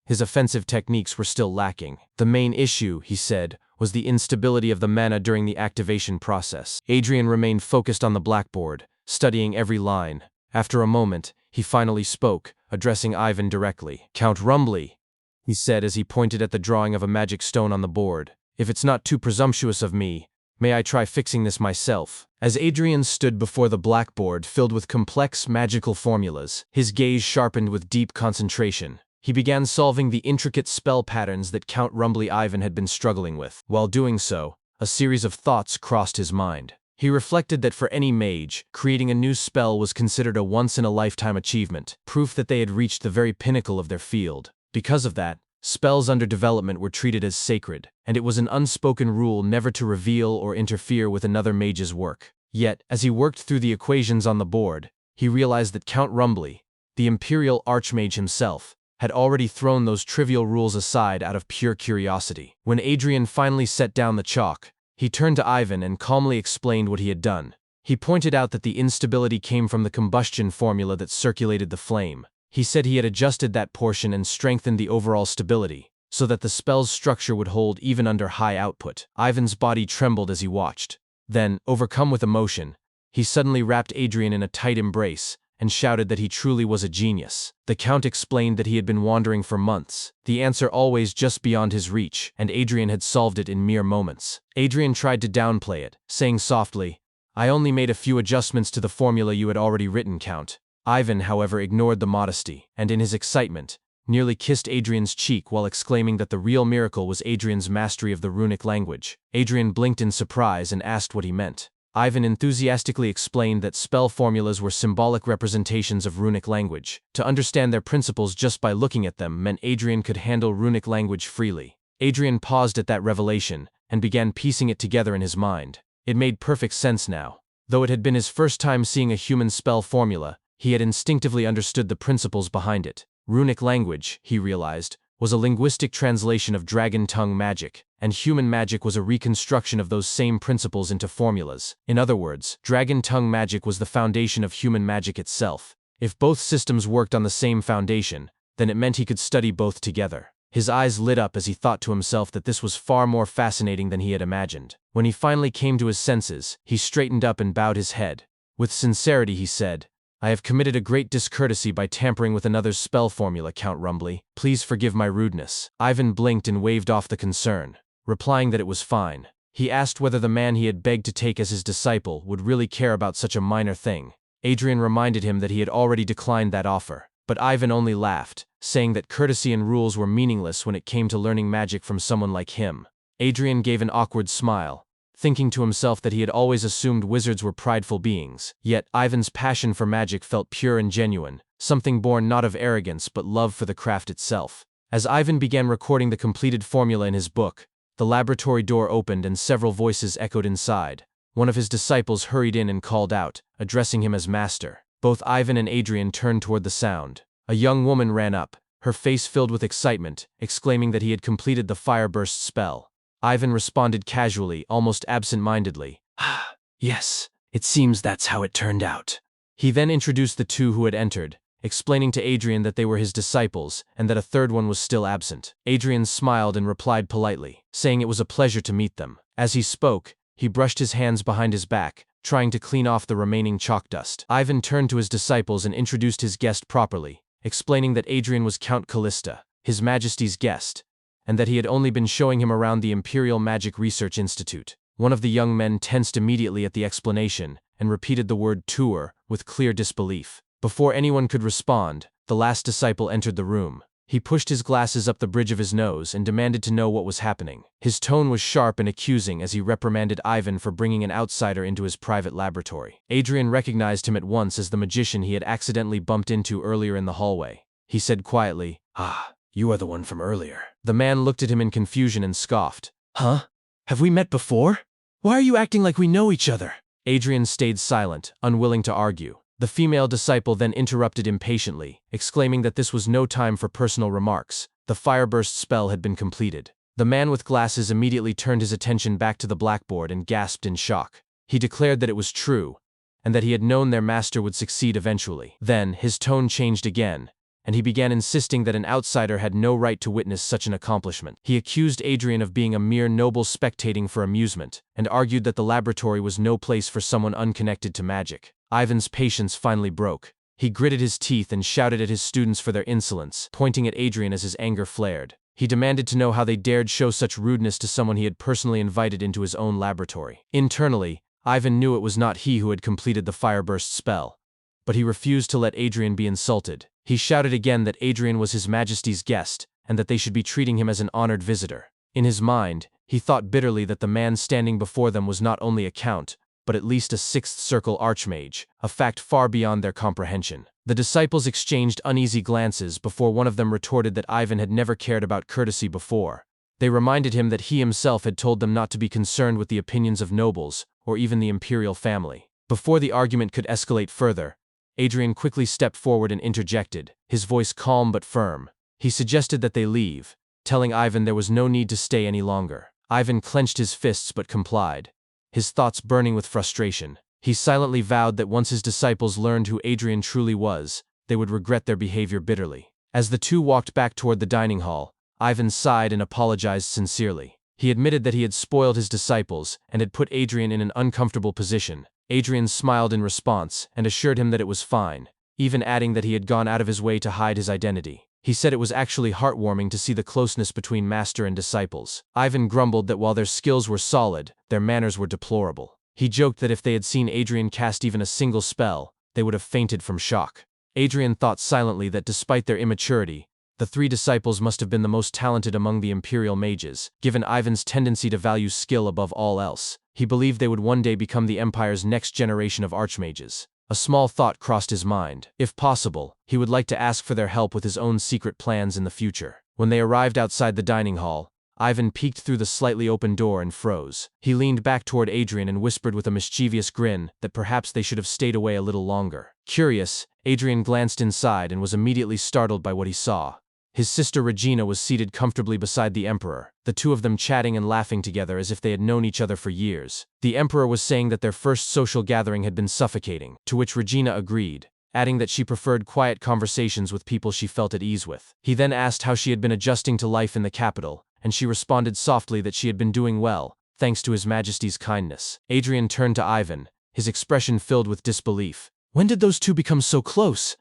his offensive techniques were still lacking. The main issue, he said, was the instability of the mana during the activation process. Adrian remained focused on the blackboard, studying every line. After a moment, he finally spoke, addressing Ivan directly. "Count Rumbly," he said as he pointed at the drawing of a magic stone on the board. "If it's not too presumptuous of me, may I try fixing this myself?" As Adrian stood before the blackboard filled with complex magical formulas, his gaze sharpened with deep concentration. He began solving the intricate spell patterns that Count Rumbly Ivan had been struggling with. While doing so, a series of thoughts crossed his mind. He reflected that for any mage, creating a new spell was considered a once-in-a-lifetime achievement, proof that they had reached the very pinnacle of their field. Because of that, spells under development were treated as sacred, and it was an unspoken rule never to reveal or interfere with another mage's work. Yet, as he worked through the equations on the board, he realized that Count Rumbly, the Imperial Archmage himself, had already thrown those trivial rules aside out of pure curiosity. When Adrian finally set down the chalk, he turned to Ivan and calmly explained what he had done. He pointed out that the instability came from the combustion formula that circulated the flame. He said he had adjusted that portion and strengthened the overall stability, so that the spell's structure would hold even under high output. Ivan's body trembled as he watched. Then, overcome with emotion, he suddenly wrapped Adrian in a tight embrace and shouted that he truly was a genius. The Count explained that he had been wandering for months, the answer always just beyond his reach, and Adrian had solved it in mere moments. Adrian tried to downplay it, saying softly, "I only made a few adjustments to the formula you had already written, Count." Ivan, however, ignored the modesty, and in his excitement, nearly kissed Adrian's cheek while exclaiming that the real miracle was Adrian's mastery of the runic language. Adrian blinked in surprise and asked what he meant. Ivan enthusiastically explained that spell formulas were symbolic representations of runic language. To understand their principles just by looking at them meant Adrian could handle runic language freely. Adrian paused at that revelation and began piecing it together in his mind. It made perfect sense now. Though it had been his first time seeing a human spell formula, he had instinctively understood the principles behind it. Runic language, he realized, was a linguistic translation of dragon tongue magic, and human magic was a reconstruction of those same principles into formulas. In other words, dragon tongue magic was the foundation of human magic itself. If both systems worked on the same foundation, then it meant he could study both together. His eyes lit up as he thought to himself that this was far more fascinating than he had imagined. When he finally came to his senses, he straightened up and bowed his head. With sincerity he said, "I have committed a great discourtesy by tampering with another's spell formula, Count Rumbly. Please forgive my rudeness." Ivan blinked and waved off the concern, replying that it was fine. He asked whether the man he had begged to take as his disciple would really care about such a minor thing. Adrian reminded him that he had already declined that offer, but Ivan only laughed, saying that courtesy and rules were meaningless when it came to learning magic from someone like him. Adrian gave an awkward smile, thinking to himself that he had always assumed wizards were prideful beings. Yet Ivan's passion for magic felt pure and genuine, something born not of arrogance but love for the craft itself. As Ivan began recording the completed formula in his book, the laboratory door opened and several voices echoed inside. One of his disciples hurried in and called out, addressing him as master. Both Ivan and Adrian turned toward the sound. A young woman ran up, her face filled with excitement, exclaiming that he had completed the fireburst spell. Ivan responded casually, almost absent-mindedly. "Ah, yes, it seems that's how it turned out." He then introduced the two who had entered, explaining to Adrian that they were his disciples and that a third one was still absent. Adrian smiled and replied politely, saying it was a pleasure to meet them. As he spoke, he brushed his hands behind his back, trying to clean off the remaining chalk dust. Ivan turned to his disciples and introduced his guest properly, explaining that Adrian was Count Callista, His Majesty's guest, and that he had only been showing him around the Imperial Magic Research Institute. One of the young men tensed immediately at the explanation and repeated the word tour with clear disbelief. Before anyone could respond, the last disciple entered the room. He pushed his glasses up the bridge of his nose and demanded to know what was happening. His tone was sharp and accusing as he reprimanded Ivan for bringing an outsider into his private laboratory. Adrian recognized him at once as the magician he had accidentally bumped into earlier in the hallway. He said quietly, "Ah, you are the one from earlier." The man looked at him in confusion and scoffed. "Huh? Have we met before? Why are you acting like we know each other?" Adrian stayed silent, unwilling to argue. The female disciple then interrupted impatiently, exclaiming that this was no time for personal remarks. The fireburst spell had been completed. The man with glasses immediately turned his attention back to the blackboard and gasped in shock. He declared that it was true, and that he had known their master would succeed eventually. Then, his tone changed again, and he began insisting that an outsider had no right to witness such an accomplishment. He accused Adrian of being a mere noble spectating for amusement, and argued that the laboratory was no place for someone unconnected to magic. Ivan's patience finally broke. He gritted his teeth and shouted at his students for their insolence, pointing at Adrian as his anger flared. He demanded to know how they dared show such rudeness to someone he had personally invited into his own laboratory. Internally, Ivan knew it was not he who had completed the fireburst spell, but he refused to let Adrian be insulted. He shouted again that Adrian was His Majesty's guest, and that they should be treating him as an honored visitor. In his mind, he thought bitterly that the man standing before them was not only a count, but at least a sixth circle archmage, a fact far beyond their comprehension. The disciples exchanged uneasy glances before one of them retorted that Ivan had never cared about courtesy before. They reminded him that he himself had told them not to be concerned with the opinions of nobles, or even the imperial family. Before the argument could escalate further, Adrian quickly stepped forward and interjected, his voice calm but firm. He suggested that they leave, telling Ivan there was no need to stay any longer. Ivan clenched his fists but complied, his thoughts burning with frustration. He silently vowed that once his disciples learned who Adrian truly was, they would regret their behavior bitterly. As the two walked back toward the dining hall, Ivan sighed and apologized sincerely. He admitted that he had spoiled his disciples and had put Adrian in an uncomfortable position. Adrian smiled in response and assured him that it was fine, even adding that he had gone out of his way to hide his identity. He said it was actually heartwarming to see the closeness between master and disciples. Ivan grumbled that while their skills were solid, their manners were deplorable. He joked that if they had seen Adrian cast even a single spell, they would have fainted from shock. Adrian thought silently that despite their immaturity, the three disciples must have been the most talented among the imperial mages, given Ivan's tendency to value skill above all else. He believed they would one day become the Empire's next generation of archmages. A small thought crossed his mind. If possible, he would like to ask for their help with his own secret plans in the future. When they arrived outside the dining hall, Ivan peeked through the slightly open door and froze. He leaned back toward Adrian and whispered with a mischievous grin that perhaps they should have stayed away a little longer. Curious, Adrian glanced inside and was immediately startled by what he saw. His sister Regina was seated comfortably beside the Emperor, the two of them chatting and laughing together as if they had known each other for years. The Emperor was saying that their first social gathering had been suffocating, to which Regina agreed, adding that she preferred quiet conversations with people she felt at ease with. He then asked how she had been adjusting to life in the capital, and she responded softly that she had been doing well, thanks to His Majesty's kindness. Adrian turned to Ivan, his expression filled with disbelief. "When did those two become so close?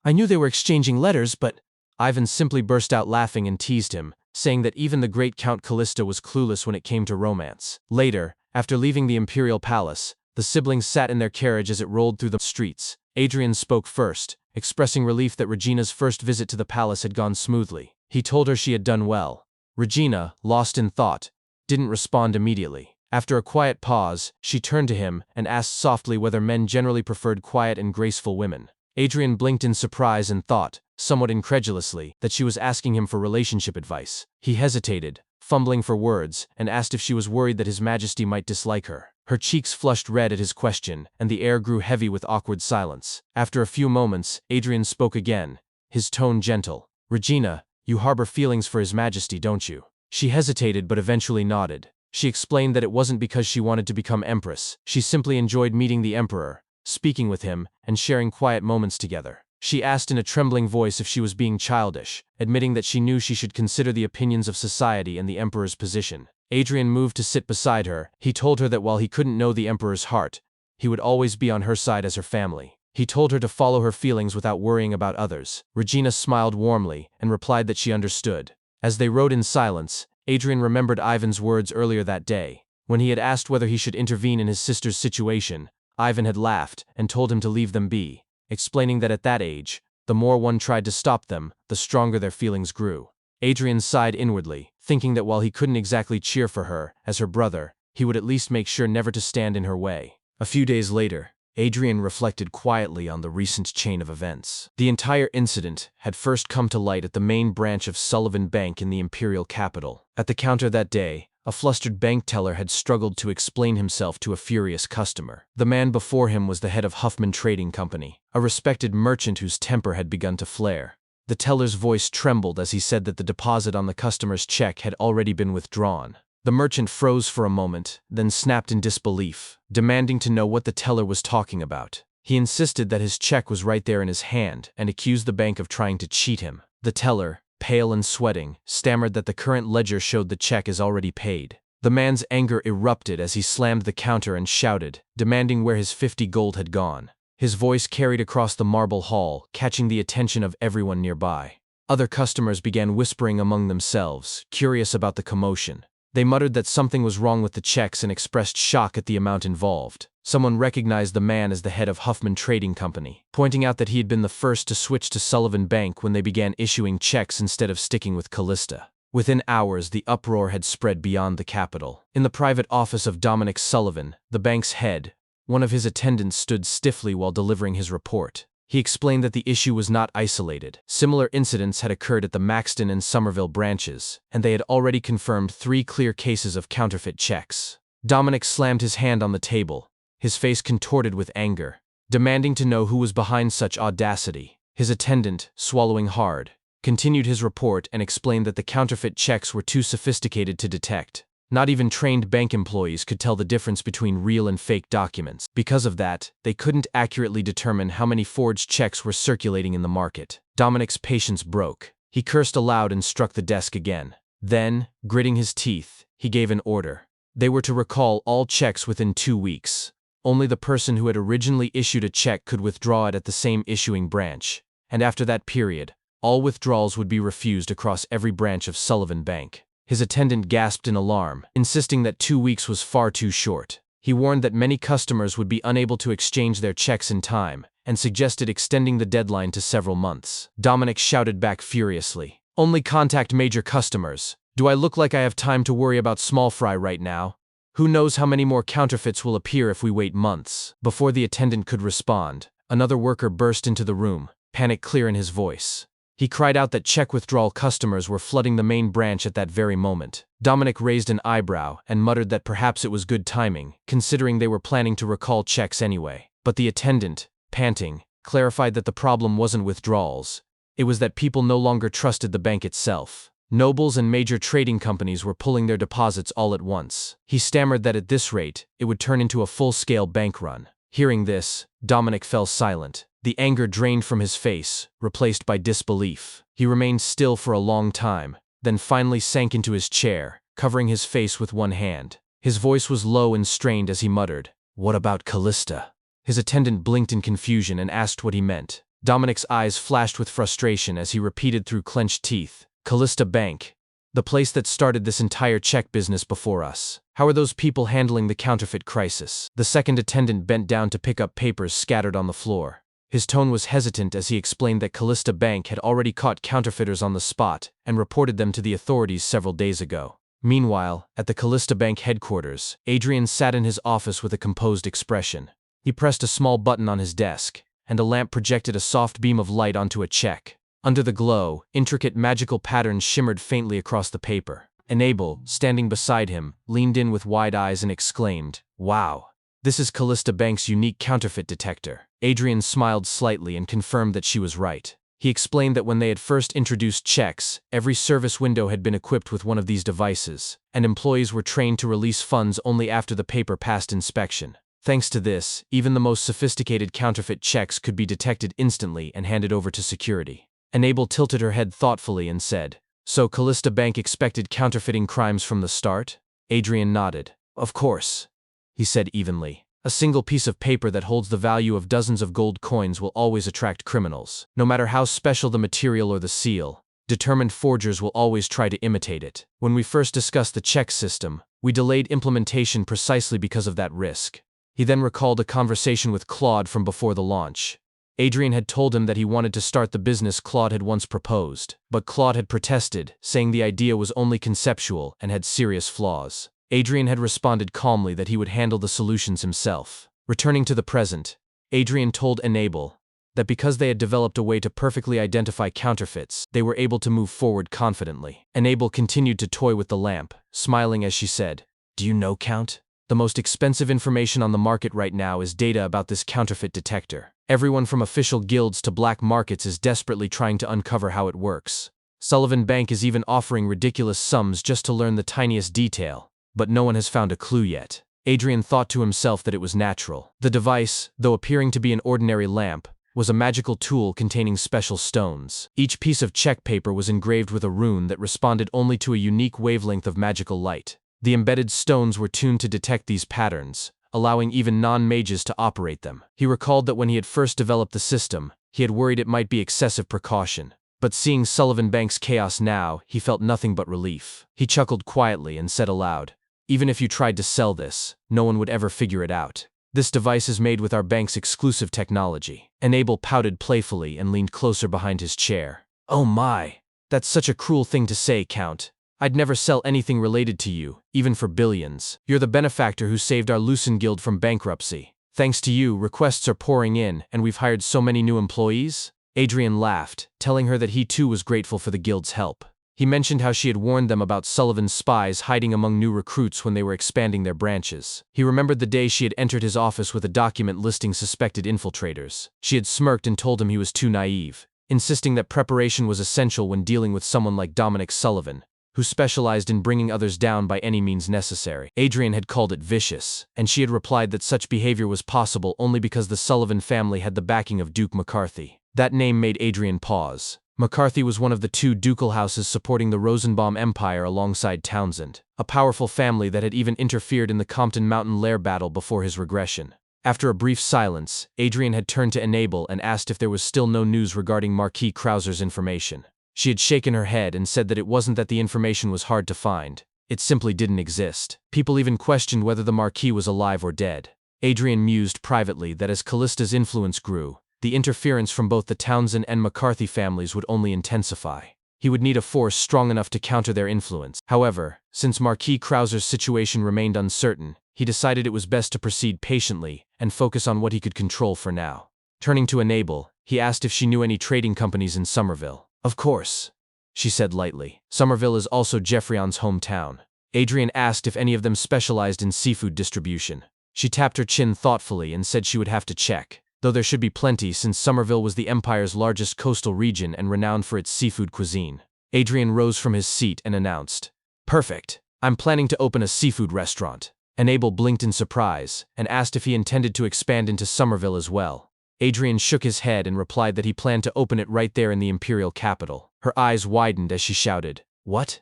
I knew they were exchanging letters, but—" Ivan simply burst out laughing and teased him, saying that even the great Count Callista was clueless when it came to romance. Later, after leaving the imperial palace, the siblings sat in their carriage as it rolled through the streets. Adrian spoke first, expressing relief that Regina's first visit to the palace had gone smoothly. He told her she had done well. Regina, lost in thought, didn't respond immediately. After a quiet pause, she turned to him and asked softly whether men generally preferred quiet and graceful women. Adrian blinked in surprise and thought, somewhat incredulously, that she was asking him for relationship advice. He hesitated, fumbling for words, and asked if she was worried that His Majesty might dislike her. Her cheeks flushed red at his question, and the air grew heavy with awkward silence. After a few moments, Adrian spoke again, his tone gentle. "Regina, you harbor feelings for His Majesty, don't you?" She hesitated but eventually nodded. She explained that it wasn't because she wanted to become empress. She simply enjoyed meeting the emperor, speaking with him, and sharing quiet moments together. She asked in a trembling voice if she was being childish, admitting that she knew she should consider the opinions of society and the emperor's position. Adrian moved to sit beside her. He told her that while he couldn't know the emperor's heart, he would always be on her side as her family. He told her to follow her feelings without worrying about others. Regina smiled warmly and replied that she understood. As they rode in silence, Adrian remembered Ivan's words earlier that day. When he had asked whether he should intervene in his sister's situation, Ivan had laughed and told him to leave them be, explaining that at that age, the more one tried to stop them, the stronger their feelings grew. Adrian sighed inwardly, thinking that while he couldn't exactly cheer for her, as her brother, he would at least make sure never to stand in her way. A few days later, Adrian reflected quietly on the recent chain of events. The entire incident had first come to light at the main branch of Sullivan Bank in the imperial capital. At the counter that day, a flustered bank teller had struggled to explain himself to a furious customer. The man before him was the head of Huffman Trading Company, a respected merchant whose temper had begun to flare. The teller's voice trembled as he said that the deposit on the customer's check had already been withdrawn. The merchant froze for a moment, then snapped in disbelief, demanding to know what the teller was talking about. He insisted that his check was right there in his hand and accused the bank of trying to cheat him. The teller, pale and sweating, stammered that the current ledger showed the check is already paid. The man's anger erupted as he slammed the counter and shouted, demanding where his 50 gold had gone. His voice carried across the marble hall, catching the attention of everyone nearby. Other customers began whispering among themselves, curious about the commotion. They muttered that something was wrong with the checks and expressed shock at the amount involved. Someone recognized the man as the head of Huffman Trading Company, pointing out that he had been the first to switch to Sullivan Bank when they began issuing checks instead of sticking with Callista. Within hours, the uproar had spread beyond the capital. In the private office of Dominic Sullivan, the bank's head, one of his attendants stood stiffly while delivering his report. He explained that the issue was not isolated. Similar incidents had occurred at the Maxton and Somerville branches, and they had already confirmed 3 clear cases of counterfeit checks. Dominic slammed his hand on the table, his face contorted with anger, demanding to know who was behind such audacity. His attendant, swallowing hard, continued his report and explained that the counterfeit checks were too sophisticated to detect. Not even trained bank employees could tell the difference between real and fake documents. Because of that, they couldn't accurately determine how many forged checks were circulating in the market. Dominic's patience broke. He cursed aloud and struck the desk again. Then, gritting his teeth, he gave an order. They were to recall all checks within 2 weeks. Only the person who had originally issued a check could withdraw it at the same issuing branch. And after that period, all withdrawals would be refused across every branch of Sullivan Bank. His attendant gasped in alarm, insisting that 2 weeks was far too short. He warned that many customers would be unable to exchange their checks in time, and suggested extending the deadline to several months. Dominic shouted back furiously, "Only contact major customers. Do I look like I have time to worry about small fry right now? Who knows how many more counterfeits will appear if we wait months?" Before the attendant could respond, another worker burst into the room, panic clear in his voice. He cried out that check withdrawal customers were flooding the main branch at that very moment. Dominic raised an eyebrow and muttered that perhaps it was good timing, considering they were planning to recall checks anyway. But the attendant, panting, clarified that the problem wasn't withdrawals. It was that people no longer trusted the bank itself. Nobles and major trading companies were pulling their deposits all at once. He stammered that at this rate, it would turn into a full-scale bank run. Hearing this, Dominic fell silent. The anger drained from his face, replaced by disbelief. He remained still for a long time, then finally sank into his chair, covering his face with one hand. His voice was low and strained as he muttered, "What about Callista?" His attendant blinked in confusion and asked what he meant. Dominic's eyes flashed with frustration as he repeated through clenched teeth, "Callista Bank. The place that started this entire check business before us. How are those people handling the counterfeit crisis? The second attendant bent down to pick up papers scattered on the floor. His tone was hesitant as he explained that Callista Bank had already caught counterfeiters on the spot and reported them to the authorities several days ago. Meanwhile, at the Callista Bank headquarters, Adrian sat in his office with a composed expression. He pressed a small button on his desk, and a lamp projected a soft beam of light onto a check. Under the glow, intricate magical patterns shimmered faintly across the paper. Enable, standing beside him, leaned in with wide eyes and exclaimed, "Wow! This is Callista Bank's unique counterfeit detector." Adrian smiled slightly and confirmed that she was right. He explained that when they had first introduced checks, every service window had been equipped with one of these devices, and employees were trained to release funds only after the paper passed inspection. Thanks to this, even the most sophisticated counterfeit checks could be detected instantly and handed over to security. Enable tilted her head thoughtfully and said, "So Callista Bank expected counterfeiting crimes from the start?" Adrian nodded. "Of course," he said evenly. "A single piece of paper that holds the value of dozens of gold coins will always attract criminals. No matter how special the material or the seal, determined forgers will always try to imitate it. When we first discussed the check system, we delayed implementation precisely because of that risk." He then recalled a conversation with Claude from before the launch. Adrian had told him that he wanted to start the business Claude had once proposed, but Claude had protested, saying the idea was only conceptual and had serious flaws. Adrian had responded calmly that he would handle the solutions himself. Returning to the present, Adrian told Enable that because they had developed a way to perfectly identify counterfeits, they were able to move forward confidently. Enable continued to toy with the lamp, smiling as she said, "Do you know, Count? The most expensive information on the market right now is data about this counterfeit detector. Everyone from official guilds to black markets is desperately trying to uncover how it works. Sullivan Bank is even offering ridiculous sums just to learn the tiniest detail, but no one has found a clue yet." Adrian thought to himself that it was natural. The device, though appearing to be an ordinary lamp, was a magical tool containing special stones. Each piece of check paper was engraved with a rune that responded only to a unique wavelength of magical light. The embedded stones were tuned to detect these patterns, allowing even non-mages to operate them. He recalled that when he had first developed the system, he had worried it might be excessive precaution. But seeing Sullivan Bank's chaos now, he felt nothing but relief. He chuckled quietly and said aloud, "Even if you tried to sell this, no one would ever figure it out. This device is made with our bank's exclusive technology." Enable pouted playfully and leaned closer behind his chair. "Oh my! That's such a cruel thing to say, Count. I'd never sell anything related to you, even for billions. You're the benefactor who saved our Lucen Guild from bankruptcy. Thanks to you, requests are pouring in, and we've hired so many new employees." Adrian laughed, telling her that he too was grateful for the guild's help. He mentioned how she had warned them about Sullivan's spies hiding among new recruits when they were expanding their branches. He remembered the day she had entered his office with a document listing suspected infiltrators. She had smirked and told him he was too naive, insisting that preparation was essential when dealing with someone like Dominic Sullivan, who specialized in bringing others down by any means necessary. Adrian had called it vicious, and she had replied that such behavior was possible only because the Sullivan family had the backing of Duke McCarthy. That name made Adrian pause. McCarthy was one of the two ducal houses supporting the Rosenbaum Empire alongside Townsend, a powerful family that had even interfered in the Compton Mountain Lair battle before his regression. After a brief silence, Adrian had turned to Enable and asked if there was still no news regarding Marquis Krauser's information. She had shaken her head and said that it wasn't that the information was hard to find. It simply didn't exist. People even questioned whether the Marquis was alive or dead. Adrian mused privately that as Callista's influence grew, the interference from both the Townsend and McCarthy families would only intensify. He would need a force strong enough to counter their influence. However, since Marquis Krauser's situation remained uncertain, he decided it was best to proceed patiently and focus on what he could control for now. Turning to Enable, he asked if she knew any trading companies in Somerville. "Of course," she said lightly. Somerville is also Jeffrion's hometown. Adrian asked if any of them specialized in seafood distribution. She tapped her chin thoughtfully and said she would have to check, though there should be plenty since Somerville was the Empire's largest coastal region and renowned for its seafood cuisine. Adrian rose from his seat and announced, "Perfect. I'm planning to open a seafood restaurant." Enable blinked in surprise and asked if he intended to expand into Somerville as well. Adrian shook his head and replied that he planned to open it right there in the imperial capital. Her eyes widened as she shouted, "What?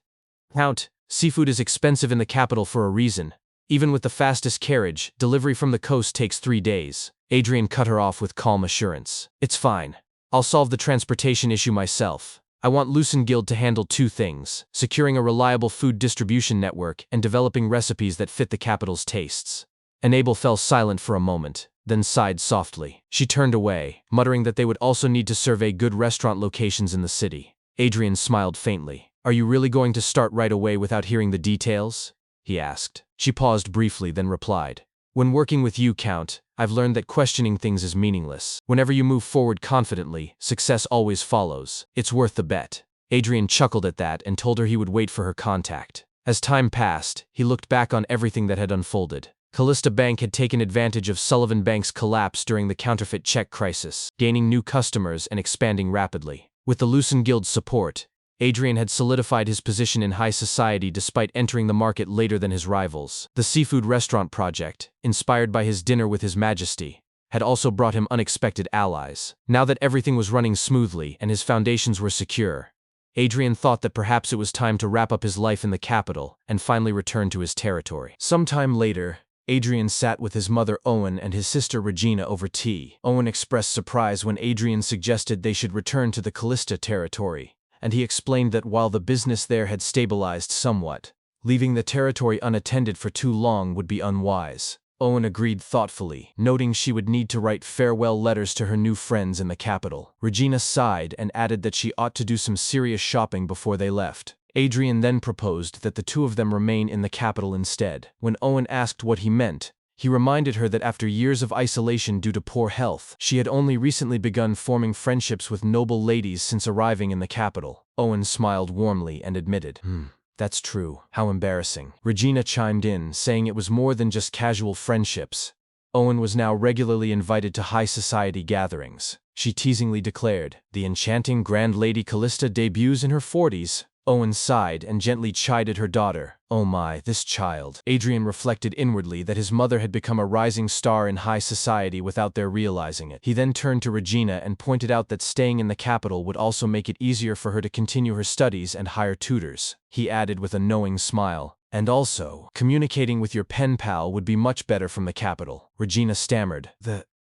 Count, seafood is expensive in the capital for a reason. Even with the fastest carriage, delivery from the coast takes 3 days. Adrian cut her off with calm assurance. "It's fine. I'll solve the transportation issue myself. I want Guild to handle two things: securing a reliable food distribution network and developing recipes that fit the capital's tastes. Enable fell silent for a moment, then sighed softly. She turned away, muttering that they would also need to survey good restaurant locations in the city. Adrian smiled faintly. Are you really going to start right away without hearing the details? He asked. She paused briefly, then replied. When working with you, Count, I've learned that questioning things is meaningless. Whenever you move forward confidently, success always follows. It's worth the bet. Adrian chuckled at that and told her he would wait for her contact. As time passed, he looked back on everything that had unfolded. Callista Bank had taken advantage of Sullivan Bank's collapse during the counterfeit check crisis, gaining new customers and expanding rapidly. With the Guild's support, Adrian had solidified his position in high society despite entering the market later than his rivals. The seafood restaurant project, inspired by his dinner with His Majesty, had also brought him unexpected allies. Now that everything was running smoothly and his foundations were secure, Adrian thought that perhaps it was time to wrap up his life in the capital and finally return to his territory. Sometime later, Adrian sat with his mother Owen and his sister Regina over tea. Owen expressed surprise when Adrian suggested they should return to the Callista territory, and he explained that while the business there had stabilized somewhat, leaving the territory unattended for too long would be unwise. Owen agreed thoughtfully, noting she would need to write farewell letters to her new friends in the capital. Regina sighed and added that she ought to do some serious shopping before they left. Adrian then proposed that the two of them remain in the capital instead. When Owen asked what he meant, he reminded her that after years of isolation due to poor health, she had only recently begun forming friendships with noble ladies since arriving in the capital. Owen smiled warmly and admitted, That's true. How embarrassing. Regina chimed in, saying it was more than just casual friendships. Owen was now regularly invited to high society gatherings. She teasingly declared, the enchanting grand lady Callista debuts in her 40s. Owen sighed and gently chided her daughter. Oh my, this child. Adrian reflected inwardly that his mother had become a rising star in high society without their realizing it. He then turned to Regina and pointed out that staying in the capital would also make it easier for her to continue her studies and hire tutors. He added with a knowing smile, and also, communicating with your pen pal would be much better from the capital. Regina stammered,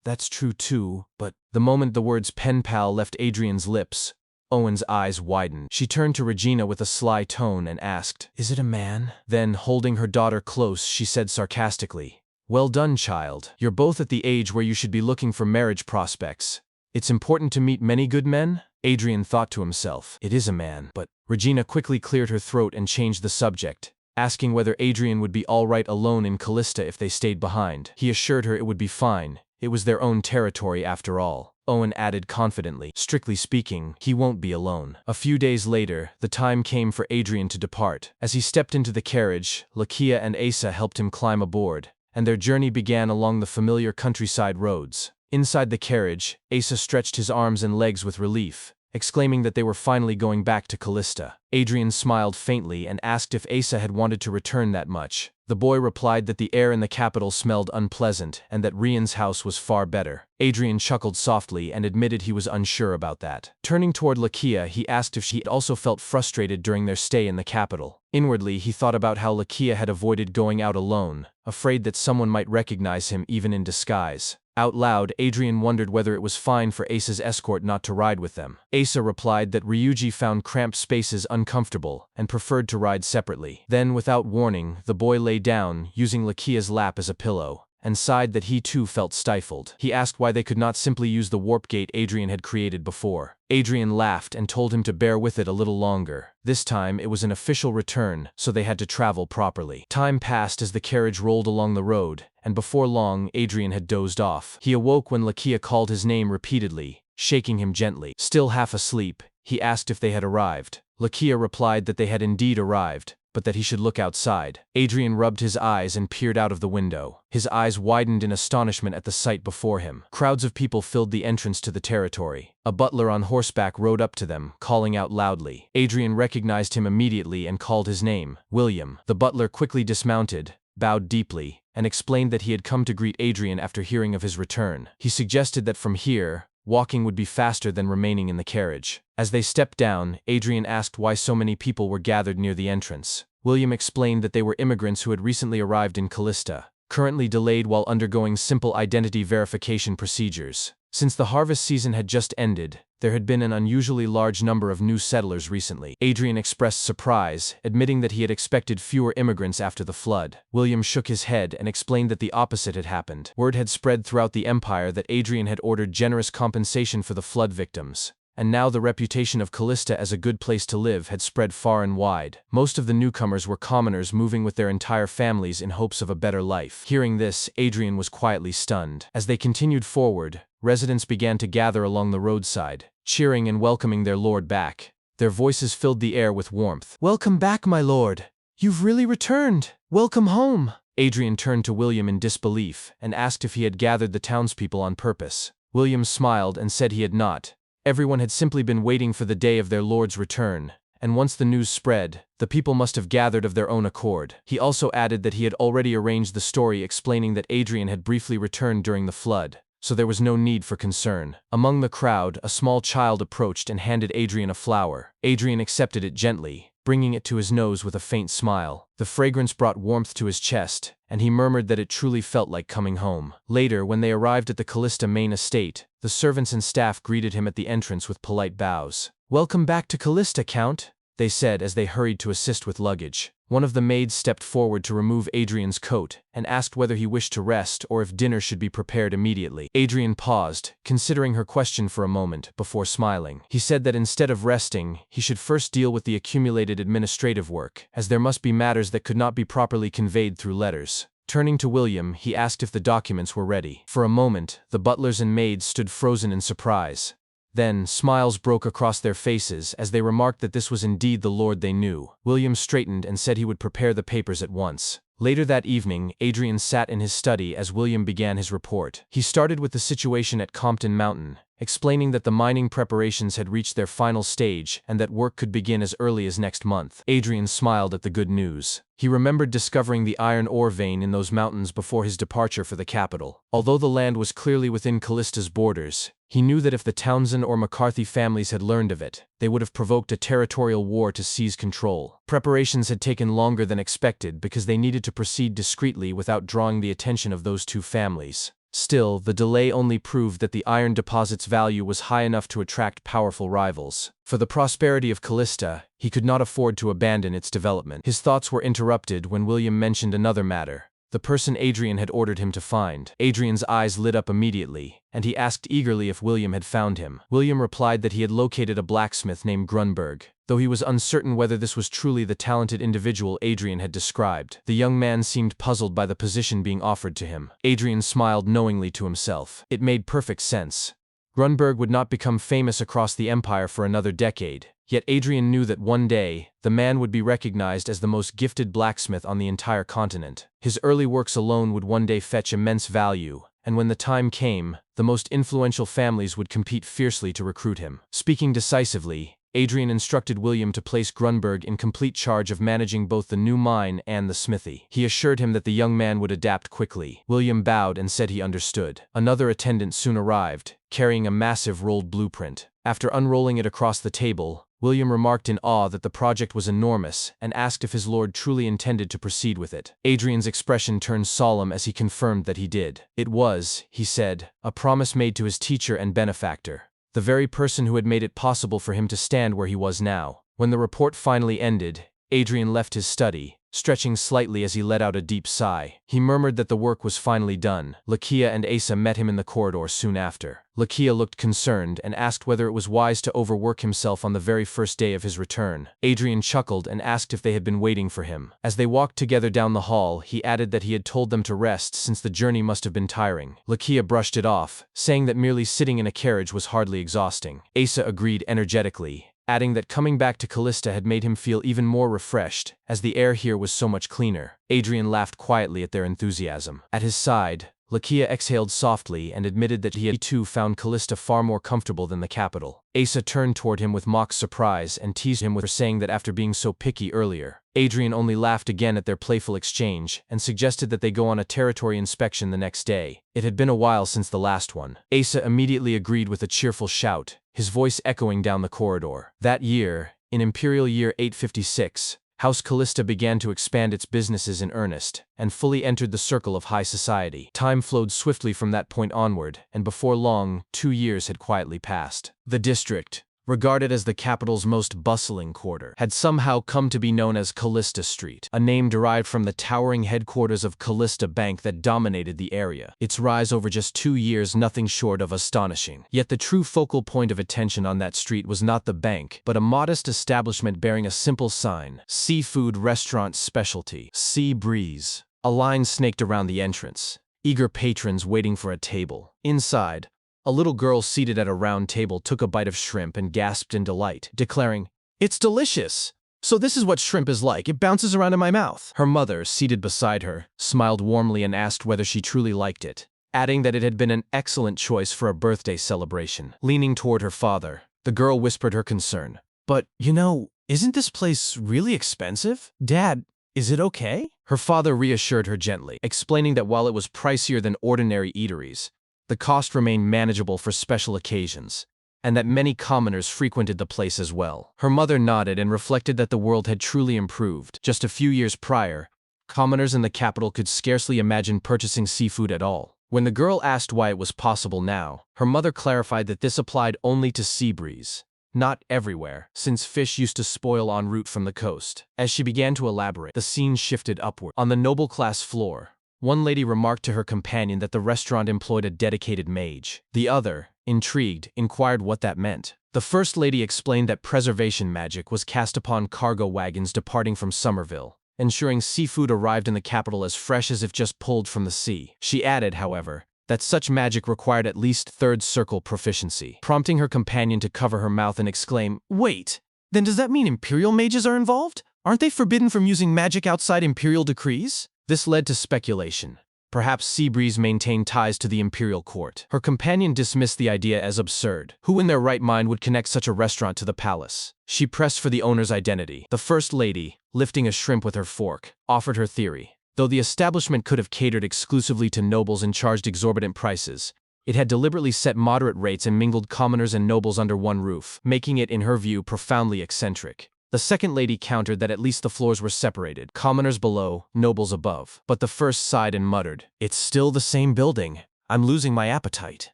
That's true too, but the moment the words pen pal left Adrian's lips, Owen's eyes widened. She turned to Regina with a sly tone and asked, Is it a man? Then, holding her daughter close, she said sarcastically, Well done, child. You're both at the age where you should be looking for marriage prospects. It's important to meet many good men? Adrian thought to himself, It is a man, but Regina quickly cleared her throat and changed the subject, asking whether Adrian would be all right alone in Callista if they stayed behind. He assured her it would be fine. It was their own territory after all. Owen added confidently, Strictly speaking, he won't be alone. A few days later, the time came for Adrian to depart. As he stepped into the carriage, Lakia and Asa helped him climb aboard, and their journey began along the familiar countryside roads. Inside the carriage, Asa stretched his arms and legs with relief, exclaiming that they were finally going back to Callista. Adrian smiled faintly and asked if Asa had wanted to return that much. The boy replied that the air in the capital smelled unpleasant and that Rian's house was far better. Adrian chuckled softly and admitted he was unsure about that. Turning toward Lakia, he asked if she also felt frustrated during their stay in the capital. Inwardly, he thought about how Lakia had avoided going out alone, afraid that someone might recognize him even in disguise. Out loud, Adrian wondered whether it was fine for Asa's escort not to ride with them. Asa replied that Ryuji found cramped spaces uncomfortable and preferred to ride separately. Then, without warning, the boy lay down, using Lakia's lap as a pillow, and sighed that he too felt stifled. He asked why they could not simply use the warp gate Adrian had created before. Adrian laughed and told him to bear with it a little longer. This time, it was an official return, so they had to travel properly. Time passed as the carriage rolled along the road, and before long, Adrian had dozed off. He awoke when Lakia called his name repeatedly, shaking him gently. Still half asleep, he asked if they had arrived. Lakia replied that they had indeed arrived, but that he should look outside. Adrian rubbed his eyes and peered out of the window. His eyes widened in astonishment at the sight before him. Crowds of people filled the entrance to the territory. A butler on horseback rode up to them, calling out loudly. Adrian recognized him immediately and called his name, William. The butler quickly dismounted, bowed deeply, and explained that he had come to greet Adrian after hearing of his return. He suggested that from here, walking would be faster than remaining in the carriage. As they stepped down, Adrian asked why so many people were gathered near the entrance. William explained that they were immigrants who had recently arrived in Callista, currently delayed while undergoing simple identity verification procedures. Since the harvest season had just ended, there had been an unusually large number of new settlers recently. Adrian expressed surprise, admitting that he had expected fewer immigrants after the flood. William shook his head and explained that the opposite had happened. Word had spread throughout the empire that Adrian had ordered generous compensation for the flood victims, and now the reputation of Callista as a good place to live had spread far and wide. Most of the newcomers were commoners moving with their entire families in hopes of a better life. Hearing this, Adrian was quietly stunned. As they continued forward, residents began to gather along the roadside, cheering and welcoming their lord back. Their voices filled the air with warmth. "Welcome back, my lord! You've really returned! Welcome home!" Adrian turned to William in disbelief and asked if he had gathered the townspeople on purpose. William smiled and said he had not. Everyone had simply been waiting for the day of their lord's return, and once the news spread, the people must have gathered of their own accord. He also added that he had already arranged the story explaining that Adrian had briefly returned during the flood, so there was no need for concern. Among the crowd, a small child approached and handed Adrian a flower. Adrian accepted it gently, bringing it to his nose with a faint smile. The fragrance brought warmth to his chest, and he murmured that it truly felt like coming home. Later, when they arrived at the Callista main estate, the servants and staff greeted him at the entrance with polite bows. "Welcome back to Callista, Count," they said as they hurried to assist with luggage. One of the maids stepped forward to remove Adrian's coat and asked whether he wished to rest or if dinner should be prepared immediately. Adrian paused, considering her question for a moment, before smiling. He said that instead of resting, he should first deal with the accumulated administrative work, as there must be matters that could not be properly conveyed through letters. Turning to William, he asked if the documents were ready. For a moment, the butlers and maids stood frozen in surprise. Then, smiles broke across their faces as they remarked that this was indeed the lord they knew. William straightened and said he would prepare the papers at once. Later that evening, Adrian sat in his study as William began his report. He started with the situation at Compton Mountain, explaining that the mining preparations had reached their final stage and that work could begin as early as next month. Adrian smiled at the good news. He remembered discovering the iron ore vein in those mountains before his departure for the capital. Although the land was clearly within Callista's borders, he knew that if the Townsend or McCarthy families had learned of it, they would have provoked a territorial war to seize control. Preparations had taken longer than expected because they needed to proceed discreetly without drawing the attention of those two families. Still, the delay only proved that the iron deposit's value was high enough to attract powerful rivals. For the prosperity of Callista, he could not afford to abandon its development. His thoughts were interrupted when William mentioned another matter: the person Adrian had ordered him to find. Adrian's eyes lit up immediately, and he asked eagerly if William had found him. William replied that he had located a blacksmith named Grunberg, though he was uncertain whether this was truly the talented individual Adrian had described. The young man seemed puzzled by the position being offered to him. Adrian smiled knowingly to himself. It made perfect sense. Grunberg would not become famous across the empire for another decade. Yet Adrian knew that one day, the man would be recognized as the most gifted blacksmith on the entire continent. His early works alone would one day fetch immense value, and when the time came, the most influential families would compete fiercely to recruit him. Speaking decisively, Adrian instructed William to place Grunberg in complete charge of managing both the new mine and the smithy. He assured him that the young man would adapt quickly. William bowed and said he understood. Another attendant soon arrived, carrying a massive rolled blueprint. After unrolling it across the table, William remarked in awe that the project was enormous and asked if his lord truly intended to proceed with it. Adrian's expression turned solemn as he confirmed that he did. It was, he said, a promise made to his teacher and benefactor, the very person who had made it possible for him to stand where he was now. When the report finally ended, Adrian left his study, stretching slightly as he let out a deep sigh. He murmured that the work was finally done. Lakia and Asa met him in the corridor soon after. Lakia looked concerned and asked whether it was wise to overwork himself on the very first day of his return. Adrian chuckled and asked if they had been waiting for him. As they walked together down the hall, he added that he had told them to rest since the journey must have been tiring. Lakia brushed it off, saying that merely sitting in a carriage was hardly exhausting. Asa agreed energetically, adding that coming back to Callista had made him feel even more refreshed, as the air here was so much cleaner. Adrian laughed quietly at their enthusiasm. At his side, Lakia exhaled softly and admitted that he too found Callista far more comfortable than the capital. Asa turned toward him with mock surprise and teased him for saying that after being so picky earlier. Adrian only laughed again at their playful exchange and suggested that they go on a territory inspection the next day. It had been a while since the last one. Asa immediately agreed with a cheerful shout, his voice echoing down the corridor. That year, in Imperial Year 856, House Callista began to expand its businesses in earnest, and fully entered the circle of high society. Time flowed swiftly from that point onward, and before long, 2 years had quietly passed. The district, regarded as the capital's most bustling quarter, had somehow come to be known as Callista Street, a name derived from the towering headquarters of Callista Bank that dominated the area. Its rise over just 2 years nothing short of astonishing. Yet the true focal point of attention on that street was not the bank, but a modest establishment bearing a simple sign: Seafood Restaurant Specialty, Sea Breeze. A line snaked around the entrance, eager patrons waiting for a table. Inside, a little girl seated at a round table took a bite of shrimp and gasped in delight, declaring, "It's delicious! So this is what shrimp is like, it bounces around in my mouth." Her mother, seated beside her, smiled warmly and asked whether she truly liked it, adding that it had been an excellent choice for a birthday celebration. Leaning toward her father, the girl whispered her concern, "But, isn't this place really expensive? Dad, is it okay?" Her father reassured her gently, explaining that while it was pricier than ordinary eateries, the cost remained manageable for special occasions, and that many commoners frequented the place as well. Her mother nodded and reflected that the world had truly improved. Just a few years prior, commoners in the capital could scarcely imagine purchasing seafood at all. When the girl asked why it was possible now, her mother clarified that this applied only to Seabreeze, not everywhere, since fish used to spoil en route from the coast. As she began to elaborate, the scene shifted upward. On the noble class floor, one lady remarked to her companion that the restaurant employed a dedicated mage. The other, intrigued, inquired what that meant. The first lady explained that preservation magic was cast upon cargo wagons departing from Somerville, ensuring seafood arrived in the capital as fresh as if just pulled from the sea. She added, however, that such magic required at least third circle proficiency, prompting her companion to cover her mouth and exclaim, "Wait, then does that mean Imperial mages are involved? Aren't they forbidden from using magic outside Imperial decrees?" This led to speculation. Perhaps Seabreeze maintained ties to the imperial court. Her companion dismissed the idea as absurd. Who in their right mind would connect such a restaurant to the palace? She pressed for the owner's identity. The first lady, lifting a shrimp with her fork, offered her theory. Though the establishment could have catered exclusively to nobles and charged exorbitant prices, it had deliberately set moderate rates and mingled commoners and nobles under one roof, making it, in her view, profoundly eccentric. The second lady countered that at least the floors were separated, commoners below, nobles above. But the first sighed and muttered, "It's still the same building. I'm losing my appetite."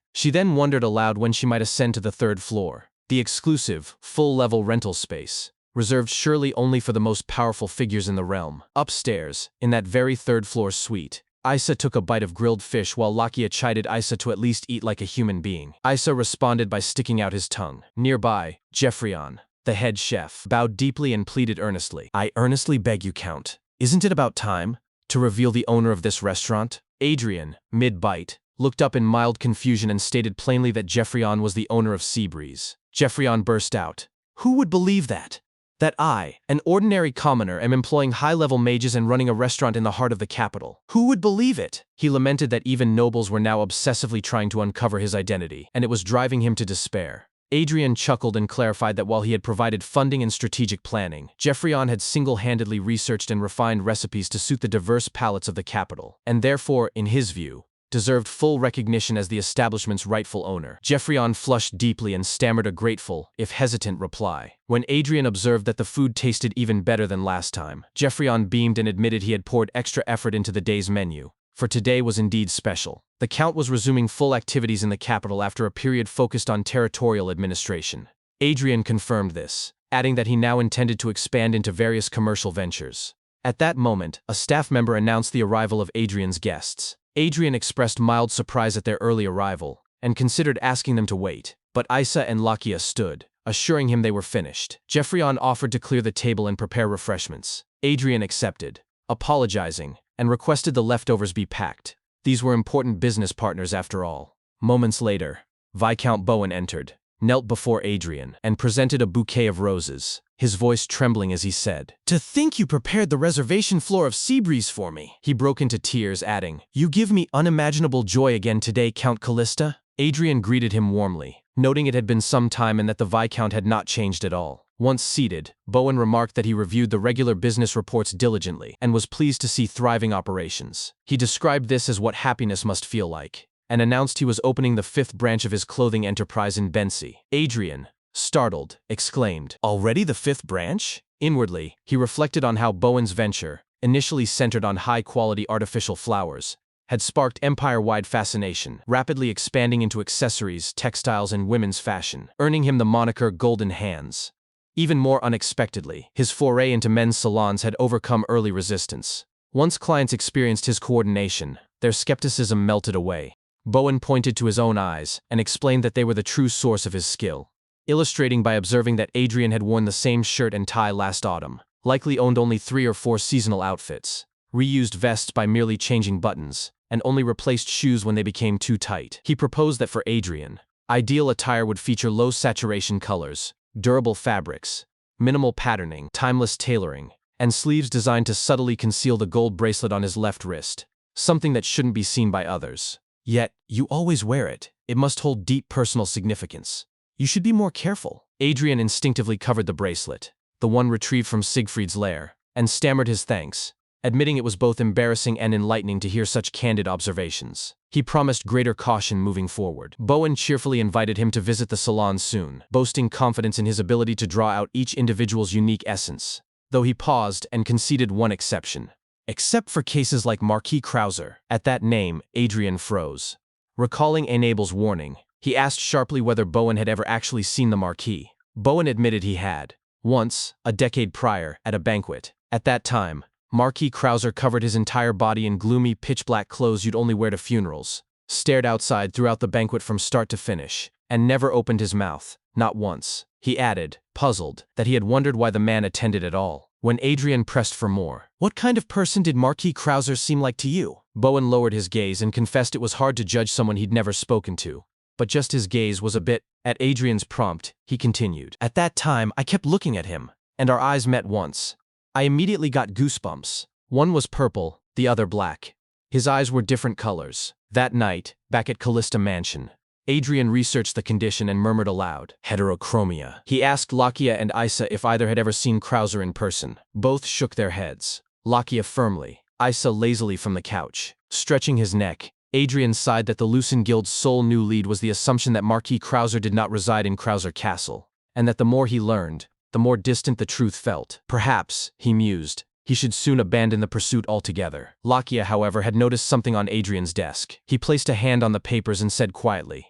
She then wondered aloud when she might ascend to the third floor, the exclusive, full-level rental space, reserved surely only for the most powerful figures in the realm. Upstairs, in that very third-floor suite, Isa took a bite of grilled fish while Lakia chided Isa to at least eat like a human being. Isa responded by sticking out his tongue. Nearby, Jeffrion, the head chef, bowed deeply and pleaded earnestly, "I earnestly beg you, Count, isn't it about time to reveal the owner of this restaurant?" Adrian, mid-bite, looked up in mild confusion and stated plainly that Jeffrion was the owner of Seabreeze. Jeffrion burst out, "Who would believe that? That I, an ordinary commoner, am employing high-level mages and running a restaurant in the heart of the capital? Who would believe it?" He lamented that even nobles were now obsessively trying to uncover his identity, and it was driving him to despair. Adrian chuckled and clarified that while he had provided funding and strategic planning, Jeffrion had single-handedly researched and refined recipes to suit the diverse palates of the capital, and therefore, in his view, deserved full recognition as the establishment's rightful owner. Jeffrion flushed deeply and stammered a grateful, if hesitant, reply. When Adrian observed that the food tasted even better than last time, Jeffrion beamed and admitted he had poured extra effort into the day's menu, for today was indeed special. The Count was resuming full activities in the capital after a period focused on territorial administration. Adrian confirmed this, adding that he now intended to expand into various commercial ventures. At that moment, a staff member announced the arrival of Adrian's guests. Adrian expressed mild surprise at their early arrival, and considered asking them to wait, but Isa and Lakia stood, assuring him they were finished. Jeffrion offered to clear the table and prepare refreshments. Adrian accepted, apologizing, and requested the leftovers be packed. These were important business partners after all. Moments later, Viscount Bowen entered, knelt before Adrian, and presented a bouquet of roses, his voice trembling as he said, "To think you prepared the reservation floor of Seabreeze for me." He broke into tears, adding, "You give me unimaginable joy again today, Count Callista." Adrian greeted him warmly, noting it had been some time and that the Viscount had not changed at all. Once seated, Bowen remarked that he reviewed the regular business reports diligently and was pleased to see thriving operations. He described this as what happiness must feel like, and announced he was opening the 5th branch of his clothing enterprise in Bensi. Adrian, startled, exclaimed, "Already the 5th branch? Inwardly, he reflected on how Bowen's venture, initially centered on high-quality artificial flowers, had sparked empire-wide fascination, rapidly expanding into accessories, textiles, and women's fashion, earning him the moniker Golden Hands. Even more unexpectedly, his foray into men's salons had overcome early resistance. Once clients experienced his coordination, their skepticism melted away. Bowen pointed to his own eyes and explained that they were the true source of his skill, illustrating by observing that Adrian had worn the same shirt and tie last autumn, likely owned only 3 or 4 seasonal outfits, reused vests by merely changing buttons, and only replaced shoes when they became too tight. He proposed that for Adrian, ideal attire would feature low-saturation colors, durable fabrics, minimal patterning, timeless tailoring, and sleeves designed to subtly conceal the gold bracelet on his left wrist, something that shouldn't be seen by others. Yet, you always wear it. It must hold deep personal significance. You should be more careful. Adrian instinctively covered the bracelet, the one retrieved from Siegfried's lair, and stammered his thanks, admitting it was both embarrassing and enlightening to hear such candid observations. He promised greater caution moving forward. Bowen cheerfully invited him to visit the salon soon, boasting confidence in his ability to draw out each individual's unique essence, though he paused and conceded one exception. Except for cases like Marquis Krauser. At that name, Adrian froze. Recalling Enable's warning, he asked sharply whether Bowen had ever actually seen the Marquis. Bowen admitted he had. Once, a decade prior, at a banquet. At that time, Marquis Krauser covered his entire body in gloomy, pitch-black clothes you'd only wear to funerals, stared outside throughout the banquet from start to finish, and never opened his mouth, not once. He added, puzzled, that he had wondered why the man attended at all. When Adrian pressed for more, "What kind of person did Marquis Krauser seem like to you?" Bowen lowered his gaze and confessed it was hard to judge someone he'd never spoken to. But just his gaze was a bit. At Adrian's prompt, he continued, "At that time, I kept looking at him, and our eyes met once. I immediately got goosebumps. One was purple, the other black. His eyes were different colors." That night, back at Callista Mansion, Adrian researched the condition and murmured aloud, "Heterochromia." He asked Lakia and Isa if either had ever seen Krauser in person. Both shook their heads. Lakia firmly, Isa lazily from the couch. Stretching his neck, Adrian sighed that the Lucen Guild's sole new lead was the assumption that Marquis Krauser did not reside in Krauser Castle, and that the more he learned, the more distant the truth felt. Perhaps, he mused, he should soon abandon the pursuit altogether. Lakia, however, had noticed something on Adrian's desk. He placed a hand on the papers and said quietly,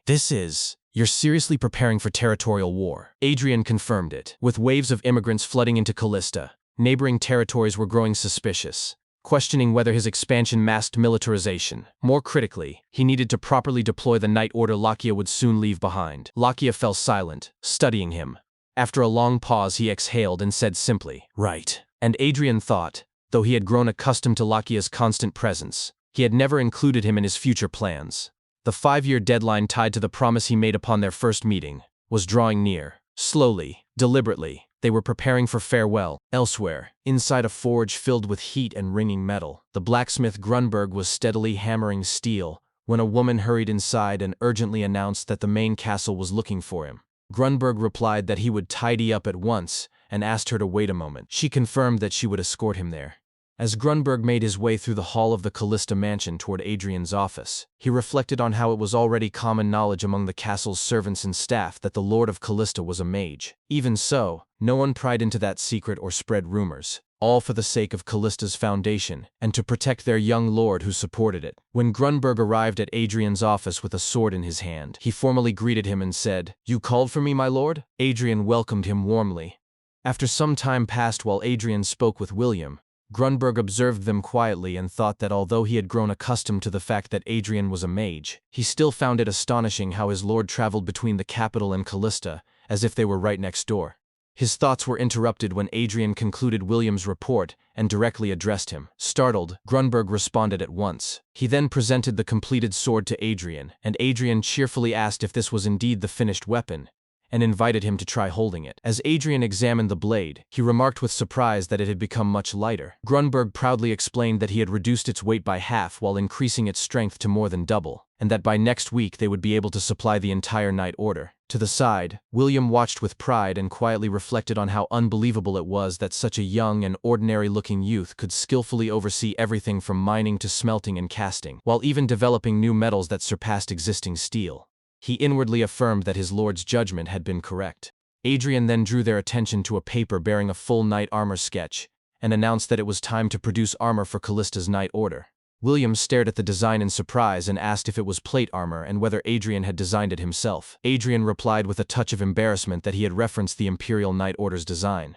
"You're seriously preparing for territorial war." Adrian confirmed it. With waves of immigrants flooding into Callista, neighboring territories were growing suspicious, questioning whether his expansion masked militarization. More critically, he needed to properly deploy the night order Lakia would soon leave behind. Lakia fell silent, studying him. After a long pause, he exhaled and said simply, "Right." And Adrian thought, though he had grown accustomed to Lakia's constant presence, he had never included him in his future plans. The 5-year deadline tied to the promise he made upon their first meeting was drawing near. Slowly, deliberately, they were preparing for farewell. Elsewhere, inside a forge filled with heat and ringing metal, the blacksmith Grunberg was steadily hammering steel when a woman hurried inside and urgently announced that the main castle was looking for him. Grunberg replied that he would tidy up at once and asked her to wait a moment. She confirmed that she would escort him there. As Grunberg made his way through the hall of the Callista mansion toward Adrian's office, he reflected on how it was already common knowledge among the castle's servants and staff that the Lord of Callista was a mage. Even so, no one pried into that secret or spread rumors, all for the sake of Callista's foundation and to protect their young lord who supported it. When Grunberg arrived at Adrian's office with a sword in his hand, he formally greeted him and said, "You called for me, my lord?" Adrian welcomed him warmly. After some time passed while Adrian spoke with William, Grunberg observed them quietly and thought that although he had grown accustomed to the fact that Adrian was a mage, he still found it astonishing how his lord traveled between the capital and Callista, as if they were right next door. His thoughts were interrupted when Adrian concluded William's report and directly addressed him. Startled, Grunberg responded at once. He then presented the completed sword to Adrian, and Adrian cheerfully asked if this was indeed the finished weapon, and invited him to try holding it. As Adrian examined the blade, he remarked with surprise that it had become much lighter. Grunberg proudly explained that he had reduced its weight by half while increasing its strength to more than double, and that by next week they would be able to supply the entire night order. To the side, William watched with pride and quietly reflected on how unbelievable it was that such a young and ordinary-looking youth could skillfully oversee everything from mining to smelting and casting, while even developing new metals that surpassed existing steel. He inwardly affirmed that his lord's judgment had been correct. Adrian then drew their attention to a paper bearing a full knight armor sketch and announced that it was time to produce armor for Callista's knight order. William stared at the design in surprise and asked if it was plate armor and whether Adrian had designed it himself. Adrian replied with a touch of embarrassment that he had referenced the Imperial Knight Order's design.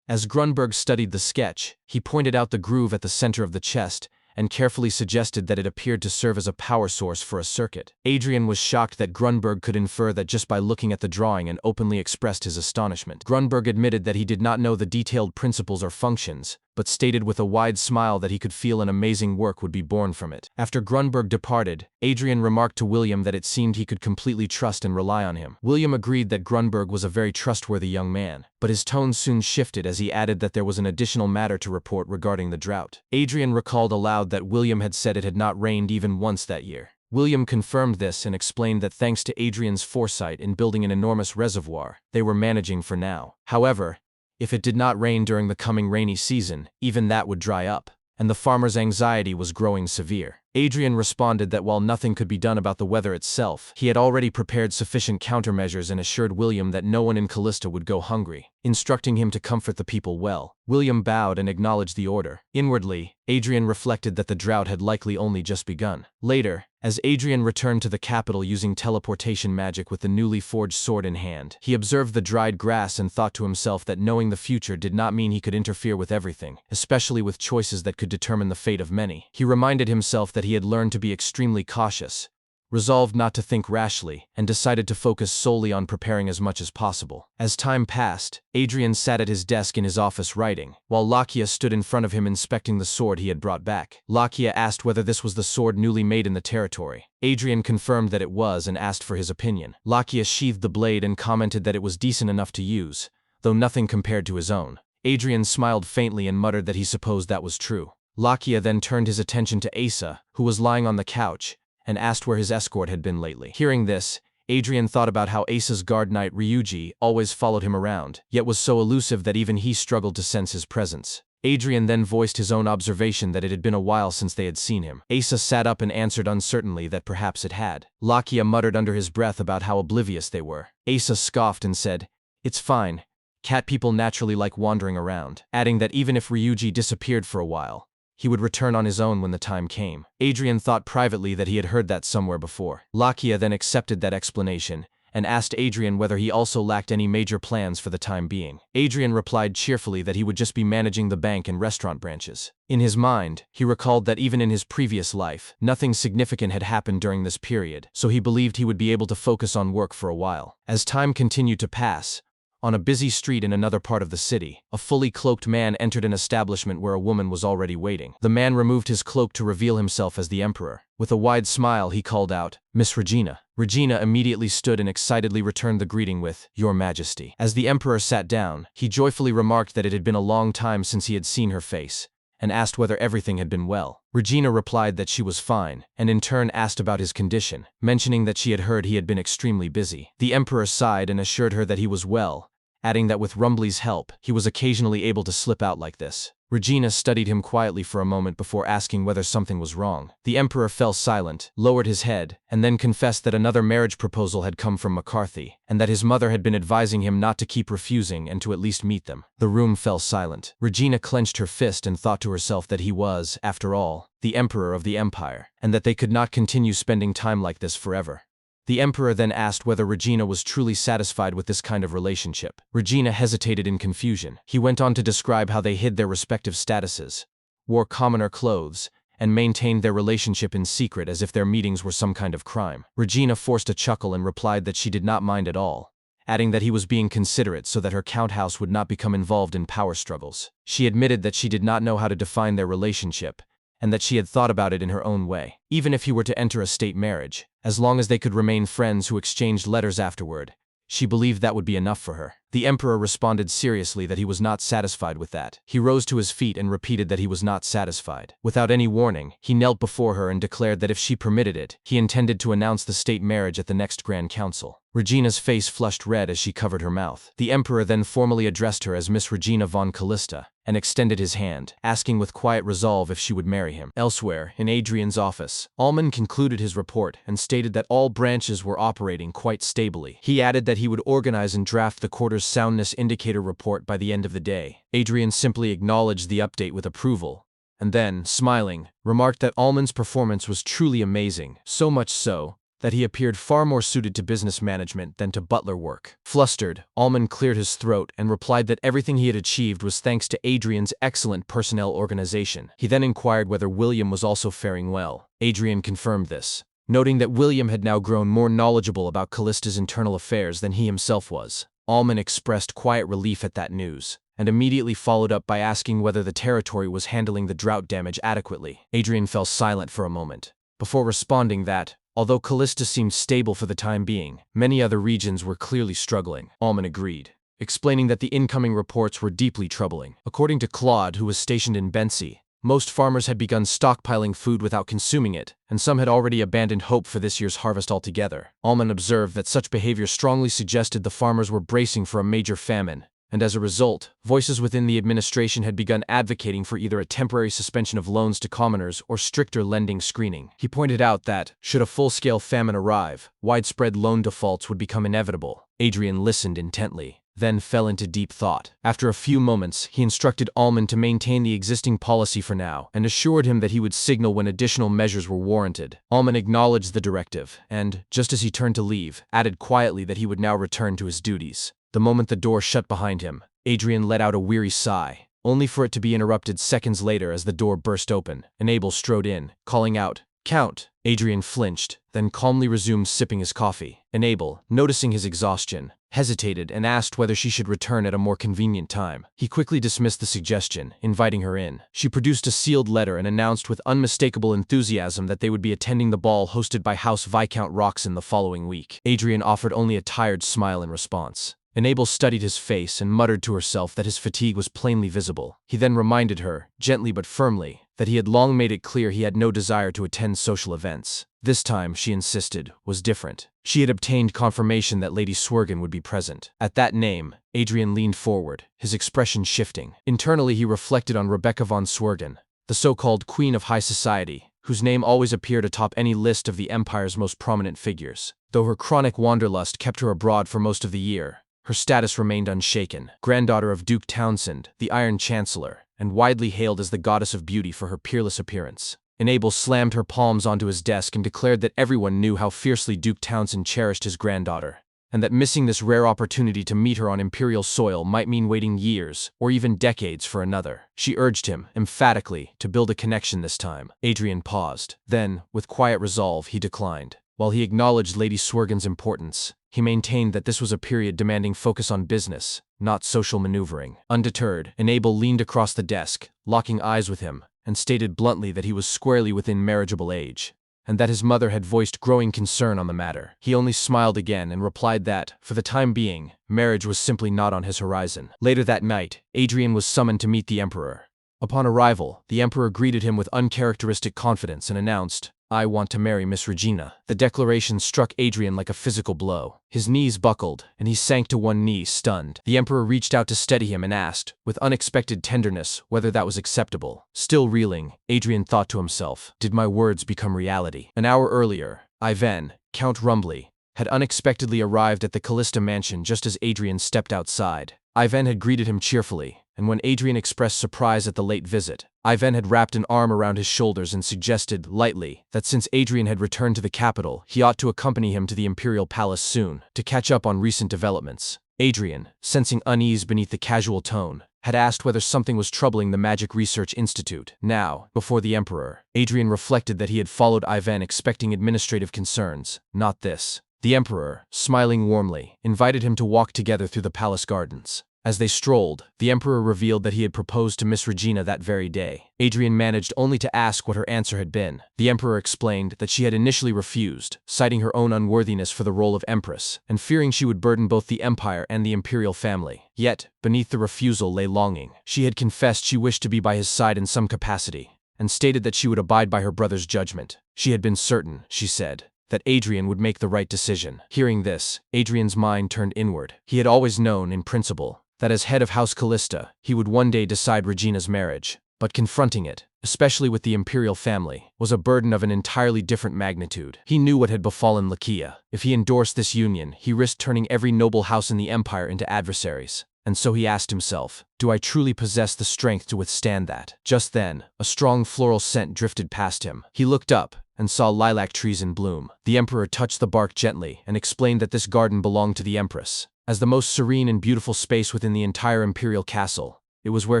As Grunberg studied the sketch, he pointed out the groove at the center of the chest and carefully suggested that it appeared to serve as a power source for a circuit. Adrian was shocked that Grunberg could infer that just by looking at the drawing and openly expressed his astonishment. Grunberg admitted that he did not know the detailed principles or functions, but stated with a wide smile that he could feel an amazing work would be born from it. After Grunberg departed, Adrian remarked to William that it seemed he could completely trust and rely on him. William agreed that Grunberg was a very trustworthy young man, but his tone soon shifted as he added that there was an additional matter to report regarding the drought. Adrian recalled aloud that William had said it had not rained even once that year. William confirmed this and explained that thanks to Adrian's foresight in building an enormous reservoir, they were managing for now. However, if it did not rain during the coming rainy season, even that would dry up, and the farmer's anxiety was growing severe. Adrian responded that while nothing could be done about the weather itself, he had already prepared sufficient countermeasures and assured William that no one in Callista would go hungry, instructing him to comfort the people well. William bowed and acknowledged the order. Inwardly, Adrian reflected that the drought had likely only just begun. Later, as Adrian returned to the capital using teleportation magic with the newly forged sword in hand, he observed the dried grass and thought to himself that knowing the future did not mean he could interfere with everything, especially with choices that could determine the fate of many. He reminded himself that he had learned to be extremely cautious, resolved not to think rashly, and decided to focus solely on preparing as much as possible. As time passed, Adrian sat at his desk in his office writing, while Lakia stood in front of him inspecting the sword he had brought back. Lakia asked whether this was the sword newly made in the territory. Adrian confirmed that it was and asked for his opinion. Lakia sheathed the blade and commented that it was decent enough to use, though nothing compared to his own. Adrian smiled faintly and muttered that he supposed that was true. Lakia then turned his attention to Asa, who was lying on the couch, and asked where his escort had been lately. Hearing this, Adrian thought about how Asa's guard knight Ryuji always followed him around, yet was so elusive that even he struggled to sense his presence. Adrian then voiced his own observation that it had been a while since they had seen him. Asa sat up and answered uncertainly that perhaps it had. Lakia muttered under his breath about how oblivious they were. Asa scoffed and said, "It's fine. Cat people naturally like wandering around," adding that even if Ryuji disappeared for a while, he would return on his own when the time came. Adrian thought privately that he had heard that somewhere before. Lakia then accepted that explanation and asked Adrian whether he also lacked any major plans for the time being. Adrian replied cheerfully that he would just be managing the bank and restaurant branches. In his mind, he recalled that even in his previous life, nothing significant had happened during this period, so he believed he would be able to focus on work for a while. As time continued to pass, on a busy street in another part of the city, a fully cloaked man entered an establishment where a woman was already waiting. The man removed his cloak to reveal himself as the emperor. With a wide smile, he called out, "Miss Regina." Regina immediately stood and excitedly returned the greeting with, "Your Majesty." As the emperor sat down, he joyfully remarked that it had been a long time since he had seen her face, and asked whether everything had been well. Regina replied that she was fine, and in turn asked about his condition, mentioning that she had heard he had been extremely busy. The emperor sighed and assured her that he was well, adding that with Rumbly's help, he was occasionally able to slip out like this. Regina studied him quietly for a moment before asking whether something was wrong. The emperor fell silent, lowered his head, and then confessed that another marriage proposal had come from McCarthy, and that his mother had been advising him not to keep refusing and to at least meet them. The room fell silent. Regina clenched her fist and thought to herself that he was, after all, the emperor of the empire, and that they could not continue spending time like this forever. The emperor then asked whether Regina was truly satisfied with this kind of relationship. Regina hesitated in confusion. He went on to describe how they hid their respective statuses, wore commoner clothes, and maintained their relationship in secret as if their meetings were some kind of crime. Regina forced a chuckle and replied that she did not mind at all, adding that he was being considerate so that her count house would not become involved in power struggles. She admitted that she did not know how to define their relationship, and that she had thought about it in her own way. Even if he were to enter a state marriage, as long as they could remain friends who exchanged letters afterward, she believed that would be enough for her. The emperor responded seriously that he was not satisfied with that. He rose to his feet and repeated that he was not satisfied. Without any warning, he knelt before her and declared that if she permitted it, he intended to announce the state marriage at the next Grand Council. Regina's face flushed red as she covered her mouth. The emperor then formally addressed her as Miss Regina von Callista, and extended his hand, asking with quiet resolve if she would marry him. Elsewhere, in Adrian's office, Allman concluded his report and stated that all branches were operating quite stably. He added that he would organize and draft the quarter's Thunder's soundness indicator report by the end of the day. Adrian simply acknowledged the update with approval, and then, smiling, remarked that Almond's performance was truly amazing, so much so that he appeared far more suited to business management than to butler work. Flustered, Almond cleared his throat and replied that everything he had achieved was thanks to Adrian's excellent personnel organization. He then inquired whether William was also faring well. Adrian confirmed this, noting that William had now grown more knowledgeable about Callista's internal affairs than he himself was. Almond expressed quiet relief at that news, and immediately followed up by asking whether the territory was handling the drought damage adequately. Adrian fell silent for a moment, before responding that, although Callista seemed stable for the time being, many other regions were clearly struggling. Almond agreed, explaining that the incoming reports were deeply troubling. According to Claude, who was stationed in Bensi, most farmers had begun stockpiling food without consuming it, and some had already abandoned hope for this year's harvest altogether. Almond observed that such behavior strongly suggested the farmers were bracing for a major famine, and as a result, voices within the administration had begun advocating for either a temporary suspension of loans to commoners or stricter lending screening. He pointed out that, should a full-scale famine arrive, widespread loan defaults would become inevitable. Adrian listened intently, then fell into deep thought. After a few moments, he instructed Almond to maintain the existing policy for now, and assured him that he would signal when additional measures were warranted. Almond acknowledged the directive, and, just as he turned to leave, added quietly that he would now return to his duties. The moment the door shut behind him, Adrian let out a weary sigh, only for it to be interrupted seconds later as the door burst open, and Abel strode in, calling out, "Count!" Adrian flinched, then calmly resumed sipping his coffee. And Abel, noticing his exhaustion, hesitated and asked whether she should return at a more convenient time. He quickly dismissed the suggestion, inviting her in. She produced a sealed letter and announced with unmistakable enthusiasm that they would be attending the ball hosted by House Viscount Roxon the following week. Adrian offered only a tired smile in response. And Abel studied his face and muttered to herself that his fatigue was plainly visible. He then reminded her, gently but firmly, that he had long made it clear he had no desire to attend social events. This time, she insisted, was different. She had obtained confirmation that Lady Swergen would be present. At that name, Adrian leaned forward, his expression shifting. Internally, he reflected on Rebecca von Swergen, the so-called Queen of High Society, whose name always appeared atop any list of the Empire's most prominent figures. Though her chronic wanderlust kept her abroad for most of the year, her status remained unshaken. Granddaughter of Duke Townsend, the Iron Chancellor, and widely hailed as the goddess of beauty for her peerless appearance. Abel slammed her palms onto his desk and declared that everyone knew how fiercely Duke Townsend cherished his granddaughter, and that missing this rare opportunity to meet her on imperial soil might mean waiting years, or even decades for another. She urged him, emphatically, to build a connection this time. Adrian paused. Then, with quiet resolve, he declined. While he acknowledged Lady Swergen's importance, he maintained that this was a period demanding focus on business, not social maneuvering. Undeterred, Abel leaned across the desk, locking eyes with him, and stated bluntly that he was squarely within marriageable age, and that his mother had voiced growing concern on the matter. He only smiled again and replied that, for the time being, marriage was simply not on his horizon. Later that night, Adrian was summoned to meet the Emperor. Upon arrival, the Emperor greeted him with uncharacteristic confidence and announced, "I want to marry Miss Regina." The declaration struck Adrian like a physical blow. His knees buckled, and he sank to one knee, stunned. The Emperor reached out to steady him and asked, with unexpected tenderness, whether that was acceptable. Still reeling, Adrian thought to himself, did my words become reality? An hour earlier, Ivan, Count Rumbly, had unexpectedly arrived at the Callista mansion just as Adrian stepped outside. Ivan had greeted him cheerfully, and when Adrian expressed surprise at the late visit, Ivan had wrapped an arm around his shoulders and suggested, lightly, that since Adrian had returned to the capital, he ought to accompany him to the imperial palace soon, to catch up on recent developments. Adrian, sensing unease beneath the casual tone, had asked whether something was troubling the Magic Research Institute. Now, before the Emperor, Adrian reflected that he had followed Ivan expecting administrative concerns, not this. The Emperor, smiling warmly, invited him to walk together through the palace gardens. As they strolled, the Emperor revealed that he had proposed to Miss Regina that very day. Adrian managed only to ask what her answer had been. The Emperor explained that she had initially refused, citing her own unworthiness for the role of Empress, and fearing she would burden both the Empire and the imperial family. Yet, beneath the refusal lay longing. She had confessed she wished to be by his side in some capacity, and stated that she would abide by her brother's judgment. She had been certain, she said, that Adrian would make the right decision. Hearing this, Adrian's mind turned inward. He had always known, in principle, that as head of House Callista, he would one day decide Regina's marriage. But confronting it, especially with the imperial family, was a burden of an entirely different magnitude. He knew what had befallen Lakia. If he endorsed this union, he risked turning every noble house in the empire into adversaries. And so he asked himself, do I truly possess the strength to withstand that? Just then, a strong floral scent drifted past him. He looked up and saw lilac trees in bloom. The emperor touched the bark gently and explained that this garden belonged to the empress. As the most serene and beautiful space within the entire imperial castle, it was where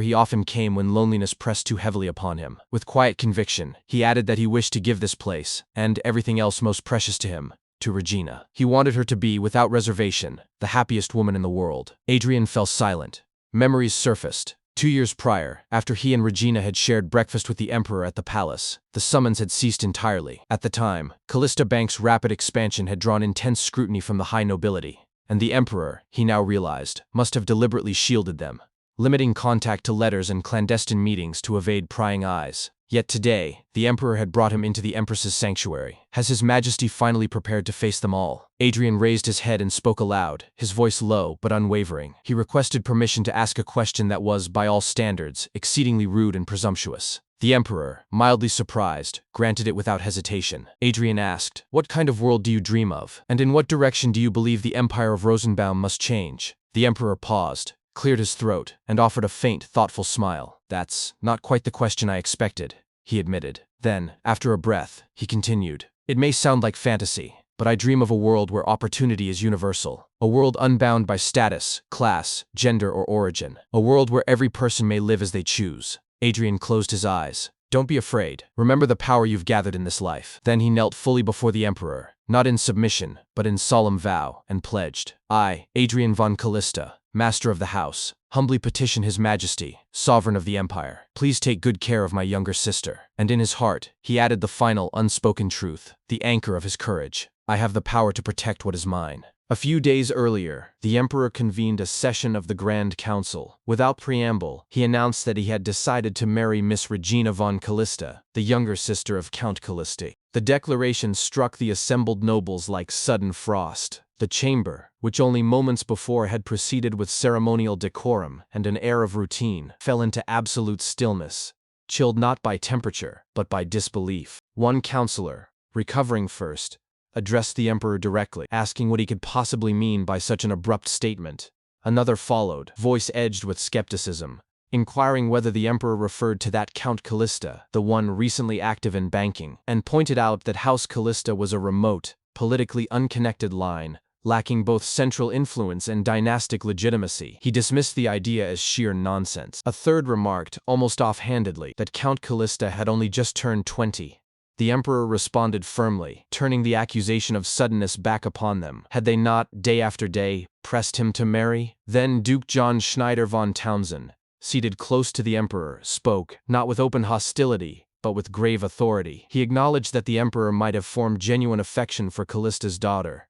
he often came when loneliness pressed too heavily upon him. With quiet conviction, he added that he wished to give this place, and everything else most precious to him, to Regina. He wanted her to be, without reservation, the happiest woman in the world. Adrian fell silent. Memories surfaced. 2 years prior, after he and Regina had shared breakfast with the emperor at the palace, the summons had ceased entirely. At the time, Callista Bank's rapid expansion had drawn intense scrutiny from the high nobility, and the emperor, he now realized, must have deliberately shielded them, limiting contact to letters and clandestine meetings to evade prying eyes. Yet today, the emperor had brought him into the empress's sanctuary. Has his majesty finally prepared to face them all? Adrian raised his head and spoke aloud, his voice low but unwavering. He requested permission to ask a question that was, by all standards, exceedingly rude and presumptuous. The emperor, mildly surprised, granted it without hesitation. Adrian asked, what kind of world do you dream of? And in what direction do you believe the empire of Rosenbaum must change? The emperor paused, cleared his throat, and offered a faint, thoughtful smile. That's not quite the question I expected, he admitted. Then, after a breath, he continued, it may sound like fantasy, but I dream of a world where opportunity is universal. A world unbound by status, class, gender, or origin. A world where every person may live as they choose. Adrian closed his eyes. Don't be afraid. Remember the power you've gathered in this life. Then he knelt fully before the emperor, not in submission, but in solemn vow, and pledged. I, Adrian von Callista, master of the house, humbly petition His Majesty, sovereign of the empire. Please take good care of my younger sister. And in his heart, he added the final, unspoken truth, the anchor of his courage. I have the power to protect what is mine. A few days earlier, the emperor convened a session of the Grand Council. Without preamble, he announced that he had decided to marry Miss Regina von Callista, the younger sister of Count Callista. The declaration struck the assembled nobles like sudden frost. The chamber, which only moments before had proceeded with ceremonial decorum and an air of routine, fell into absolute stillness, chilled not by temperature, but by disbelief. One counselor, recovering first, addressed the emperor directly, asking what he could possibly mean by such an abrupt statement. Another followed, voice edged with skepticism, inquiring whether the emperor referred to that Count Callista, the one recently active in banking, and pointed out that House Callista was a remote, politically unconnected line, lacking both central influence and dynastic legitimacy. He dismissed the idea as sheer nonsense. A third remarked, almost offhandedly, that Count Callista had only just turned 20. The emperor responded firmly, turning the accusation of suddenness back upon them. Had they not, day after day, pressed him to marry? Then Duke John Schneider von Townsend, seated close to the emperor, spoke, not with open hostility, but with grave authority. He acknowledged that the emperor might have formed genuine affection for Callista's daughter,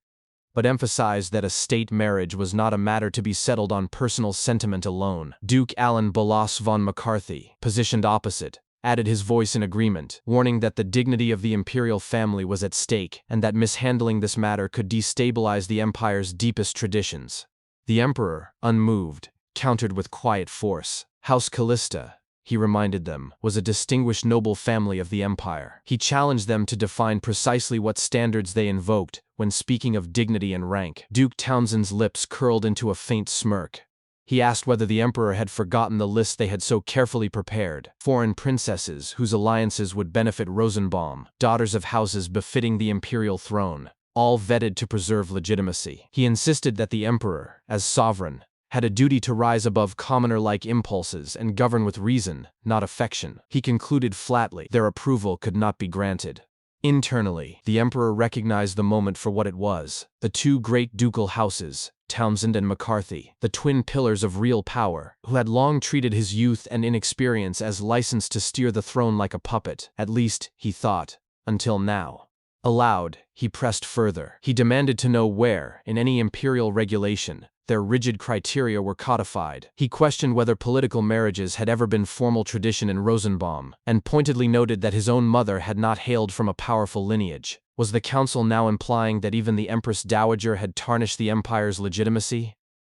but emphasized that a state marriage was not a matter to be settled on personal sentiment alone. Duke Alan Bolas von McCarthy, positioned opposite, added his voice in agreement, warning that the dignity of the imperial family was at stake and that mishandling this matter could destabilize the empire's deepest traditions. The emperor, unmoved, countered with quiet force. House Callista, he reminded them, was a distinguished noble family of the empire. He challenged them to define precisely what standards they invoked when speaking of dignity and rank. Duke Townsend's lips curled into a faint smirk. He asked whether the emperor had forgotten the list they had so carefully prepared. Foreign princesses whose alliances would benefit Rosenbaum, daughters of houses befitting the imperial throne, all vetted to preserve legitimacy. He insisted that the emperor, as sovereign, had a duty to rise above commoner-like impulses and govern with reason, not affection. He concluded flatly, their approval could not be granted. Internally, the emperor recognized the moment for what it was. The two great ducal houses, Townsend and McCarthy, the twin pillars of real power, who had long treated his youth and inexperience as licensed to steer the throne like a puppet, at least, he thought, until now. Aloud, he pressed further. He demanded to know where, in any imperial regulation, their rigid criteria were codified. He questioned whether political marriages had ever been formal tradition in Rosenbaum, and pointedly noted that his own mother had not hailed from a powerful lineage. Was the council now implying that even the Empress Dowager had tarnished the empire's legitimacy?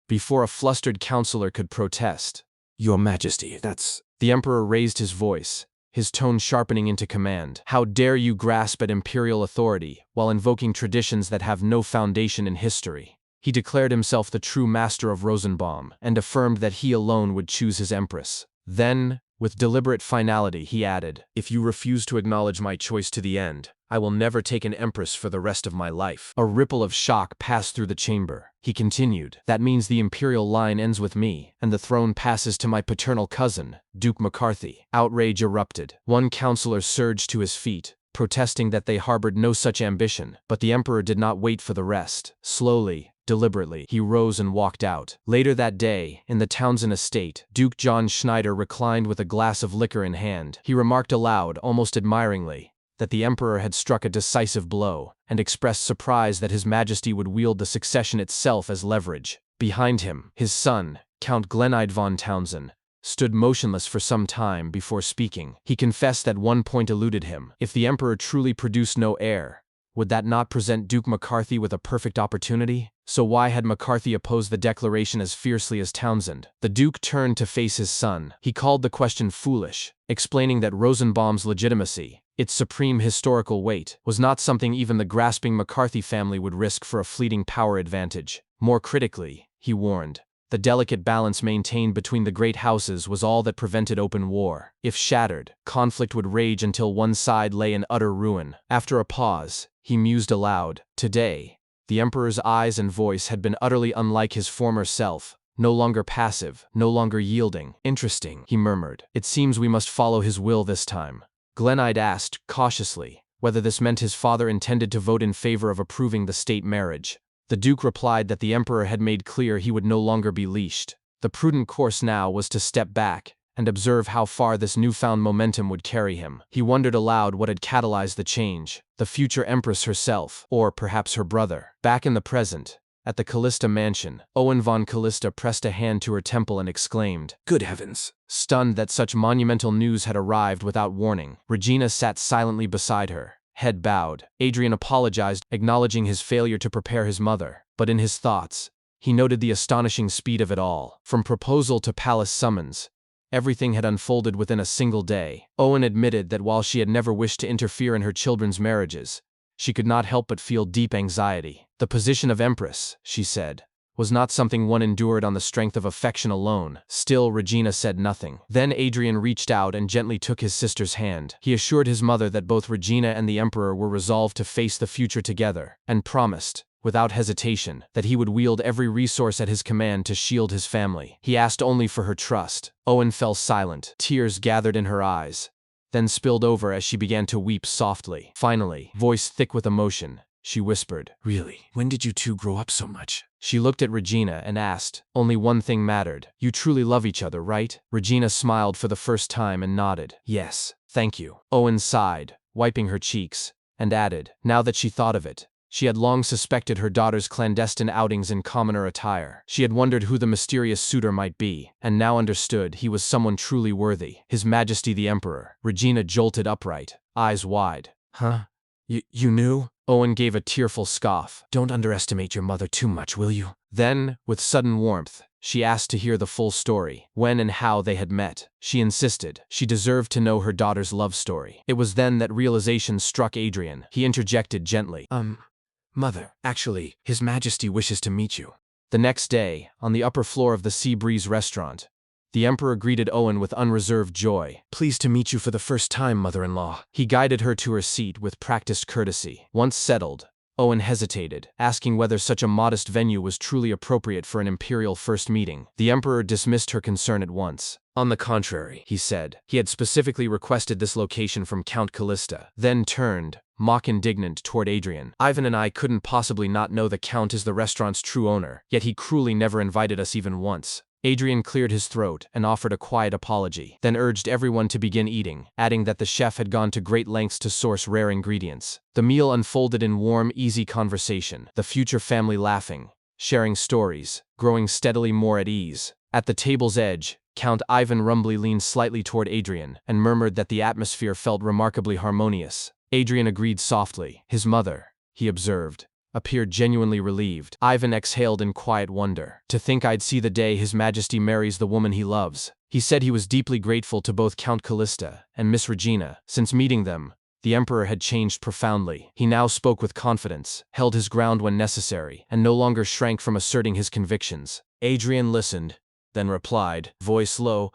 Before a flustered counselor could protest, "Your Majesty, that's..." The emperor raised his voice, his tone sharpening into command. "How dare you grasp at imperial authority while invoking traditions that have no foundation in history?" He declared himself the true master of Rosenbaum and affirmed that he alone would choose his empress. Then, with deliberate finality, he added, "If you refuse to acknowledge my choice to the end, I will never take an empress for the rest of my life." A ripple of shock passed through the chamber. He continued, "That means the imperial line ends with me, and the throne passes to my paternal cousin, Duke McCarthy." Outrage erupted. One counselor surged to his feet, protesting that they harbored no such ambition, but the emperor did not wait for the rest. Slowly, deliberately, he rose and walked out. Later that day, in the Townsend estate, Duke John Schneider reclined with a glass of liquor in hand. He remarked aloud, almost admiringly, that the emperor had struck a decisive blow, and expressed surprise that his majesty would wield the succession itself as leverage. Behind him, his son, Count Glenide von Townsend, stood motionless for some time before speaking. He confessed that one point eluded him. If the emperor truly produced no heir, would that not present Duke McCarthy with a perfect opportunity? So why had McCarthy opposed the declaration as fiercely as Townsend? The Duke turned to face his son. He called the question foolish, explaining that Rosenbaum's legitimacy, its supreme historical weight, was not something even the grasping McCarthy family would risk for a fleeting power advantage. More critically, he warned, the delicate balance maintained between the great houses was all that prevented open war. If shattered, conflict would rage until one side lay in utter ruin. After a pause, he mused aloud. Today, the emperor's eyes and voice had been utterly unlike his former self, no longer passive, no longer yielding. "Interesting," he murmured. "It seems we must follow his will this time." Glenide asked, cautiously, whether this meant his father intended to vote in favor of approving the state marriage. The Duke replied that the emperor had made clear he would no longer be leashed. The prudent course now was to step back and observe how far this newfound momentum would carry him. He wondered aloud what had catalyzed the change, the future empress herself, or perhaps her brother. Back in the present, at the Callista mansion, Owen von Callista pressed a hand to her temple and exclaimed, "Good heavens!" Stunned that such monumental news had arrived without warning, Regina sat silently beside her, head bowed. Adrian apologized, acknowledging his failure to prepare his mother, but in his thoughts, he noted the astonishing speed of it all. From proposal to palace summons, everything had unfolded within a single day. Owen admitted that while she had never wished to interfere in her children's marriages, she could not help but feel deep anxiety. The position of empress, she said, was not something one endured on the strength of affection alone. Still, Regina said nothing. Then Adrian reached out and gently took his sister's hand. He assured his mother that both Regina and the emperor were resolved to face the future together, and promised, without hesitation, that he would wield every resource at his command to shield his family. He asked only for her trust. Owen fell silent. Tears gathered in her eyes, then spilled over as she began to weep softly. Finally, voice thick with emotion, she whispered, "Really, when did you two grow up so much?" She looked at Regina and asked, "Only one thing mattered. You truly love each other, right?" Regina smiled for the first time and nodded. "Yes, thank you." Owen sighed, wiping her cheeks, and added, now that she thought of it, she had long suspected her daughter's clandestine outings in commoner attire. She had wondered who the mysterious suitor might be, and now understood he was someone truly worthy. His Majesty the Emperor. Regina jolted upright, eyes wide. "Huh? You knew?" Owen gave a tearful scoff. "Don't underestimate your mother too much, will you?" Then, with sudden warmth, she asked to hear the full story, when and how they had met. She insisted. She deserved to know her daughter's love story. It was then that realization struck Adrian. He interjected gently. Mother, actually, His Majesty wishes to meet you." The next day, on the upper floor of the Sea Breeze restaurant, the Emperor greeted Owen with unreserved joy. "Pleased to meet you for the first time, mother-in-law." He guided her to her seat with practiced courtesy. Once settled, Owen hesitated, asking whether such a modest venue was truly appropriate for an imperial first meeting. The Emperor dismissed her concern at once. "On the contrary," he said. He had specifically requested this location from Count Callista, then turned, mock indignant, toward Adrian. "Ivan and I couldn't possibly not know the Count is the restaurant's true owner, yet he cruelly never invited us even once." Adrian cleared his throat and offered a quiet apology, then urged everyone to begin eating, adding that the chef had gone to great lengths to source rare ingredients. The meal unfolded in warm, easy conversation, the future family laughing, sharing stories, growing steadily more at ease. At the table's edge, Count Ivan Rumbly leaned slightly toward Adrian and murmured that the atmosphere felt remarkably harmonious. Adrian agreed softly. His mother, he observed, appeared genuinely relieved. Ivan exhaled in quiet wonder. "To think I'd see the day His Majesty marries the woman he loves," He said he was deeply grateful to both Count Callista and Miss Regina. Since meeting them, the emperor had changed profoundly. He now spoke with confidence, held his ground when necessary, and no longer shrank from asserting his convictions. Adrian listened, then replied, voice low,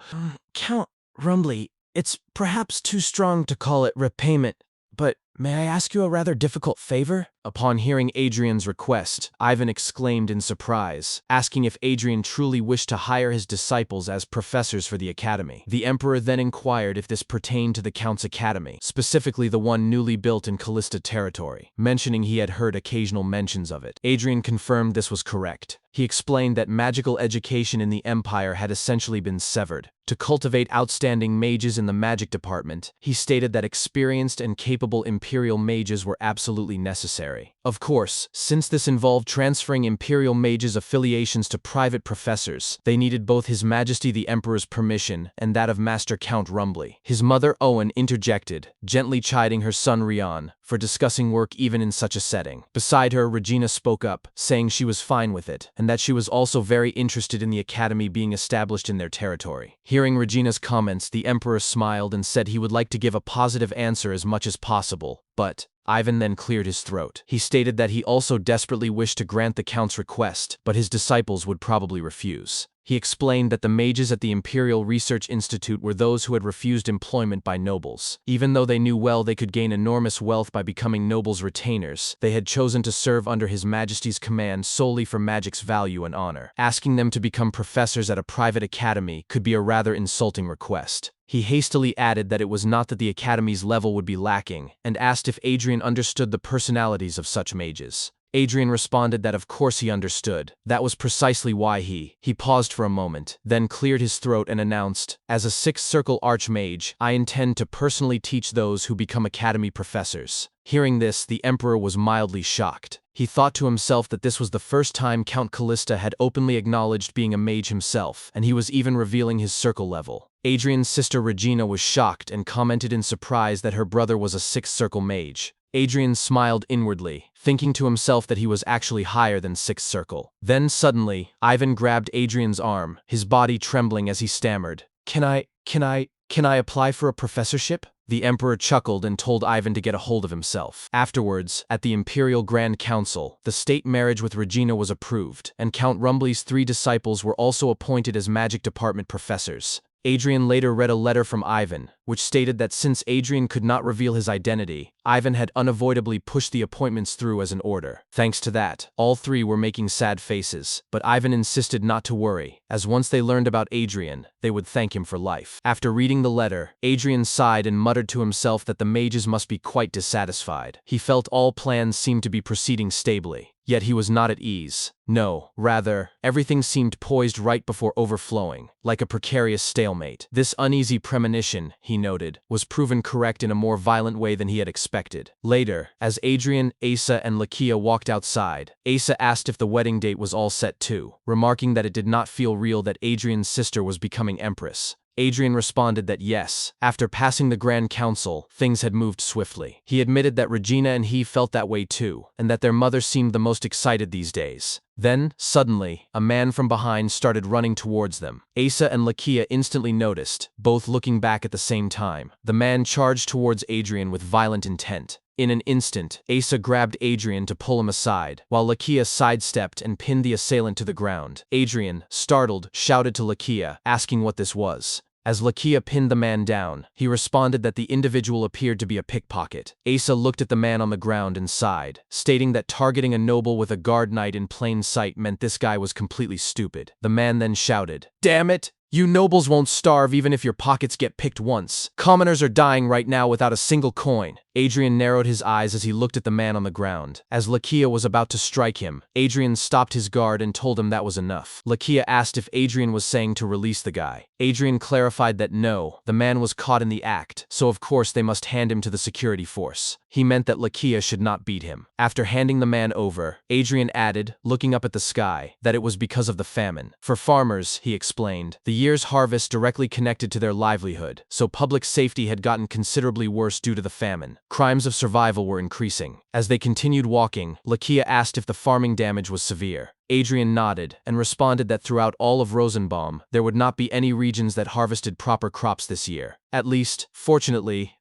Count Rumbly, it's perhaps too strong to call it repayment, but may I ask you a rather difficult favor? Upon hearing Adrian's request, Ivan exclaimed in surprise, asking if Adrian truly wished to hire his disciples as professors for the academy. The emperor then inquired if this pertained to the Count's academy, specifically the one newly built in Callista territory, mentioning he had heard occasional mentions of it. Adrian confirmed this was correct. He explained that magical education in the empire had essentially been severed. To cultivate outstanding mages in the magic department, he stated that experienced and capable imperial mages were absolutely necessary. Of course, since this involved transferring imperial mages' affiliations to private professors, they needed both His Majesty the Emperor's permission and that of Master Count Rumbly. His mother Owen interjected, gently chiding her son Rian for discussing work even in such a setting. Beside her, Regina spoke up, saying she was fine with it, and that she was also very interested in the academy being established in their territory. Hearing Regina's comments, the Emperor smiled and said he would like to give a positive answer as much as possible, but Ivan then cleared his throat. He stated that he also desperately wished to grant the Count's request, but his disciples would probably refuse. He explained that the mages at the Imperial Research Institute were those who had refused employment by nobles. Even though they knew well they could gain enormous wealth by becoming nobles' retainers, they had chosen to serve under His Majesty's command solely for magic's value and honor. Asking them to become professors at a private academy could be a rather insulting request. He hastily added that it was not that the academy's level would be lacking, and asked if Adrian understood the personalities of such mages. Adrian responded that of course he understood. That was precisely why he paused for a moment, then cleared his throat and announced, as a Sixth Circle Archmage, I intend to personally teach those who become academy professors. Hearing this, the Emperor was mildly shocked. He thought to himself that this was the first time Count Callista had openly acknowledged being a mage himself, and he was even revealing his circle level. Adrian's sister Regina was shocked and commented in surprise that her brother was a Sixth Circle mage. Adrian smiled inwardly, thinking to himself that he was actually higher than Sixth Circle. Then suddenly, Ivan grabbed Adrian's arm, his body trembling as he stammered, Can I apply for a professorship? The Emperor chuckled and told Ivan to get a hold of himself. Afterwards, at the Imperial Grand Council, the state marriage with Regina was approved, and Count Rumbly's 3 disciples were also appointed as magic department professors. Adrian later read a letter from Ivan, which stated that since Adrian could not reveal his identity, Ivan had unavoidably pushed the appointments through as an order. Thanks to that, all 3 were making sad faces, but Ivan insisted not to worry, as once they learned about Adrian, they would thank him for life. After reading the letter, Adrian sighed and muttered to himself that the mages must be quite dissatisfied. He felt all plans seemed to be proceeding stably. Yet he was not at ease. No, rather, everything seemed poised right before overflowing, like a precarious stalemate. This uneasy premonition, he noted, was proven correct in a more violent way than he had expected. Later, as Adrian, Asa, and Lakia walked outside, Asa asked if the wedding date was all set too, remarking that it did not feel real that Adrian's sister was becoming empress. Adrian responded that yes, after passing the Grand Council, things had moved swiftly. He admitted that Regina and he felt that way too, and that their mother seemed the most excited these days. Then, suddenly, a man from behind started running towards them. Asa and Lakia instantly noticed, both looking back at the same time. The man charged towards Adrian with violent intent. In an instant, Asa grabbed Adrian to pull him aside, while Lakia sidestepped and pinned the assailant to the ground. Adrian, startled, shouted to Lakia, asking what this was. As Lakia pinned the man down, he responded that the individual appeared to be a pickpocket. Asa looked at the man on the ground and sighed, stating that targeting a noble with a guard knight in plain sight meant this guy was completely stupid. The man then shouted, "Damn it! You nobles won't starve even if your pockets get picked once. Commoners are dying right now without a single coin." Adrian narrowed his eyes as he looked at the man on the ground. As Lakia was about to strike him, Adrian stopped his guard and told him that was enough. Lakia asked if Adrian was saying to release the guy. Adrian clarified that no, the man was caught in the act, so of course they must hand him to the security force. He meant that Lakia should not beat him. After handing the man over, Adrian added, looking up at the sky, that it was because of the famine. For farmers, he explained, the year's harvest directly connected to their livelihood, so public safety had gotten considerably worse due to the famine. Crimes of survival were increasing. As they continued walking, Lakia asked if the farming damage was severe. Adrian nodded and responded that throughout all of Rosenbaum, there would not be any regions that harvested proper crops this year. At least, fortunately,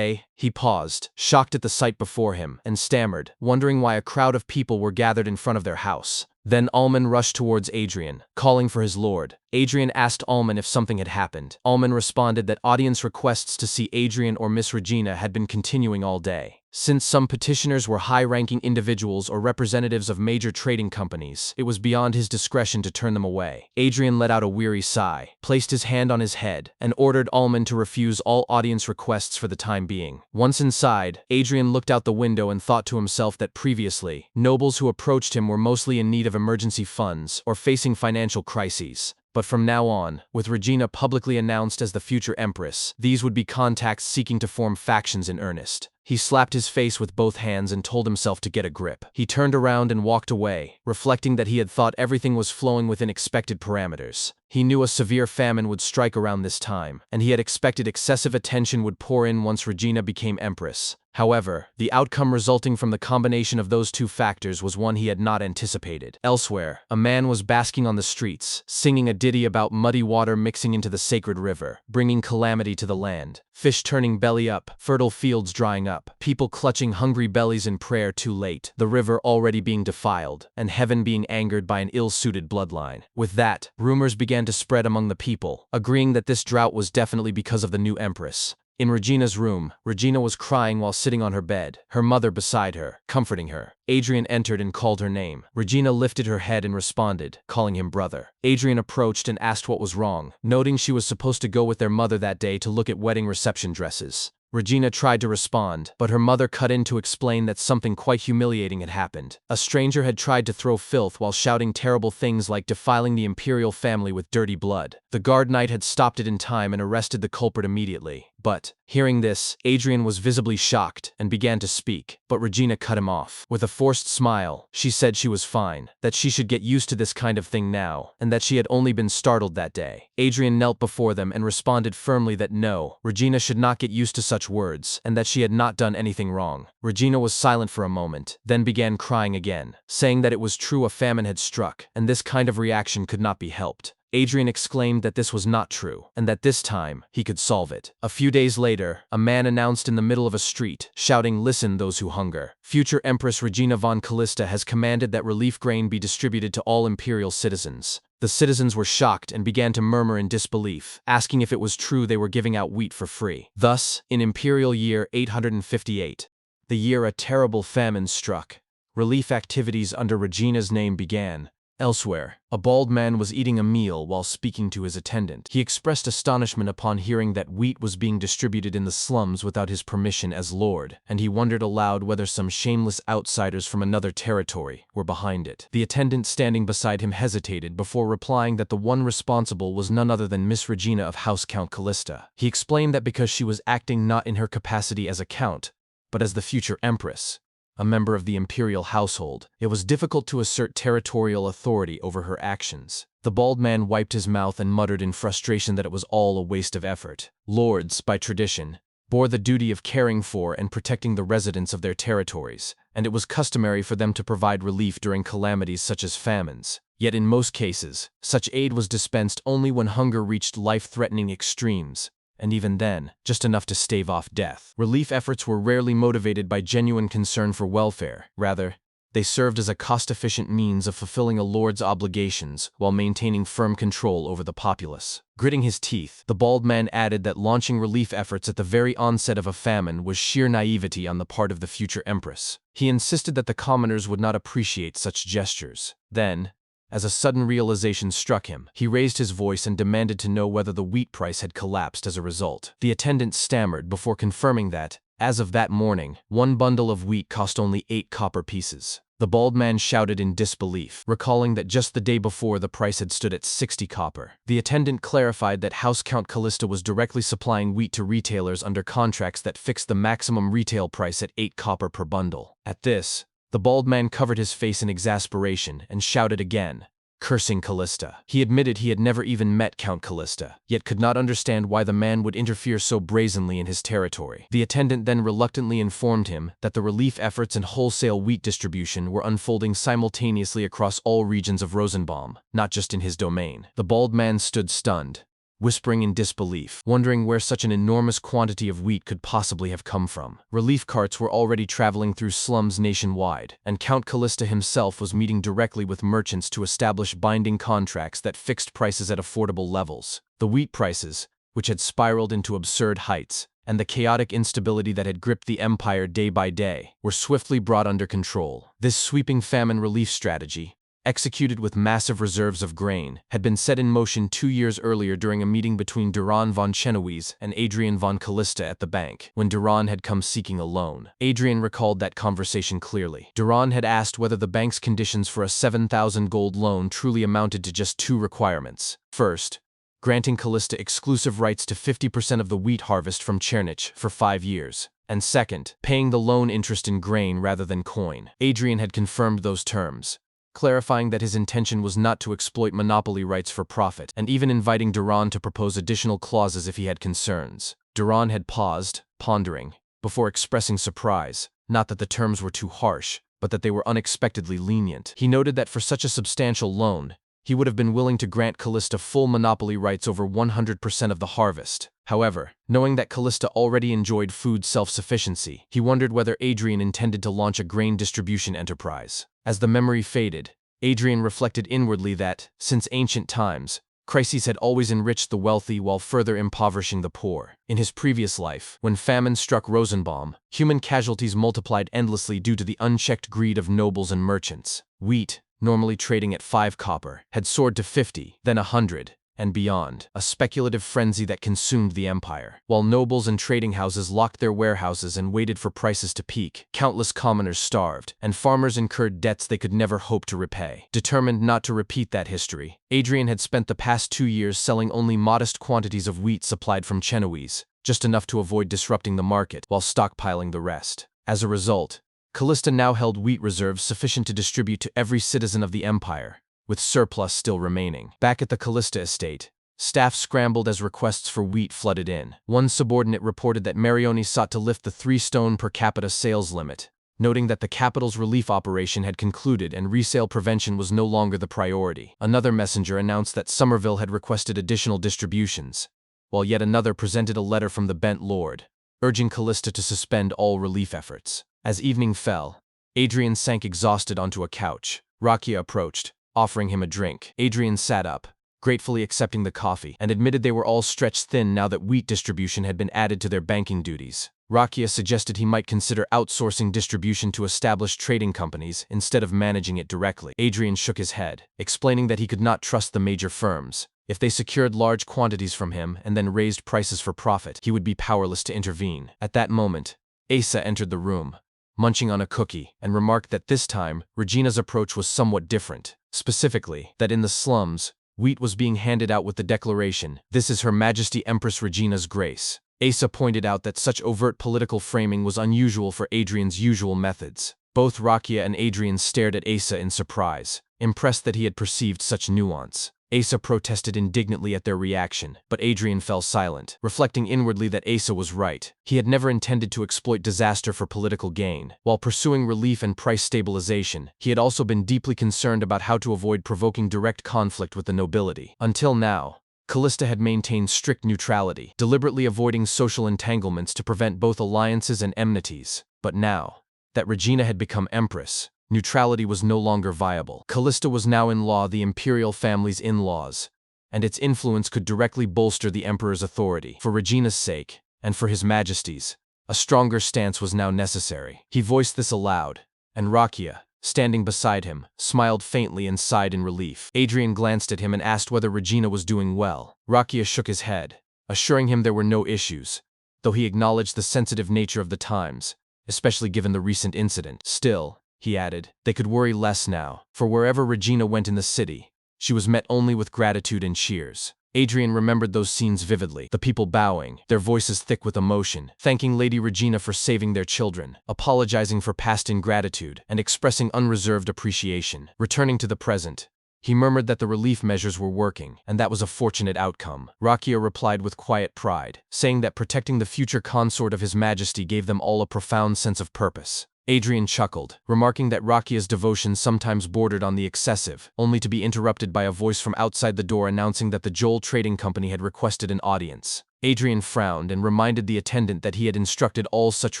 he paused, shocked at the sight before him, and stammered, wondering why a crowd of people were gathered in front of their house. Then Ullman rushed towards Adrian, calling for his lord. Adrian asked Ullman if something had happened. Ullman responded that audience requests to see Adrian or Miss Regina had been continuing all day. Since some petitioners were high-ranking individuals or representatives of major trading companies, it was beyond his discretion to turn them away. Adrian let out a weary sigh, placed his hand on his head, and ordered Ullman to refuse all audience requests for the time being. Once inside, Adrian looked out the window and thought to himself that previously, nobles who approached him were mostly in need of emergency funds or facing financial crises. But from now on, with Regina publicly announced as the future empress, these would be contacts seeking to form factions in earnest. He slapped his face with both hands and told himself to get a grip. He turned around and walked away, reflecting that he had thought everything was flowing within expected parameters. He knew a severe famine would strike around this time, and he had expected excessive attention would pour in once Regina became empress. However, the outcome resulting from the combination of those two factors was one he had not anticipated. Elsewhere, a man was basking on the streets, singing a ditty about muddy water mixing into the sacred river, bringing calamity to the land. Fish turning belly up, fertile fields drying up, people clutching hungry bellies in prayer too late, the river already being defiled, and heaven being angered by an ill-suited bloodline. With that, rumors began to spread among the people, agreeing that this drought was definitely because of the new empress. In Regina's room, Regina was crying while sitting on her bed, her mother beside her, comforting her. Adrian entered and called her name. Regina lifted her head and responded, calling him brother. Adrian approached and asked what was wrong, noting she was supposed to go with their mother that day to look at wedding reception dresses. Regina tried to respond, but her mother cut in to explain that something quite humiliating had happened. A stranger had tried to throw filth while shouting terrible things like defiling the imperial family with dirty blood. The guard knight had stopped it in time and arrested the culprit immediately. But, hearing this, Adrian was visibly shocked and began to speak, but Regina cut him off. With a forced smile, she said she was fine, that she should get used to this kind of thing now, and that she had only been startled that day. Adrian knelt before them and responded firmly that no, Regina should not get used to such words, and that she had not done anything wrong. Regina was silent for a moment, then began crying again, saying that it was true a famine had struck, and this kind of reaction could not be helped. Adrian exclaimed that this was not true, and that this time, he could solve it. A few days later, a man announced in the middle of a street, shouting, "Listen, those who hunger. Future Empress Regina von Callista has commanded that relief grain be distributed to all imperial citizens." The citizens were shocked and began to murmur in disbelief, asking if it was true they were giving out wheat for free. Thus, in imperial year 858, the year a terrible famine struck, relief activities under Regina's name began. Elsewhere, a bald man was eating a meal while speaking to his attendant. He expressed astonishment upon hearing that wheat was being distributed in the slums without his permission as lord, and he wondered aloud whether some shameless outsiders from another territory were behind it. The attendant standing beside him hesitated before replying that the one responsible was none other than Miss Regina of House Count Callista. He explained that because she was acting not in her capacity as a count, but as the future empress, a member of the imperial household, it was difficult to assert territorial authority over her actions. The bald man wiped his mouth and muttered in frustration that it was all a waste of effort. Lords, by tradition, bore the duty of caring for and protecting the residents of their territories, and it was customary for them to provide relief during calamities such as famines. Yet in most cases, such aid was dispensed only when hunger reached life-threatening extremes, and even then, just enough to stave off death. Relief efforts were rarely motivated by genuine concern for welfare. Rather, they served as a cost-efficient means of fulfilling a lord's obligations while maintaining firm control over the populace. Gritting his teeth, the bald man added that launching relief efforts at the very onset of a famine was sheer naivety on the part of the future empress. He insisted that the commoners would not appreciate such gestures. Then, as a sudden realization struck him, he raised his voice and demanded to know whether the wheat price had collapsed as a result. The attendant stammered before confirming that, as of that morning, one bundle of wheat cost only 8 copper pieces. The bald man shouted in disbelief, recalling that just the day before the price had stood at 60 copper. The attendant clarified that House Count Callista was directly supplying wheat to retailers under contracts that fixed the maximum retail price at 8 copper per bundle. At this, the bald man covered his face in exasperation and shouted again, cursing Callista. He admitted he had never even met Count Callista, yet could not understand why the man would interfere so brazenly in his territory. The attendant then reluctantly informed him that the relief efforts and wholesale wheat distribution were unfolding simultaneously across all regions of Rosenbaum, not just in his domain. The bald man stood stunned, whispering in disbelief, wondering where such an enormous quantity of wheat could possibly have come from. Relief carts were already traveling through slums nationwide, and Count Callista himself was meeting directly with merchants to establish binding contracts that fixed prices at affordable levels. The wheat prices, which had spiraled into absurd heights, and the chaotic instability that had gripped the empire day by day, were swiftly brought under control. This sweeping famine relief strategy, executed with massive reserves of grain, had been set in motion 2 years earlier during a meeting between Duran von Chenowes and Adrian von Callista at the bank, when Duran had come seeking a loan. Adrian recalled that conversation clearly. Duran had asked whether the bank's conditions for a 7,000 gold loan truly amounted to just 2 requirements. First, granting Callista exclusive rights to 50% of the wheat harvest from Chernich for 5 years. And second, paying the loan interest in grain rather than coin. Adrian had confirmed those terms, clarifying that his intention was not to exploit monopoly rights for profit, and even inviting Duran to propose additional clauses if he had concerns. Duran had paused, pondering, before expressing surprise, not that the terms were too harsh, but that they were unexpectedly lenient. He noted that for such a substantial loan, he would have been willing to grant Callista full monopoly rights over 100% of the harvest. However, knowing that Callista already enjoyed food self-sufficiency, he wondered whether Adrian intended to launch a grain distribution enterprise. As the memory faded, Adrian reflected inwardly that, since ancient times, crises had always enriched the wealthy while further impoverishing the poor. In his previous life, when famine struck Rosenbaum, human casualties multiplied endlessly due to the unchecked greed of nobles and merchants. Wheat, normally trading at 5 copper, had soared to 50, then 100, and beyond, a speculative frenzy that consumed the empire. While nobles and trading houses locked their warehouses and waited for prices to peak, countless commoners starved, and farmers incurred debts they could never hope to repay. Determined not to repeat that history, Adrian had spent the past 2 years selling only modest quantities of wheat supplied from Chenowes, just enough to avoid disrupting the market, while stockpiling the rest. As a result, Callista now held wheat reserves sufficient to distribute to every citizen of the empire, with surplus still remaining. Back at the Callista estate, staff scrambled as requests for wheat flooded in. One subordinate reported that Marioni sought to lift the 3-stone per capita sales limit, noting that the capital's relief operation had concluded and resale prevention was no longer the priority. Another messenger announced that Somerville had requested additional distributions, while yet another presented a letter from the Bent Lord, urging Callista to suspend all relief efforts. As evening fell, Adrian sank exhausted onto a couch. Rakia approached, offering him a drink. Adrian sat up, gratefully accepting the coffee, and admitted they were all stretched thin now that wheat distribution had been added to their banking duties. Rakia suggested he might consider outsourcing distribution to established trading companies instead of managing it directly. Adrian shook his head, explaining that he could not trust the major firms. If they secured large quantities from him and then raised prices for profit, he would be powerless to intervene. At that moment, Asa entered the room, munching on a cookie, and remarked that this time, Regina's approach was somewhat different. Specifically, that in the slums, wheat was being handed out with the declaration, "This is Her Majesty Empress Regina's grace." Asa pointed out that such overt political framing was unusual for Adrian's usual methods. Both Rakia and Adrian stared at Asa in surprise, impressed that he had perceived such nuance. Asa protested indignantly at their reaction, but Adrian fell silent, reflecting inwardly that Asa was right. He had never intended to exploit disaster for political gain. While pursuing relief and price stabilization, he had also been deeply concerned about how to avoid provoking direct conflict with the nobility. Until now, Callista had maintained strict neutrality, deliberately avoiding social entanglements to prevent both alliances and enmities. But now that Regina had become empress, neutrality was no longer viable. Callista was now in law the imperial family's in-laws, and its influence could directly bolster the emperor's authority. For Regina's sake, and for His Majesty's, a stronger stance was now necessary. He voiced this aloud, and Rakia, standing beside him, smiled faintly and sighed in relief. Adrian glanced at him and asked whether Regina was doing well. Rakia shook his head, assuring him there were no issues, though he acknowledged the sensitive nature of the times, especially given the recent incident. Still, he added, they could worry less now, for wherever Regina went in the city, she was met only with gratitude and cheers. Adrian remembered those scenes vividly, the people bowing, their voices thick with emotion, thanking Lady Regina for saving their children, apologizing for past ingratitude, and expressing unreserved appreciation. Returning to the present, He murmured that the relief measures were working, and that was a fortunate outcome. Rakia replied with quiet pride, saying that protecting the future consort of His Majesty gave them all a profound sense of purpose. Adrian chuckled, remarking that Rakia's devotion sometimes bordered on the excessive, only to be interrupted by a voice from outside the door announcing that the Joel Trading Company had requested an audience. Adrian frowned and reminded the attendant that he had instructed all such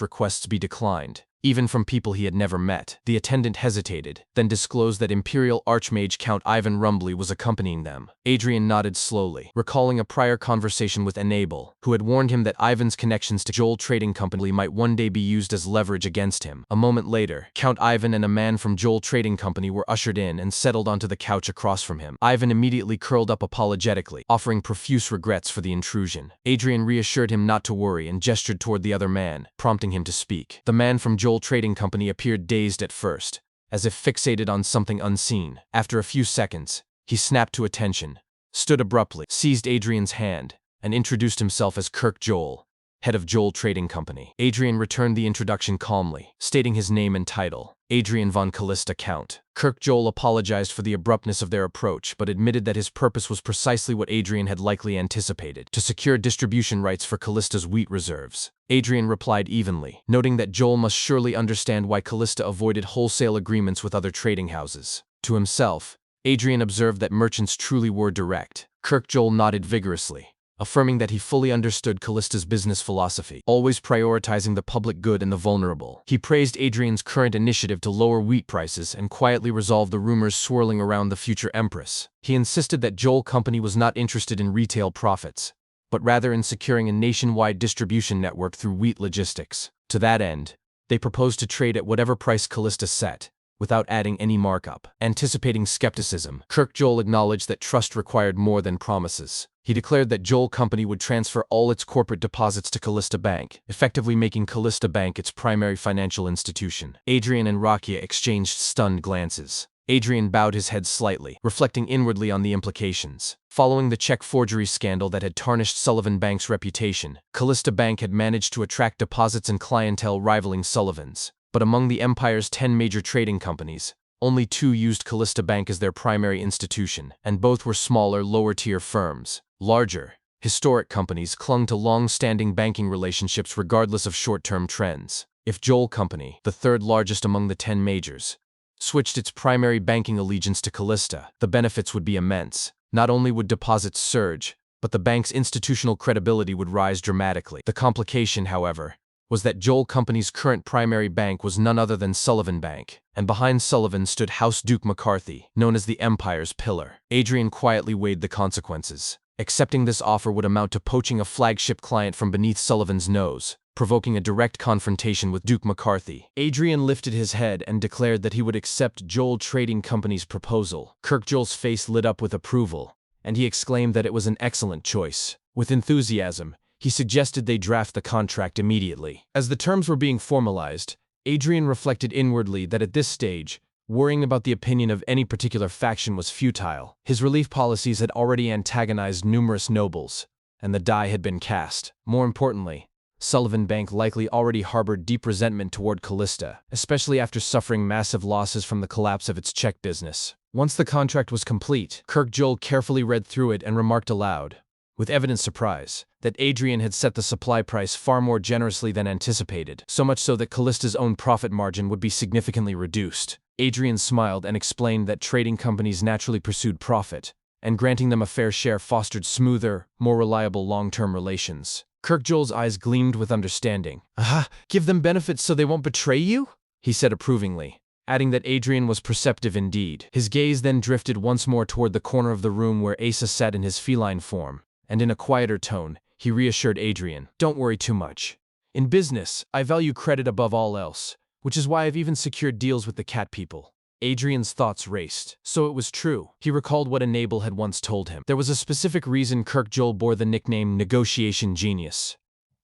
requests be declined, even from people he had never met. The attendant hesitated, then disclosed that Imperial Archmage Count Ivan Rumbly was accompanying them. Adrian nodded slowly, recalling a prior conversation with Enable, who had warned him that Ivan's connections to Joel Trading Company might one day be used as leverage against him. A moment later, Count Ivan and a man from Joel Trading Company were ushered in and settled onto the couch across from him. Ivan immediately curled up apologetically, offering profuse regrets for the intrusion. Adrian reassured him not to worry and gestured toward the other man, prompting him to speak. The man from Joel Trading Company appeared dazed at first, as if fixated on something unseen. After a few seconds, he snapped to attention, stood abruptly, seized Adrian's hand, and introduced himself as Kirk Joel, head of Joel Trading Company. Adrian returned the introduction calmly, stating his name and title, Adrian von Callista Count. Kirk Joel apologized for the abruptness of their approach, but admitted that his purpose was precisely what Adrian had likely anticipated, to secure distribution rights for Callista's wheat reserves. Adrian replied evenly, noting that Joel must surely understand why Callista avoided wholesale agreements with other trading houses. To himself, Adrian observed that merchants truly were direct. Kirk Joel nodded vigorously, affirming that he fully understood Callista's business philosophy, always prioritizing the public good and the vulnerable. He praised Adrian's current initiative to lower wheat prices and quietly resolved the rumors swirling around the future empress. He insisted that Joel Company was not interested in retail profits, but rather in securing a nationwide distribution network through wheat logistics. To that end, they proposed to trade at whatever price Callista set, without adding any markup. Anticipating skepticism, Kirk Joel acknowledged that trust required more than promises. He declared that Joel Company would transfer all its corporate deposits to Callista Bank, effectively making Callista Bank its primary financial institution. Adrian and Rakia exchanged stunned glances. Adrian bowed his head slightly, reflecting inwardly on the implications. Following the check forgery scandal that had tarnished Sullivan Bank's reputation, Callista Bank had managed to attract deposits and clientele rivaling Sullivan's. But among the Empire's 10 major trading companies, only 2 used Callista Bank as their primary institution, and both were smaller, lower-tier firms. Larger, historic companies clung to long-standing banking relationships regardless of short-term trends. If Joel Company, the third largest among the 10 majors, switched its primary banking allegiance to Callista, the benefits would be immense. Not only would deposits surge, but the bank's institutional credibility would rise dramatically. The complication, however, was that Joel Company's current primary bank was none other than Sullivan Bank, and behind Sullivan stood House Duke McCarthy, known as the Empire's pillar. Adrian quietly weighed the consequences. Accepting this offer would amount to poaching a flagship client from beneath Sullivan's nose, provoking a direct confrontation with Duke McCarthy. Adrian lifted his head and declared that he would accept Joel Trading Company's proposal. Kirk Joel's face lit up with approval, and he exclaimed that it was an excellent choice. With enthusiasm, he suggested they draft the contract immediately. As the terms were being formalized, Adrian reflected inwardly that at this stage, worrying about the opinion of any particular faction was futile. His relief policies had already antagonized numerous nobles, and the die had been cast. More importantly, Sullivan Bank likely already harbored deep resentment toward Callista, especially after suffering massive losses from the collapse of its check business. Once the contract was complete, Kirk Joel carefully read through it and remarked aloud, with evident surprise, that Adrian had set the supply price far more generously than anticipated, so much so that Callista's own profit margin would be significantly reduced. Adrian smiled and explained that trading companies naturally pursued profit, and granting them a fair share fostered smoother, more reliable long-term relations. Kirk Joel's eyes gleamed with understanding. "Aha, give them benefits so they won't betray you?" he said approvingly, adding that Adrian was perceptive indeed. His gaze then drifted once more toward the corner of the room where Asa sat in his feline form, and in a quieter tone, he reassured Adrian, "Don't worry too much. In business, I value credit above all else, which is why I've even secured deals with the cat people." Adrian's thoughts raced. So it was true. He recalled what Enable had once told him. There was a specific reason Kirk Joel bore the nickname Negotiation Genius.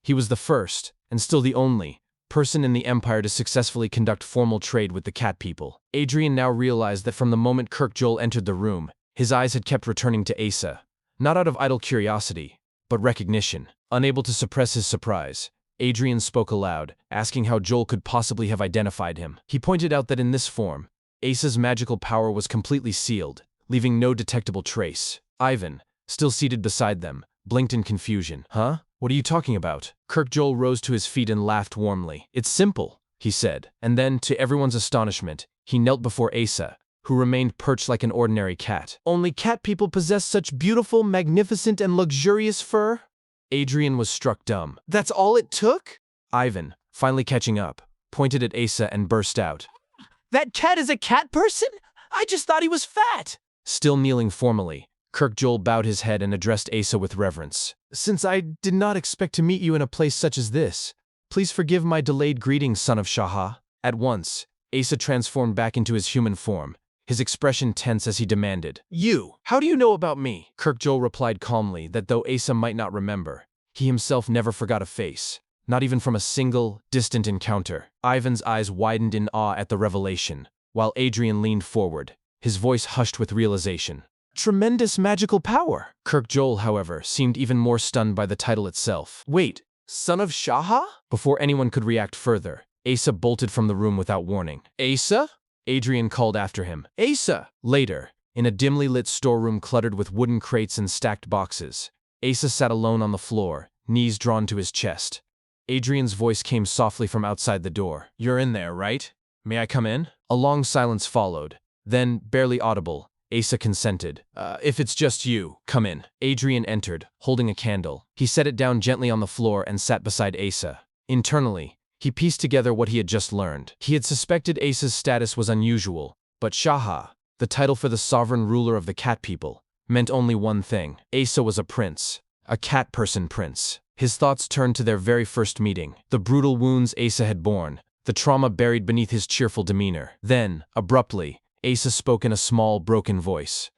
He was the first, and still the only, person in the Empire to successfully conduct formal trade with the cat people. Adrian now realized that from the moment Kirk Joel entered the room, his eyes had kept returning to Asa, not out of idle curiosity, but recognition. Unable to suppress his surprise, Adrian spoke aloud, asking how Joel could possibly have identified him. He pointed out that in this form, Asa's magical power was completely sealed, leaving no detectable trace. Ivan, still seated beside them, blinked in confusion. Huh? What are you talking about? Kirkjol rose to his feet and laughed warmly. It's simple, he said. And then, to everyone's astonishment, he knelt before Asa, who remained perched like an ordinary cat. Only cat people possess such beautiful, magnificent, and luxurious fur? Adrian was struck dumb. That's all it took? Ivan, finally catching up, pointed at Asa and burst out. That cat is a cat person? I just thought he was fat! Still kneeling formally, Kirkjol bowed his head and addressed Asa with reverence. Since I did not expect to meet you in a place such as this, please forgive my delayed greetings, son of Shaha. At once, Asa transformed back into his human form, his expression tense as he demanded. You, how do you know about me? Kirkjol replied calmly that though Asa might not remember, he himself never forgot a face, not even from a single, distant encounter. Ivan's eyes widened in awe at the revelation, while Adrian leaned forward, his voice hushed with realization. Tremendous magical power! Kirkjol, however, seemed even more stunned by the title itself. Wait, son of Shaha? Before anyone could react further, Asa bolted from the room without warning. Asa? Adrian called after him. Asa! Later, in a dimly lit storeroom cluttered with wooden crates and stacked boxes, Asa sat alone on the floor, knees drawn to his chest. Adrian's voice came softly from outside the door. You're in there, right? May I come in? A long silence followed. Then, barely audible, Asa consented. If it's just you, come in. Adrian entered, holding a candle. He set it down gently on the floor and sat beside Asa. Internally, he pieced together what he had just learned. He had suspected Asa's status was unusual, but Shaha, the title for the sovereign ruler of the cat people, meant only one thing. Asa was a prince. A cat person prince. His thoughts turned to their very first meeting, the brutal wounds Asa had borne, the trauma buried beneath his cheerful demeanor. Then, abruptly, Asa spoke in a small, broken voice.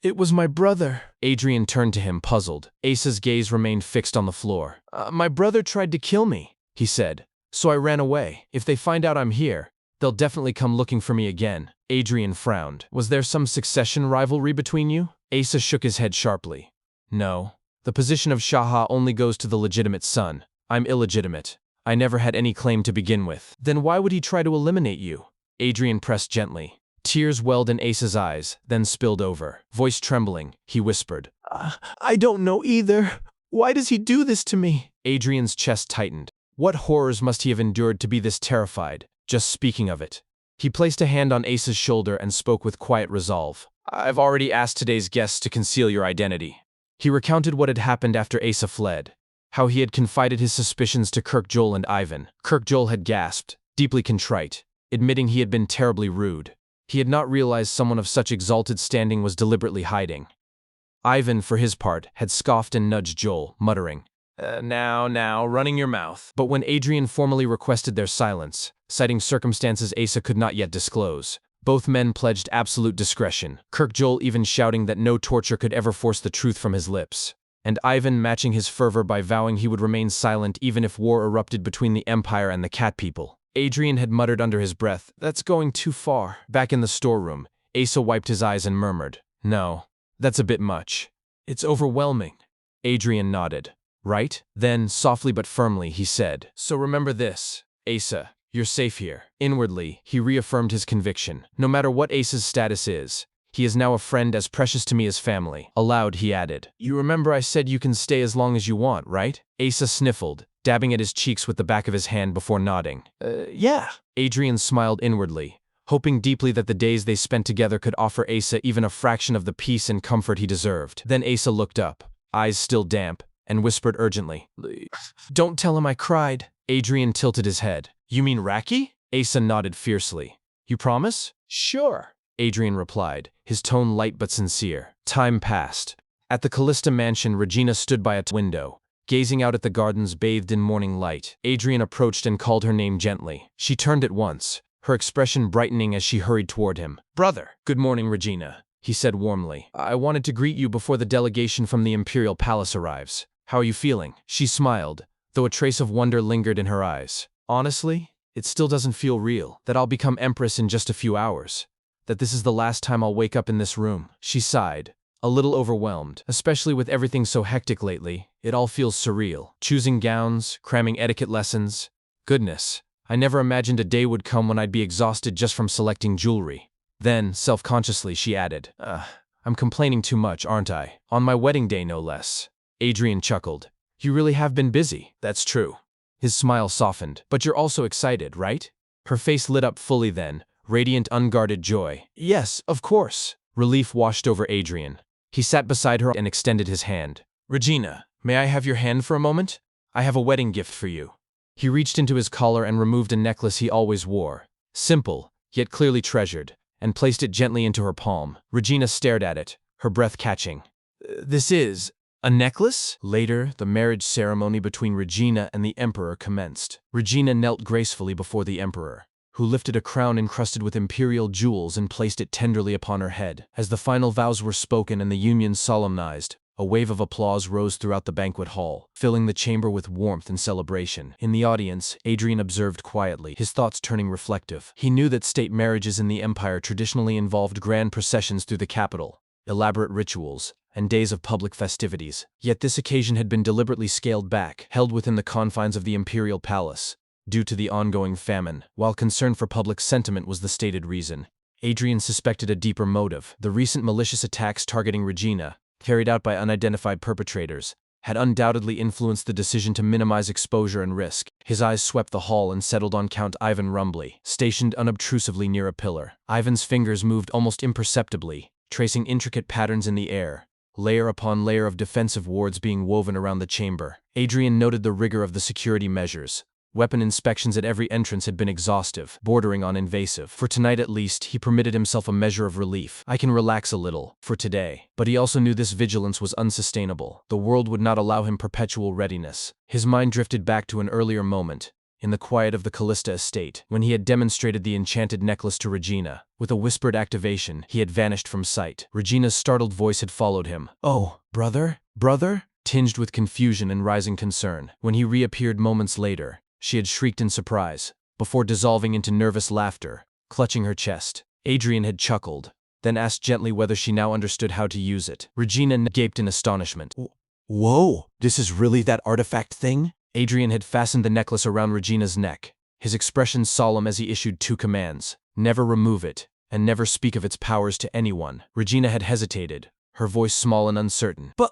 It was my brother. Adrian turned to him, puzzled. Asa's gaze remained fixed on the floor. My brother tried to kill me, he said, so I ran away. If they find out I'm here, they'll definitely come looking for me again. Adrian frowned. Was there some succession rivalry between you? Asa shook his head sharply. No. The position of Shaha only goes to the legitimate son. I'm illegitimate. I never had any claim to begin with. Then why would he try to eliminate you? Adrian pressed gently. Tears welled in Asa's eyes, then spilled over. Voice trembling, he whispered. I don't know either. Why does he do this to me? Adrian's chest tightened. What horrors must he have endured to be this terrified, just speaking of it? He placed a hand on Asa's shoulder and spoke with quiet resolve. I've already asked today's guests to conceal your identity. He recounted what had happened after Asa fled, how he had confided his suspicions to Kirkjol and Ivan. Kirkjol had gasped, deeply contrite, admitting he had been terribly rude. He had not realized someone of such exalted standing was deliberately hiding. Ivan, for his part, had scoffed and nudged Joel, muttering, Now, running your mouth. But when Adrian formally requested their silence, citing circumstances Asa could not yet disclose, both men pledged absolute discretion, Kirkjol even shouting that no torture could ever force the truth from his lips, and Ivan matching his fervor by vowing he would remain silent even if war erupted between the Empire and the cat people. Adrian had muttered under his breath, That's going too far. Back in the storeroom, Asa wiped his eyes and murmured, No, that's a bit much. It's overwhelming. Adrian nodded. Right? Then, softly but firmly, he said, So remember this, Asa. You're safe here. Inwardly, he reaffirmed his conviction. No matter what Asa's status is, he is now a friend as precious to me as family. Aloud, he added, You remember I said you can stay as long as you want, right? Asa sniffled, dabbing at his cheeks with the back of his hand before nodding. Yeah. Adrian smiled inwardly, hoping deeply that the days they spent together could offer Asa even a fraction of the peace and comfort he deserved. Then Asa looked up, eyes still damp, and whispered urgently, Don't tell him I cried. Adrian tilted his head. You mean Raki? Asa nodded fiercely. You promise? Sure, Adrian replied, his tone light but sincere. Time passed. At the Callista mansion, Regina stood by a window, gazing out at the gardens bathed in morning light. Adrian approached and called her name gently. She turned at once, her expression brightening as she hurried toward him. Brother! Good morning, Regina, he said warmly. I wanted to greet you before the delegation from the Imperial Palace arrives. How are you feeling? She smiled, though a trace of wonder lingered in her eyes. Honestly, it still doesn't feel real, that I'll become Empress in just a few hours, that this is the last time I'll wake up in this room. She sighed, a little overwhelmed, especially with everything so hectic lately. It all feels surreal. Choosing gowns, cramming etiquette lessons. Goodness, I never imagined a day would come when I'd be exhausted just from selecting jewelry. Then, self-consciously, she added, I'm complaining too much, aren't I? On my wedding day, no less. Adrian chuckled. You really have been busy. That's true. His smile softened. But you're also excited, right? Her face lit up fully then, radiant, unguarded joy. Yes, of course. Relief washed over Adrian. He sat beside her and extended his hand. Regina, may I have your hand for a moment? I have a wedding gift for you. He reached into his collar and removed a necklace he always wore. Simple, yet clearly treasured, and placed it gently into her palm. Regina stared at it, her breath catching. This is a necklace? Later, the marriage ceremony between Regina and the Emperor commenced. Regina knelt gracefully before the Emperor, who lifted a crown encrusted with imperial jewels and placed it tenderly upon her head. As the final vows were spoken and the union solemnized, a wave of applause rose throughout the banquet hall, filling the chamber with warmth and celebration. In the audience, Adrian observed quietly, his thoughts turning reflective. He knew that state marriages in the empire traditionally involved grand processions through the capital, elaborate rituals, and days of public festivities. Yet this occasion had been deliberately scaled back, held within the confines of the imperial palace, due to the ongoing famine. While concern for public sentiment was the stated reason, Adrian suspected a deeper motive. The recent malicious attacks targeting Regina, carried out by unidentified perpetrators, had undoubtedly influenced the decision to minimize exposure and risk. His eyes swept the hall and settled on Count Ivan Rumbly, stationed unobtrusively near a pillar. Ivan's fingers moved almost imperceptibly, tracing intricate patterns in the air, layer upon layer of defensive wards being woven around the chamber. Adrian noted the rigor of the security measures. Weapon inspections at every entrance had been exhaustive, bordering on invasive. For tonight at least, he permitted himself a measure of relief. I can relax a little, for today. But he also knew this vigilance was unsustainable. The world would not allow him perpetual readiness. His mind drifted back to an earlier moment, in the quiet of the Callista estate, when he had demonstrated the enchanted necklace to Regina. With a whispered activation, he had vanished from sight. Regina's startled voice had followed him. Oh, brother? Brother? Tinged with confusion and rising concern. When he reappeared moments later, she had shrieked in surprise, before dissolving into nervous laughter, clutching her chest. Adrian had chuckled, then asked gently whether she now understood how to use it. Regina gaped in astonishment. Whoa, this is really that artifact thing? Adrian had fastened the necklace around Regina's neck, his expression solemn as he issued two commands: never remove it, and never speak of its powers to anyone. Regina had hesitated, her voice small and uncertain. But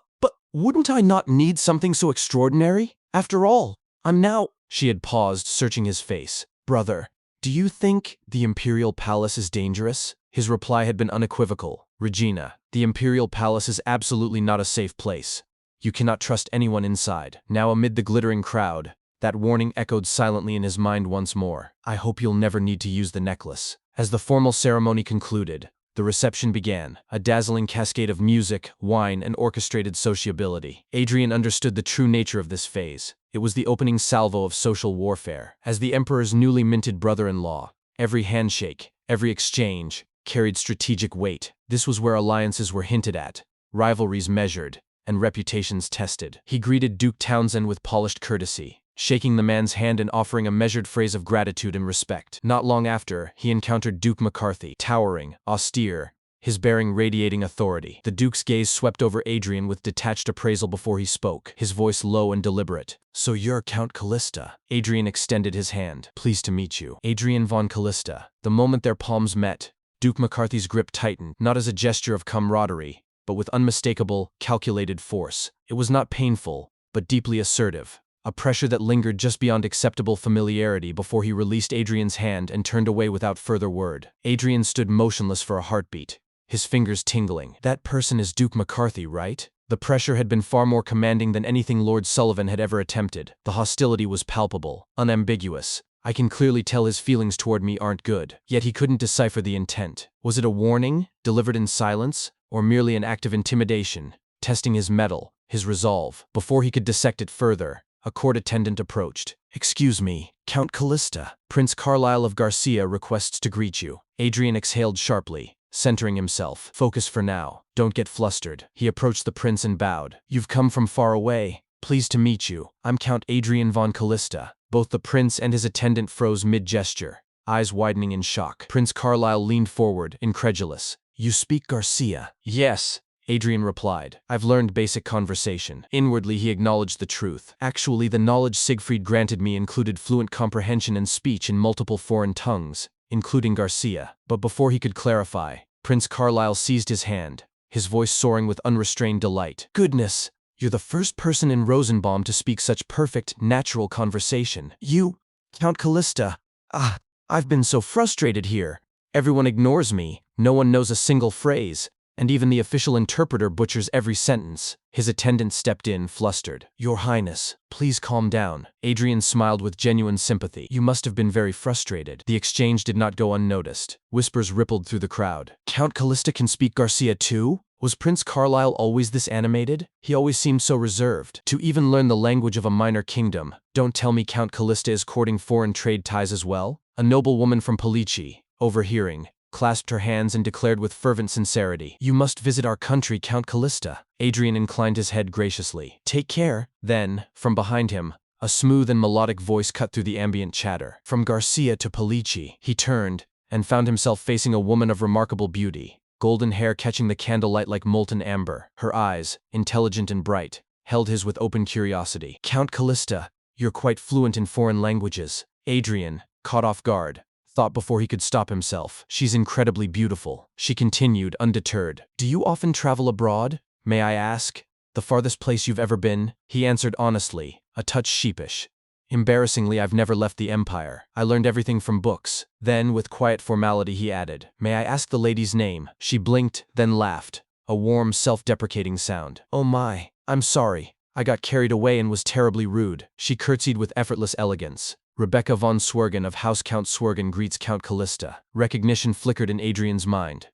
wouldn't I not need something so extraordinary? After all, I'm now... She had paused, searching his face. Brother, do you think the Imperial Palace is dangerous? His reply had been unequivocal. Regina, the Imperial Palace is absolutely not a safe place. You cannot trust anyone inside. Now amid the glittering crowd, that warning echoed silently in his mind once more. I hope you'll never need to use the necklace. As the formal ceremony concluded, the reception began, a dazzling cascade of music, wine, and orchestrated sociability. Adrian understood the true nature of this phase. It was the opening salvo of social warfare. As the Emperor's newly minted brother-in-law, every handshake, every exchange, carried strategic weight. This was where alliances were hinted at, rivalries measured, and reputations tested. He greeted Duke Townsend with polished courtesy, shaking the man's hand and offering a measured phrase of gratitude and respect. Not long after, he encountered Duke McCarthy, towering, austere, his bearing radiating authority. The Duke's gaze swept over Adrian with detached appraisal before he spoke, his voice low and deliberate. So you're Count Callista. Adrian extended his hand. Pleased to meet you. Adrian von Callista. The moment their palms met, Duke McCarthy's grip tightened, not as a gesture of camaraderie, but with unmistakable, calculated force. It was not painful, but deeply assertive. A pressure that lingered just beyond acceptable familiarity before he released Adrian's hand and turned away without further word. Adrian stood motionless for a heartbeat, his fingers tingling. That person is Duke McCarthy, right? The pressure had been far more commanding than anything Lord Sullivan had ever attempted. The hostility was palpable, unambiguous. I can clearly tell his feelings toward me aren't good. Yet he couldn't decipher the intent. Was it a warning, delivered in silence, or merely an act of intimidation, testing his mettle, his resolve? Before he could dissect it further, a court attendant approached. Excuse me, Count Callista. Prince Carlisle of Garcia requests to greet you. Adrian exhaled sharply, centering himself. Focus for now. Don't get flustered. He approached the prince and bowed. You've come from far away. Pleased to meet you. I'm Count Adrian von Callista. Both the prince and his attendant froze mid-gesture, eyes widening in shock. Prince Carlisle leaned forward, incredulous. You speak Garcia? Yes, Adrian replied. I've learned basic conversation. Inwardly, he acknowledged the truth. Actually, the knowledge Siegfried granted me included fluent comprehension and speech in multiple foreign tongues, including Garcia. But before he could clarify, Prince Carlyle seized his hand, his voice soaring with unrestrained delight. Goodness, you're the first person in Rosenbaum to speak such perfect, natural conversation. You, Count Callista. I've been so frustrated here. Everyone ignores me, no one knows a single phrase, and even the official interpreter butchers every sentence. His attendant stepped in, flustered. Your Highness, please calm down. Adrian smiled with genuine sympathy. You must have been very frustrated. The exchange did not go unnoticed. Whispers rippled through the crowd. Count Callista can speak Garcia too? Was Prince Carlyle always this animated? He always seemed so reserved. To even learn the language of a minor kingdom. Don't tell me Count Callista is courting foreign trade ties as well? A noble woman from Polici, overhearing, clasped her hands and declared with fervent sincerity, You must visit our country, Count Callista. Adrian inclined his head graciously. Take care. Then, from behind him, a smooth and melodic voice cut through the ambient chatter. From Garcia to Polici. He turned, and found himself facing a woman of remarkable beauty, golden hair catching the candlelight like molten amber. Her eyes, intelligent and bright, held his with open curiosity. Count Callista, you're quite fluent in foreign languages. Adrian, caught off guard, thought before he could stop himself. She's incredibly beautiful. She continued, undeterred. Do you often travel abroad? May I ask? The farthest place you've ever been? He answered honestly, a touch sheepish. Embarrassingly, I've never left the Empire. I learned everything from books. Then, with quiet formality, he added, May I ask the lady's name? She blinked, then laughed, a warm, self-deprecating sound. Oh my, I'm sorry. I got carried away and was terribly rude. She curtsied with effortless elegance. Rebecca von Swergen of House Count Swergen greets Count Callista. Recognition flickered in Adrian's mind.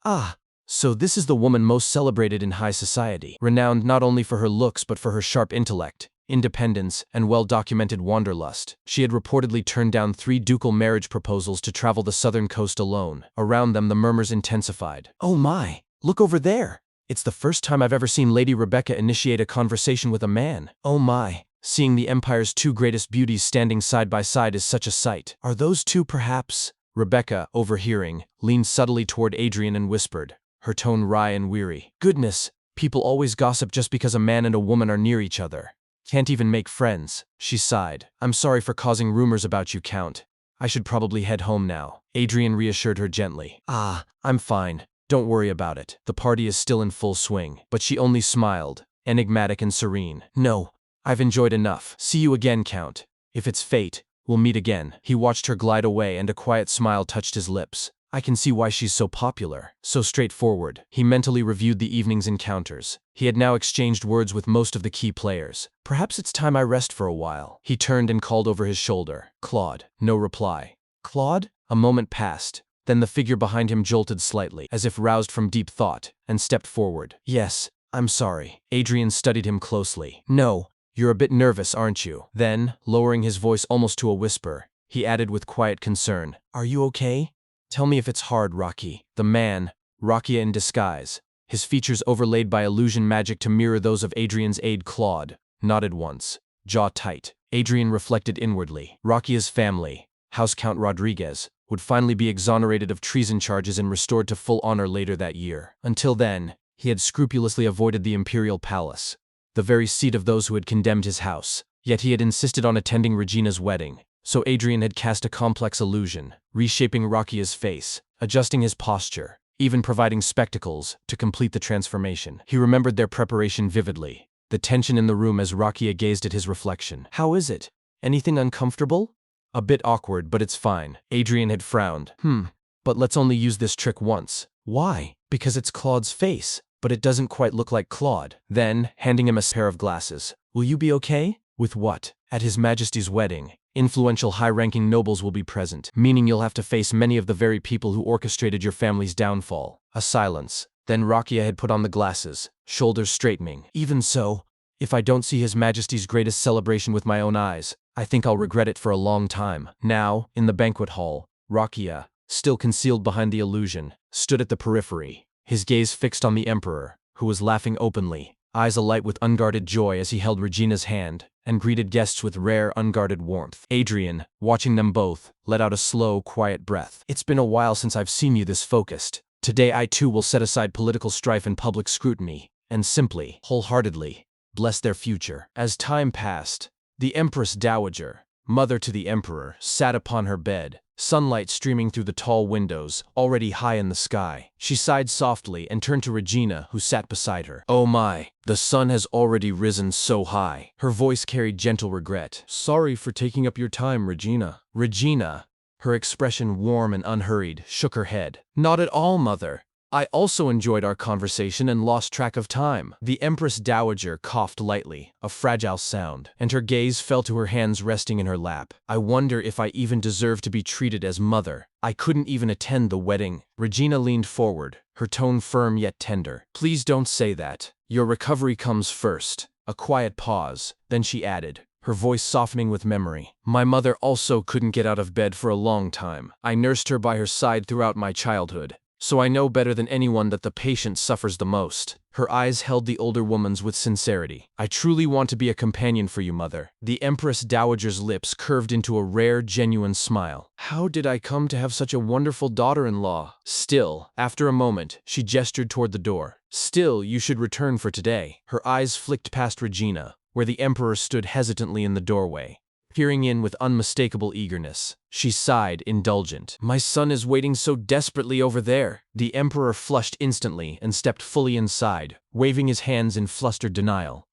So this is the woman most celebrated in high society, renowned not only for her looks but for her sharp intellect, independence, and well-documented wanderlust. She had reportedly turned down 3 ducal marriage proposals to travel the southern coast alone. Around them the murmurs intensified. Oh my, look over there! It's the first time I've ever seen Lady Rebecca initiate a conversation with a man. Oh my, seeing the Empire's 2 greatest beauties standing side by side is such a sight. Are those 2 perhaps? Rebecca, overhearing, leaned subtly toward Adrian and whispered, her tone wry and weary. Goodness, people always gossip just because a man and a woman are near each other. Can't even make friends. She sighed. I'm sorry for causing rumors about you, Count. I should probably head home now. Adrian reassured her gently. I'm fine. Don't worry about it. The party is still in full swing. But she only smiled, enigmatic and serene. No, I've enjoyed enough. See you again, Count. If it's fate, we'll meet again. He watched her glide away and a quiet smile touched his lips. I can see why she's so popular, so straightforward. He mentally reviewed the evening's encounters. He had now exchanged words with most of the key players. Perhaps it's time I rest for a while. He turned and called over his shoulder. Claude. No reply. Claude? A moment passed. Then the figure behind him jolted slightly, as if roused from deep thought, and stepped forward. Yes, I'm sorry. Adrian studied him closely. No, you're a bit nervous, aren't you? Then, lowering his voice almost to a whisper, he added with quiet concern. Are you okay? Tell me if it's hard, Rocky. The man, Rakia in disguise, his features overlaid by illusion magic to mirror those of Adrian's aide Claude, nodded once, jaw tight. Adrian reflected inwardly. Rakia's family, House Count Rodriguez, would finally be exonerated of treason charges and restored to full honor later that year. Until then, he had scrupulously avoided the imperial palace, the very seat of those who had condemned his house. Yet he had insisted on attending Regina's wedding. So Adrian had cast a complex illusion, reshaping Rakia's face, adjusting his posture, even providing spectacles to complete the transformation. He remembered their preparation vividly, the tension in the room as Rakia gazed at his reflection. How is it? Anything uncomfortable? A bit awkward, but it's fine. Adrian had frowned. But let's only use this trick once. Why? Because it's Claude's face, but it doesn't quite look like Claude. Then, handing him a pair of glasses. Will you be okay? With what? At His Majesty's wedding. Influential high-ranking nobles will be present, meaning you'll have to face many of the very people who orchestrated your family's downfall. A silence. Then Rakia had put on the glasses, shoulders straightening. Even so, if I don't see His Majesty's greatest celebration with my own eyes, I think I'll regret it for a long time. Now, in the banquet hall, Rakia, still concealed behind the illusion, stood at the periphery, his gaze fixed on the Emperor, who was laughing openly, eyes alight with unguarded joy as he held Regina's hand, and greeted guests with rare, unguarded warmth. Adrian, watching them both, let out a slow, quiet breath. It's been a while since I've seen you this focused. Today I too will set aside political strife and public scrutiny, and simply, wholeheartedly, bless their future. As time passed, the Empress Dowager, mother to the Emperor, sat upon her bed, sunlight streaming through the tall windows, already high in the sky. She sighed softly and turned to Regina, who sat beside her. "Oh my, the sun has already risen so high." Her voice carried gentle regret. "Sorry for taking up your time, Regina." Regina, her expression warm and unhurried, shook her head. "Not at all, mother. I also enjoyed our conversation and lost track of time." The Empress Dowager coughed lightly, a fragile sound, and her gaze fell to her hands resting in her lap. "I wonder if I even deserve to be treated as mother. I couldn't even attend the wedding." Regina leaned forward, her tone firm yet tender. "Please don't say that. Your recovery comes first." A quiet pause, then she added, her voice softening with memory. "My mother also couldn't get out of bed for a long time. I nursed her by her side throughout my childhood, so I know better than anyone that the patient suffers the most." Her eyes held the older woman's with sincerity. "I truly want to be a companion for you, mother." The Empress Dowager's lips curved into a rare, genuine smile. "How did I come to have such a wonderful daughter-in-law?" Still, after a moment, she gestured toward the door. "Still, you should return for today." Her eyes flicked past Regina, where the Emperor stood hesitantly in the doorway, peering in with unmistakable eagerness. She sighed, indulgent. "My son is waiting so desperately over there." The Emperor flushed instantly and stepped fully inside, waving his hands in flustered denial.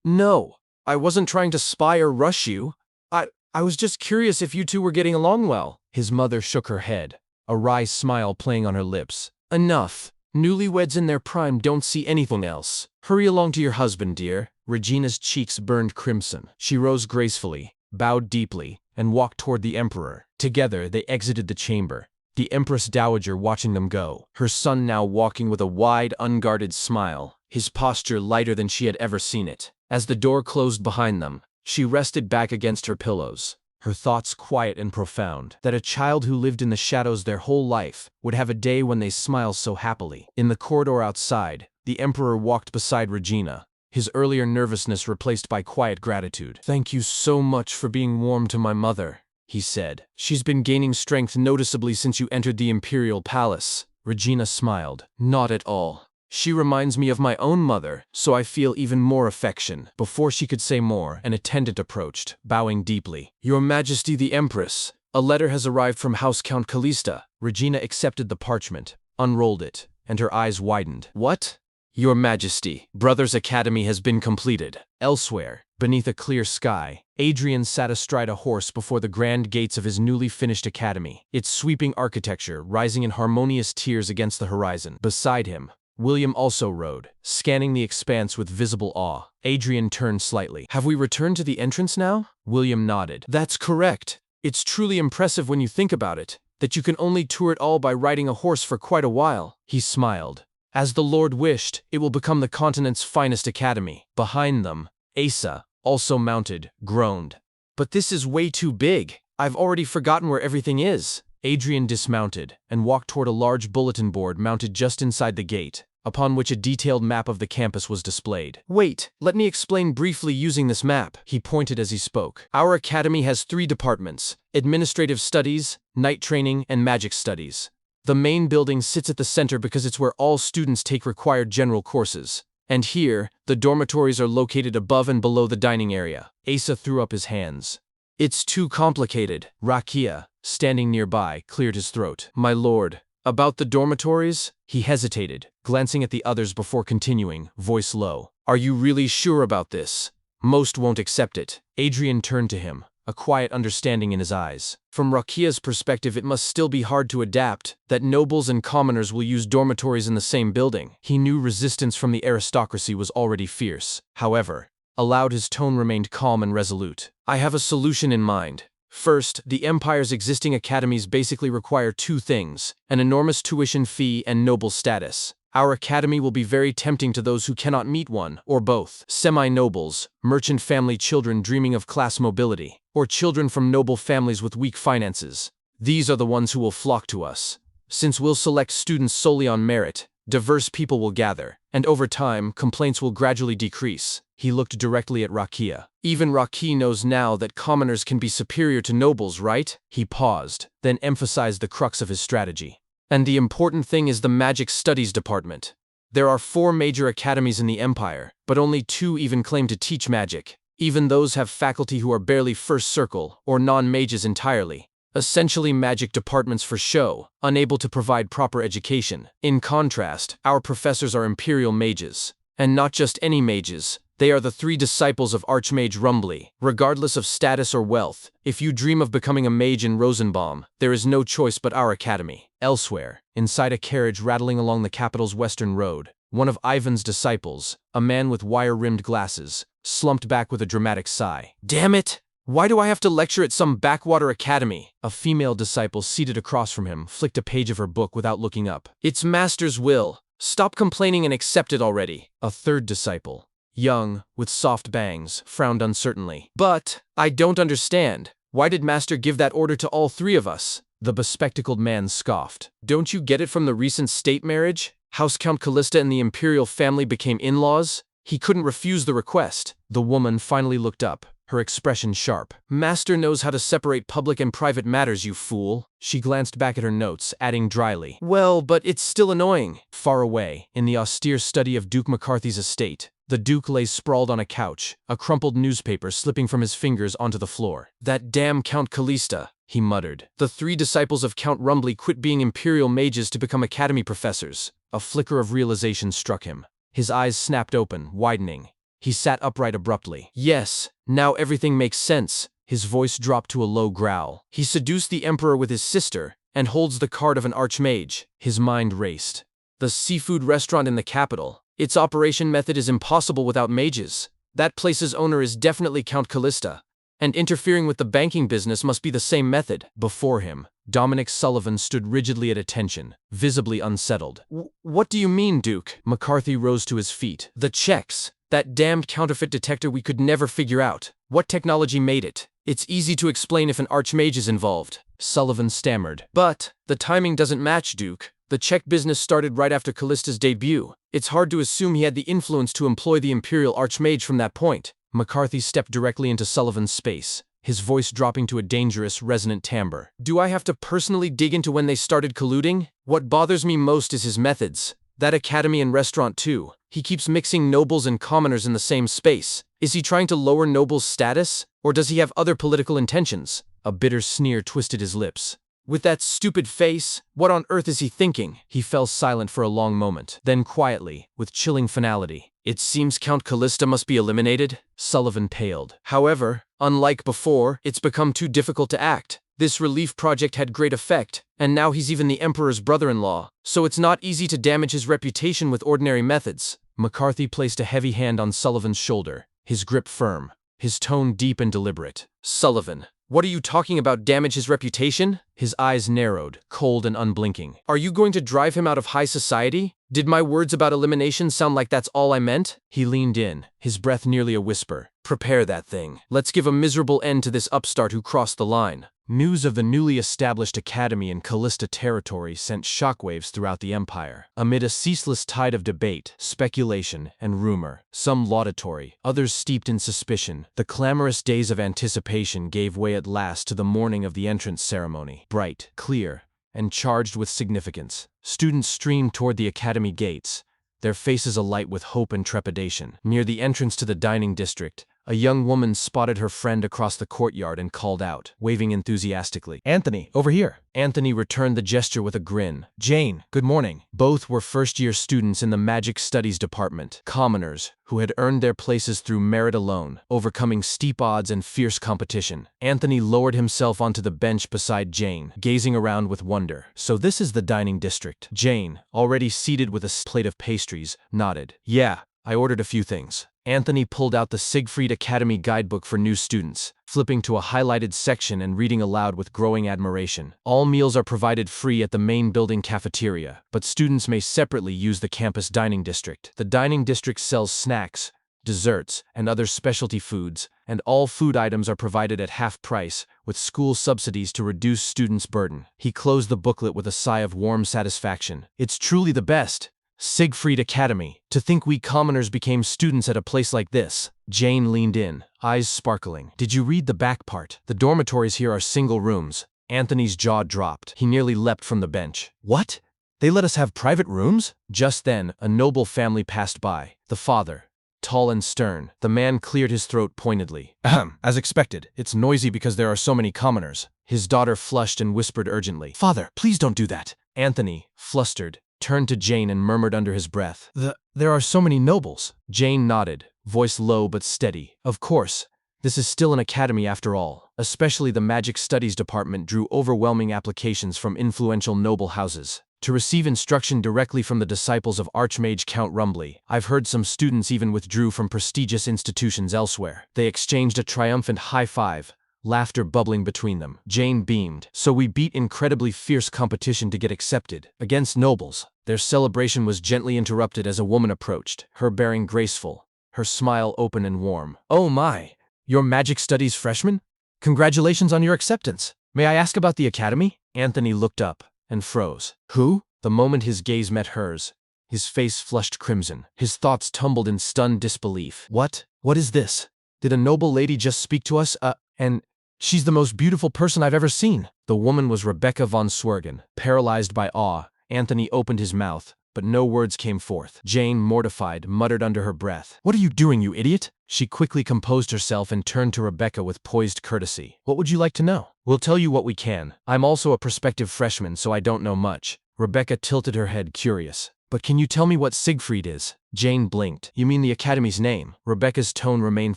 No, I wasn't trying to spy or rush you. I was just curious if you two were getting along well." His mother shook her head, a wry smile playing on her lips. "Enough. Newlyweds in their prime don't see anything else. Hurry along to your husband, dear." Regina's cheeks burned crimson. She rose gracefully, bowed deeply, and walked toward the Emperor. Together, they exited the chamber, the Empress Dowager watching them go, her son now walking with a wide, unguarded smile, his posture lighter than she had ever seen it. As the door closed behind them, she rested back against her pillows, her thoughts quiet and profound. That a child who lived in the shadows their whole life would have a day when they smile so happily. In the corridor outside, the Emperor walked beside Regina, his earlier nervousness replaced by quiet gratitude. "Thank you so much for being warm to my mother," he said. "She's been gaining strength noticeably since you entered the Imperial Palace." Regina smiled. "Not at all. She reminds me of my own mother, so I feel even more affection." Before she could say more, an attendant approached, bowing deeply. "Your Majesty the Empress, a letter has arrived from House Count Callista." Regina accepted the parchment, unrolled it, and her eyes widened. "What?" "Your Majesty, Brothers' Academy has been completed." Elsewhere, beneath a clear sky, Adrian sat astride a horse before the grand gates of his newly finished academy, its sweeping architecture rising in harmonious tiers against the horizon. Beside him, William also rode, scanning the expanse with visible awe. Adrian turned slightly. "Have we returned to the entrance now?" William nodded. "That's correct. It's truly impressive when you think about it, that you can only tour it all by riding a horse for quite a while." He smiled. "As the Lord wished, it will become the continent's finest academy." Behind them, Asa, also mounted, groaned. "But this is way too big. I've already forgotten where everything is." Adrian dismounted and walked toward a large bulletin board mounted just inside the gate, upon which a detailed map of the campus was displayed. "Wait, let me explain briefly using this map." He pointed as he spoke. "Our academy has 3 departments: administrative studies, night training, and magic studies. The main building sits at the center because it's where all students take required general courses. And here, the dormitories are located above and below the dining area." Asa threw up his hands. "It's too complicated." Rakia, standing nearby, cleared his throat. "My lord, about the dormitories?" He hesitated, glancing at the others before continuing, voice low. "Are you really sure about this? Most won't accept it." Adrian turned to him, a quiet understanding in his eyes. "From Rakia's perspective, it must still be hard to adapt, that nobles and commoners will use dormitories in the same building." He knew resistance from the aristocracy was already fierce. However, aloud his tone remained calm and resolute. "I have a solution in mind. First, the Empire's existing academies basically require 2 things: an enormous tuition fee and noble status. Our academy will be very tempting to those who cannot meet one, or both. Semi-nobles, merchant family children dreaming of class mobility, or children from noble families with weak finances. These are the ones who will flock to us. Since we'll select students solely on merit, diverse people will gather, and over time, complaints will gradually decrease." He looked directly at Rakia. "Even Raki knows now that commoners can be superior to nobles, right?" He paused, then emphasized the crux of his strategy. "And the important thing is the Magic Studies Department. There are 4 major academies in the Empire, but only 2 even claim to teach magic. Even those have faculty who are barely first circle, or non-mages entirely. essentially magic departments for show, unable to provide proper education. In contrast, our professors are imperial mages. And not just any mages. They are the 3 disciples of Archmage Rumbly. Regardless of status or wealth, if you dream of becoming a mage in Rosenbaum, there is no choice but our academy. Elsewhere, inside a carriage rattling along the capital's western road, one of Ivan's disciples, a man with wire-rimmed glasses, slumped back with a dramatic sigh. Damn it! Why do I have to lecture at some backwater academy? A female disciple seated across from him flicked a page of her book without looking up. It's master's will. Stop complaining and accept it already. A third disciple, young, with soft bangs, frowned uncertainly. But, I don't understand. Why did master give that order to all 3 of us? The bespectacled man scoffed. Don't you get it from the recent state marriage? House Count Callista and the imperial family became in-laws? He couldn't refuse the request. The woman finally looked up, her expression sharp. Master knows how to separate public and private matters, you fool. She glanced back at her notes, adding dryly, well, but it's still annoying. Far away, in the austere study of Duke McCarthy's estate, the Duke lay sprawled on a couch, a crumpled newspaper slipping from his fingers onto the floor. That damn Count Callista, he muttered. The 3 disciples of Count Rumbly quit being imperial mages to become academy professors. A flicker of realization struck him. His eyes snapped open, widening. He sat upright abruptly. Yes, now everything makes sense. His voice dropped to a low growl. He seduced the emperor with his sister, and holds the card of an archmage. His mind raced. The seafood restaurant in the capital. Its operation method is impossible without mages. That place's owner is definitely Count Callista. And interfering with the banking business must be the same method. Before him, Dominic Sullivan stood rigidly at attention, visibly unsettled. What do you mean, Duke? McCarthy rose to his feet. The checks. That damned counterfeit detector we could never figure out. What technology made it? It's easy to explain if an archmage is involved. Sullivan stammered. But the timing doesn't match, Duke. The check business started right after Callista's debut. It's hard to assume he had the influence to employ the Imperial Archmage from that point. McCarthy stepped directly into Sullivan's space, his voice dropping to a dangerous, resonant timbre. Do I have to personally dig into when they started colluding? What bothers me most is his methods. That academy and restaurant too. He keeps mixing nobles and commoners in the same space. Is he trying to lower nobles' status? Or does he have other political intentions? A bitter sneer twisted his lips. With that stupid face, what on earth is he thinking? He fell silent for a long moment. Then quietly, with chilling finality, it seems Count Callista must be eliminated? Sullivan paled. However, unlike before, it's become too difficult to act. This relief project had great effect, and now he's even the Emperor's brother-in-law, so it's not easy to damage his reputation with ordinary methods. McCarthy placed a heavy hand on Sullivan's shoulder, his grip firm, his tone deep and deliberate. Sullivan, what are you talking about, damage his reputation? His eyes narrowed, cold and unblinking. Are you going to drive him out of high society? Did my words about elimination sound like that's all I meant? He leaned in, his breath nearly a whisper. Prepare that thing. Let's give a miserable end to this upstart who crossed the line. News of the newly established academy in Callista territory sent shockwaves throughout the empire. Amid a ceaseless tide of debate, speculation, and rumor, some laudatory, others steeped in suspicion, the clamorous days of anticipation gave way at last to the morning of the entrance ceremony. Bright, clear, and charged with significance, students streamed toward the academy gates, their faces alight with hope and trepidation. Near the entrance to the dining district, a young woman spotted her friend across the courtyard and called out, waving enthusiastically. Anthony, over here. Anthony returned the gesture with a grin. Jane, good morning. Both were first-year students in the Magic Studies department, commoners who had earned their places through merit alone, overcoming steep odds and fierce competition. Anthony lowered himself onto the bench beside Jane, gazing around with wonder. So this is the dining district. Jane, already seated with a plate of pastries, nodded. Yeah, I ordered a few things. Anthony pulled out the Siegfried Academy guidebook for new students, flipping to a highlighted section and reading aloud with growing admiration. All meals are provided free at the main building cafeteria, but students may separately use the campus dining district. The dining district sells snacks, desserts, and other specialty foods, and all food items are provided at half price, with school subsidies to reduce students' burden. He closed the booklet with a sigh of warm satisfaction. It's truly the best. Siegfried Academy. To think we commoners became students at a place like this. Jane leaned in, eyes sparkling. Did you read the back part? The dormitories here are single rooms. Anthony's jaw dropped. He nearly leapt from the bench. What? They let us have private rooms? Just then, a noble family passed by. The father, tall and stern. The man cleared his throat pointedly. Ahem, as expected. It's noisy because there are so many commoners. His daughter flushed and whispered urgently, "Father, please don't do that." Anthony, flustered, turned to Jane and murmured under his breath, There are so many nobles." Jane nodded, voice low but steady. "Of course. This is still an academy after all." Especially the Magic Studies department drew overwhelming applications from influential noble houses. To receive instruction directly from the disciples of Archmage Count Rumbly, I've heard some students even withdrew from prestigious institutions elsewhere. They exchanged a triumphant high five, laughter bubbling between them. Jane beamed. "So we beat incredibly fierce competition to get accepted. Against nobles." Their celebration was gently interrupted as a woman approached, her bearing graceful, her smile open and warm. "Oh my! You're Magic Studies freshman? Congratulations on your acceptance. May I ask about the academy?" Anthony looked up and froze. "Who?" The moment his gaze met hers, his face flushed crimson. His thoughts tumbled in stunned disbelief. What? What is this? Did a noble lady just speak to us? And she's the most beautiful person I've ever seen." The woman was Rebecca von Swergen. Paralyzed by awe, Anthony opened his mouth, but no words came forth. Jane, mortified, muttered under her breath, "What are you doing, you idiot?" She quickly composed herself and turned to Rebecca with poised courtesy. "What would you like to know?" "We'll tell you what we can. I'm also a prospective freshman, so I don't know much." Rebecca tilted her head, curious. "But can you tell me what Siegfried is?" Jane blinked. "You mean the academy's name?" Rebecca's tone remained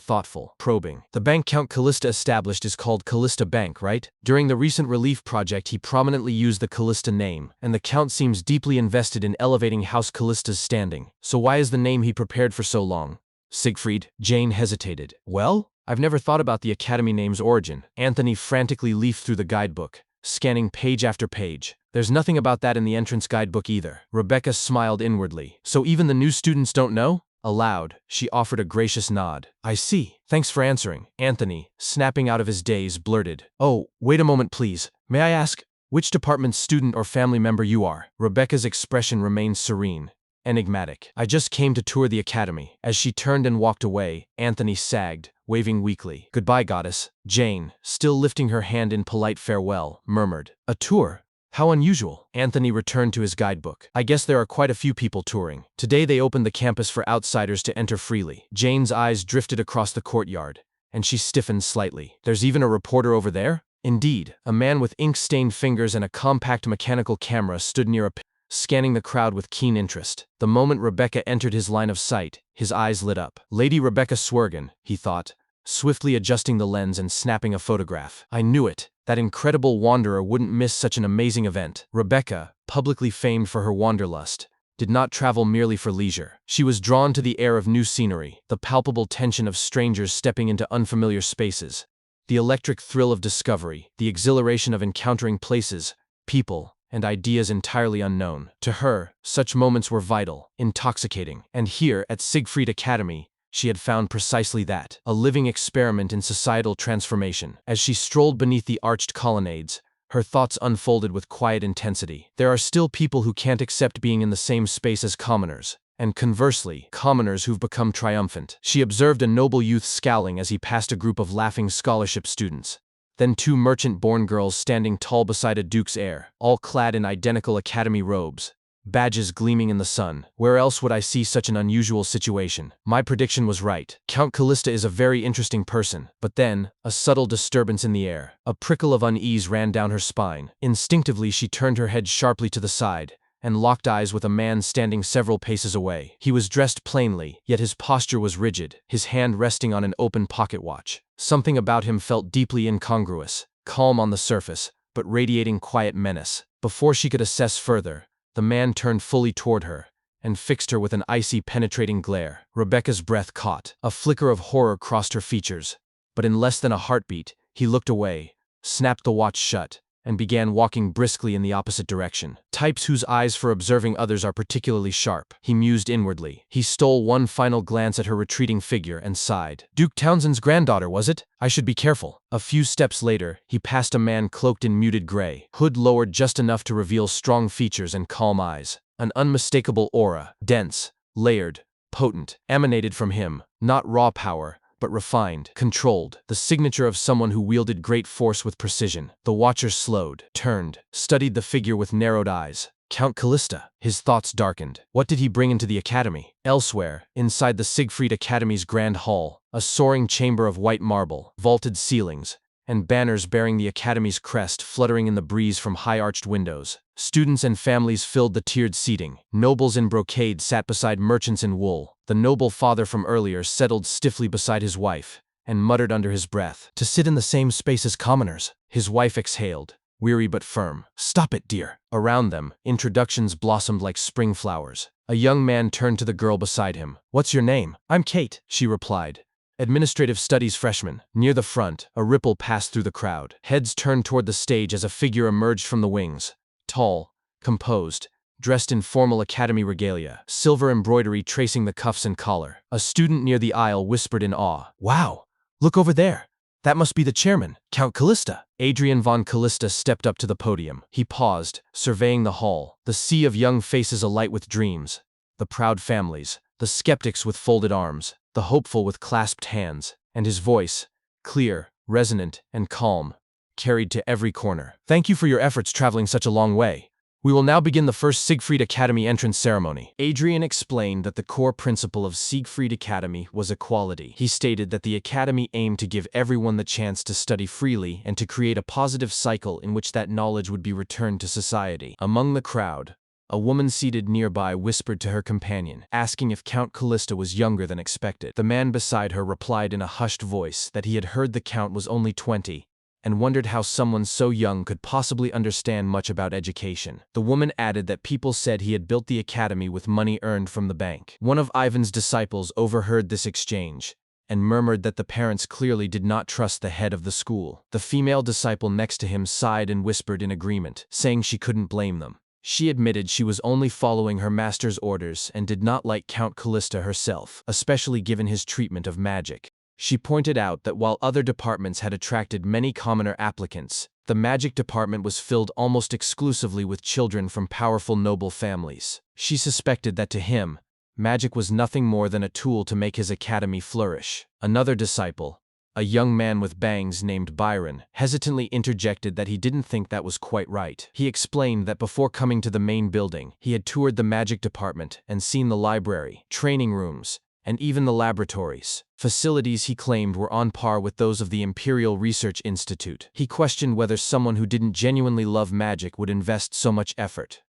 thoughtful, probing. "The bank Count Callista established is called Callista Bank, right? During the recent relief project he prominently used the Callista name, and the Count seems deeply invested in elevating House Callista's standing. So why is the name he prepared for so long Siegfried?" Jane hesitated. "Well, I've never thought about the academy name's origin." Anthony frantically leafed through the guidebook, scanning page after page. "There's nothing about that in the entrance guidebook either." Rebecca smiled inwardly. "So even the new students don't know?" Aloud, she offered a gracious nod. "I see. Thanks for answering." Anthony, snapping out of his daze, blurted, "Oh, wait a moment please. May I ask which department's student or family member you are?" Rebecca's expression remained serene, enigmatic. "I just came to tour the academy." As she turned and walked away, Anthony sagged, waving weakly. "Goodbye, goddess." Jane, still lifting her hand in polite farewell, murmured, "A tour? How unusual." Anthony returned to his guidebook. "I guess there are quite a few people touring. Today they opened the campus for outsiders to enter freely." Jane's eyes drifted across the courtyard, and she stiffened slightly. "There's even a reporter over there?" Indeed, a man with ink-stained fingers and a compact mechanical camera stood near scanning the crowd with keen interest. The moment Rebecca entered his line of sight, his eyes lit up. Lady Rebecca Swergen, he thought, swiftly adjusting the lens and snapping a photograph. "I knew it. That incredible wanderer wouldn't miss such an amazing event." Rebecca, publicly famed for her wanderlust, did not travel merely for leisure. She was drawn to the air of new scenery, the palpable tension of strangers stepping into unfamiliar spaces, the electric thrill of discovery, the exhilaration of encountering places, people, and ideas entirely unknown. To her, such moments were vital, intoxicating. And here, at Siegfried Academy, she had found precisely that, a living experiment in societal transformation. As she strolled beneath the arched colonnades, her thoughts unfolded with quiet intensity. There are still people who can't accept being in the same space as commoners, and conversely, commoners who've become triumphant. She observed a noble youth scowling as he passed a group of laughing scholarship students. Then two merchant-born girls standing tall beside a duke's heir, all clad in identical academy robes, badges gleaming in the sun. Where else would I see such an unusual situation? My prediction was right. Count Callista is a very interesting person. But then, a subtle disturbance in the air. A prickle of unease ran down her spine. Instinctively, she turned her head sharply to the side, and locked eyes with a man standing several paces away. He was dressed plainly, yet his posture was rigid, his hand resting on an open pocket watch. Something about him felt deeply incongruous, calm on the surface, but radiating quiet menace. Before she could assess further, the man turned fully toward her and fixed her with an icy, penetrating glare. Rebecca's breath caught. A flicker of horror crossed her features, but in less than a heartbeat, he looked away, snapped the watch shut, and began walking briskly in the opposite direction. Types whose eyes for observing others are particularly sharp, he mused inwardly. He stole one final glance at her retreating figure and sighed. Duke Townsend's granddaughter, was it? I should be careful. A few steps later, he passed a man cloaked in muted gray, hood lowered just enough to reveal strong features and calm eyes. An unmistakable aura, dense, layered, potent, emanated from him, not raw power, but refined, controlled, the signature of someone who wielded great force with precision. The watcher slowed, turned, studied the figure with narrowed eyes. Count Callista. His thoughts darkened. What did he bring into the academy? Elsewhere, inside the Siegfried Academy's grand hall, a soaring chamber of white marble, vaulted ceilings, and banners bearing the academy's crest fluttering in the breeze from high-arched windows. Students and families filled the tiered seating. Nobles in brocade sat beside merchants in wool. The noble father from earlier settled stiffly beside his wife and muttered under his breath, "To sit in the same space as commoners." His wife exhaled, weary but firm. "Stop it, dear." Around them, introductions blossomed like spring flowers. A young man turned to the girl beside him. "What's your name?" "I'm Kate," she replied. "Administrative Studies freshman." Near the front, a ripple passed through the crowd. Heads turned toward the stage as a figure emerged from the wings. Tall, composed, dressed in formal academy regalia, silver embroidery tracing the cuffs and collar. A student near the aisle whispered in awe, "Wow! Look over there! That must be the chairman, Count Callista." Adrian von Callista stepped up to the podium. He paused, surveying the hall, the sea of young faces alight with dreams. The proud families, the skeptics with folded arms, the hopeful with clasped hands, and his voice, clear, resonant, and calm, carried to every corner. "Thank you for your efforts traveling such a long way. We will now begin the first Siegfried Academy entrance ceremony." Adrian explained that the core principle of Siegfried Academy was equality. He stated that the academy aimed to give everyone the chance to study freely and to create a positive cycle in which that knowledge would be returned to society. Among the crowd, a woman seated nearby whispered to her companion, asking if Count Callista was younger than expected. The man beside her replied in a hushed voice that he had heard the Count was only 20, and wondered how someone so young could possibly understand much about education. The woman added that people said he had built the academy with money earned from the bank. One of Ivan's disciples overheard this exchange and murmured that the parents clearly did not trust the head of the school. The female disciple next to him sighed and whispered in agreement, saying she couldn't blame them. She admitted she was only following her master's orders and did not like Count Callista herself, especially given his treatment of magic. She pointed out that while other departments had attracted many commoner applicants, the magic department was filled almost exclusively with children from powerful noble families. She suspected that to him, magic was nothing more than a tool to make his academy flourish. Another disciple, a young man with bangs named Byron, hesitantly interjected that he didn't think that was quite right. He explained that before coming to the main building, he had toured the magic department and seen the library, training rooms, and even the laboratories. Facilities he claimed were on par with those of the Imperial Research Institute. He questioned whether someone who didn't genuinely love magic would invest so much effort.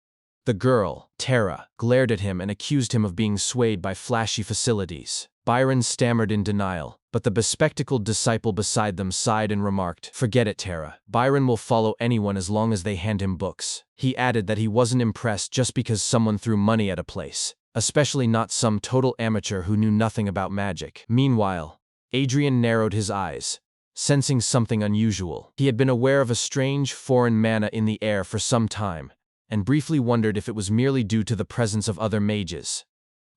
The girl, Tara, glared at him and accused him of being swayed by flashy facilities. Byron stammered in denial, but the bespectacled disciple beside them sighed and remarked, "Forget it, Tara. Byron will follow anyone as long as they hand him books." He added that he wasn't impressed just because someone threw money at a place, especially not some total amateur who knew nothing about magic. Meanwhile, Adrian narrowed his eyes, sensing something unusual. He had been aware of a strange, foreign mana in the air for some time, and briefly wondered if it was merely due to the presence of other mages.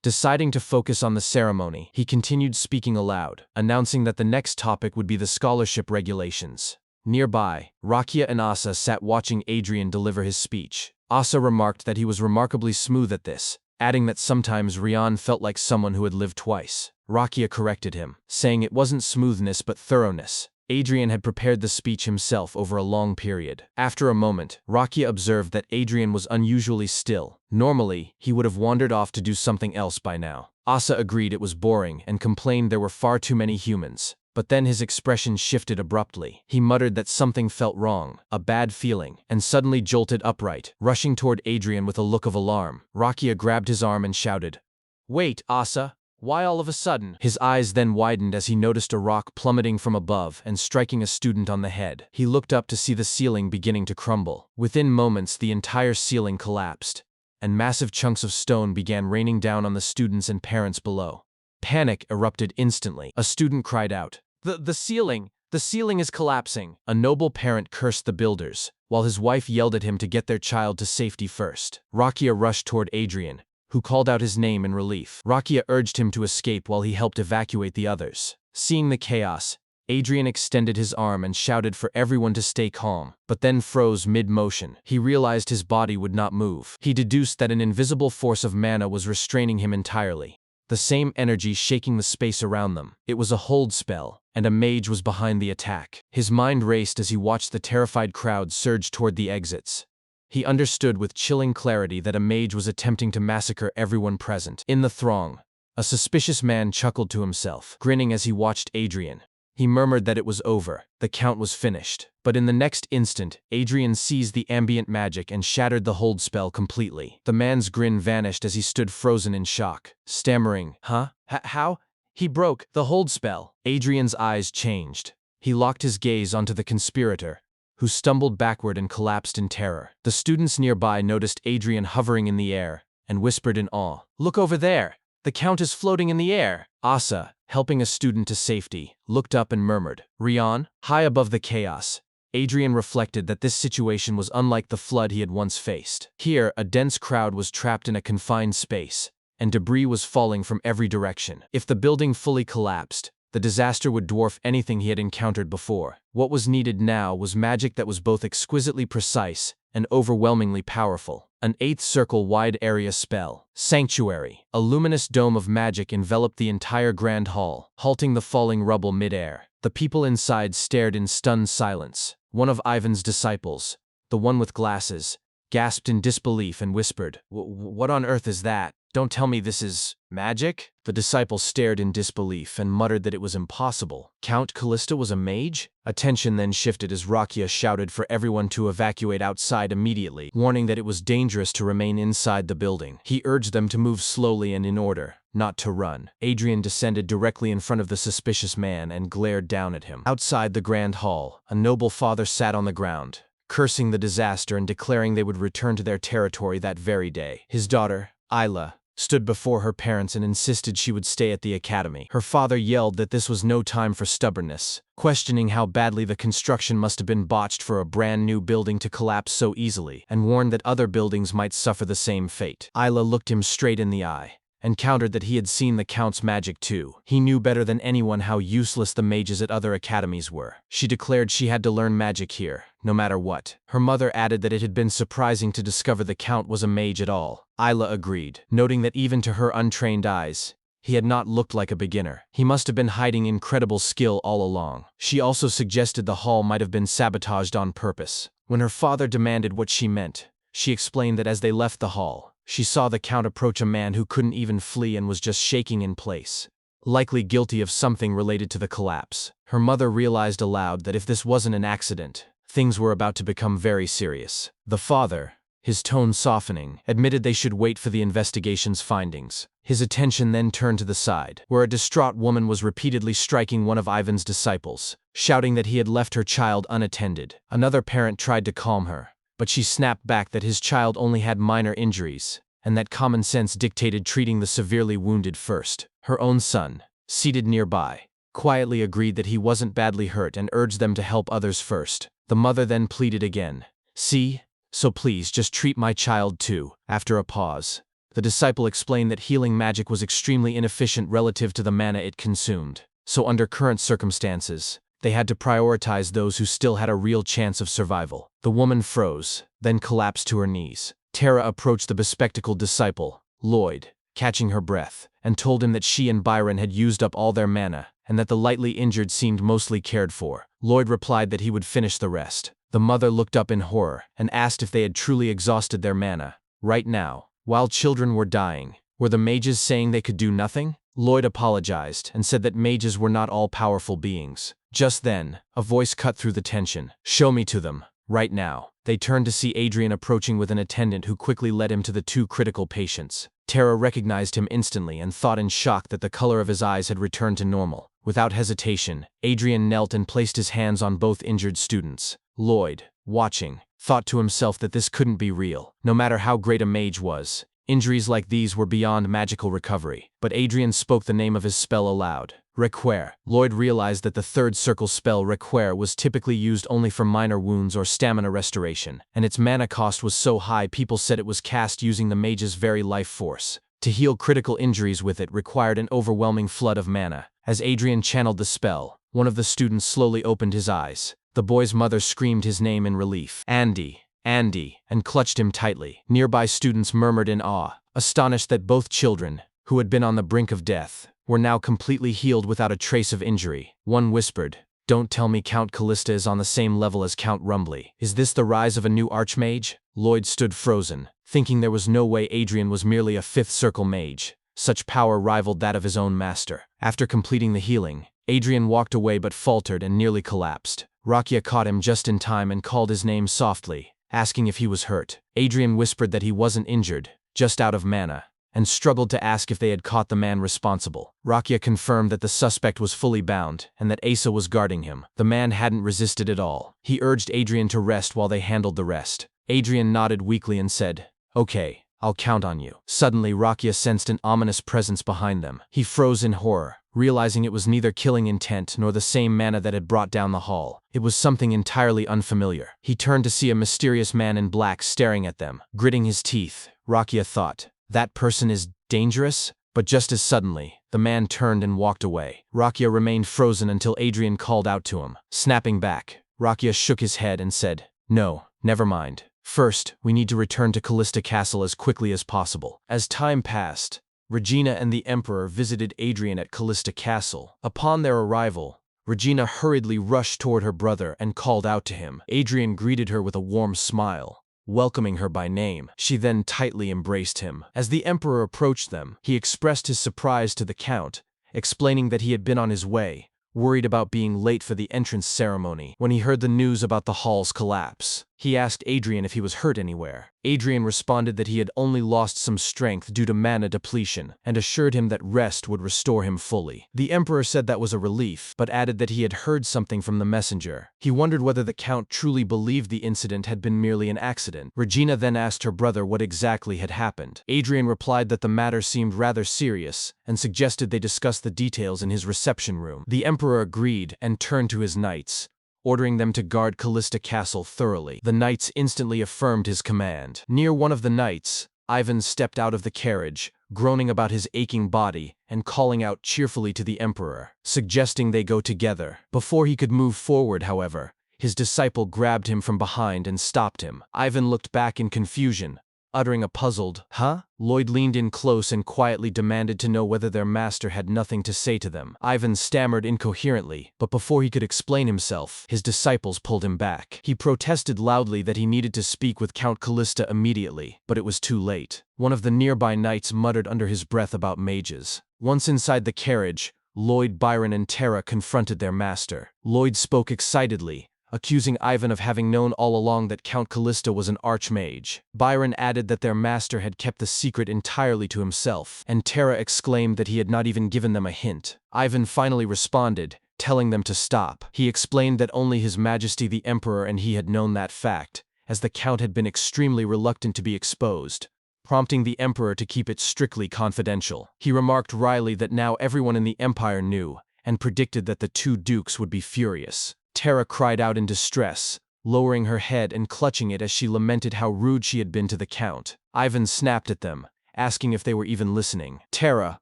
Deciding to focus on the ceremony, he continued speaking aloud, announcing that the next topic would be the scholarship regulations. Nearby, Rakia and Asa sat watching Adrian deliver his speech. Asa remarked that he was remarkably smooth at this, adding that sometimes Rian felt like someone who had lived twice. Rakia corrected him, saying it wasn't smoothness but thoroughness. Adrian had prepared the speech himself over a long period. After a moment, Rakia observed that Adrian was unusually still. Normally, he would have wandered off to do something else by now. Asa agreed it was boring and complained there were far too many humans. But then his expression shifted abruptly. He muttered that something felt wrong, a bad feeling, and suddenly jolted upright, rushing toward Adrian with a look of alarm. Rakia grabbed his arm and shouted, "Wait, Asa! Why all of a sudden?" His eyes then widened as he noticed a rock plummeting from above and striking a student on the head. He looked up to see the ceiling beginning to crumble. Within moments, the entire ceiling collapsed, and massive chunks of stone began raining down on the students and parents below. Panic erupted instantly. A student cried out, The ceiling is collapsing." A noble parent cursed the builders, while his wife yelled at him to get their child to safety first. Rakia rushed toward Adrian, who called out his name in relief. Rakia urged him to escape while he helped evacuate the others. Seeing the chaos, Adrian extended his arm and shouted for everyone to stay calm, but then froze mid-motion. He realized his body would not move. He deduced that an invisible force of mana was restraining him entirely, the same energy shaking the space around them. It was a hold spell, and a mage was behind the attack. His mind raced as he watched the terrified crowd surge toward the exits. He understood with chilling clarity that a mage was attempting to massacre everyone present. In the throng, a suspicious man chuckled to himself, grinning as he watched Adrian. He murmured that it was over. The count was finished. But in the next instant, Adrian seized the ambient magic and shattered the hold spell completely. The man's grin vanished as he stood frozen in shock, stammering, "Huh? How?" He broke the hold spell. Adrian's eyes changed. He locked his gaze onto the conspirator, who stumbled backward and collapsed in terror. The students nearby noticed Adrian hovering in the air and whispered in awe, "Look over there! The count is floating in the air!" Asa, helping a student to safety, looked up and murmured, "Rion?" High above the chaos, Adrian reflected that this situation was unlike the flood he had once faced. Here, a dense crowd was trapped in a confined space, and debris was falling from every direction. If the building fully collapsed, the disaster would dwarf anything he had encountered before. What was needed now was magic that was both exquisitely precise and overwhelmingly powerful. An 8th circle-wide area spell. Sanctuary. A luminous dome of magic enveloped the entire grand hall, halting the falling rubble mid-air. The people inside stared in stunned silence. One of Ivan's disciples, the one with glasses, gasped in disbelief and whispered, "What on earth is that? Don't tell me this is magic?" The disciple stared in disbelief and muttered that it was impossible. Count Callista was a mage? Attention then shifted as Rakia shouted for everyone to evacuate outside immediately, warning that it was dangerous to remain inside the building. He urged them to move slowly and in order, not to run. Adrian descended directly in front of the suspicious man and glared down at him. Outside the grand hall, a noble father sat on the ground, cursing the disaster and declaring they would return to their territory that very day. His daughter, Isla, stood before her parents and insisted she would stay at the academy. Her father yelled that this was no time for stubbornness, questioning how badly the construction must have been botched for a brand new building to collapse so easily, and warned that other buildings might suffer the same fate. Isla looked him straight in the eye and countered that he had seen the Count's magic too. He knew better than anyone how useless the mages at other academies were. She declared she had to learn magic here, no matter what. Her mother added that it had been surprising to discover the Count was a mage at all. Isla agreed, noting that even to her untrained eyes, he had not looked like a beginner. He must have been hiding incredible skill all along. She also suggested the hall might have been sabotaged on purpose. When her father demanded what she meant, she explained that as they left the hall, she saw the Count approach a man who couldn't even flee and was just shaking in place, likely guilty of something related to the collapse. Her mother realized aloud that if this wasn't an accident, things were about to become very serious. The father, his tone softening, admitted they should wait for the investigation's findings. His attention then turned to the side, where a distraught woman was repeatedly striking one of Ivan's disciples, shouting that he had left her child unattended. Another parent tried to calm her, but she snapped back that his child only had minor injuries, and that common sense dictated treating the severely wounded first. Her own son, seated nearby, quietly agreed that he wasn't badly hurt and urged them to help others first. The mother then pleaded again, "See? So please just treat my child too." After a pause, the disciple explained that healing magic was extremely inefficient relative to the mana it consumed. So under current circumstances, they had to prioritize those who still had a real chance of survival. The woman froze, then collapsed to her knees. Tara approached the bespectacled disciple, Lloyd, catching her breath, and told him that she and Byron had used up all their mana, and that the lightly injured seemed mostly cared for. Lloyd replied that he would finish the rest. The mother looked up in horror and asked if they had truly exhausted their mana. Right now, while children were dying, were the mages saying they could do nothing? Lloyd apologized and said that mages were not all powerful beings. Just then, a voice cut through the tension. "Show me to them, right now." They turned to see Adrian approaching with an attendant who quickly led him to the two critical patients. Tara recognized him instantly and thought in shock that the color of his eyes had returned to normal. Without hesitation, Adrian knelt and placed his hands on both injured students. Lloyd, watching, thought to himself that this couldn't be real. No matter how great a mage was, injuries like these were beyond magical recovery. But Adrian spoke the name of his spell aloud. Require. Lloyd realized that the third circle spell Require was typically used only for minor wounds or stamina restoration, and its mana cost was so high people said it was cast using the mage's very life force. To heal critical injuries with it required an overwhelming flood of mana. As Adrian channeled the spell, one of the students slowly opened his eyes. The boy's mother screamed his name in relief. "Andy, Andy," and clutched him tightly. Nearby students murmured in awe, astonished that both children, who had been on the brink of death, were now completely healed without a trace of injury. One whispered, "Don't tell me Count Callista is on the same level as Count Rumbly. Is this the rise of a new archmage?" Lloyd stood frozen, thinking there was no way Adrian was merely a fifth circle mage. Such power rivaled that of his own master. After completing the healing, Adrian walked away but faltered and nearly collapsed. Rakia caught him just in time and called his name softly, asking if he was hurt. Adrian whispered that he wasn't injured, just out of mana, and struggled to ask if they had caught the man responsible. Rakia confirmed that the suspect was fully bound and that Asa was guarding him. The man hadn't resisted at all. He urged Adrian to rest while they handled the rest. Adrian nodded weakly and said, "Okay, I'll count on you." Suddenly, Rakia sensed an ominous presence behind them. He froze in horror, realizing it was neither killing intent nor the same mana that had brought down the hall. It was something entirely unfamiliar. He turned to see a mysterious man in black staring at them. Gritting his teeth, Rakia thought, "That person is dangerous?" But just as suddenly, the man turned and walked away. Rakia remained frozen until Adrian called out to him. Snapping back, Rakia shook his head and said, "No, never mind. First, we need to return to Callista Castle as quickly as possible." As time passed, Regina and the Emperor visited Adrian at Callista Castle. Upon their arrival, Regina hurriedly rushed toward her brother and called out to him. Adrian greeted her with a warm smile, welcoming her by name. She then tightly embraced him. As the Emperor approached them, he expressed his surprise to the Count, explaining that he had been on his way, worried about being late for the entrance ceremony. When he heard the news about the hall's collapse, he asked Adrian if he was hurt anywhere. Adrian responded that he had only lost some strength due to mana depletion, and assured him that rest would restore him fully. The Emperor said that was a relief, but added that he had heard something from the messenger. He wondered whether the Count truly believed the incident had been merely an accident. Regina then asked her brother what exactly had happened. Adrian replied that the matter seemed rather serious, and suggested they discuss the details in his reception room. The Emperor agreed and turned to his knights, ordering them to guard Callista Castle thoroughly. The knights instantly affirmed his command. Near one of the knights, Ivan stepped out of the carriage, groaning about his aching body and calling out cheerfully to the Emperor, suggesting they go together. Before he could move forward, however, his disciple grabbed him from behind and stopped him. Ivan looked back in confusion, uttering a puzzled, "Huh?" Lloyd leaned in close and quietly demanded to know whether their master had nothing to say to them. Ivan stammered incoherently, but before he could explain himself, his disciples pulled him back. He protested loudly that he needed to speak with Count Callista immediately, but it was too late. One of the nearby knights muttered under his breath about mages. Once inside the carriage, Lloyd, Byron, and Tara confronted their master. Lloyd spoke excitedly, accusing Ivan of having known all along that Count Callista was an archmage. Byron added that their master had kept the secret entirely to himself, and Tara exclaimed that he had not even given them a hint. Ivan finally responded, telling them to stop. He explained that only His Majesty the Emperor and he had known that fact, as the Count had been extremely reluctant to be exposed, prompting the Emperor to keep it strictly confidential. He remarked wryly that now everyone in the Empire knew, and predicted that the two dukes would be furious. Tara cried out in distress, lowering her head and clutching it as she lamented how rude she had been to the Count. Ivan snapped at them, asking if they were even listening. Tara,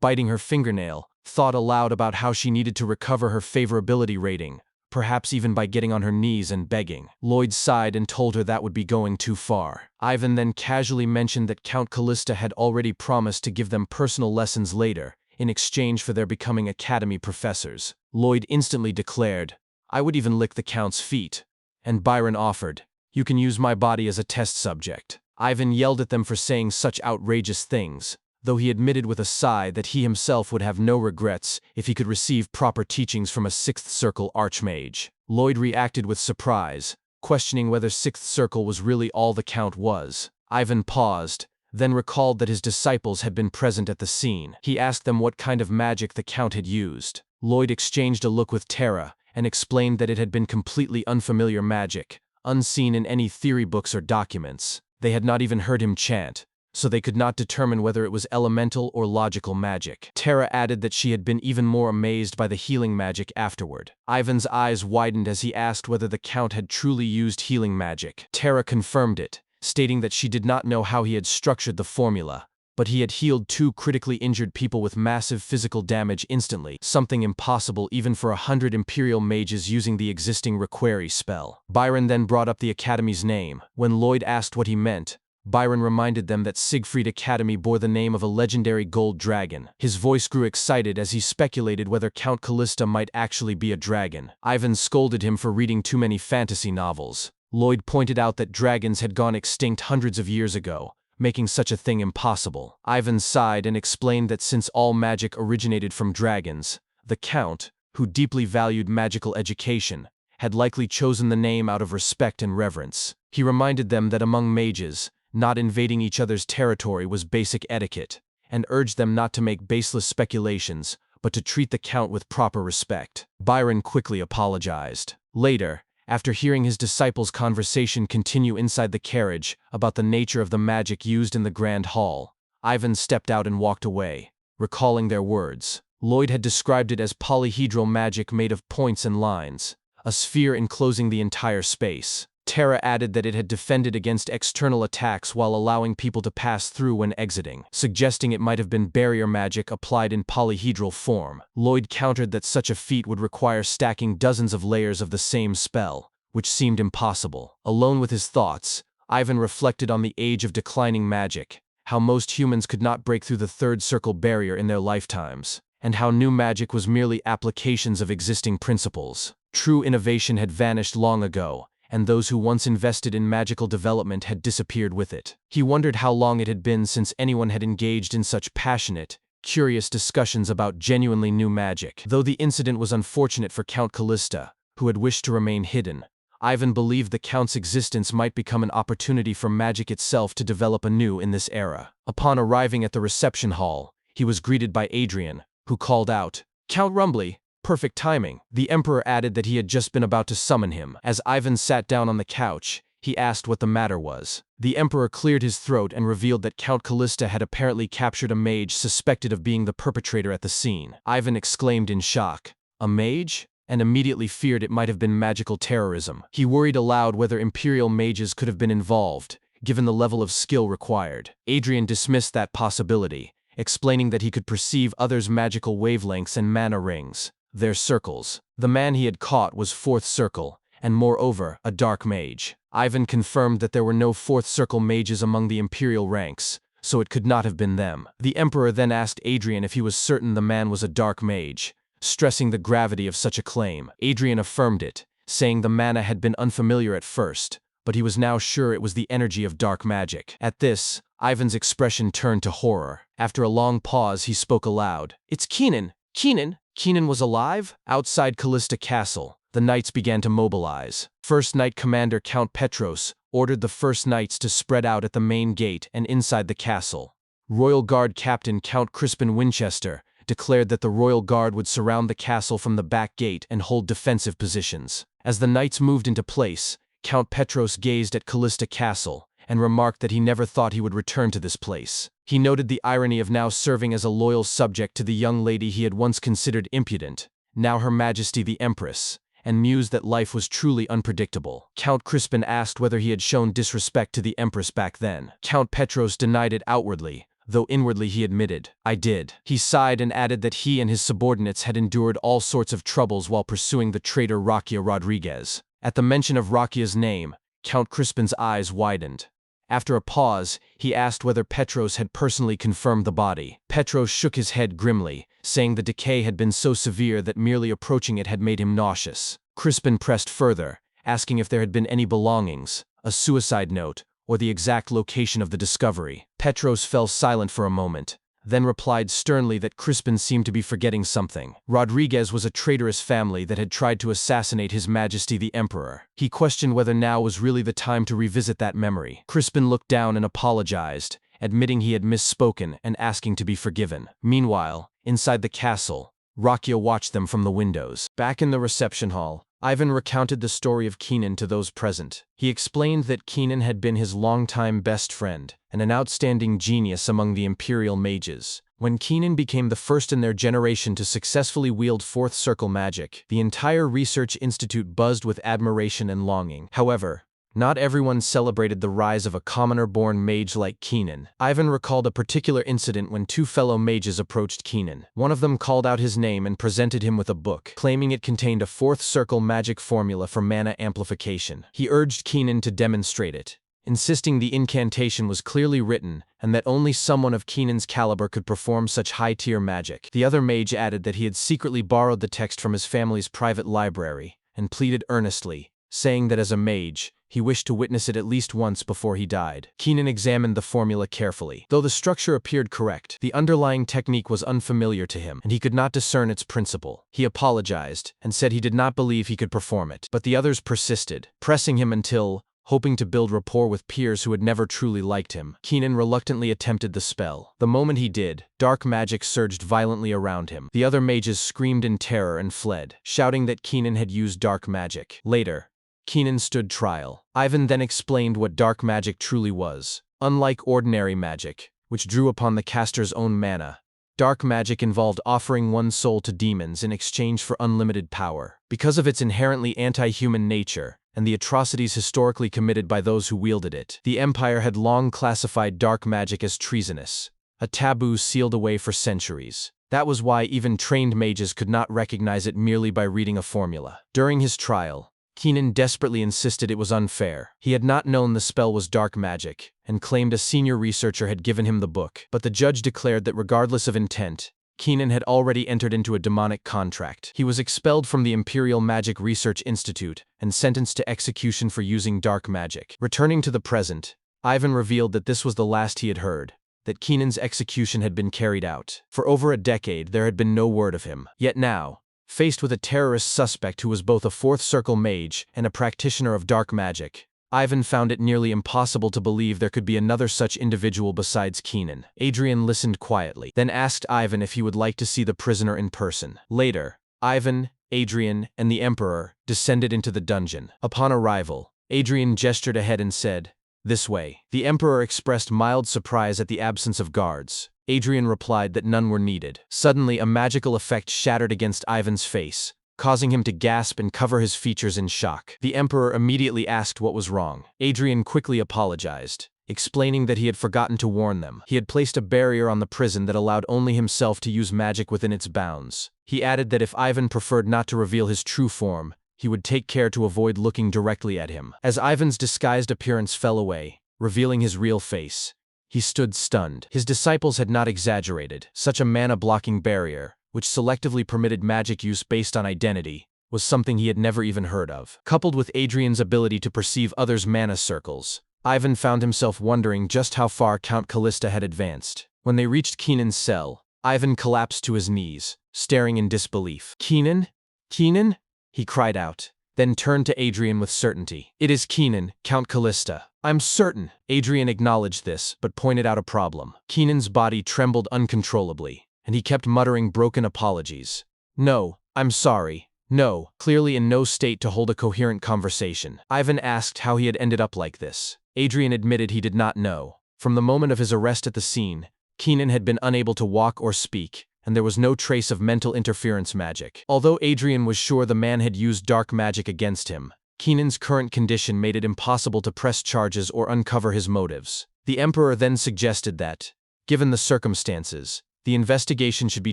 biting her fingernail, thought aloud about how she needed to recover her favorability rating, perhaps even by getting on her knees and begging. Lloyd sighed and told her that would be going too far. Ivan then casually mentioned that Count Callista had already promised to give them personal lessons later, in exchange for their becoming academy professors. Lloyd instantly declared, "I would even lick the Count's feet." And Byron offered, "You can use my body as a test subject." Ivan yelled at them for saying such outrageous things, though he admitted with a sigh that he himself would have no regrets if he could receive proper teachings from a Sixth Circle archmage. Lloyd reacted with surprise, questioning whether Sixth Circle was really all the Count was. Ivan paused, then recalled that his disciples had been present at the scene. He asked them what kind of magic the Count had used. Lloyd exchanged a look with Tara, and explained that it had been completely unfamiliar magic, unseen in any theory books or documents. They had not even heard him chant, so they could not determine whether it was elemental or logical magic. Tara added that she had been even more amazed by the healing magic afterward. Ivan's eyes widened as he asked whether the Count had truly used healing magic. Tara confirmed it, stating that she did not know how he had structured the formula, but he had healed 2 critically injured people with massive physical damage instantly, something impossible even for 100 Imperial mages using the existing Requeri spell. Byron then brought up the Academy's name. When Lloyd asked what he meant, Byron reminded them that Siegfried Academy bore the name of a legendary gold dragon. His voice grew excited as he speculated whether Count Callista might actually be a dragon. Ivan scolded him for reading too many fantasy novels. Lloyd pointed out that dragons had gone extinct hundreds of years ago, making such a thing impossible. Ivan sighed and explained that since all magic originated from dragons, the Count, who deeply valued magical education, had likely chosen the name out of respect and reverence. He reminded them that among mages, not invading each other's territory was basic etiquette, and urged them not to make baseless speculations, but to treat the Count with proper respect. Byron quickly apologized. Later, after hearing his disciples' conversation continue inside the carriage about the nature of the magic used in the Grand Hall, Ivan stepped out and walked away, recalling their words. Lloyd had described it as polyhedral magic made of points and lines, a sphere enclosing the entire space. Tara added that it had defended against external attacks while allowing people to pass through when exiting, suggesting it might have been barrier magic applied in polyhedral form. Lloyd countered that such a feat would require stacking dozens of layers of the same spell, which seemed impossible. Alone with his thoughts, Ivan reflected on the age of declining magic, how most humans could not break through the third circle barrier in their lifetimes, and how new magic was merely applications of existing principles. True innovation had vanished long ago, and those who once invested in magical development had disappeared with it. He wondered how long it had been since anyone had engaged in such passionate, curious discussions about genuinely new magic. Though the incident was unfortunate for Count Callista, who had wished to remain hidden, Ivan believed the Count's existence might become an opportunity for magic itself to develop anew in this era. Upon arriving at the reception hall, he was greeted by Adrian, who called out, "Count Rumbly, perfect timing." The Emperor added that he had just been about to summon him. As Ivan sat down on the couch, he asked what the matter was. The Emperor cleared his throat and revealed that Count Callista had apparently captured a mage suspected of being the perpetrator at the scene. Ivan exclaimed in shock, "A mage?" and immediately feared it might have been magical terrorism. He worried aloud whether Imperial mages could have been involved, given the level of skill required. Adrian dismissed that possibility, explaining that he could perceive others' magical wavelengths and mana rings, their circles. The man he had caught was fourth circle, and moreover, a dark mage. Ivan confirmed that there were no fourth circle mages among the Imperial ranks, so it could not have been them. The Emperor then asked Adrian if he was certain the man was a dark mage, stressing the gravity of such a claim. Adrian affirmed it, saying the mana had been unfamiliar at first, but he was now sure it was the energy of dark magic. At this, Ivan's expression turned to horror. After a long pause, he spoke aloud. "It's Keenan! Keenan! Keenan was alive?" Outside Callista Castle, the knights began to mobilize. First Knight Commander Count Petros ordered the first knights to spread out at the main gate and inside the castle. Royal Guard Captain Count Crispin Winchester declared that the Royal Guard would surround the castle from the back gate and hold defensive positions. As the knights moved into place, Count Petros gazed at Callista Castle and remarked that he never thought he would return to this place. He noted the irony of now serving as a loyal subject to the young lady he had once considered impudent, now Her Majesty the Empress, and mused that life was truly unpredictable. Count Crispin asked whether he had shown disrespect to the Empress back then. Count Petros denied it outwardly, though inwardly he admitted, "I did." He sighed and added that he and his subordinates had endured all sorts of troubles while pursuing the traitor Rakia Rodriguez. At the mention of Rakia's name, Count Crispin's eyes widened. After a pause, he asked whether Petros had personally confirmed the body. Petros shook his head grimly, saying the decay had been so severe that merely approaching it had made him nauseous. Crispin pressed further, asking if there had been any belongings, a suicide note, or the exact location of the discovery. Petros fell silent for a moment, then replied sternly that Crispin seemed to be forgetting something. Rodriguez was a traitorous family that had tried to assassinate His Majesty the Emperor. He questioned whether now was really the time to revisit that memory. Crispin looked down and apologized, admitting he had misspoken and asking to be forgiven. Meanwhile, inside the castle, Rakia watched them from the windows. Back in the reception hall, Ivan recounted the story of Keenan to those present. He explained that Keenan had been his longtime best friend and an outstanding genius among the Imperial mages. When Keenan became the first in their generation to successfully wield fourth circle magic, the entire research institute buzzed with admiration and longing. However, not everyone celebrated the rise of a commoner-born mage like Keenan. Ivan recalled a particular incident when two fellow mages approached Keenan. One of them called out his name and presented him with a book, claiming it contained a fourth circle magic formula for mana amplification. He urged Keenan to demonstrate it, insisting the incantation was clearly written and that only someone of Keenan's caliber could perform such high-tier magic. The other mage added that he had secretly borrowed the text from his family's private library and pleaded earnestly, saying that as a mage, he wished to witness it at least once before he died. Keenan examined the formula carefully. Though the structure appeared correct, the underlying technique was unfamiliar to him, and he could not discern its principle. He apologized, and said he did not believe he could perform it. But the others persisted, pressing him until, hoping to build rapport with peers who had never truly liked him, Keenan reluctantly attempted the spell. The moment he did, dark magic surged violently around him. The other mages screamed in terror and fled, shouting that Keenan had used dark magic. Later, Keenan stood trial. Ivan then explained what dark magic truly was. Unlike ordinary magic, which drew upon the caster's own mana, dark magic involved offering one's soul to demons in exchange for unlimited power. Because of its inherently anti-human nature, and the atrocities historically committed by those who wielded it, the Empire had long classified dark magic as treasonous, a taboo sealed away for centuries. That was why even trained mages could not recognize it merely by reading a formula. During his trial, Keenan desperately insisted it was unfair. He had not known the spell was dark magic, and claimed a senior researcher had given him the book. But the judge declared that regardless of intent, Keenan had already entered into a demonic contract. He was expelled from the Imperial Magic Research Institute and sentenced to execution for using dark magic. Returning to the present, Ivan revealed that this was the last he had heard, that Keenan's execution had been carried out. For over a decade, there had been no word of him. Yet now, faced with a terrorist suspect who was both a fourth circle mage and a practitioner of dark magic, Ivan found it nearly impossible to believe there could be another such individual besides Keenan. Adrian listened quietly, then asked Ivan if he would like to see the prisoner in person. Later, Ivan, Adrian, and the Emperor descended into the dungeon. Upon arrival, Adrian gestured ahead and said, "This way." The Emperor expressed mild surprise at the absence of guards. Adrian replied that none were needed. Suddenly, a magical effect shattered against Ivan's face, causing him to gasp and cover his features in shock. The Emperor immediately asked what was wrong. Adrian quickly apologized, explaining that he had forgotten to warn them. He had placed a barrier on the prison that allowed only himself to use magic within its bounds. He added that if Ivan preferred not to reveal his true form, he would take care to avoid looking directly at him. As Ivan's disguised appearance fell away, revealing his real face, he stood stunned. His disciples had not exaggerated. Such a mana-blocking barrier, which selectively permitted magic use based on identity, was something he had never even heard of. Coupled with Adrian's ability to perceive others' mana circles, Ivan found himself wondering just how far Count Callista had advanced. When they reached Keenan's cell, Ivan collapsed to his knees, staring in disbelief. "Keenan? Keenan?" he cried out, then turned to Adrian with certainty. "It is Keenan, Count Callista. I'm certain." Adrian acknowledged this, but pointed out a problem. Keenan's body trembled uncontrollably, and he kept muttering broken apologies. "No, I'm sorry. No," clearly in no state to hold a coherent conversation. Ivan asked how he had ended up like this. Adrian admitted he did not know. From the moment of his arrest at the scene, Keenan had been unable to walk or speak, and there was no trace of mental interference magic. Although Adrian was sure the man had used dark magic against him, Keenan's current condition made it impossible to press charges or uncover his motives. The Emperor then suggested that, given the circumstances, the investigation should be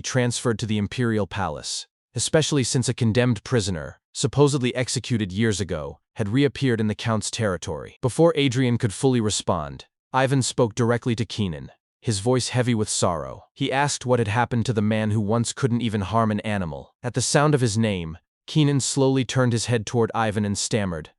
transferred to the Imperial Palace, especially since a condemned prisoner, supposedly executed years ago, had reappeared in the Count's territory. Before Adrian could fully respond, Ivan spoke directly to Keenan, his voice heavy with sorrow. He asked what had happened to the man who once couldn't even harm an animal. At the sound of his name, Keenan slowly turned his head toward Ivan and stammered,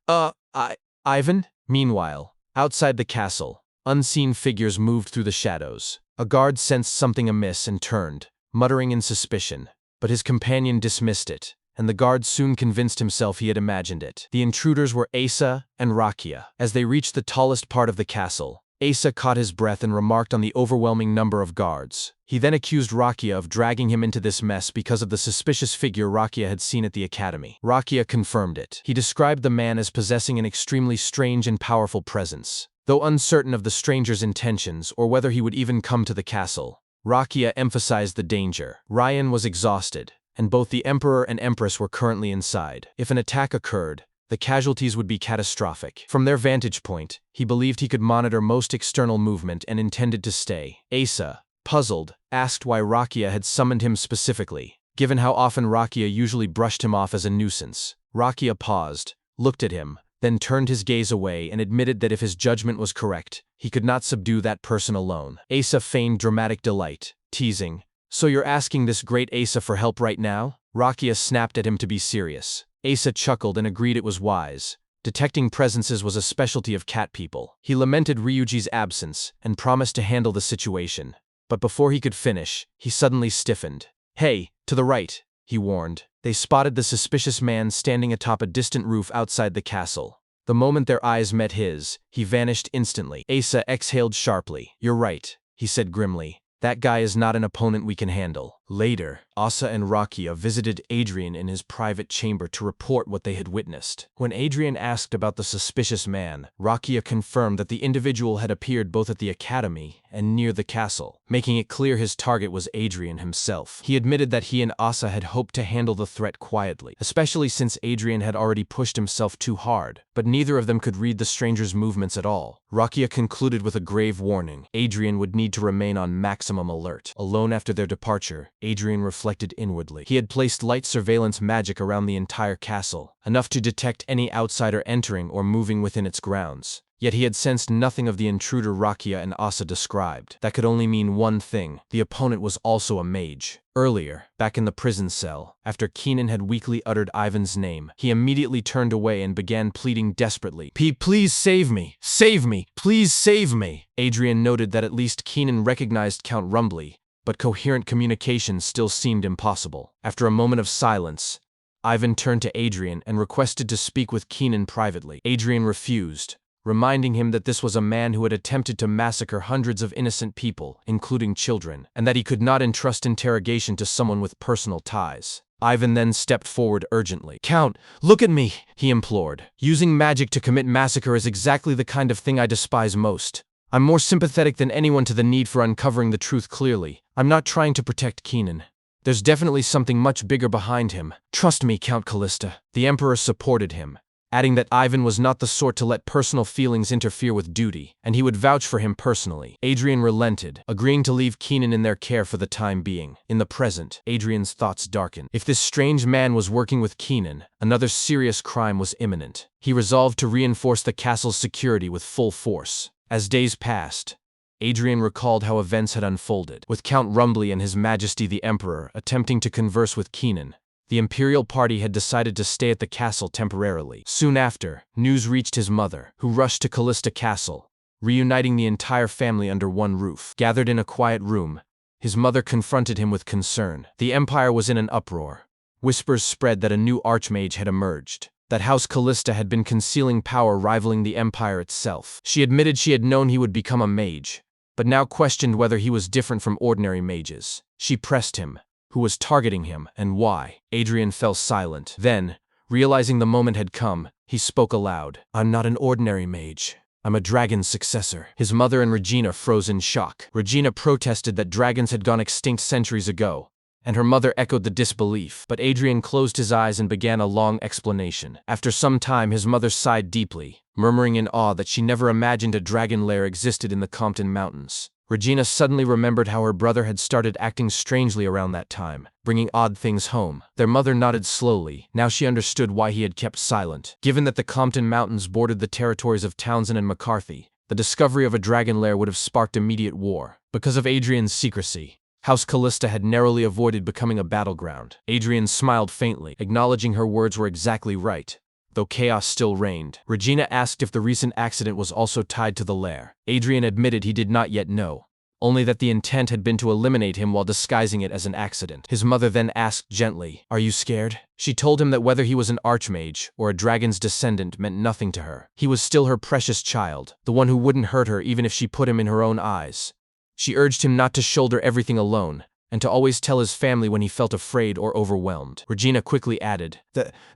Ivan?" Meanwhile, outside the castle, unseen figures moved through the shadows. A guard sensed something amiss and turned, muttering in suspicion, but his companion dismissed it, and the guard soon convinced himself he had imagined it. The intruders were Asa and Rakia. As they reached the tallest part of the castle, Asa caught his breath and remarked on the overwhelming number of guards. He then accused Rakia of dragging him into this mess because of the suspicious figure Rakia had seen at the academy. Rakia confirmed it. He described the man as possessing an extremely strange and powerful presence. Though uncertain of the stranger's intentions or whether he would even come to the castle, Rakia emphasized the danger. Ryan was exhausted, and both the Emperor and Empress were currently inside. If an attack occurred, the casualties would be catastrophic. From their vantage point, he believed he could monitor most external movement and intended to stay. Asa, puzzled, asked why Rakia had summoned him specifically, given how often Rakia usually brushed him off as a nuisance. Rakia paused, looked at him, then turned his gaze away and admitted that if his judgment was correct, he could not subdue that person alone. Asa feigned dramatic delight, teasing, "So you're asking this great Asa for help right now?" Rakia snapped at him to be serious. Asa chuckled and agreed it was wise, Detecting presences was a specialty of cat people. He lamented Ryuji's absence and promised to handle the situation. But before he could finish, he suddenly stiffened. "Hey, to the right," he warned. They spotted the suspicious man standing atop a distant roof outside the castle. The moment their eyes met his, he vanished instantly. Asa exhaled sharply. "You're right," he said grimly. "That guy is not an opponent we can handle." Later, Asa and Rakia visited Adrian in his private chamber to report what they had witnessed. When Adrian asked about the suspicious man, Rakia confirmed that the individual had appeared both at the academy and near the castle, making it clear his target was Adrian himself. He admitted that he and Asa had hoped to handle the threat quietly, especially since Adrian had already pushed himself too hard, but neither of them could read the stranger's movements at all. Rakia concluded with a grave warning. Adrian would need to remain on maximum alert. Alone after their departure, Adrian reflected inwardly. He had placed light surveillance magic around the entire castle, enough to detect any outsider entering or moving within its grounds. Yet he had sensed nothing of the intruder Rakia and Asa described. That could only mean one thing: the opponent was also a mage. Earlier, back in the prison cell, after Keenan had weakly uttered Ivan's name, he immediately turned away and began pleading desperately. Please save me! Save me! Please save me!" Adrian noted that at least Keenan recognized Count Rumbly, but coherent communication still seemed impossible. After a moment of silence, Ivan turned to Adrian and requested to speak with Keenan privately. Adrian refused, reminding him that this was a man who had attempted to massacre hundreds of innocent people, including children, and that he could not entrust interrogation to someone with personal ties. Ivan then stepped forward urgently. "Count, look at me," he implored. "Using magic to commit massacre is exactly the kind of thing I despise most. I'm more sympathetic than anyone to the need for uncovering the truth clearly. I'm not trying to protect Keenan. There's definitely something much bigger behind him. Trust me, Count Callista." The Emperor supported him, adding that Ivan was not the sort to let personal feelings interfere with duty, and he would vouch for him personally. Adrian relented, agreeing to leave Keenan in their care for the time being. In the present, Adrian's thoughts darkened. If this strange man was working with Keenan, another serious crime was imminent. He resolved to reinforce the castle's security with full force. As days passed, Adrian recalled how events had unfolded, with Count Rumbly and His Majesty the Emperor attempting to converse with Keenan. The imperial party had decided to stay at the castle temporarily. Soon after, news reached his mother, who rushed to Callista Castle, reuniting the entire family under one roof. Gathered in a quiet room, his mother confronted him with concern. The empire was in an uproar. Whispers spread that a new archmage had emerged, that House Callista had been concealing power rivaling the empire itself. She admitted she had known he would become a mage, but now questioned whether he was different from ordinary mages. She pressed him. Who was targeting him, and why? Adrian fell silent. Then, realizing the moment had come, he spoke aloud. "I'm not an ordinary mage. I'm a dragon's successor." His mother and Regina froze in shock. Regina protested that dragons had gone extinct centuries ago, and her mother echoed the disbelief. But Adrian closed his eyes and began a long explanation. After some time, his mother sighed deeply, murmuring in awe that she never imagined a dragon lair existed in the Compton Mountains. Regina suddenly remembered how her brother had started acting strangely around that time, bringing odd things home. Their mother nodded slowly. Now she understood why he had kept silent. Given that the Compton Mountains bordered the territories of Townsend and McCarthy, the discovery of a dragon lair would have sparked immediate war. Because of Adrian's secrecy, House Callista had narrowly avoided becoming a battleground. Adrian smiled faintly, acknowledging her words were exactly right, though chaos still reigned. Regina asked if the recent accident was also tied to the lair. Adrian admitted he did not yet know, only that the intent had been to eliminate him while disguising it as an accident. His mother then asked gently, "Are you scared?" She told him that whether he was an archmage or a dragon's descendant meant nothing to her. He was still her precious child, the one who wouldn't hurt her even if she put him in her own eyes. She urged him not to shoulder everything alone, and to always tell his family when he felt afraid or overwhelmed. Regina quickly added,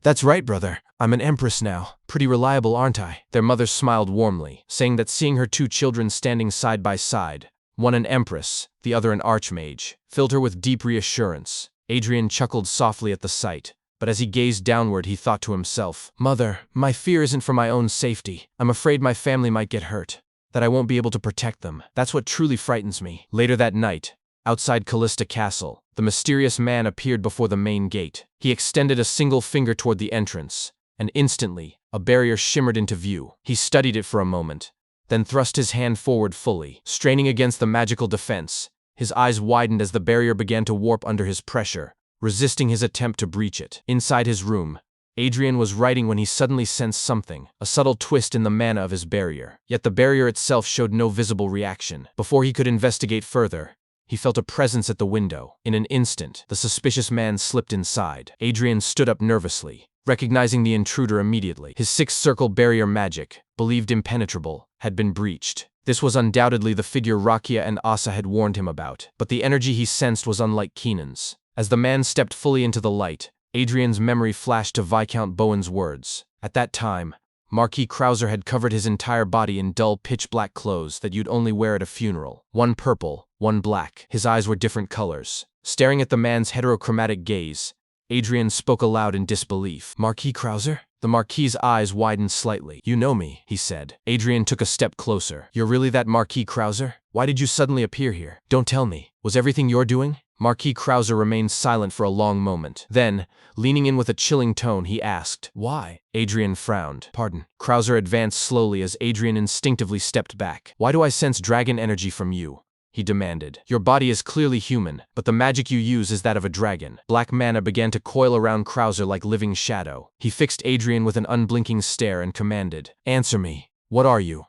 That's right, brother. I'm an empress now. Pretty reliable, aren't I?" Their mother smiled warmly, saying that seeing her two children standing side by side, one an empress, the other an archmage, filled her with deep reassurance. Adrian chuckled softly at the sight, but as he gazed downward he thought to himself, "Mother, my fear isn't for my own safety. I'm afraid my family might get hurt, that I won't be able to protect them. That's what truly frightens me." Later that night, outside Callista Castle, the mysterious man appeared before the main gate. He extended a single finger toward the entrance, and instantly, a barrier shimmered into view. He studied it for a moment, then thrust his hand forward fully. Straining against the magical defense, his eyes widened as the barrier began to warp under his pressure, resisting his attempt to breach it. Inside his room, Adrian was writing when he suddenly sensed something, a subtle twist in the mana of his barrier. Yet the barrier itself showed no visible reaction. Before he could investigate further, he felt a presence at the window. In an instant, the suspicious man slipped inside. Adrian stood up nervously, recognizing the intruder immediately. His sixth-circle barrier magic, believed impenetrable, had been breached. This was undoubtedly the figure Rakia and Asa had warned him about, but the energy he sensed was unlike Keenan's. As the man stepped fully into the light, Adrian's memory flashed to Viscount Bowen's words. At that time, Marquis Krauser had covered his entire body in dull pitch-black clothes that you'd only wear at a funeral. One purple, one black. His eyes were different colors. Staring at the man's heterochromatic gaze, Adrian spoke aloud in disbelief. "Marquis Krauser?" The Marquis's eyes widened slightly. "You know me," he said. Adrian took a step closer. "You're really that Marquis Krauser? Why did you suddenly appear here? Don't tell me. Was everything you're doing?" Marquis Krauser remained silent for a long moment. Then, leaning in with a chilling tone, he asked, "Why?" Adrian frowned. "Pardon." Krauser advanced slowly as Adrian instinctively stepped back. "Why do I sense dragon energy from you?" he demanded. "Your body is clearly human, but the magic you use is that of a dragon." Black mana began to coil around Krauser like living shadow. He fixed Adrian with an unblinking stare and commanded, "Answer me. What are you?"